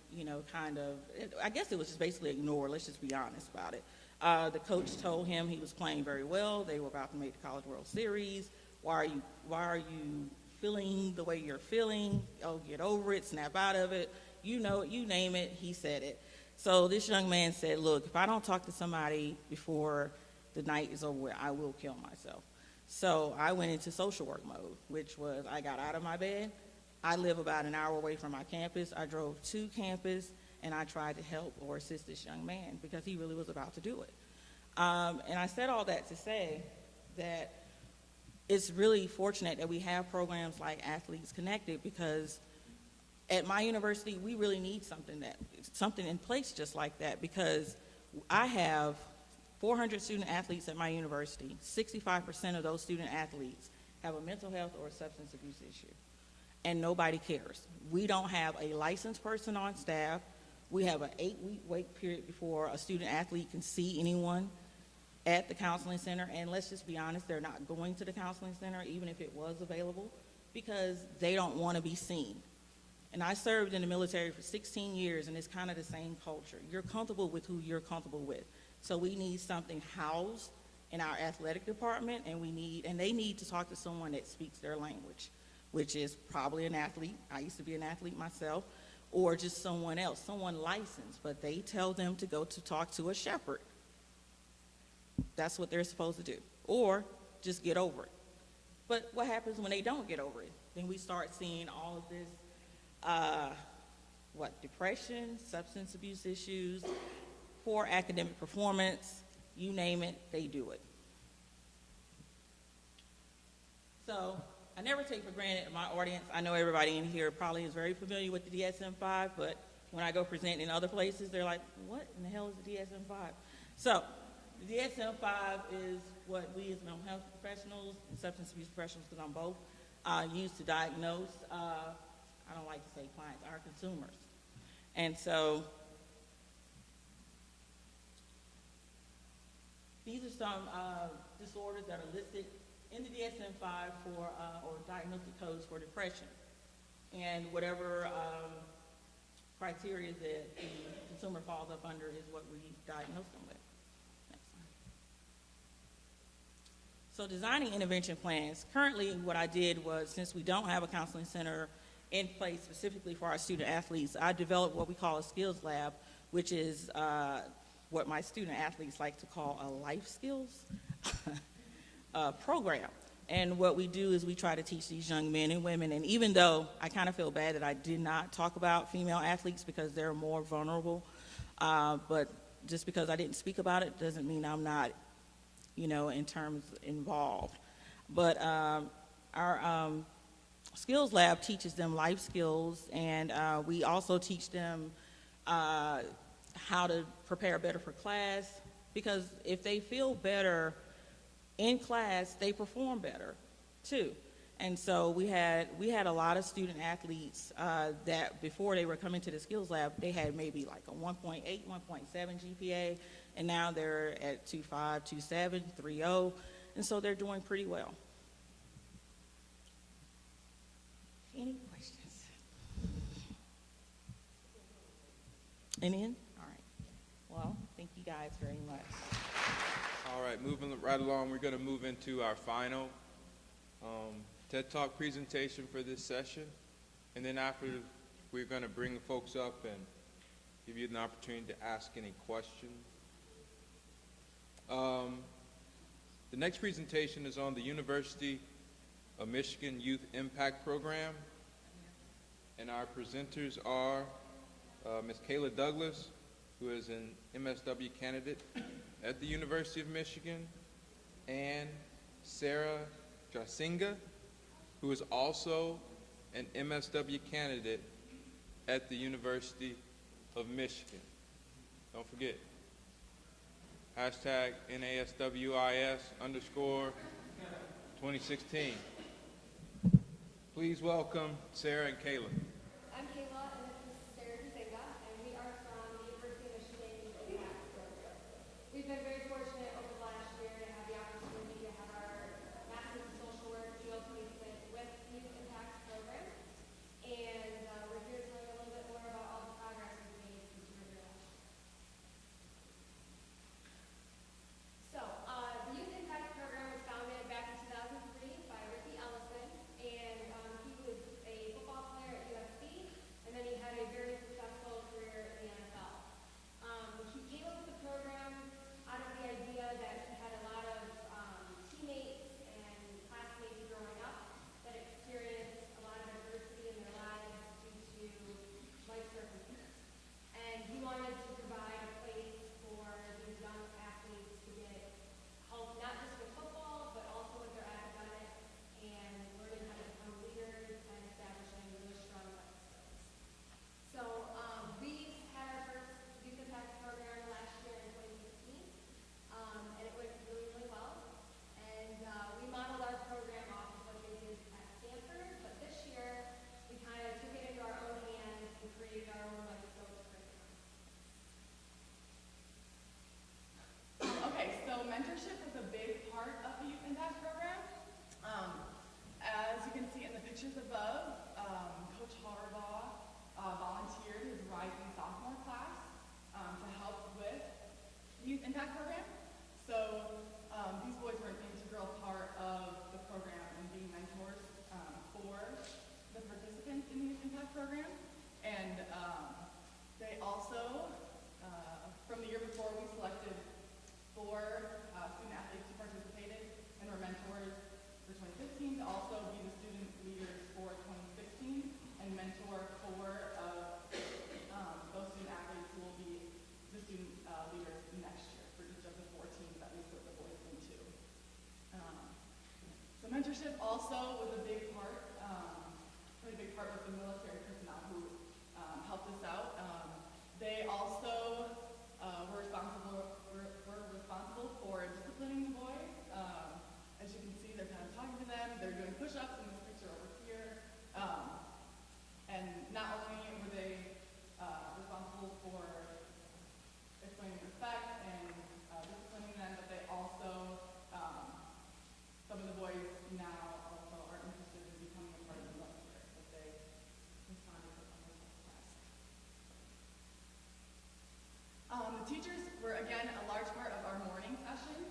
I guess it was just basically ignored, let's just be honest about it. The coach told him he was playing very well. They were about to make the College World Series. Why are you feeling the way you're feeling? Oh, get over it, snap out of it. You know it, you name it, he said it. So this young man said, look, if I don't talk to somebody before the night is over, I will kill myself. So I went into social work mode, which was I got out of my bed. I live about an hour away from my campus. I drove to campus, and I tried to help or assist this young man because he really was about to do it. And I said all that to say that it's really fortunate that we have programs like Athletes Connected, because at my university, we really need something in place just like that, because I have 400 student athletes at my university. 65% of those student athletes have a mental health or a substance abuse issue, and nobody cares. We don't have a licensed person on staff. We have an 8-week wait period before a student athlete can see anyone at the counseling center, and let's just be honest, they're not going to the counseling center even if it was available because they don't want to be seen. And I served in the military for 16 years, and it's kind of the same culture. You're comfortable with who you're comfortable with. So we need something housed in our athletic department, and they need to talk to someone that speaks their language, which is probably an athlete. I used to be an athlete myself, or just someone else, someone licensed, but they tell them to go to talk to a shepherd. That's what they're supposed to do, or just get over it. But what happens when they don't get over it? Then we start seeing all of this depression, substance abuse issues, poor academic performance, you name it, they do it. So I never take for granted my audience. I know everybody in here probably is very familiar with the DSM-5, but when I go present in other places, they're like, what in the hell is the DSM-5? So the DSM-5 is what we as mental health professionals and substance abuse professionals, because I'm both, use to diagnose, I don't like to say clients, our consumers. And so these are some disorders that are listed in the DSM-5 for, or diagnostic codes for depression. And whatever criteria that the consumer falls up under is what we diagnose them with. Next slide. So designing intervention plans. Currently, what I did was, since we don't have a counseling center in place specifically for our student athletes, I developed what we call a skills lab, which is what my student athletes like to call a life skills program. And what we do is we try to teach these young men and women, and even though I kind of feel bad that I did not talk about female athletes because they're more vulnerable, but just because I didn't speak about it doesn't mean I'm not, in terms involved. But our skills lab teaches them life skills, and we also teach them how to prepare better for class, because if they feel better in class, they perform better too. And so we had a lot of student athletes that before they were coming to the skills lab, they had maybe like a 1.8, 1.7 GPA, and now they're at 2.5, 2.7, 3.0, and so they're doing pretty well. Any questions? Any? All right. Well, thank you guys very much. All right, moving right along, we're going to move into our final TED Talk presentation for this session. And then after, we're going to bring the folks up and give you an opportunity to ask any questions. The next presentation is on the University of Michigan Youth Impact Program. And our presenters are Ms. Kayla Douglas, who is an MSW candidate at the University of Michigan, and Sarah Jasinga, who is also an MSW candidate at the University of Michigan. Don't forget, hashtag NASWIS_2016. Please welcome Sarah and Kayla. I'm Kayla, and this is Sarah Jasinga, and we are from the University of Michigan Youth Impact Program. We've been very fortunate over the last year to have the opportunity to have our Master's in Social Work field placement with Youth Impact Program, and we're here to learn a little bit more about all the progress we've made since we were here last year. So, the Youth Impact Program was founded back in 2003 by Ricky Ellison, and he was a football player at USC, and then he had a very successful career in the NFL. He came up with the program out of the idea that he had a lot of teammates and classmates growing up that experienced a lot of adversity in their lives due to life circumstances. And he wanted to provide a place for these young athletes to get help, not just with football, but also with their academics and learning how to become leaders and establishing really strong life skills. So we had our first Youth Impact Program last year in 2016, and it went really, really well. And we modeled our program off of what they did at Stanford, but this year we kind of took it into our own hands and created our own life skills curriculum. Okay, so mentorship was a big part of the Youth Impact Program. As you can see in the pictures above, Coach Harbaugh volunteered his rising sophomore class to help with the Youth Impact Program. So these boys were an integral part of the program and being mentors for the participants in the Youth Impact Program. And they also, from the year before, we selected 4 student athletes who participated and were mentors for 2015 to also be the student leaders for 2016 and mentor 4 of those student athletes who will be the student leaders next year for each of the 4 teams that we put the boys into. So mentorship also was a big part, really big part with the military personnel who helped us out. They also were responsible for disciplining the boys. As you can see, they're kind of talking to them. They're doing push-ups in this picture over here. And not only were they responsible for explaining respect and disciplining them, but they also, some of the boys now also are interested in becoming a part of the military, that they responded to on this class. The teachers were, again, a large part of our morning session.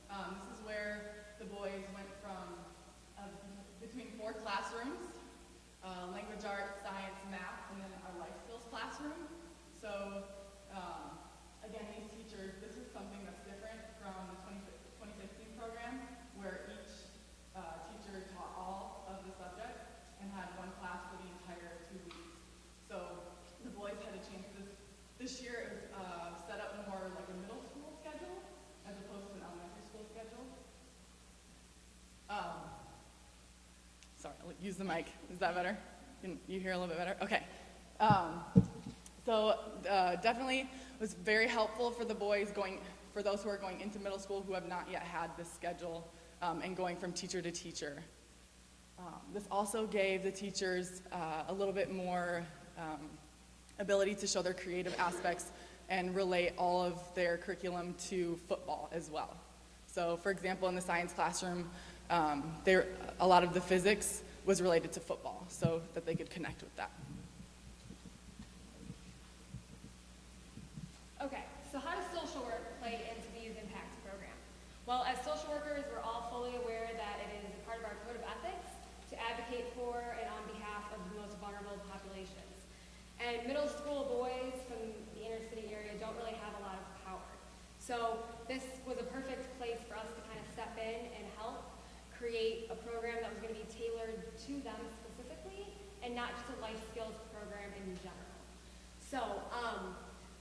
This is where the boys language arts, science, math, and then our life skills classroom. So again, these teachers, this is something that's different from the 2016 program, where each teacher taught all of the subjects and had one class for the entire 2 weeks. So the boys had a chance this year. It was set up more like a middle school schedule as opposed to an elementary school schedule. Sorry, I'll use the mic. Is that better? Can you hear a little bit better? Okay. So definitely was very helpful for the boys for those who are going into middle school who have not yet had this schedule and going from teacher to teacher. This also gave the teachers a little bit more ability to show their creative aspects and relate all of their curriculum to football as well. So for example, in the science classroom, a lot of the physics was related to football so that they could connect with that. Okay, so how does social work play into the Youth Impact Program? Well, as social workers, we're all fully aware that it is a part of our code of ethics to advocate for and on behalf of the most vulnerable populations. And middle school boys from the inner city area don't really have a lot of power. So this was a perfect place for us to kind of step in and help create a program that was going to be tailored to them specifically and not just a life skills program in general. So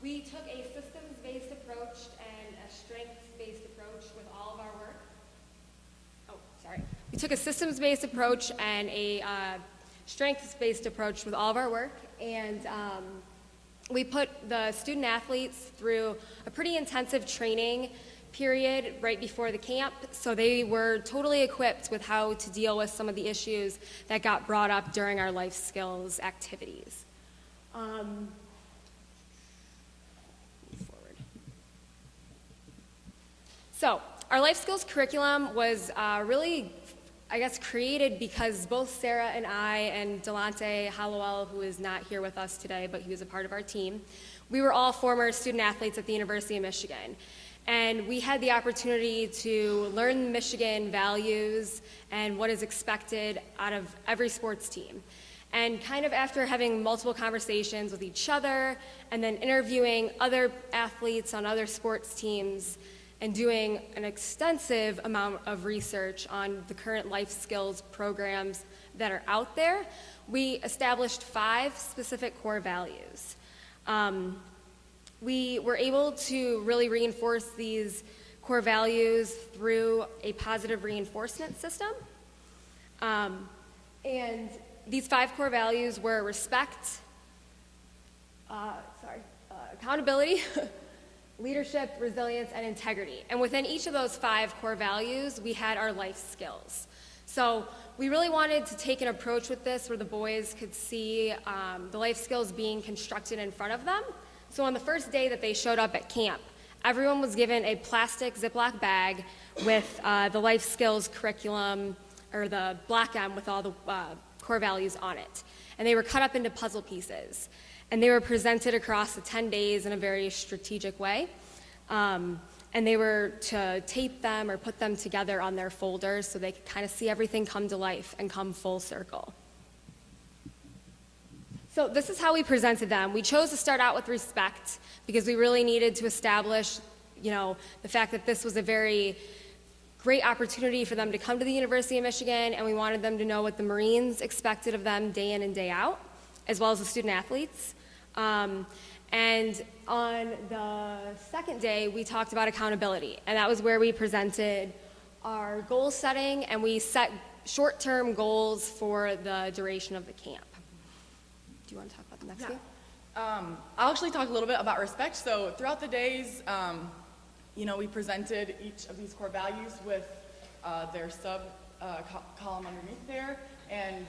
we took a systems-based approach and a strengths-based approach with all of our work. We took a systems-based approach and a strengths-based approach with all of our work, and we put the student athletes through a pretty intensive training period right before the camp, so they were totally equipped with how to deal with some of the issues that got brought up during our life skills activities. So our life skills curriculum was really, I guess, created because both Sarah and I and Delonte Hallowell, who is not here with us today, but he was a part of our team, we were all former student athletes at the University of Michigan. And we had the opportunity to learn Michigan values and what is expected out of every sports team. And kind of after having multiple conversations with each other and then interviewing other athletes on other sports teams and doing an extensive amount of research on the current life skills programs that are out there, we established 5 specific core values. We were able to really reinforce these core values through a positive reinforcement system. And these 5 core values were respect, accountability, leadership, resilience, and integrity. And within each of those 5 core values, we had our life skills. So we really wanted to take an approach with this where the boys could see the life skills being constructed in front of them. So on the first day that they showed up at camp, everyone was given a plastic Ziploc bag with the life skills curriculum, or the black M with all the core values on it. And they were cut up into puzzle pieces. And they were presented across the 10 days in a very strategic way. And they were to tape them or put them together on their folders so they could kind of see everything come to life and come full circle. So this is how we presented them. We chose to start out with respect because we really needed to establish, the fact that this was a very great opportunity for them to come to the University of Michigan, and we wanted them to know what the Marines expected of them day in and day out, as well as the student athletes. And on the second day, we talked about accountability, and that was where we presented our goal setting, and we set short-term goals for the duration of the camp. Do you want to talk about the next one? I'll actually talk a little bit about respect. So throughout the days, we presented each of these core values with their column underneath there. And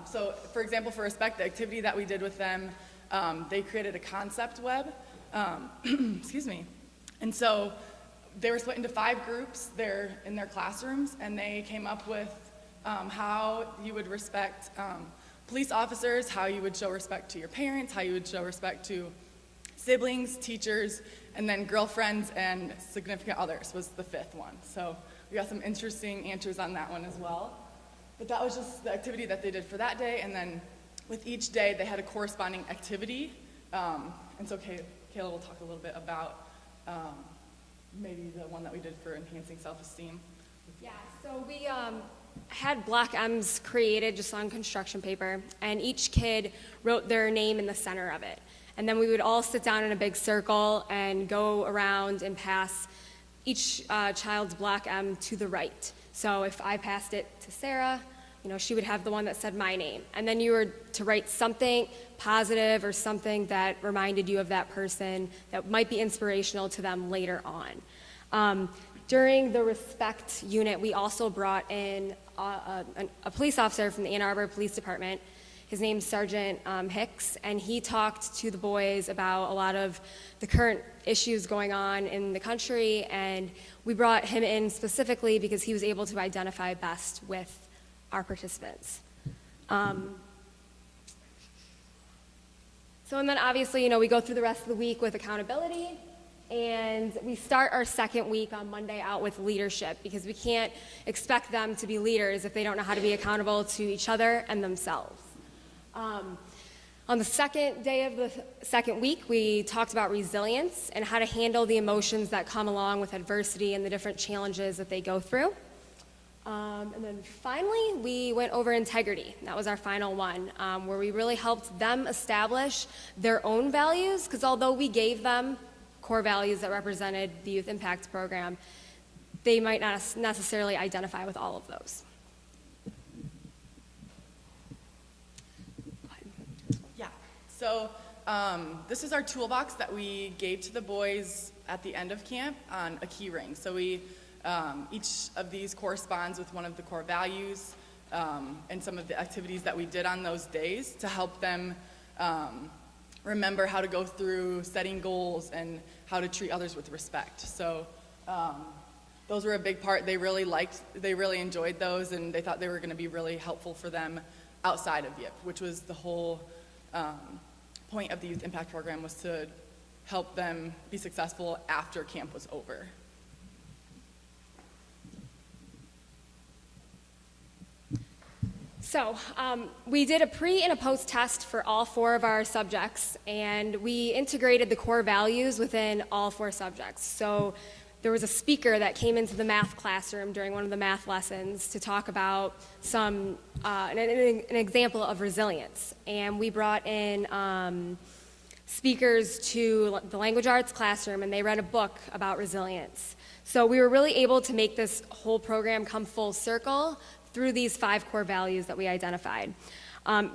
so, for example, for respect, the activity that we did with them, they created a concept web. Excuse me. And so they were split into 5 groups there in their classrooms, and they came up with how you would respect police officers, how you would show respect to your parents, how you would show respect to siblings, teachers, and then girlfriends and significant others was the 5th one. So we got some interesting answers on that one as well. But that was just the activity that they did for that day, and then with each day they had a corresponding activity. And so Kayla will talk a little bit about maybe the one that we did for enhancing self-esteem. Yeah, so we had block M's created just on construction paper, and each kid wrote their name in the center of it. And then we would all sit down in a big circle and go around and pass each child's block M to the right. So if I passed it to Sarah, she would have the one that said my name. And then you were to write something positive or something that reminded you of that person that might be inspirational to them later on. During the respect unit, we also brought in a police officer from the Ann Arbor Police Department. His name's Sergeant Hicks, and he talked to the boys about a lot of the current issues going on in the country, and we brought him in specifically because he was able to identify best with our participants. And then obviously, we go through the rest of the week with accountability, and we start our second week on Monday out with leadership, because we can't expect them to be leaders if they don't know how to be accountable to each other and themselves. On the second day of the second week, we talked about resilience and how to handle the emotions that come along with adversity and the different challenges that they go through. And then finally, we went over integrity. That was our final one, where we really helped them establish their own values, because although we gave them core values that represented the Youth Impact Program, they might not necessarily identify with all of those. Yeah, so this is our toolbox that we gave to the boys at the end of camp on a key ring. So we each of these corresponds with one of the core values and some of the activities that we did on those days to help them remember how to go through setting goals and how to treat others with respect. So those were a big part. They really enjoyed those, and they thought they were going to be really helpful for them outside of YIP, which was the whole point of the Youth Impact Program, was to help them be successful after camp was over. So we did a pre and a post test for all 4 of our subjects, and we integrated the core values within all 4 subjects. So there was a speaker that came into the math classroom during one of the math lessons to talk about an example of resilience. And we brought in speakers to the language arts classroom, and they read a book about resilience. So we were really able to make this whole program come full circle through these 5 core values that we identified.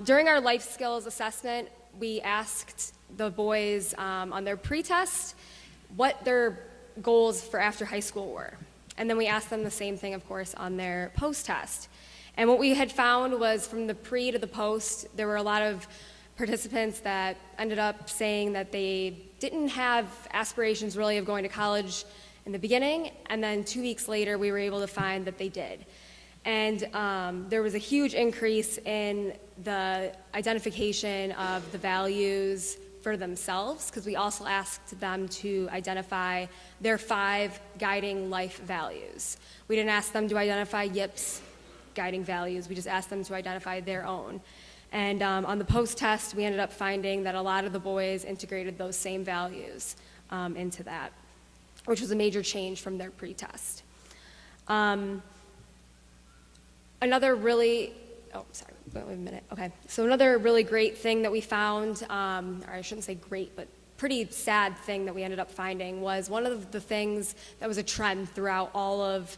During our life skills assessment, we asked the boys on their pre-test what their goals for after high school were. And then we asked them the same thing, of course, on their post-test. And what we had found was, from the pre to the post, there were a lot of participants that ended up saying that they didn't have aspirations really of going to college in the beginning, and then 2 weeks later we were able to find that they did. And there was a huge increase in the identification of the values for themselves, because we also asked them to identify their 5 guiding life values. We didn't ask them to identify YIP's guiding values, we just asked them to identify their own. And on the post-test, we ended up finding that a lot of the boys integrated those same values into that, which was a major change from their pre-test. Another really great thing that we found, or I shouldn't say great, but pretty sad thing that we ended up finding, was one of the things that was a trend throughout all of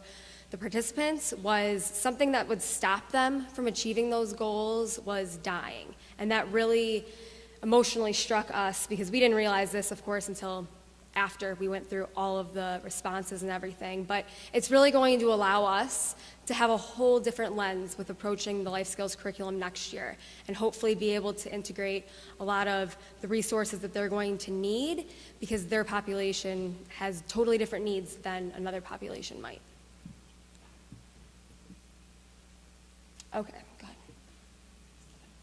the participants was something that would stop them from achieving those goals was dying. And that really emotionally struck us, because we didn't realize this, of course, until after we went through all of the responses and everything. But it's really going to allow us to have a whole different lens with approaching the life skills curriculum next year, and hopefully be able to integrate a lot of the resources that they're going to need, because their population has totally different needs than another population might. Okay, go ahead.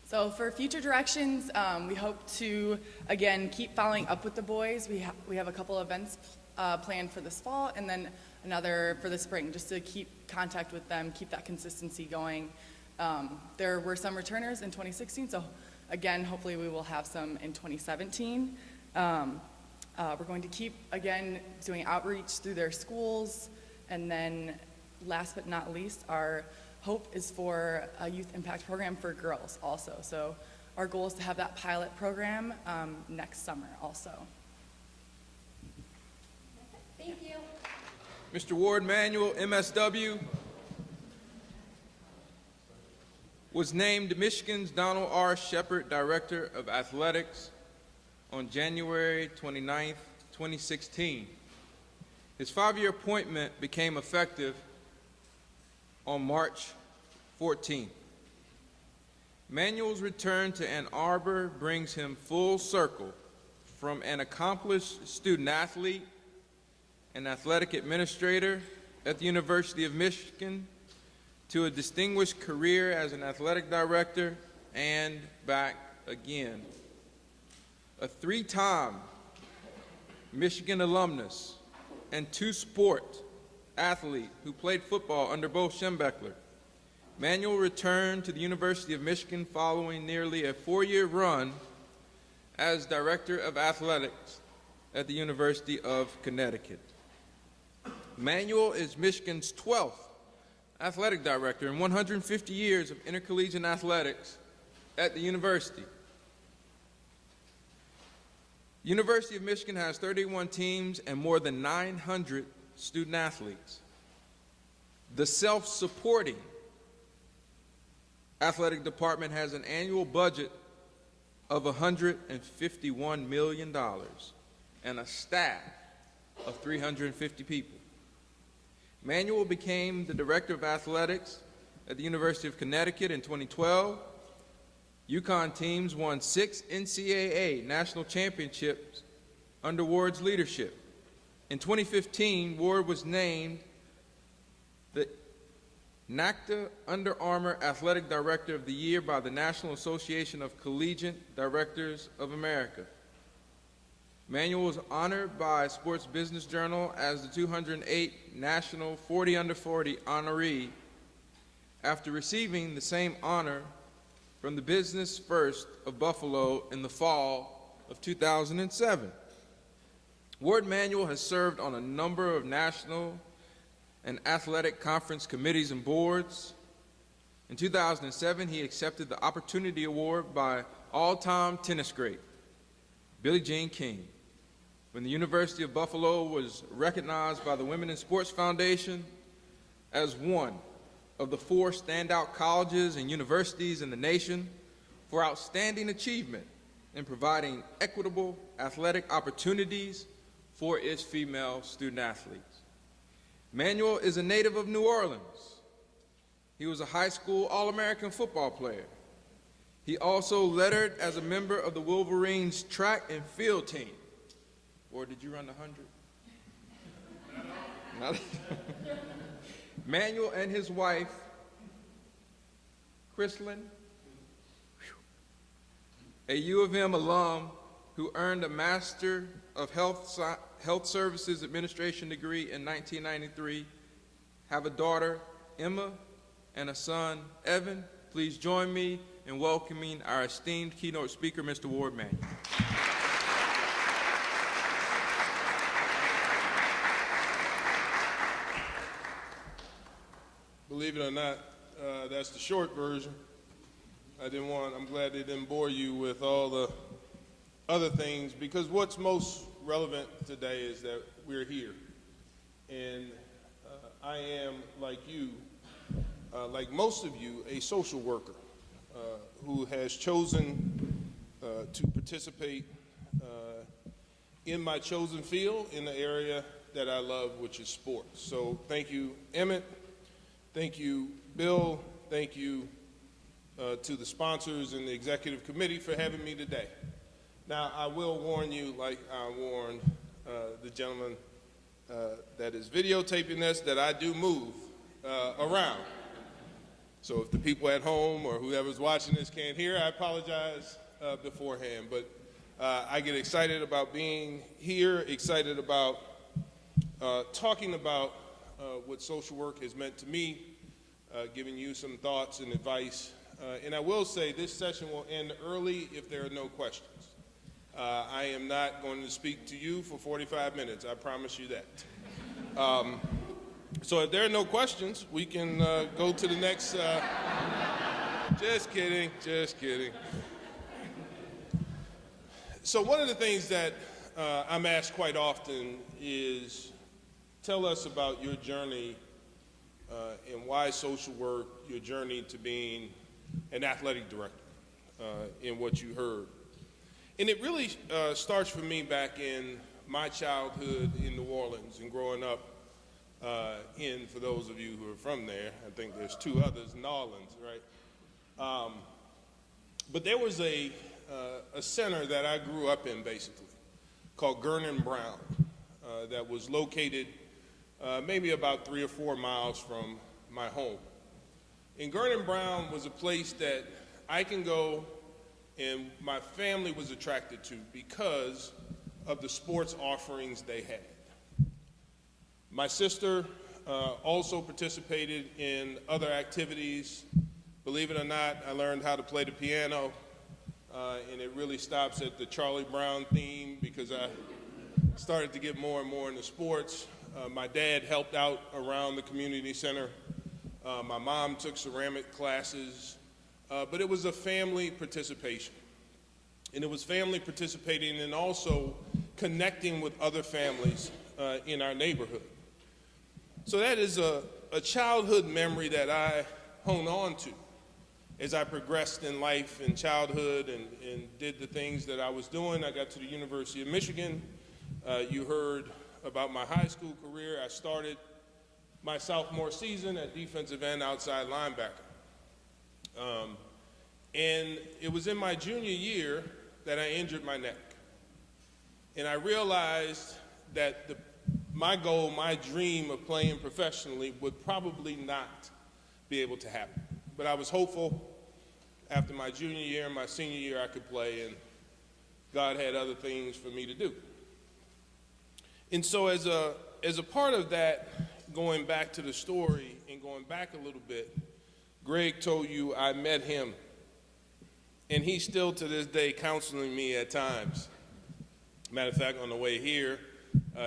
So for future directions, we hope to, again, keep following up with the boys. We have a couple events planned for this fall, and then another for the spring, just to keep contact with them, keep that consistency going. There were some returners in 2016, so again, hopefully we will have some in 2017. We're going to keep, again, doing outreach through their schools. And then last but not least, our hope is for a youth impact program for girls also. So our goal is to have that pilot program next summer also. Thank you. Mr. Ward Manuel, MSW, was named Michigan's Donald R. Shepard Director of Athletics on January 29, 2016. His 5-year appointment became effective on March 14. Manuel's return to Ann Arbor brings him full circle from an accomplished student athlete, an athletic administrator at the University of Michigan, to a distinguished career as an athletic director and back again. A 3-time Michigan alumnus and 2-sport athlete who played football under Bo Schembechler, Manuel returned to the University of Michigan following nearly a 4-year run as Director of Athletics at the University of Connecticut. Manuel is Michigan's 12th athletic director in 150 years of intercollegiate athletics at the university. The University of Michigan has 31 teams and more than 900 student athletes. The self-supporting athletic department has an annual budget of $151 million and a staff of 350 people. Manuel became the Director of Athletics at the University of Connecticut in 2012. UConn teams won 6 NCAA national championships under Ward's leadership. In 2015, Ward was named the NACDA Under Armour Athletic Director of the Year by the National Association of Collegiate Directors of America. Manuel was honored by Sports Business Journal as the 208 National 40 Under 40 honoree after receiving the same honor from the Business First of Buffalo in the fall of 2007. Ward Manuel has served on a number of national and athletic conference committees and boards. In 2007, he accepted the Opportunity Award by all-time tennis great Billie Jean King. When the University of Buffalo was recognized by the Women in Sports Foundation as one of the 4 standout colleges and universities in the nation for outstanding achievement in providing equitable athletic opportunities for its female student athletes. Manuel is a native of New Orleans. He was a high school All-American football player. He also lettered as a member of the Wolverines track and field team. Or did you run the 100? Manuel and his wife, Chrislyn, a U of M alum who earned a Master of Health Services Administration degree in 1993, have a daughter, Emma, and a son, Evan. Please join me in welcoming our esteemed keynote speaker, Mr. Ward Manuel. Believe it or not, that's the short version. I'm glad they didn't bore you with all the other things, because what's most relevant today is that we're here. And I am, like you, like most of you, a social worker who has chosen to participate in my chosen field in the area that I love, which is sports. So thank you, Emmett. Thank you, Bill. Thank you to the sponsors and the executive committee for having me today. Now, I will warn you, like I warned the gentleman that is videotaping this, that I do move around. So if the people at home or whoever's watching this can't hear, I apologize beforehand. But I get excited about being here, excited about talking about what social work has meant to me giving you some thoughts and advice. And I will say this session will end early if there are no questions. I am not going to speak to you for 45 minutes, I promise you that. So if there are no questions, we can go to the next, just kidding, just kidding. So one of the things that I'm asked quite often is, tell us about your journey and why social work, your journey to being an athletic director in what you heard. And it really starts for me back in my childhood in New Orleans and growing up for those of you who are from there, I think there's two others, New Orleans, right? But there was a center that I grew up in, basically, called Gurnon Brown, that was located maybe about 3 or 4 miles from my home. And Gurnon Brown was a place that I can go and my family was attracted to because of the sports offerings they had. My sister also participated in other activities. Believe it or not, I learned how to play the piano, and it really stops at the Charlie Brown theme because I started to get more and more into sports. My dad helped out around the community center. My mom took ceramic classes, but it was a family participation. And it was family participating and also connecting with other families in our neighborhood. So that is a childhood memory that I hung on to as I progressed in life in childhood and did the things that I was doing. I got to the University of Michigan. You heard about my high school career. I started my sophomore season at defensive end, outside linebacker. And it was in my junior year that I injured my neck. And I realized that my goal, my dream of playing professionally would probably not be able to happen. But I was hopeful after my junior year and my senior year I could play, and God had other things for me to do. And so as a part of that, going back to the story and going back a little bit, Greg told you I met him, and he's still to this day counseling me at times. Matter of fact, on the way here,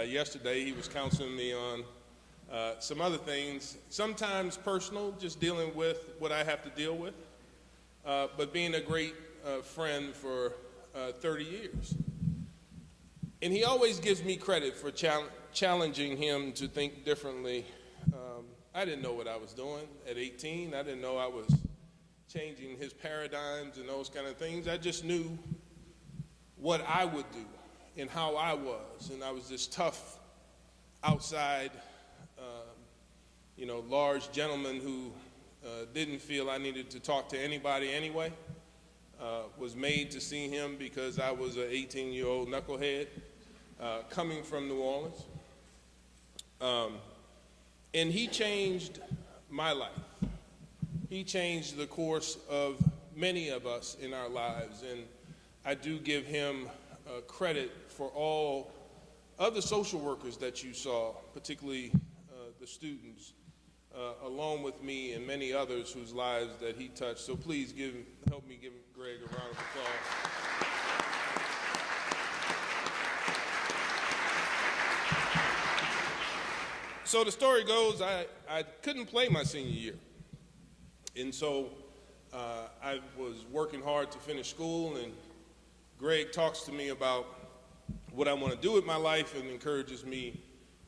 yesterday he was counseling me on some other things, sometimes personal, just dealing with what I have to deal with, but being a great friend for 30 years. And he always gives me credit for challenging him to think differently. I didn't know what I was doing at 18. I didn't know I was changing his paradigms and those kind of things. I just knew what I would do and how I was. And I was this tough, outside, large gentleman who didn't feel I needed to talk to anybody anyway. Was made to see him because I was an 18-year-old knucklehead coming from New Orleans. And he changed my life. He changed the course of many of us in our lives, and I do give him credit for all other social workers that you saw, particularly the students, along with me and many others whose lives that he touched. So please help me give Greg a round of applause. So the story goes, I couldn't play my senior year. And so I was working hard to finish school, and Greg talks to me about what I want to do with my life and encourages me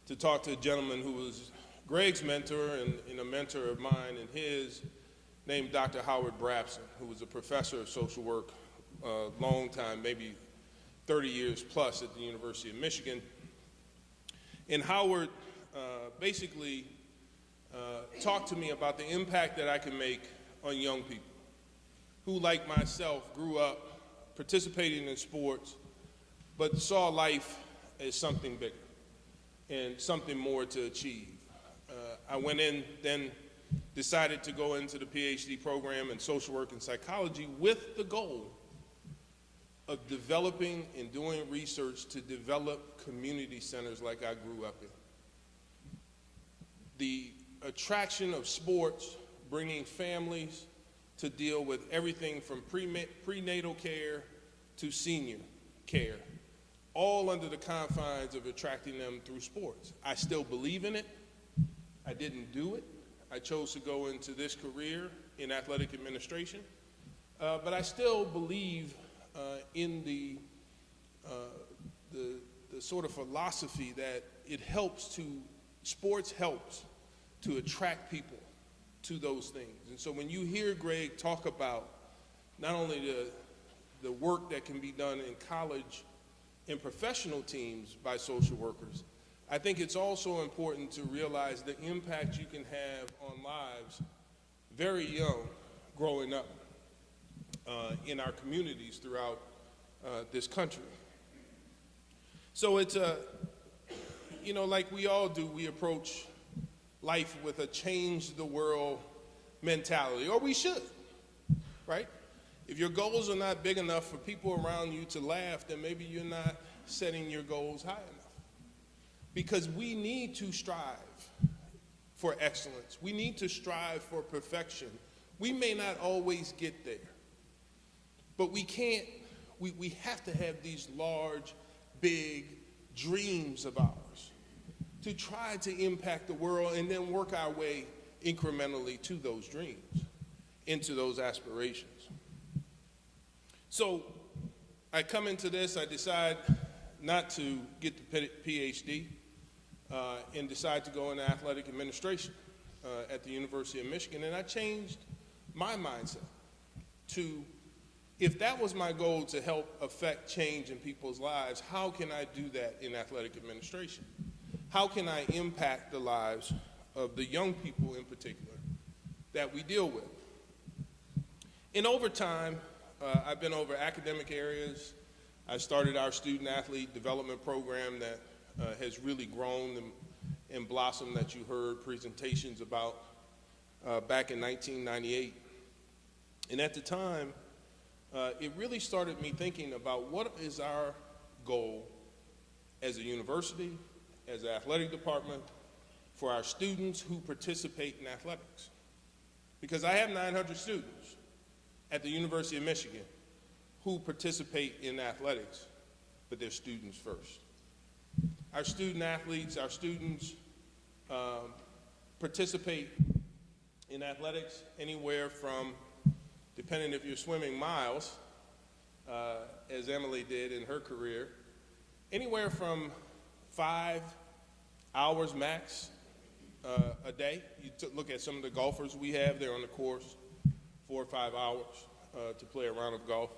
to talk to a gentleman who was Greg's mentor and a mentor of mine and his, named Dr. Howard Brabson, who was a professor of social work a long time, maybe 30 years plus at the University of Michigan. And Howard basically talked to me about the impact that I can make on young people who, like myself, grew up participating in sports, but saw life as something bigger and something more to achieve. I went in, then decided to go into the PhD program in social work and psychology with the goal of developing and doing research to develop community centers like I grew up in. The attraction of sports bringing families to deal with everything from prenatal care to senior care, all under the confines of attracting them through sports. I still believe in it. I didn't do it. I chose to go into this career in athletic administration, but I still believe in the sort of philosophy that sports helps to attract people to those things. And so when you hear Greg talk about not only the work that can be done in college and professional teams by social workers, I think it's also important to realize the impact you can have on lives very young, growing up in our communities throughout this country. So it's like we all do, we approach life with a change the world mentality, or we should, right? If your goals are not big enough for people around you to laugh, then maybe you're not setting your goals high enough. Because we need to strive for excellence. We need to strive for perfection. We may not always get there, but we have to have these large, big dreams of ours to try to impact the world and then work our way incrementally to those dreams, into those aspirations. So I come into this, I decide not to get the PhD and decide to go into athletic administration at the University of Michigan. And I changed my mindset to, if that was my goal to help affect change in people's lives, how can I do that in athletic administration? How can I impact the lives of the young people in particular that we deal with? And over time, I've been over academic areas. I started our student athlete development program that has really grown and blossomed, that you heard presentations about back in 1998. And at the time, it really started me thinking about what is our goal as a university, as an athletic department, for our students who participate in athletics. Because I have 900 students at the University of Michigan who participate in athletics, but they're students first. Our student athletes, our students participate in athletics anywhere from, depending if you're swimming miles, as Emily did in her career, anywhere from 5 hours max a day. You look at some of the golfers we have, they're on the course 4 or 5 hours to play a round of golf.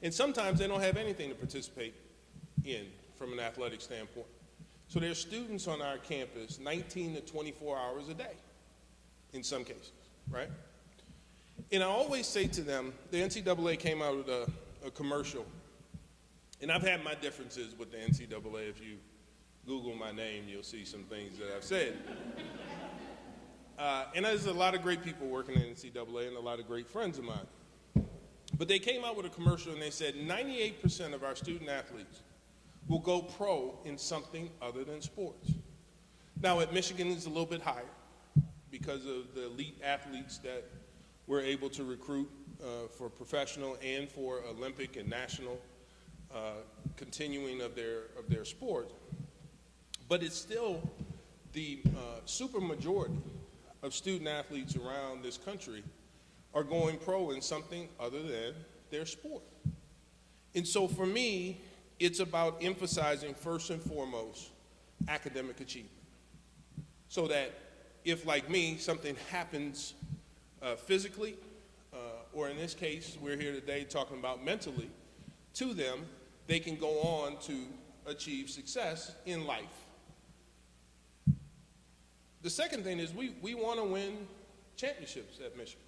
And sometimes they don't have anything to participate in from an athletic standpoint. So there's students on our campus 19 to 24 hours a day in some cases, right? And I always say to them, the NCAA came out with a commercial, and I've had my differences with the NCAA. If you Google my name, you'll see some things that I've said. And there's a lot of great people working in the NCAA and a lot of great friends of mine. But they came out with a commercial and they said 98% of our student athletes will go pro in something other than sports. Now at Michigan it's a little bit higher because of the elite athletes that we're able to recruit for professional and for Olympic and national continuing of their sport. But it's still the super majority of student athletes around this country are going pro in something other than their sport. And so for me, it's about emphasizing first and foremost academic achievement. So that if, like me, something happens physically, or in this case, we're here today talking about mentally, to them, they can go on to achieve success in life. The second thing is we want to win championships at Michigan.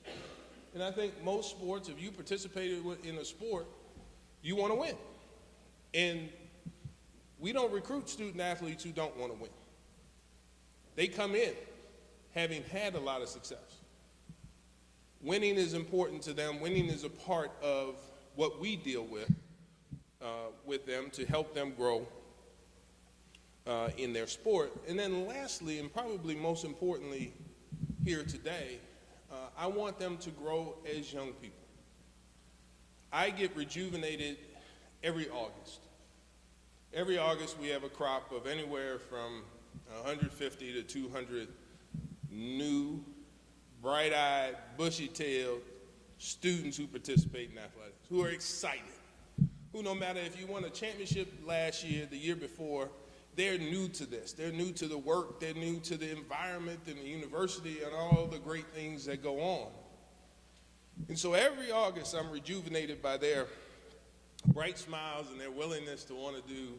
And I think most sports, if you participated in a sport, you want to win. And we don't recruit student athletes who don't want to win. They come in having had a lot of success. Winning is important to them. Winning is a part of what we deal with them to help them grow in their sport. And then lastly, and probably most importantly, here today, I want them to grow as young people. I get rejuvenated every August. Every August we have a crop of anywhere from 150 to 200 new, bright-eyed, bushy-tailed students who participate in athletics, who are excited, who no matter if you won a championship last year, the year before, they're new to this. They're new to the work. They're new to the environment and the university and all the great things that go on. And so every August, I'm rejuvenated by their bright smiles and their willingness to want to do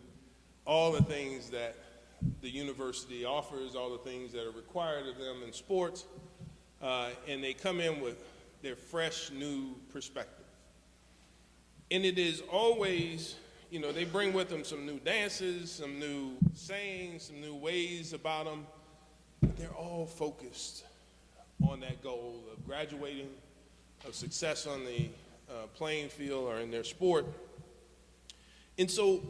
all the things that the university offers, all the things that are required of them in sports, and they come in with their fresh, new perspective. And it is always, you know, they bring with them some new dances, some new sayings, some new ways about them, but they're all focused on that goal of graduating, of success on the playing field or in their sport. And so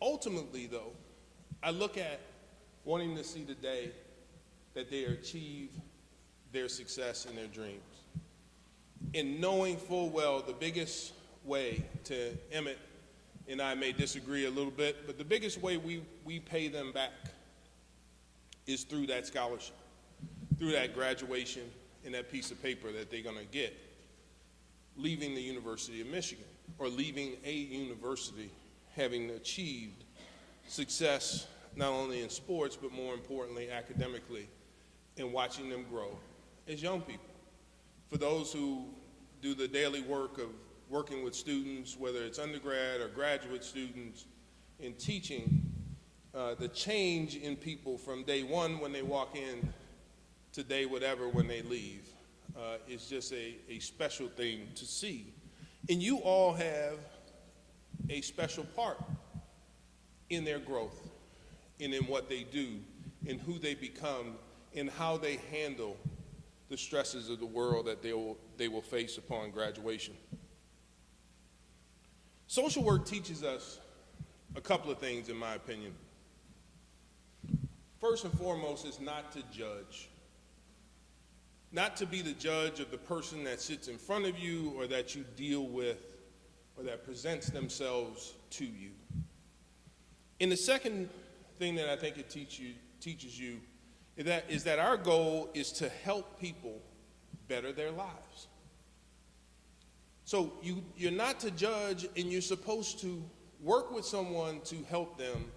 ultimately, though, I look at wanting to see the day that they achieve their success and their dreams. And knowing full well the biggest way to Emmett and I may disagree a little bit, but the biggest way we pay them back is through that scholarship, through that graduation and that piece of paper that they're going to get leaving the University of Michigan, or leaving a university having achieved success not only in sports, but more importantly academically, and watching them grow as young people. For those who do the daily work of working with students, whether it's undergrad or graduate students, in teaching, the change in people from day one when they walk in to day whatever when they leave is just a special thing to see. And you all have a special part in their growth and in what they do and who they become and how they handle the stresses of the world that they will face upon graduation. Social work teaches us a couple of things, in my opinion. First and foremost is not to judge. Not to be the judge of the person that sits in front of you or that you deal with or that presents themselves to you. And the second thing that I think it teaches you is that our goal is to help people better their lives. So you're not to judge, and you're supposed to work with someone to help them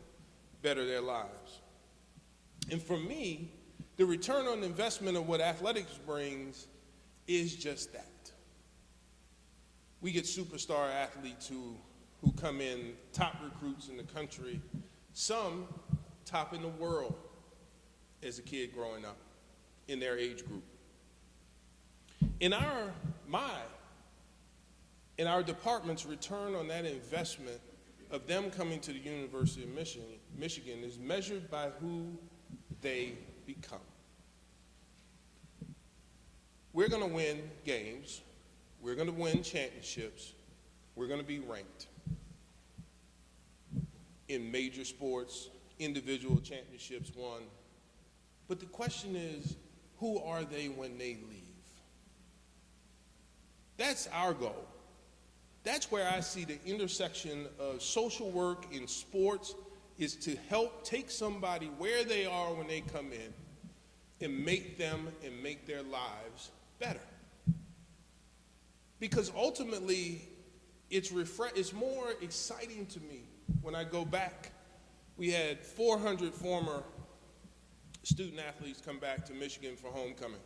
better their lives. And for me, the return on investment of what athletics brings is just that. We get superstar athletes who come in, top recruits in the country, some top in the world as a kid growing up in their age group. In our department's return on that investment of them coming to the University of Michigan is measured by who they become. We're going to win games. We're going to win championships. We're going to be ranked in major sports, individual championships won. But the question is, who are they when they leave? That's our goal. That's where I see the intersection of social work in sports, is to help take somebody where they are when they come in and make them and make their lives better. Because ultimately, it's more exciting to me when I go back. We had 400 former student athletes come back to Michigan for homecoming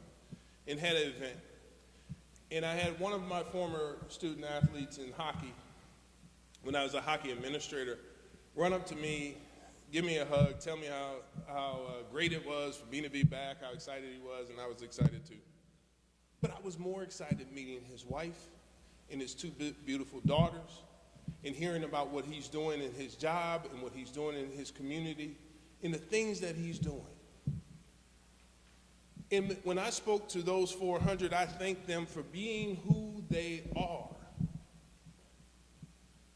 and had an event. And I had one of my former student athletes in hockey, when I was a hockey administrator, run up to me, give me a hug, tell me how great it was for me to be back, how excited he was, and I was excited too. But I was more excited meeting his wife and his two beautiful daughters and hearing about what he's doing in his job and what he's doing in his community and the things that he's doing. And when I spoke to those 400, I thanked them for being who they are.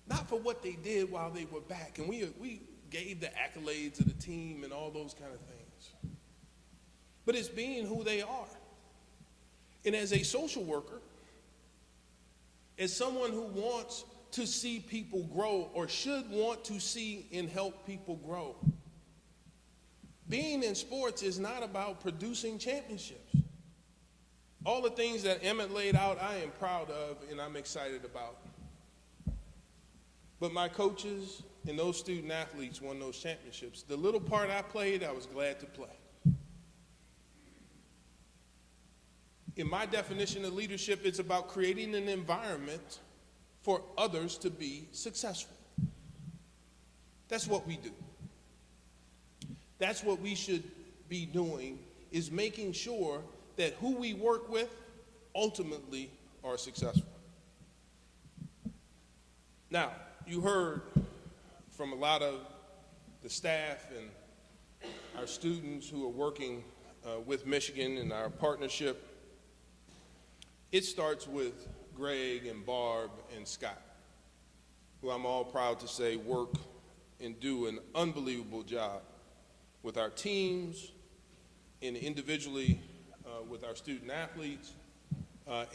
Not for what they did while they were back. And we gave the accolades of the team and all those kind of things. But it's being who they are. And as a social worker, as someone who wants to see people grow or should want to see and help people grow, being in sports is not about producing championships. All the things that Emmett laid out, I am proud of and I'm excited about. But my coaches and those student athletes won those championships. The little part I played, I was glad to play. In my definition of leadership, it's about creating an environment for others to be successful. That's what we do. That's what we should be doing, is making sure that who we work with ultimately are successful. Now, you heard from a lot of the staff and our students who are working with Michigan in our partnership. It starts with Greg and Barb and Scott, who I'm all proud to say work and do an unbelievable job with our teams and individually with our student athletes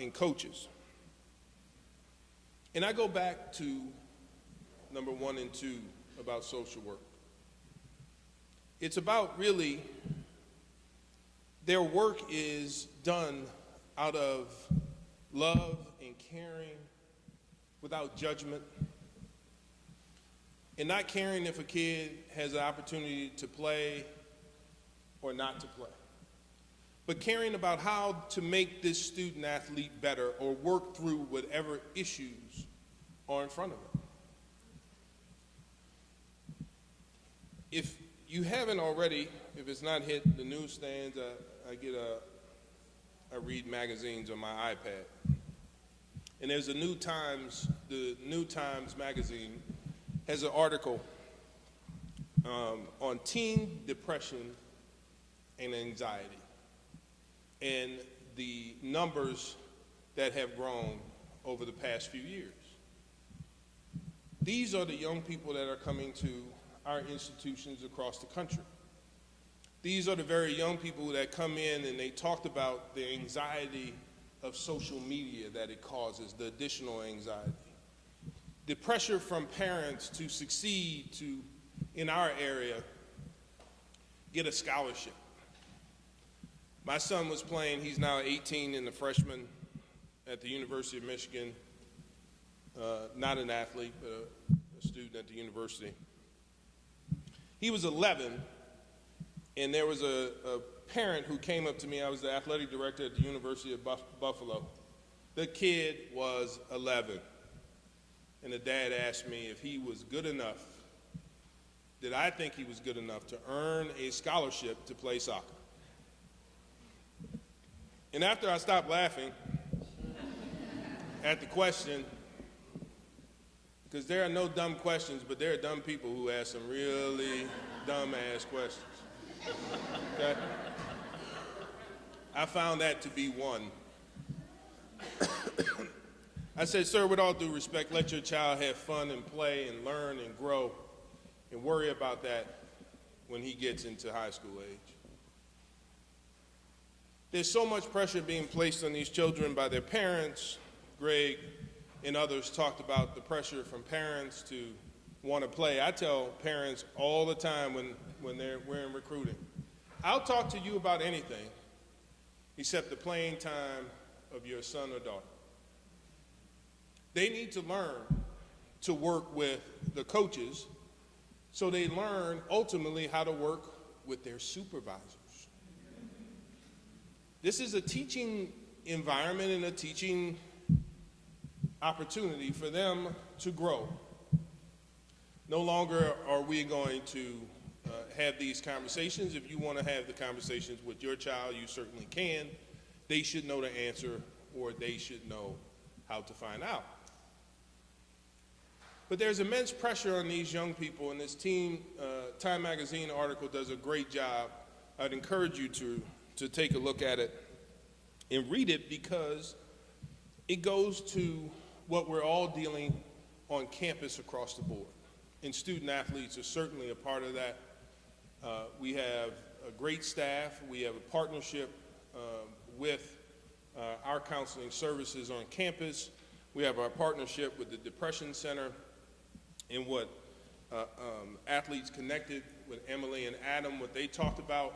and coaches. And I go back to number 1 and 2 about social work. It's about really, their work is done out of love and caring, without judgment, and not caring if a kid has an opportunity to play or not to play, but caring about how to make this student athlete better or work through whatever issues are in front of them. If you haven't already, if it's not hit the newsstands, I read magazines on my iPad. And there's the New Times magazine has an article on teen depression and anxiety and the numbers that have grown over the past few years. These are the young people that are coming to our institutions across the country. These are the very young people that come in and they talked about the anxiety of social media that it causes, the additional anxiety. The pressure from parents to succeed, to, in our area, get a scholarship. My son was playing, he's now 18 and a freshman at the University of Michigan, not an athlete, but a student at the university. He was 11, and there was a parent who came up to me. I was the athletic director at the University of Buffalo. The kid was 11, and the dad asked me if he was good enough, did I think he was good enough to earn a scholarship to play soccer? And after I stopped laughing at the question, because there are no dumb questions, but there are dumb people who ask some really dumb-ass questions. Okay? I found that to be one. I said, sir, with all due respect, let your child have fun and play and learn and grow and worry about that when he gets into high school age. There's so much pressure being placed on these children by their parents. Greg and others talked about the pressure from parents to want to play. I tell parents all the time when we're in recruiting, I'll talk to you about anything except the playing time of your son or daughter. They need to learn to work with the coaches so they learn ultimately how to work with their supervisors. This is a teaching environment and a teaching opportunity for them to grow. No longer are we going to have these conversations. If you want to have the conversations with your child, you certainly can. They should know the answer, or they should know how to find out. But there's immense pressure on these young people, and this Time Magazine article does a great job. I'd encourage you to take a look at it and read it, because it goes to what we're all dealing on campus across the board. And student athletes are certainly a part of that. We have a great staff. We have a partnership with our counseling services on campus. We have our partnership with the Depression Center, and what Athletes Connected with Emily and Adam, what they talked about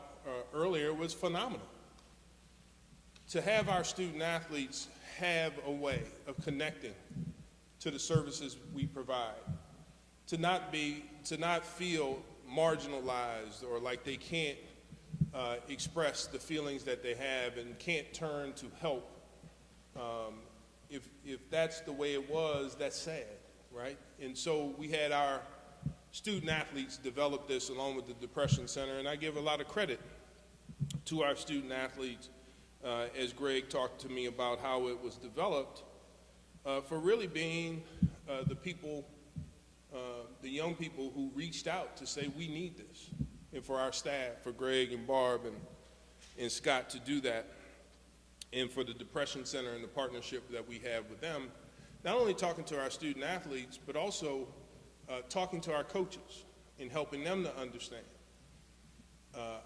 earlier was phenomenal. To have our student athletes have a way of connecting to the services we provide, to not feel marginalized or like they can't express the feelings that they have and can't turn to help. If that's the way it was, that's sad, right? And so we had our student athletes develop this along with the Depression Center, and I give a lot of credit to our student athletes as Greg talked to me about how it was developed, for really being the people, the young people who reached out to say we need this, and for our staff, for Greg and Barb and Scott to do that, and for the Depression Center and the partnership that we have with them, not only talking to our student athletes, but also talking to our coaches and helping them to understand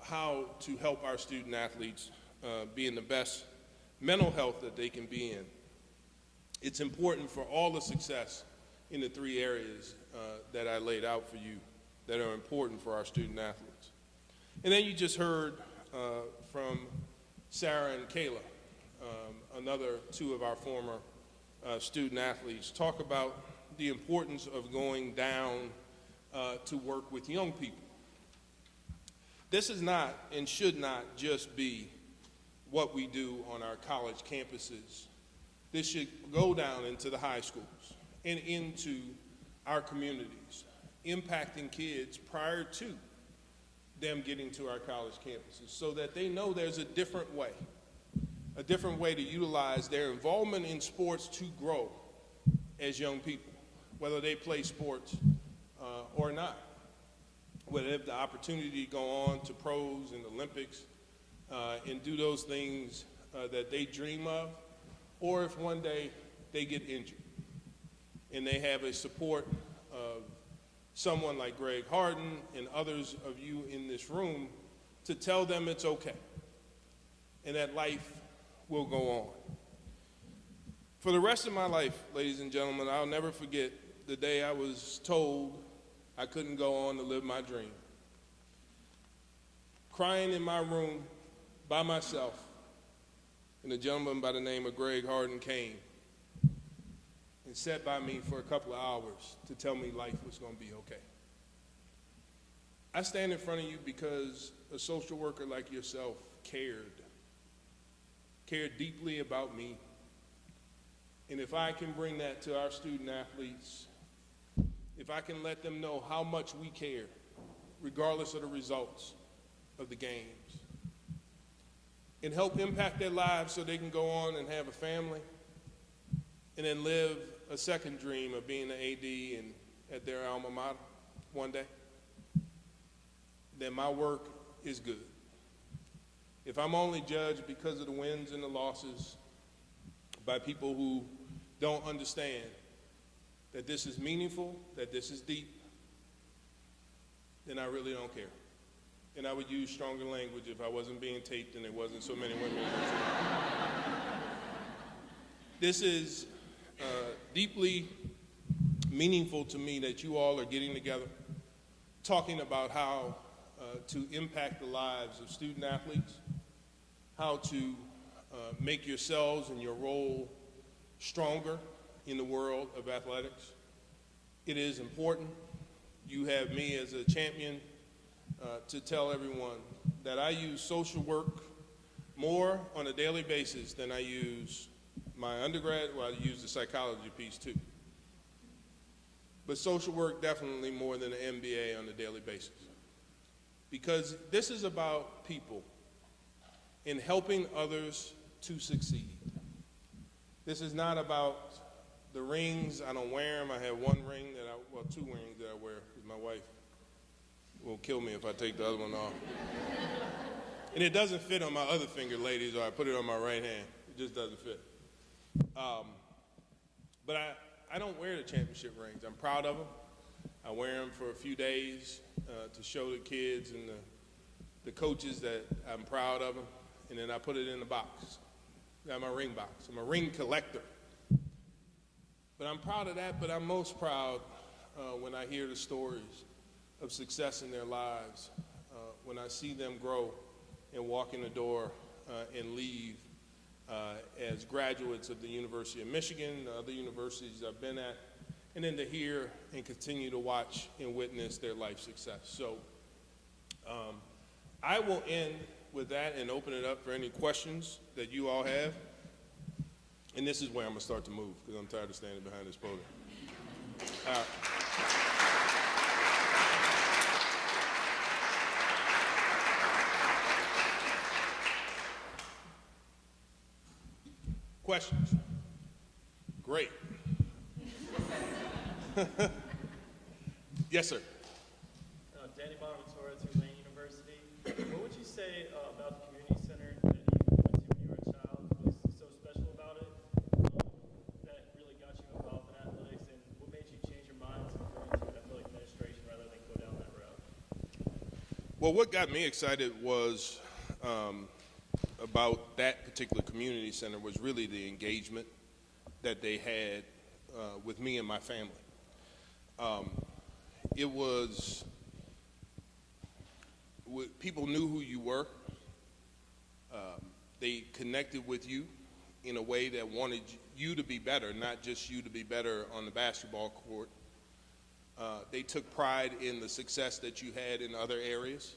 how to help our student athletes be in the best mental health that they can be in. It's important for all the success in the three areas that I laid out for you that are important for our student athletes. And then you just heard from Sarah and Kayla, another two of our former student athletes, talk about the importance of going down to work with young people. This is not and should not just be what we do on our college campuses. This should go down into the high schools and into our communities, impacting kids prior to them getting to our college campuses so that they know there's a different way to utilize their involvement in sports to grow as young people, whether they play sports or not, whether they have the opportunity to go on to pros and Olympics and do those things that they dream of, or if one day they get injured and they have a support of someone like Greg Harden and others of you in this room to tell them it's okay and that life will go on. For the rest of my life, ladies and gentlemen, I'll never forget the day I was told I couldn't go on to live my dream. Crying in my room by myself, and a gentleman by the name of Greg Harden came and sat by me for a couple of hours to tell me life was going to be okay. I stand in front of you because a social worker like yourself cared deeply about me. And if I can bring that to our student athletes, if I can let them know how much we care, regardless of the results of the games, and help impact their lives so they can go on and have a family, and then live a second dream of being an AD and at their alma mater one day, then my work is good. If I'm only judged because of the wins and the losses by people who don't understand that this is meaningful, that this is deep, then I really don't care. And I would use stronger language if I wasn't being taped and there wasn't so many women. This is deeply meaningful to me that you all are getting together, talking about how to impact the lives of student athletes, how to make yourselves and your role stronger in the world of athletics. It is important. You have me as a champion to tell everyone that I use social work more on a daily basis than I use my undergrad. Well, I use the psychology piece too. But social work definitely more than an MBA on a daily basis. Because this is about people and helping others to succeed. This is not about the rings. I don't wear them. I have one ring two rings that I wear because my wife will kill me if I take the other one off. And it doesn't fit on my other finger, ladies, or I put it on my right hand. It just doesn't fit. But I don't wear the championship rings. I'm proud of them. I wear them for a few days to show the kids and the coaches that I'm proud of them, and then I put it in the box got my ring box. I'm a ring collector. But I'm proud of that, but I'm most proud when I hear the stories of success in their lives, when I see them grow and walk in the door and leave as graduates of the University of Michigan, other universities I've been at, and then to hear and continue to watch and witness their life success. So I will end with that and open it up for any questions that you all have. And this is where I'm going to start to move because I'm tired of standing behind this podium. Questions? Great. Yes, sir. Danny Bonaventura, Tulane University. What would you say about the community center that you went to when you were a child was so special about it that really got you involved in athletics, and what made you change your mind to go into athletic administration rather than go down that route? Well, what got me excited was about that particular community center was really the engagement that they had with me and my family. It was, people knew who you were. They connected with you in a way that wanted you to be better, not just you to be better on the basketball court. They took pride in the success that you had in other areas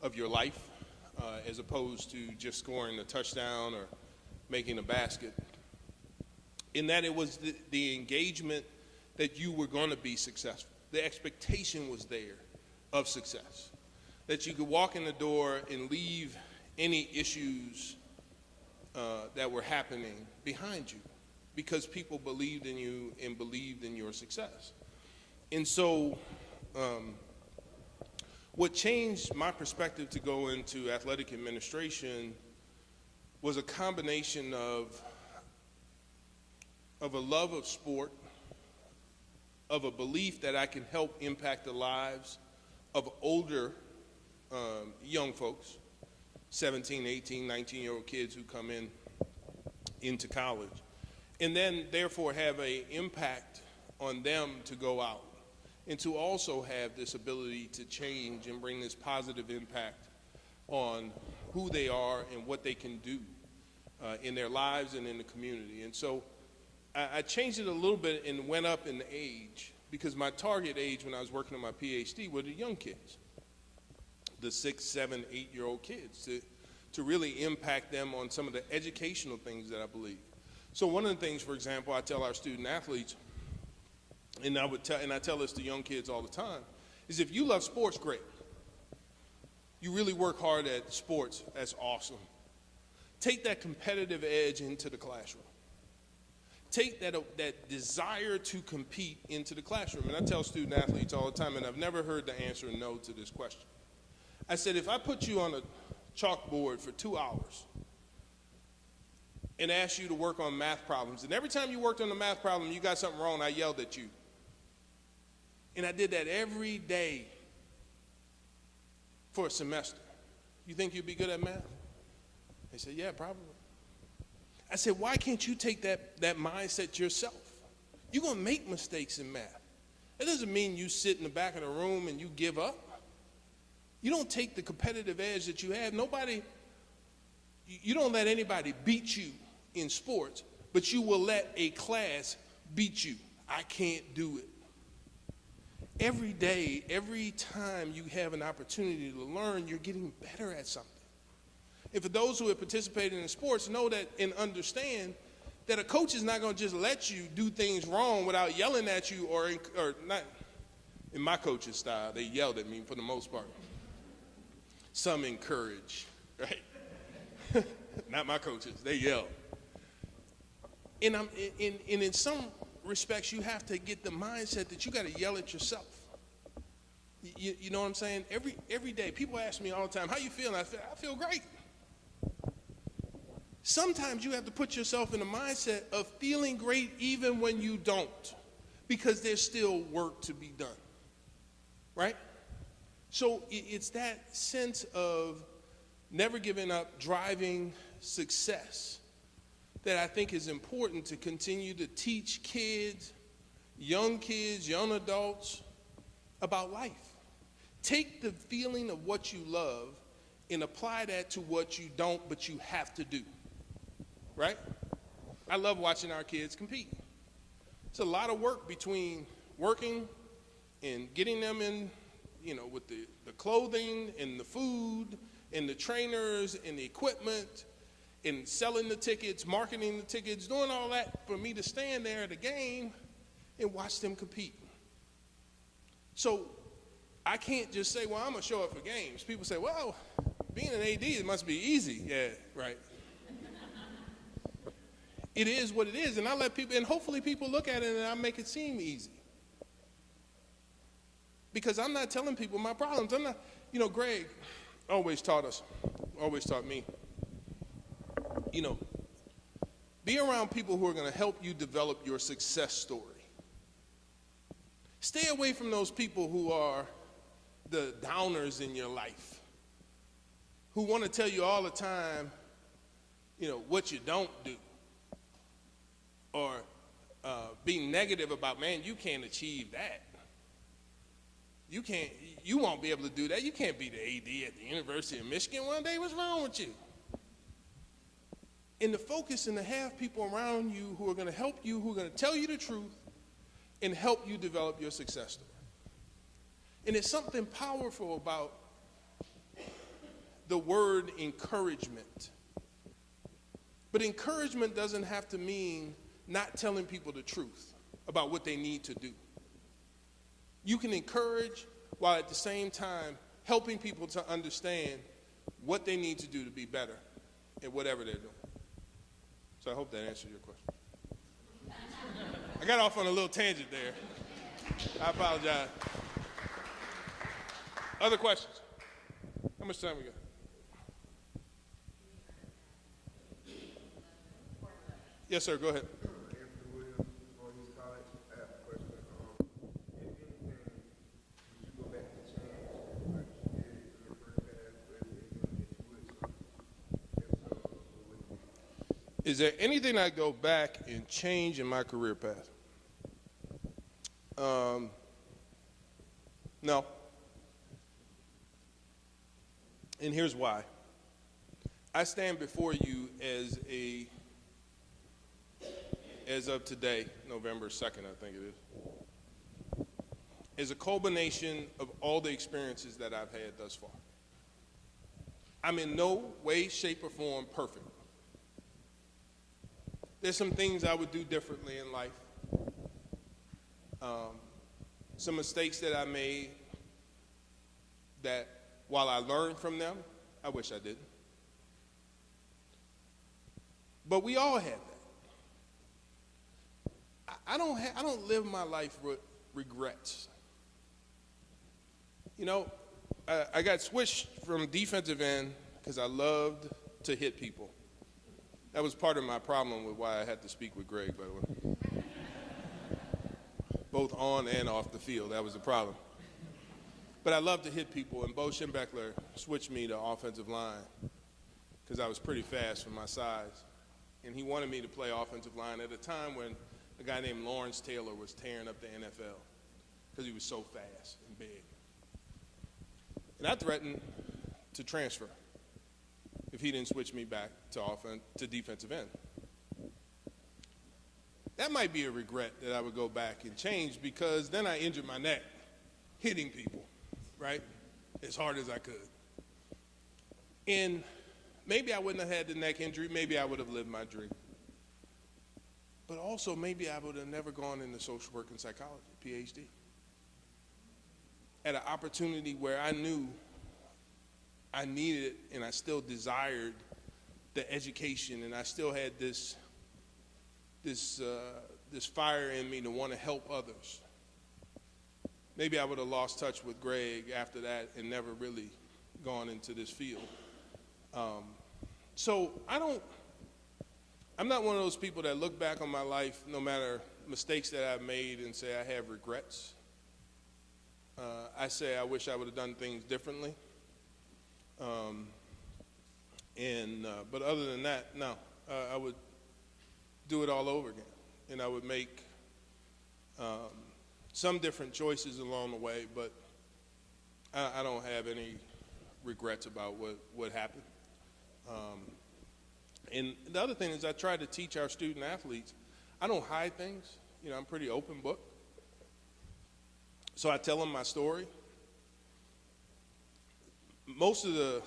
of your life, as opposed to just scoring a touchdown or making a basket. In that it was the engagement that you were going to be successful. The expectation was there of success. That you could walk in the door and leave any issues that were happening behind you because people believed in you and believed in your success. And so what changed my perspective to go into athletic administration was a combination of a love of sport, of a belief that I can help impact the lives of older young folks, 17, 18, 19-year-old kids who come into college, and then therefore have an impact on them to go out and to also have this ability to change and bring this positive impact on who they are and what they can do in their lives and in the community. And so I changed it a little bit and went up in age because my target age when I was working on my PhD were the young kids, the 6, 7, 8-year-old kids, to really impact them on some of the educational things that I believe. So one of the things, for example, I tell our student athletes, and I tell this to young kids all the time, is if you love sports, great. You really work hard at sports, that's awesome. Take that competitive edge into the classroom. Take that desire to compete into the classroom. And I tell student athletes all the time, and I've never heard the answer no to this question. I said, if I put you on a chalkboard for 2 hours and asked you to work on math problems, and every time you worked on the math problem, you got something wrong, I yelled at you. And I did that every day for a semester. You think you'd be good at math? They said, yeah, probably. I said, why can't you take that mindset yourself? You're going to make mistakes in math. That doesn't mean you sit in the back of the room and you give up. You don't take the competitive edge that you have. You don't let anybody beat you in sports, but you will let a class beat you. I can't do it. Every day, every time you have an opportunity to learn, you're getting better at something. And for those who have participated in sports, know that and understand that a coach is not going to just let you do things wrong without yelling at you or not. In my coach's style, they yelled at me for the most part. Some encourage, right? Not my coaches, they yell. And in some respects, you have to get the mindset that you got to yell at yourself. You know what I'm saying? Every day, people ask me all the time, how you feeling? I feel great. Sometimes you have to put yourself in the mindset of feeling great even when you don't, because there's still work to be done, right? So it's that sense of never giving up, driving success that I think is important to continue to teach kids, young adults, about life. Take the feeling of what you love and apply that to what you don't, but you have to do, right? I love watching our kids compete. It's a lot of work between working and getting them in, with the clothing and the food and the trainers and the equipment and selling the tickets, marketing the tickets, doing all that for me to stand there at a game and watch them compete. So I can't just say, well, I'm going to show up for games. People say, well, being an AD, it must be easy. Yeah, right. It is what it is, and I let people, and hopefully people look at it and I make it seem easy. Because I'm not telling people my problems. I'm not, Greg always taught me, be around people who are going to help you develop your success story. Stay away from those people who are the downers in your life, who want to tell you all the time, what you don't do, or being negative about, man, you can't achieve that. You won't be able to do that. You can't be the AD at the University of Michigan one day. What's wrong with you? And the focus and to have people around you who are going to help you, who are going to tell you the truth and help you develop your success story. And there's something powerful about the word encouragement. But encouragement doesn't have to mean not telling people the truth about what they need to do. You can encourage while at the same time helping people to understand what they need to do to be better at whatever they're doing. So I hope that answers your question. I got off on a little tangent there. I apologize. Other questions? How much time we got? Yes, sir, go ahead. Is there anything I go back and change in my career path? No. And here's why. I stand before you as of today, November 2nd, I think it is, as a culmination of all the experiences that I've had thus far. I'm in no way, shape, or form perfect. There's some things I would do differently in life. Some mistakes that I made that while I learned from them, I wish I didn't. But we all have that. I don't live my life with regrets. I got switched from defensive end because I loved to hit people. That was part of my problem with why I had to speak with Greg, by the way. Both on and off the field, that was the problem. But I love to hit people, and Bo Schembechler switched me to offensive line because I was pretty fast for my size. And he wanted me to play offensive line at a time when a guy named Lawrence Taylor was tearing up the NFL because he was so fast and big. And I threatened to transfer if he didn't switch me back to defensive end. That might be a regret that I would go back and change because then I injured my neck hitting people, right, as hard as I could. And maybe I wouldn't have had the neck injury. Maybe I would have lived my dream. But also maybe I would have never gone into social work and psychology, PhD. At an opportunity where I knew I needed and I still desired the education, and I still had this fire in me to want to help others. Maybe I would have lost touch with Greg after that and never really gone into this field. So I'm not one of those people that look back on my life, no matter mistakes that I've made, and say I have regrets. I say I wish I would have done things differently. But other than that, no. do it all over again. And I would make some different choices along the way, but I don't have any regrets about what happened. And the other thing is I try to teach our student athletes, I don't hide things. You know, I'm a pretty open book. So I tell them my story. Most of the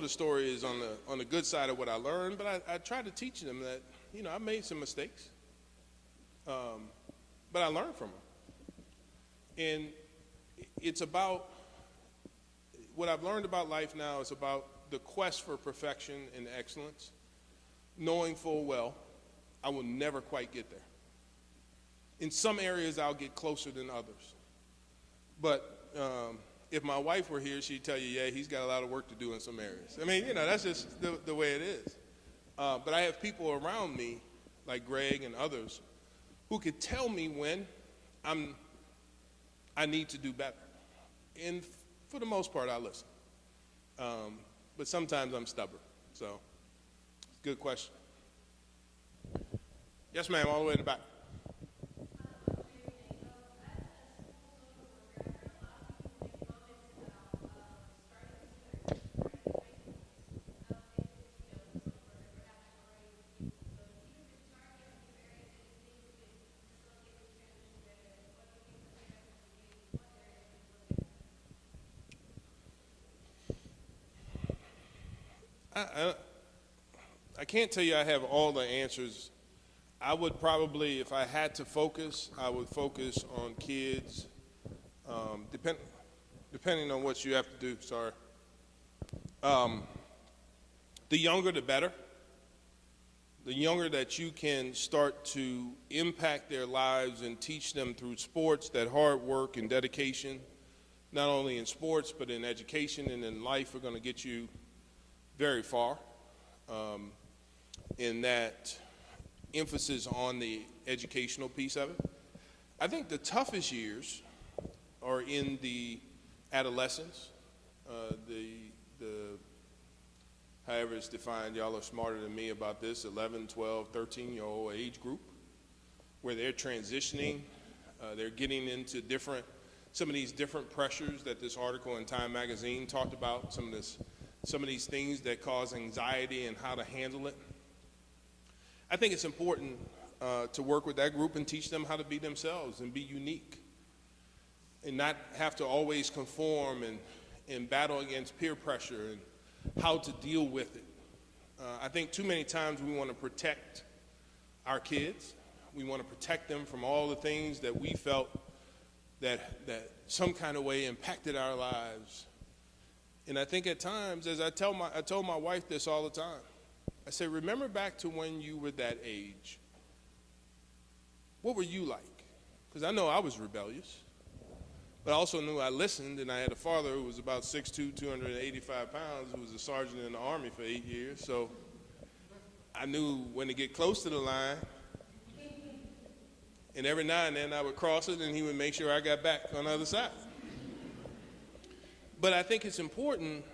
story is on the good side of what I learned, but I try to teach them that, you know, I made some mistakes, but I learned from them. And it's about, what I've learned about life now is about the quest for perfection and excellence, knowing full well I will never quite get there. In some areas, I'll get closer than others. But if my wife were here, she'd tell you, yeah, he's got a lot of work to do in some areas. I mean, you know, that's just the way it is. But I have people around me, like Greg and others, who could tell me when I need to do better. And for the most part, I listen. But sometimes I'm stubborn. So, good question. Yes, ma'am, all the way in the back. I can't tell you I have all the answers. I would probably, if I had to focus, I would focus on kids, depending on what you have to do, sorry. The younger, the better. The younger that you can start to impact their lives and teach them through sports, that hard work and dedication, not only in sports, but in education and in life, are going to get you very far. In that emphasis on the educational piece of it. I think the toughest years are in the adolescence, however it's defined, y'all are smarter than me about this, 11, 12, 13-year-old age group, where they're transitioning, they're getting into some of these different pressures that this article in Time Magazine talked about, some of these things that cause anxiety and how to handle it. I think it's important to work with that group and teach them how to be themselves and be unique and not have to always conform and battle against peer pressure and how to deal with it. I think too many times we want to protect our kids. We want to protect them from all the things that we felt that some kind of way impacted our lives. And I think at times, as I told my wife this all the time, I said, remember back to when you were that age. What were you like? Because I know I was rebellious, but I also knew I listened, and I had a father who was about 6'2", 285 pounds, who was a sergeant in the Army for 8 years, so I knew when to get close to the line, and every now and then I would cross it, and he would make sure I got back on the other side. But I think it's important,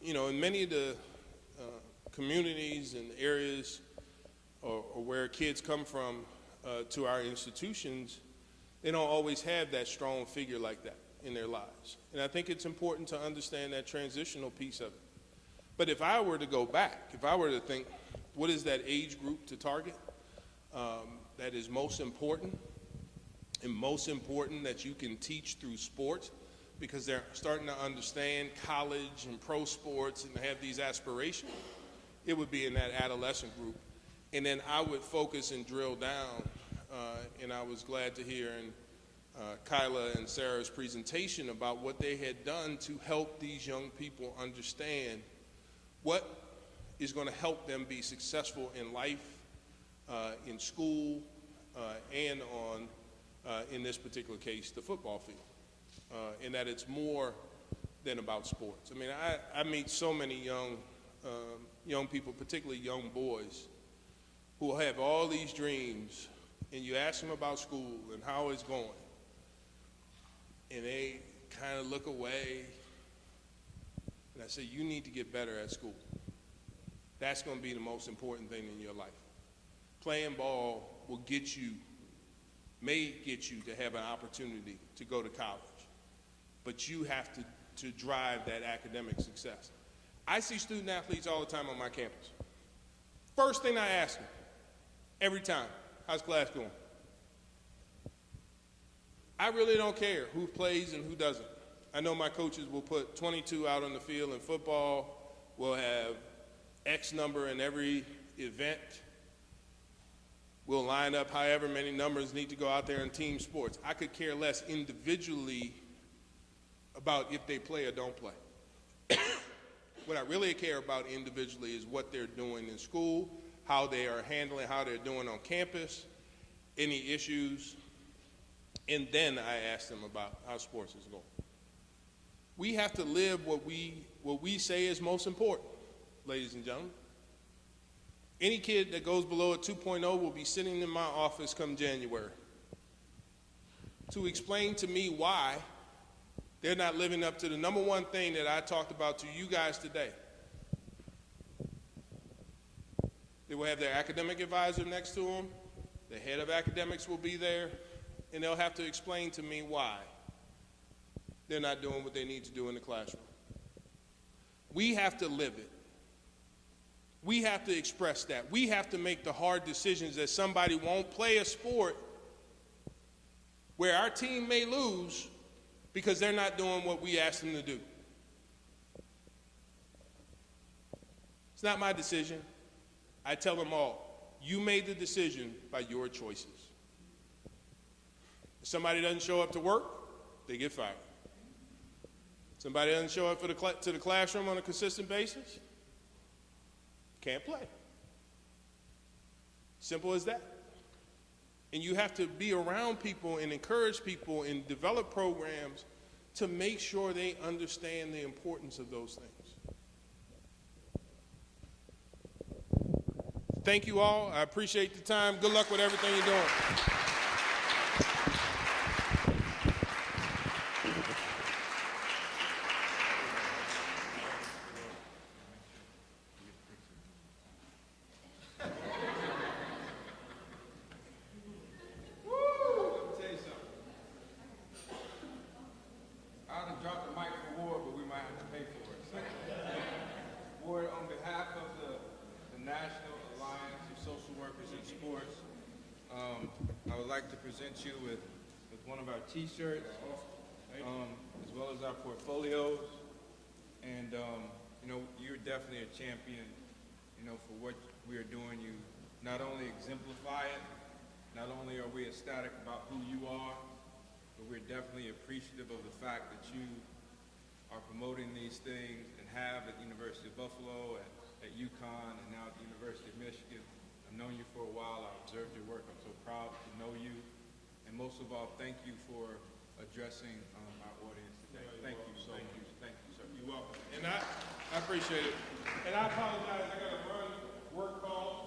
you know, in many of the communities and areas or where kids come from to our institutions, they don't always have that strong figure like that in their lives. And I think it's important to understand that transitional piece of it. But if I were to go back, if I were to think, what is that age group to target that is most important, and most important that you can teach through sports, because they're starting to understand college and pro sports and have these aspirations, it would be in that adolescent group. And then I would focus and drill down, and I was glad to hear in Kyla and Sarah's presentation about what they had done to help these young people understand what is going to help them be successful in life, in school, and on, in this particular case, the football field. And that it's more than about sports. I mean, I meet so many young people, particularly young boys, who have all these dreams, and you ask them about school and how it's going, and they kind of look away, and I say, you need to get better at school. That's going to be the most important thing in your life. playing ball will may get you to have an opportunity to go to college. But you have to drive that academic success. I see student athletes all the time on my campus. First thing I ask them, every time, how's class going? I really don't care who plays and who doesn't. I know my coaches will put 22 out on the field in football. We'll have X number in every event. We'll line up however many numbers need to go out there in team sports. I could care less individually about if they play or don't play. What I really care about individually is what they're doing in school, how they are handling, how they're doing on campus, any issues, and then I ask them about how sports is going. We have to live what we say is most important, ladies and gentlemen. Any kid that goes below a 2.0 will be sitting in my office come January to explain to me why they're not living up to the number one thing that I talked about to you guys today. They will have their academic advisor next to them, the head of academics will be there, and they'll have to explain to me why they're not doing what they need to do in the classroom. We have to live it. We have to express that. We have to make the hard decisions that somebody won't play a sport where our team may lose because they're not doing what we asked them to do. It's not my decision. I tell them all, you made the decision by your choices. If somebody doesn't show up to work, they get fired. Somebody doesn't show up to the classroom on a consistent basis, can't play. Simple as that. And you have to be around people and encourage people and develop programs to make sure they understand the importance of those things. Thank you all. I appreciate the time. Good luck with everything you're doing. present you with one of our T-shirts, as well as our portfolios. And, you're definitely a champion, for what we are doing. You not only exemplify it, not only are we ecstatic about who you are, but we're definitely appreciative of the fact that you are promoting these things and have at the University of Buffalo, at UConn, and now at the University of Michigan. I've known you for a while. I've observed your work. I'm so proud to know you. And most of all, thank you for addressing our audience today. Thank you so much. Thank you, sir. You're welcome. And I appreciate it. And I apologize. I got to run work calls.